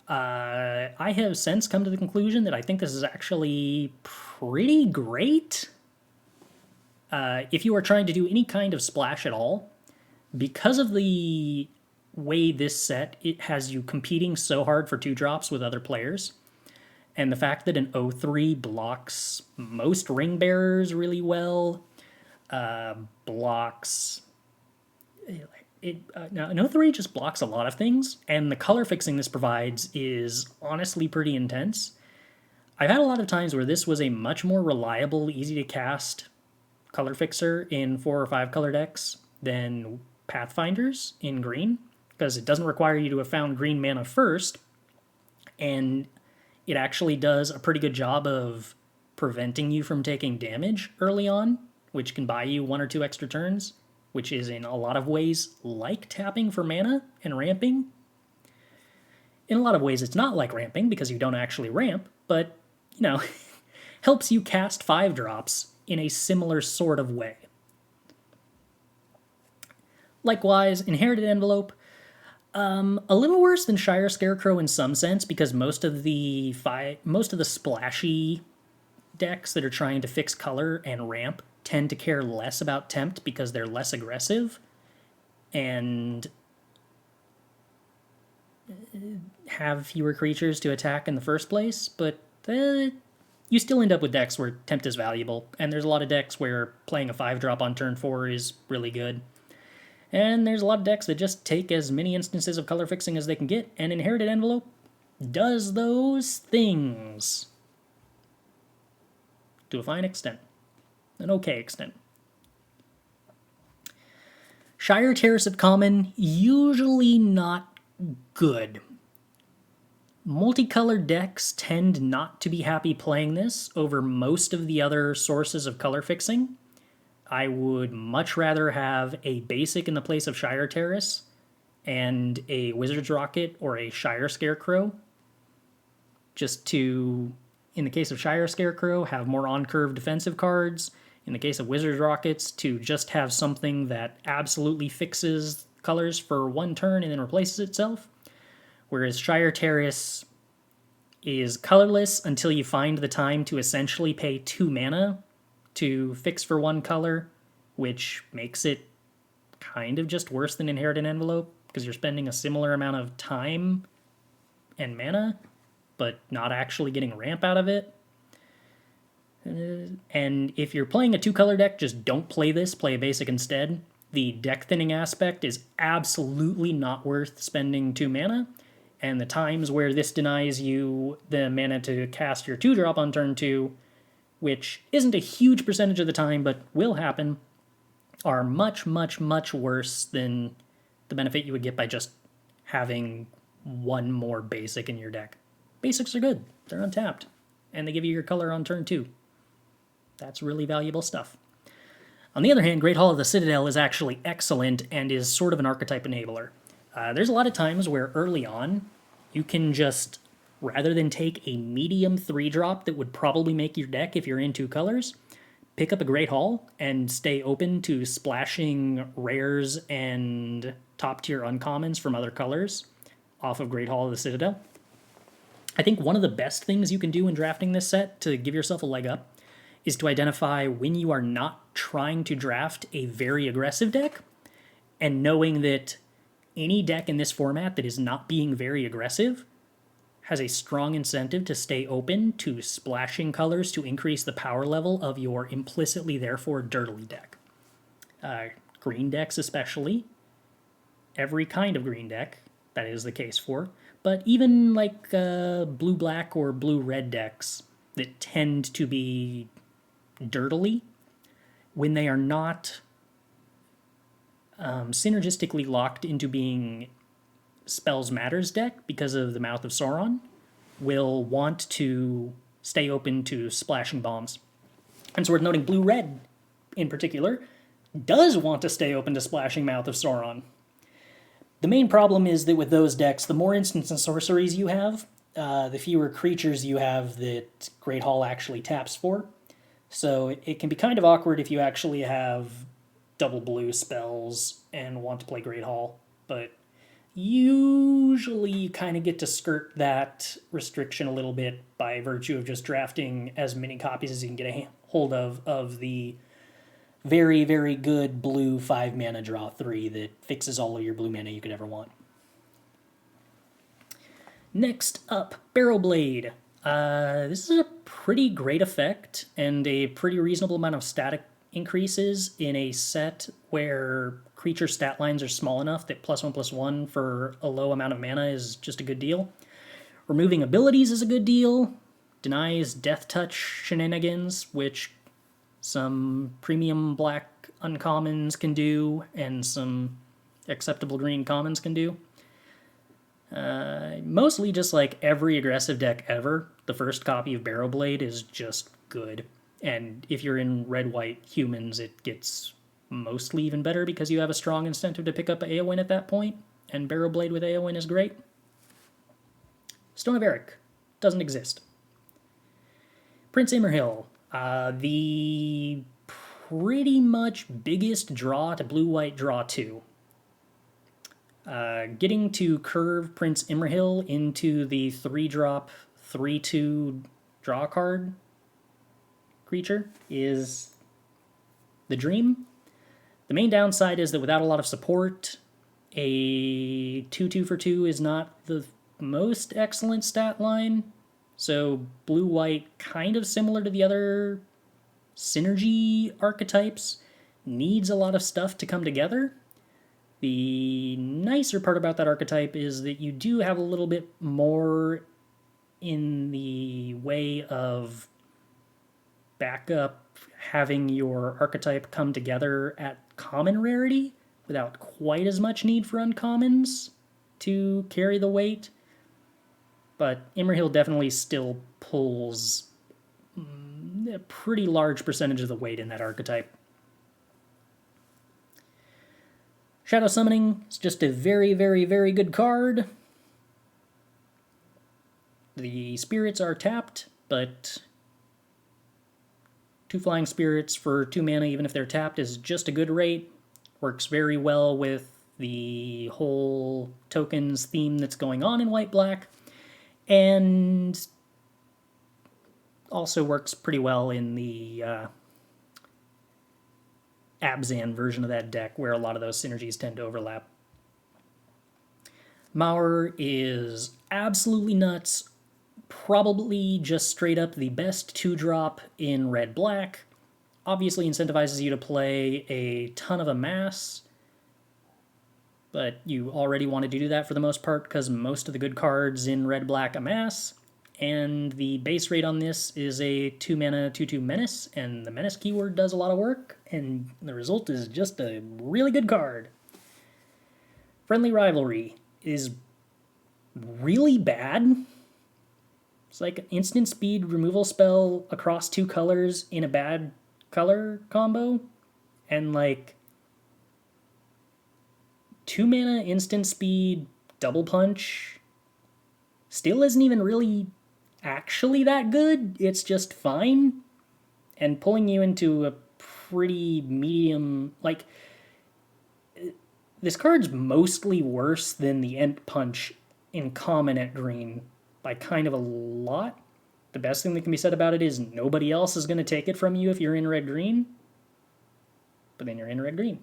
I have since come to the conclusion that I think this is actually pretty great. If you are trying to do any kind of splash at all, because of the way this set, it has you competing so hard for 2-drops with other players, and the fact that an 0-3 blocks most ring bearers really well, blocks... Now, an 0-3 just blocks a lot of things, and the color fixing this provides is honestly pretty intense. I've had a lot of times where this was a much more reliable, easy-to-cast color fixer in 4 or 5 color decks than Pathfinders in green, because it doesn't require you to have found green mana first, and it actually does a pretty good job of preventing you from taking damage early on, which can buy you 1 or 2 extra turns, which is in a lot of ways like tapping for mana and ramping. In a lot of ways it's not like ramping because you don't actually ramp, but, you know, helps you cast 5-drops in a similar sort of way. Likewise, Inherited Envelope, a little worse than Shire Scarecrow in some sense, because most of the splashy decks that are trying to fix color and ramp tend to care less about tempt because they're less aggressive and have fewer creatures to attack in the first place, but you still end up with decks where tempt is valuable, and there's a lot of decks where playing a 5-drop on turn 4 is really good. And there's a lot of decks that just take as many instances of color fixing as they can get, and Inherited Envelope does those things to a fine extent. An okay extent. Shire Terrace at common, usually not good. Multicolored decks tend not to be happy playing this over most of the other sources of color fixing. I would much rather have a basic in the place of Shire Terrace and a Wizard's Rocket or a Shire Scarecrow, just to, in the case of Shire Scarecrow, have more on-curve defensive cards. In the case of Wizard's Rockets, to just have something that absolutely fixes colors for one turn and then replaces itself. Whereas Shire Terrace is colorless until you find the time to essentially pay 2 mana to fix for one color, which makes it kind of just worse than Inherit Envelope, because you're spending a similar amount of time and mana, but not actually getting ramp out of it. And if you're playing a 2-color deck, just don't play this, play a basic instead. The deck thinning aspect is absolutely not worth spending 2 mana, and the times where this denies you the mana to cast your 2-drop on turn 2, which isn't a huge percentage of the time, but will happen, are much, much, much worse than the benefit you would get by just having one more basic in your deck. Basics are good. They're untapped. And they give you your color on turn 2. That's really valuable stuff. On the other hand, Great Hall of the Citadel is actually excellent and is sort of an archetype enabler. There's a lot of times where early on, you can just, rather than take a medium 3-drop that would probably make your deck if you're in 2 colors, pick up a Great Hall and stay open to splashing rares and top-tier uncommons from other colors off of Great Hall of the Citadel. I think one of the best things you can do in drafting this set to give yourself a leg up is to identify when you are not trying to draft a very aggressive deck, and knowing that any deck in this format that is not being very aggressive has a strong incentive to stay open to splashing colors to increase the power level of your implicitly therefore dirtily deck. Green decks especially, every kind of green deck that is the case for, but even like blue-black or blue-red decks that tend to be dirtily, when they are not synergistically locked into being Spells Matters deck because of the Mouth of Sauron, will want to stay open to splashing bombs. And it's worth noting blue-red, in particular, does want to stay open to splashing Mouth of Sauron. The main problem is that with those decks, the more instants and sorceries you have, the fewer creatures you have that Great Hall actually taps for. So it can be kind of awkward if you actually have double blue spells and want to play Great Hall, but usually you kind of get to skirt that restriction a little bit by virtue of just drafting as many copies as you can get a hold of the very, very good blue 5-mana draw 3 that fixes all of your blue mana you could ever want. Next up, Barrow Blade. This is a pretty great effect and a pretty reasonable amount of static increases in a set where creature stat lines are small enough that +1/+1 for a low amount of mana is just a good deal. Removing abilities is a good deal. Denies Death Touch shenanigans, which some premium black uncommons can do and some acceptable green commons can do. Mostly just like every aggressive deck ever, the first copy of Barrow Blade is just good. And if you're in red-white humans, it gets mostly even better because you have a strong incentive to pick up Eowyn at that point, and Barrow Blade with Eowyn is great. Stone of Eric doesn't exist. Prince Imrahil, the pretty much biggest draw to blue-white draw 2. Getting to curve Prince Imrahil into the 3-drop, 3/2 draw card creature is the dream. The main downside is that without a lot of support, a 2/2 for 2 is not the most excellent stat line. So blue-white, kind of similar to the other synergy archetypes, needs a lot of stuff to come together. The nicer part about that archetype is that you do have a little bit more in the way of backup, having your archetype come together at common rarity without quite as much need for uncommons to carry the weight. But Imrahil definitely still pulls a pretty large percentage of the weight in that archetype. Shadow Summoning is just a very, very, very good card. The spirits are tapped, but 2 flying spirits for 2 mana, even if they're tapped, is just a good rate. Works very well with the whole tokens theme that's going on in white-black, and also works pretty well in the Abzan version of that deck, where a lot of those synergies tend to overlap. Mauer is absolutely nuts. Probably just straight up the best 2-drop in red-black. Obviously incentivizes you to play a ton of amass, but you already wanted to do that for the most part because most of the good cards in red-black amass. And the base rate on this is a 2-mana 2/2 Menace, and the Menace keyword does a lot of work, and the result is just a really good card. Friendly Rivalry is really bad. It's like an instant speed removal spell across 2 colors in a bad color combo, and like 2 mana instant speed double punch still isn't even really actually that good. It's just fine, and pulling you into a pretty medium, like, this card's mostly worse than the Ent Punch in common at green by kind of a lot. The best thing that can be said about it is nobody else is going to take it from you if you're in red-green, but then you're in red-green.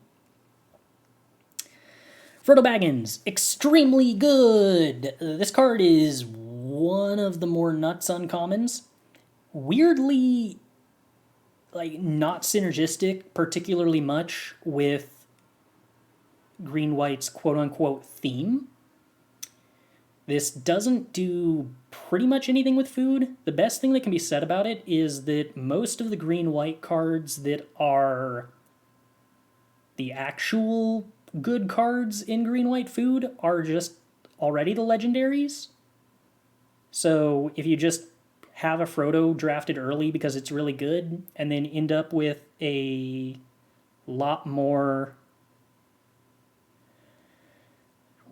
Frodo Baggins, extremely good. This card is one of the more nuts uncommons. Weirdly, like, not synergistic particularly much with green-white's quote-unquote theme. This doesn't do pretty much anything with food. The best thing that can be said about it is that most of the green-white cards that are the actual good cards in green-white food are just already the legendaries. So if you just have a Frodo drafted early because it's really good, and then end up with a lot more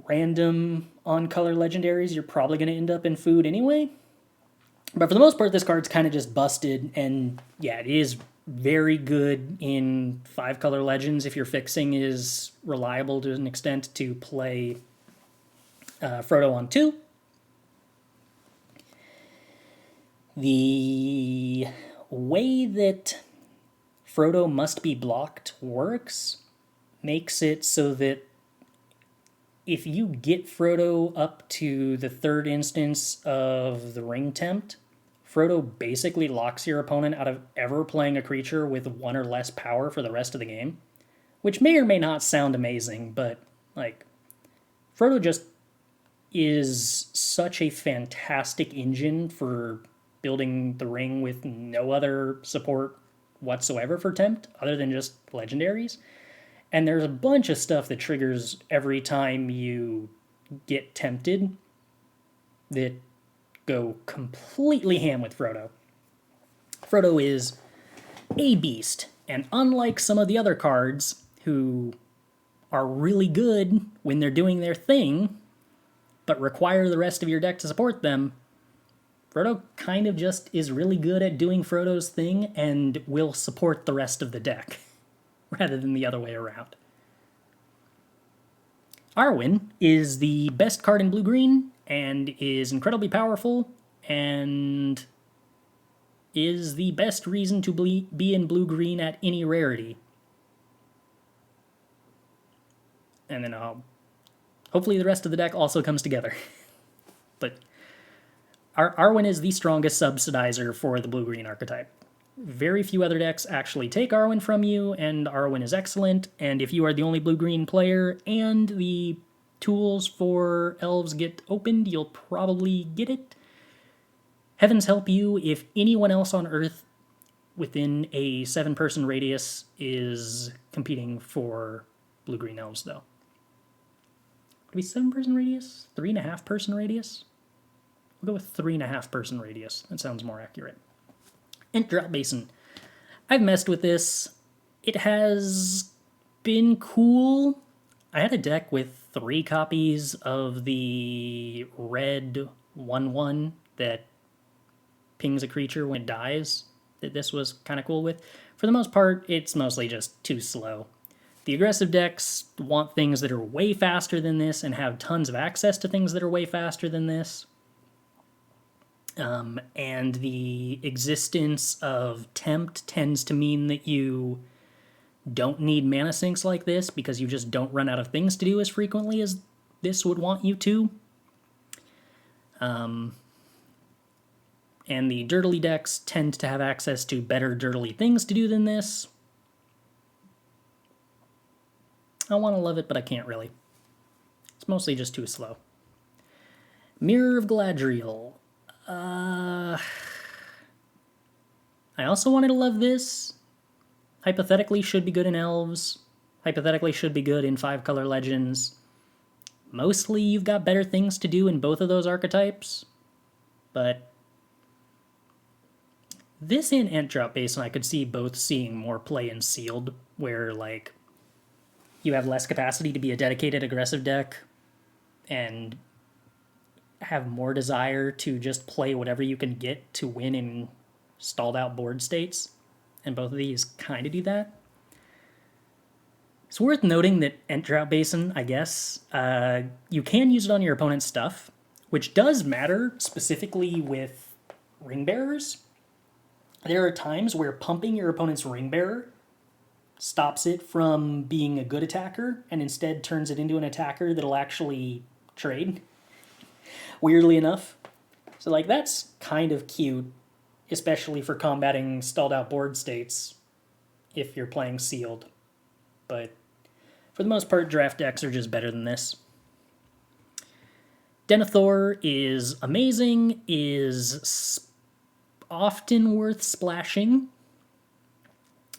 random on-color legendaries, you're probably going to end up in food anyway. But for the most part, this card's kind of just busted, and yeah, it is very good in 5-color legends if your fixing is reliable to an extent to play Frodo on 2. The way that Frodo must be blocked works makes it so that if you get Frodo up to the 3rd instance of the Ring Tempt, Frodo basically locks your opponent out of ever playing a creature with 1 or less power for the rest of the game, which may or may not sound amazing, but, like, Frodo just is such a fantastic engine for building the ring with no other support whatsoever for Tempt, other than just legendaries. And there's a bunch of stuff that triggers every time you get tempted that go completely ham with Frodo. Frodo is a beast, and unlike some of the other cards who are really good when they're doing their thing, but require the rest of your deck to support them, Frodo kind of just is really good at doing Frodo's thing and will support the rest of the deck, rather than the other way around. Arwen is the best card in blue-green, and is incredibly powerful, and is the best reason to be in blue-green at any rarity. And then hopefully the rest of the deck also comes together. But Arwen is the strongest subsidizer for the blue-green archetype. Very few other decks actually take Arwen from you, and Arwen is excellent, and if you are the only blue-green player and the tools for elves get opened, you'll probably get it. Heavens help you if anyone else on Earth within a 7-person radius is competing for blue-green elves, though. Would it be 7-person radius? 3.5-person radius? We'll go with 3.5-person radius. That sounds more accurate. Ent Drop Basin. I've messed with this. It has been cool. I had a deck with 3 copies of the red 1/1 that pings a creature when it dies, that this was kind of cool with. For the most part, it's mostly just too slow. The aggressive decks want things that are way faster than this and have tons of access to things that are way faster than this. And the existence of Tempt tends to mean that you don't need mana sinks like this because you just don't run out of things to do as frequently as this would want you to. And the dirtily decks tend to have access to better dirtily things to do than this. I want to love it, but I can't really. It's mostly just too slow. Mirror of Galadriel. I also wanted to love this. Hypothetically should be good in Elves. Hypothetically should be good in 5-color Legends. Mostly you've got better things to do in both of those archetypes. But this and Ent Drop Basin I could see both seeing more play in Sealed, where like you have less capacity to be a dedicated aggressive deck and have more desire to just play whatever you can get to win in stalled out board states. And both of these kind of do that. It's worth noting that Ent Drought Basin, I guess, you can use it on your opponent's stuff, which does matter specifically with Ring Bearers. There are times where pumping your opponent's Ring Bearer stops it from being a good attacker and instead turns it into an attacker that'll actually trade, weirdly enough. So like that's kind of cute, especially for combating stalled out board states if you're playing Sealed. But for the most part, draft decks are just better than this. Denethor is amazing, is often worth splashing,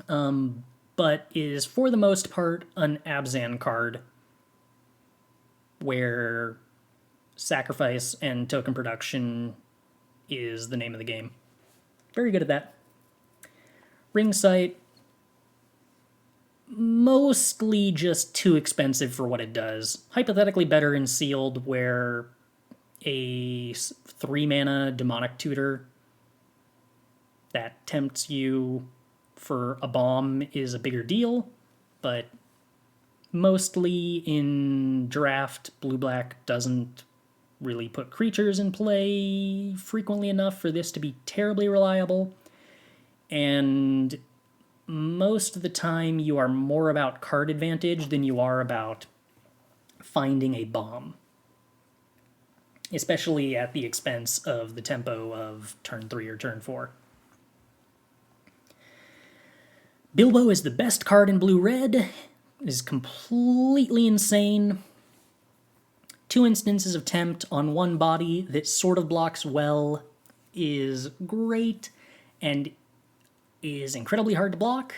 but is for the most part an Abzan card where sacrifice and token production is the name of the game. Very good at that. Ring Sight, mostly just too expensive for what it does. Hypothetically better in Sealed, where a 3-mana Demonic Tutor that tempts you for a bomb is a bigger deal, but mostly in draft, blue-black doesn't really put creatures in play frequently enough for this to be terribly reliable, and most of the time you are more about card advantage than you are about finding a bomb, especially at the expense of the tempo of turn 3 or turn 4. Bilbo is the best card in blue-red. It is completely insane. 2 instances of Tempt on 1 body that sort of blocks well is great and is incredibly hard to block.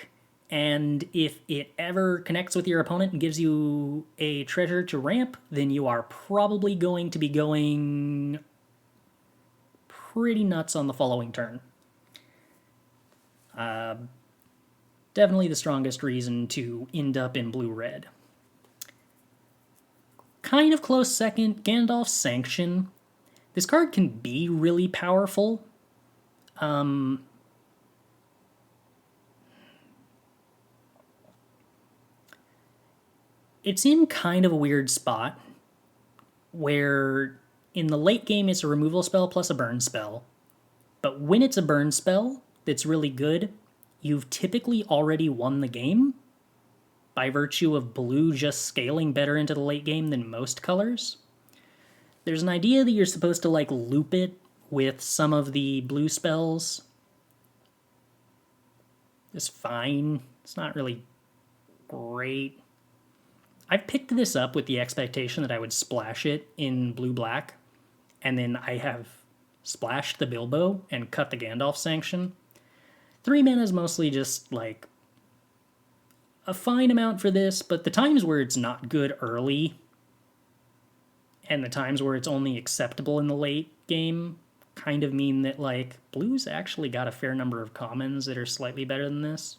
And if it ever connects with your opponent and gives you a treasure to ramp, then you are probably going to be going pretty nuts on the following turn. Definitely the strongest reason to end up in blue-red. Kind of close second, Gandalf's Sanction. This card can be really powerful. It's in kind of a weird spot where in the late game it's a removal spell plus a burn spell, but when it's a burn spell that's really good, you've typically already won the game by virtue of blue just scaling better into the late game than most colors. There's an idea that you're supposed to like loop it with some of the blue spells. It's fine. It's not really great. I picked this up with the expectation that I would splash it in blue-black, and then I have splashed the Bilbo and cut the Gandalf Sanction. 3 mana is mostly just, like, a fine amount for this, but the times where it's not good early, and the times where it's only acceptable in the late game, kind of mean that, like, blue's actually got a fair number of commons that are slightly better than this,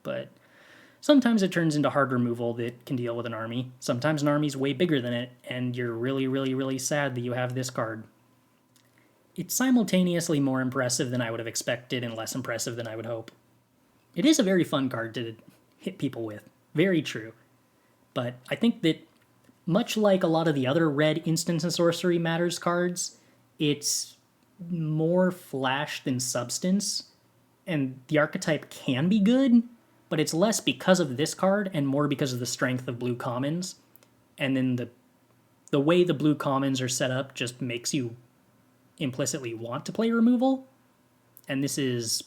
but Sometimes it turns into hard removal that can deal with an army. Sometimes an army's way bigger than it, and you're really, really, really sad that you have this card. It's simultaneously more impressive than I would have expected and less impressive than I would hope. It is a very fun card to hit people with. Very true. But I think that, much like a lot of the other red Instance and Sorcery Matters cards, it's more flash than substance, and the archetype can be good, but it's less because of this card and more because of the strength of blue commons. And then the way the blue commons are set up just makes you implicitly want to play removal, and this is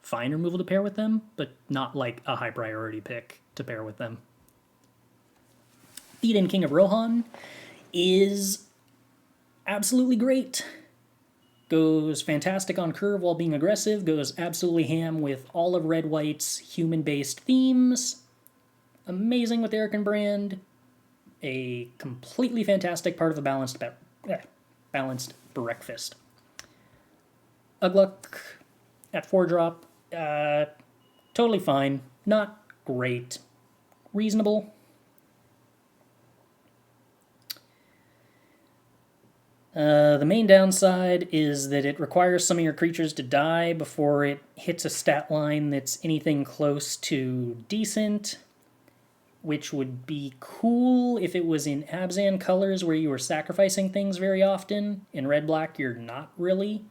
fine removal to pair with them, but not like a high priority pick to pair with them. Theoden, King of Rohan, is absolutely great. Goes fantastic on curve while being aggressive, goes absolutely ham with all of Red-White's human-based themes. Amazing with Eric and Brand. A completely fantastic part of a balanced breakfast. Ugluck at 4-drop, totally fine. Not great. Reasonable. The main downside is that it requires some of your creatures to die before it hits a stat line that's anything close to decent, which would be cool if it was in Abzan colors where you were sacrificing things very often. In red-black, you're not really.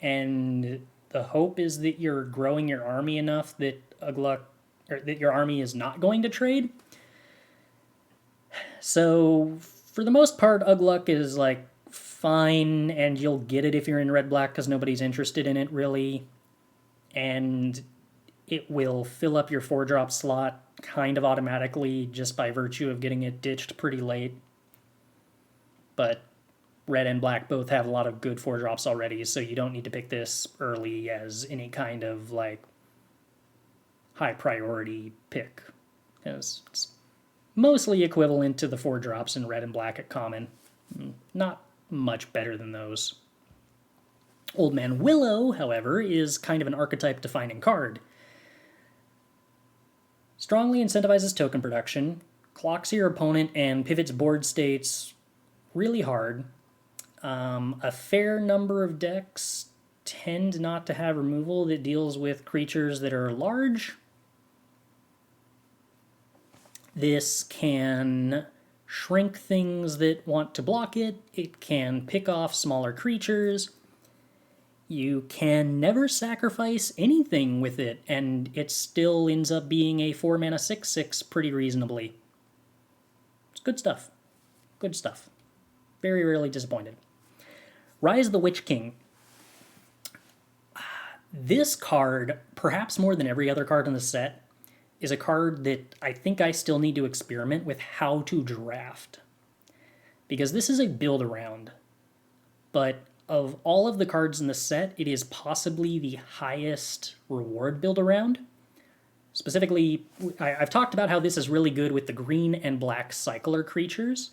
And the hope is that you're growing your army enough that that your army is not going to trade. So, for the most part, Ugluck is like fine, and you'll get it if you're in red-black because nobody's interested in it, really. And it will fill up your 4-drop slot kind of automatically just by virtue of getting it ditched pretty late. But red and black both have a lot of good 4-drops already, so you don't need to pick this early as any kind of, like, high priority pick. Because it's mostly equivalent to the 4-drops in red and black at common. Not much better than those. Old Man Willow, however, is kind of an archetype-defining card. Strongly incentivizes token production, clocks your opponent, and pivots board states really hard. A fair number of decks tend not to have removal that deals with creatures that are large. This can shrink things that want to block it. It can pick off smaller creatures. You can never sacrifice anything with it, and it still ends up being a 4-mana 6/6 pretty reasonably. It's good stuff. Good stuff. Very rarely disappointed. Rise of the Witch King. This card, perhaps more than every other card in the set, is a card that I think I still need to experiment with how to draft. Because this is a build-around, but of all of the cards in the set, it is possibly the highest reward build-around. Specifically, I've talked about how this is really good with the green and black cycler creatures,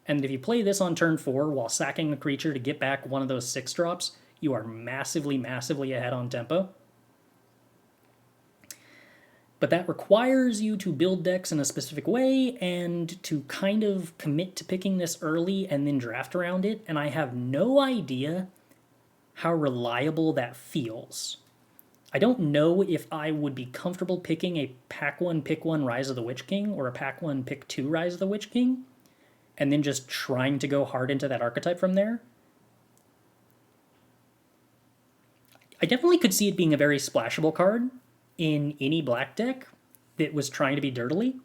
and if you play this on turn 4 while sacking a creature to get back one of those 6-drops, you are massively, massively ahead on tempo. But that requires you to build decks in a specific way and to kind of commit to picking this early and then draft around it, and I have no idea how reliable that feels. I don't know if I would be comfortable picking a pack 1, pick 1 Rise of the Witch King or a pack 1, pick 2 Rise of the Witch King, and then just trying to go hard into that archetype from there. I definitely could see it being a very splashable card in any black deck that was trying to be dirtily,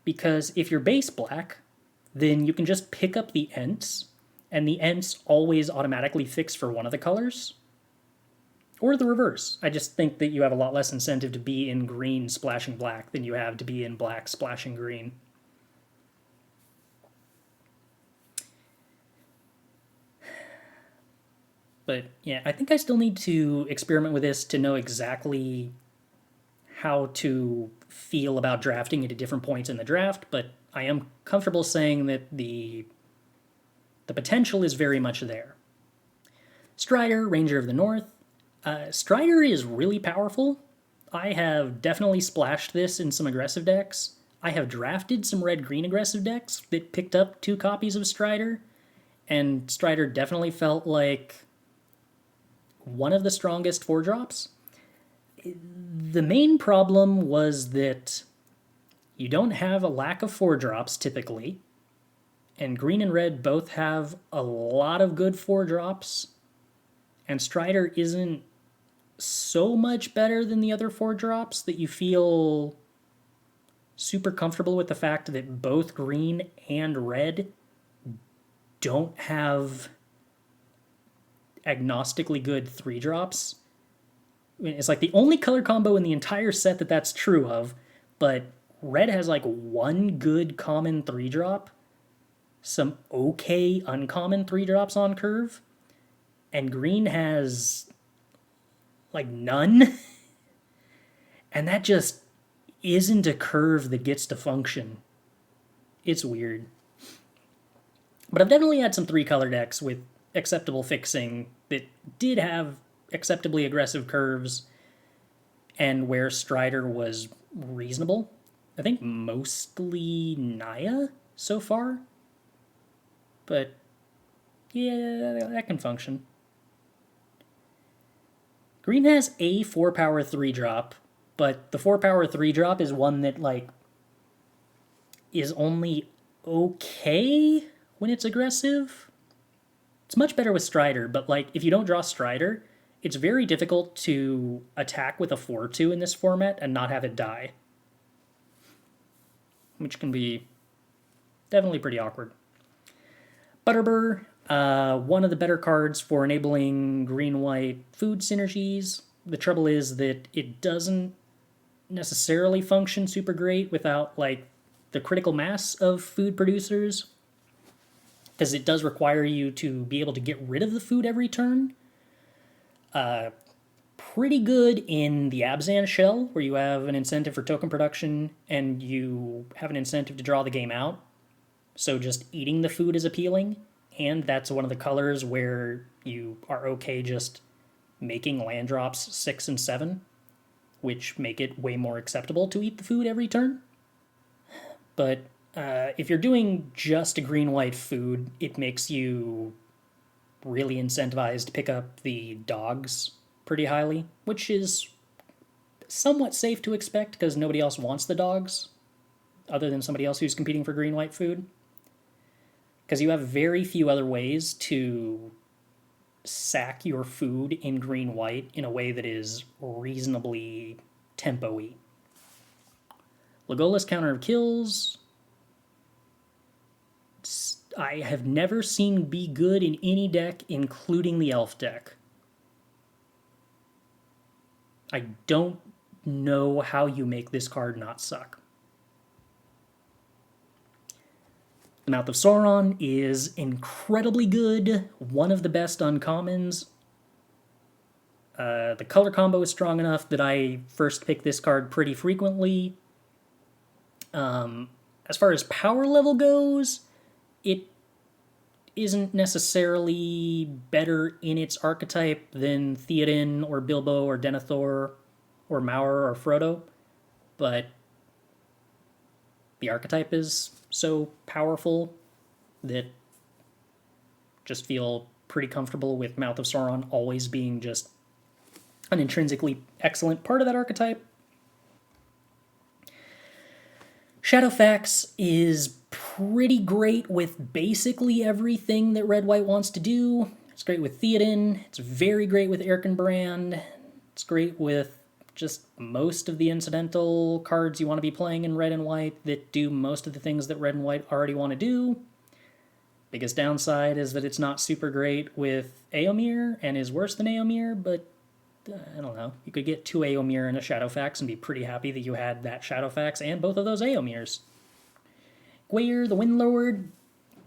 because if you're base black, then you can just pick up the Ents, and the Ents always automatically fix for one of the colors, or the reverse. I just think that you have a lot less incentive to be in green splashing black than you have to be in black splashing green. But yeah, I think I still need to experiment with this to know exactly how to feel about drafting it at different points in the draft, but I am comfortable saying that the potential is very much there. Strider, Ranger of the North. Strider is really powerful. I have definitely splashed this in some aggressive decks. I have drafted some red-green aggressive decks that picked up 2 copies of Strider, and Strider definitely felt like one of the strongest 4-drops. The main problem was that you don't have a lack of 4-drops typically, and green and red both have a lot of good 4-drops, and Strider isn't so much better than the other 4-drops that you feel super comfortable with the fact that both green and red don't have agnostically good 3-drops. I mean, it's like the only color combo in the entire set that that's true of, but red has like one good common 3-drop, some okay uncommon 3-drops on curve, and green has like none. And that just isn't a curve that gets to function. It's weird. But I've definitely had some 3-color decks with acceptable fixing that did have acceptably aggressive curves and where Strider was reasonable. I think mostly Naya so far. But yeah, that can function. Green has a 4-power 3-drop, but the 4-power 3-drop is one that, like, is only okay when it's aggressive. It's much better with Strider, but, like, if you don't draw Strider, it's very difficult to attack with a 4-2 in this format and not have it die, which can be definitely pretty awkward. Butterbur, one of the better cards for enabling green-white food synergies. The trouble is that it doesn't necessarily function super great without, like, the critical mass of food producers, because it does require you to be able to get rid of the food every turn. Pretty good in the Abzan shell, where you have an incentive for token production and you have an incentive to draw the game out. So just eating the food is appealing, and that's one of the colors where you are okay just making land drops 6 and 7, which make it way more acceptable to eat the food every turn. But if you're doing just a green-white food, it makes you really incentivized to pick up the dogs pretty highly, which is somewhat safe to expect because nobody else wants the dogs other than somebody else who's competing for green-white food. Because you have very few other ways to sack your food in green-white in a way that is reasonably tempo-y. Legolas counter of kills. I have never seen be good in any deck, including the elf deck. I don't know how you make this card not suck. The Mouth of Sauron is incredibly good, one of the best uncommons. The color combo is strong enough that I first pick this card pretty frequently. As far as power level goes, it isn't necessarily better in its archetype than Theoden or Bilbo or Denethor or Mauer or Frodo, but the archetype is so powerful that just feel pretty comfortable with Mouth of Sauron always being just an intrinsically excellent part of that archetype. Shadowfax is pretty great with basically everything that Red-White wants to do. It's great with Theoden. It's very great with Erkenbrand. It's great with just most of the incidental cards you want to be playing in Red and White that do most of the things that Red and White already want to do. Biggest downside is that it's not super great with Eomer and is worse than Eomer, but I don't know. You could get 2 Eomer and a Shadowfax and be pretty happy that you had that Shadowfax and both of those Eomers. Gwayer, the Windlord.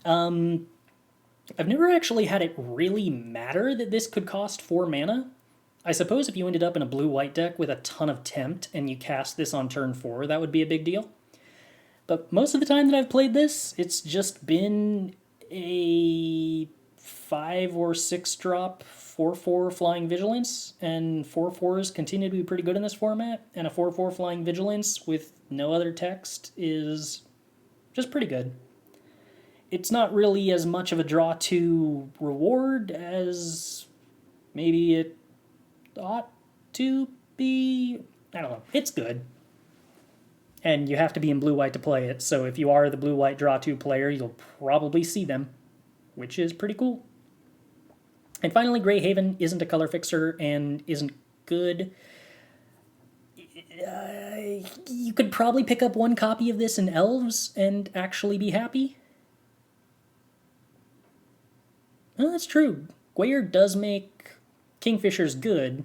I've never actually had it really matter that this could cost 4 mana. I suppose if you ended up in a blue-white deck with a ton of Tempt and you cast this on turn 4, that would be a big deal. But most of the time that I've played this, it's just been a 5 or 6 drop 4/4 Flying Vigilance, and 4/4s continue to be pretty good in this format, and a 4/4 Flying Vigilance with no other text is just pretty good. It's not really as much of a draw to reward as maybe it ought to be. I don't know. It's good. And you have to be in blue-white to play it, so if you are the blue-white draw 2 player, you'll probably see them, which is pretty cool. And finally, Greyhaven isn't a color fixer and isn't good. You could probably pick up one copy of this in Elves and actually be happy. Well, that's true. Gwyer does make Kingfishers good,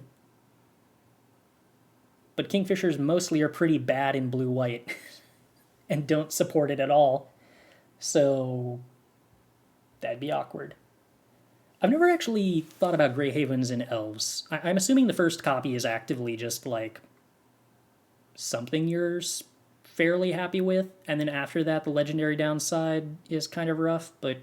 but Kingfishers mostly are pretty bad in blue-white and don't support it at all. So that'd be awkward. I've never actually thought about Greyhavens in Elves. I'm assuming the first copy is actively just like something you're fairly happy with, and then after that the legendary downside is kind of rough, but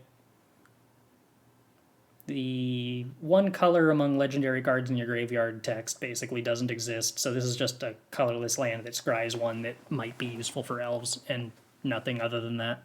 the one color among legendary cards in your graveyard text basically doesn't exist, so this is just a colorless land that scries one that might be useful for Elves, and nothing other than that.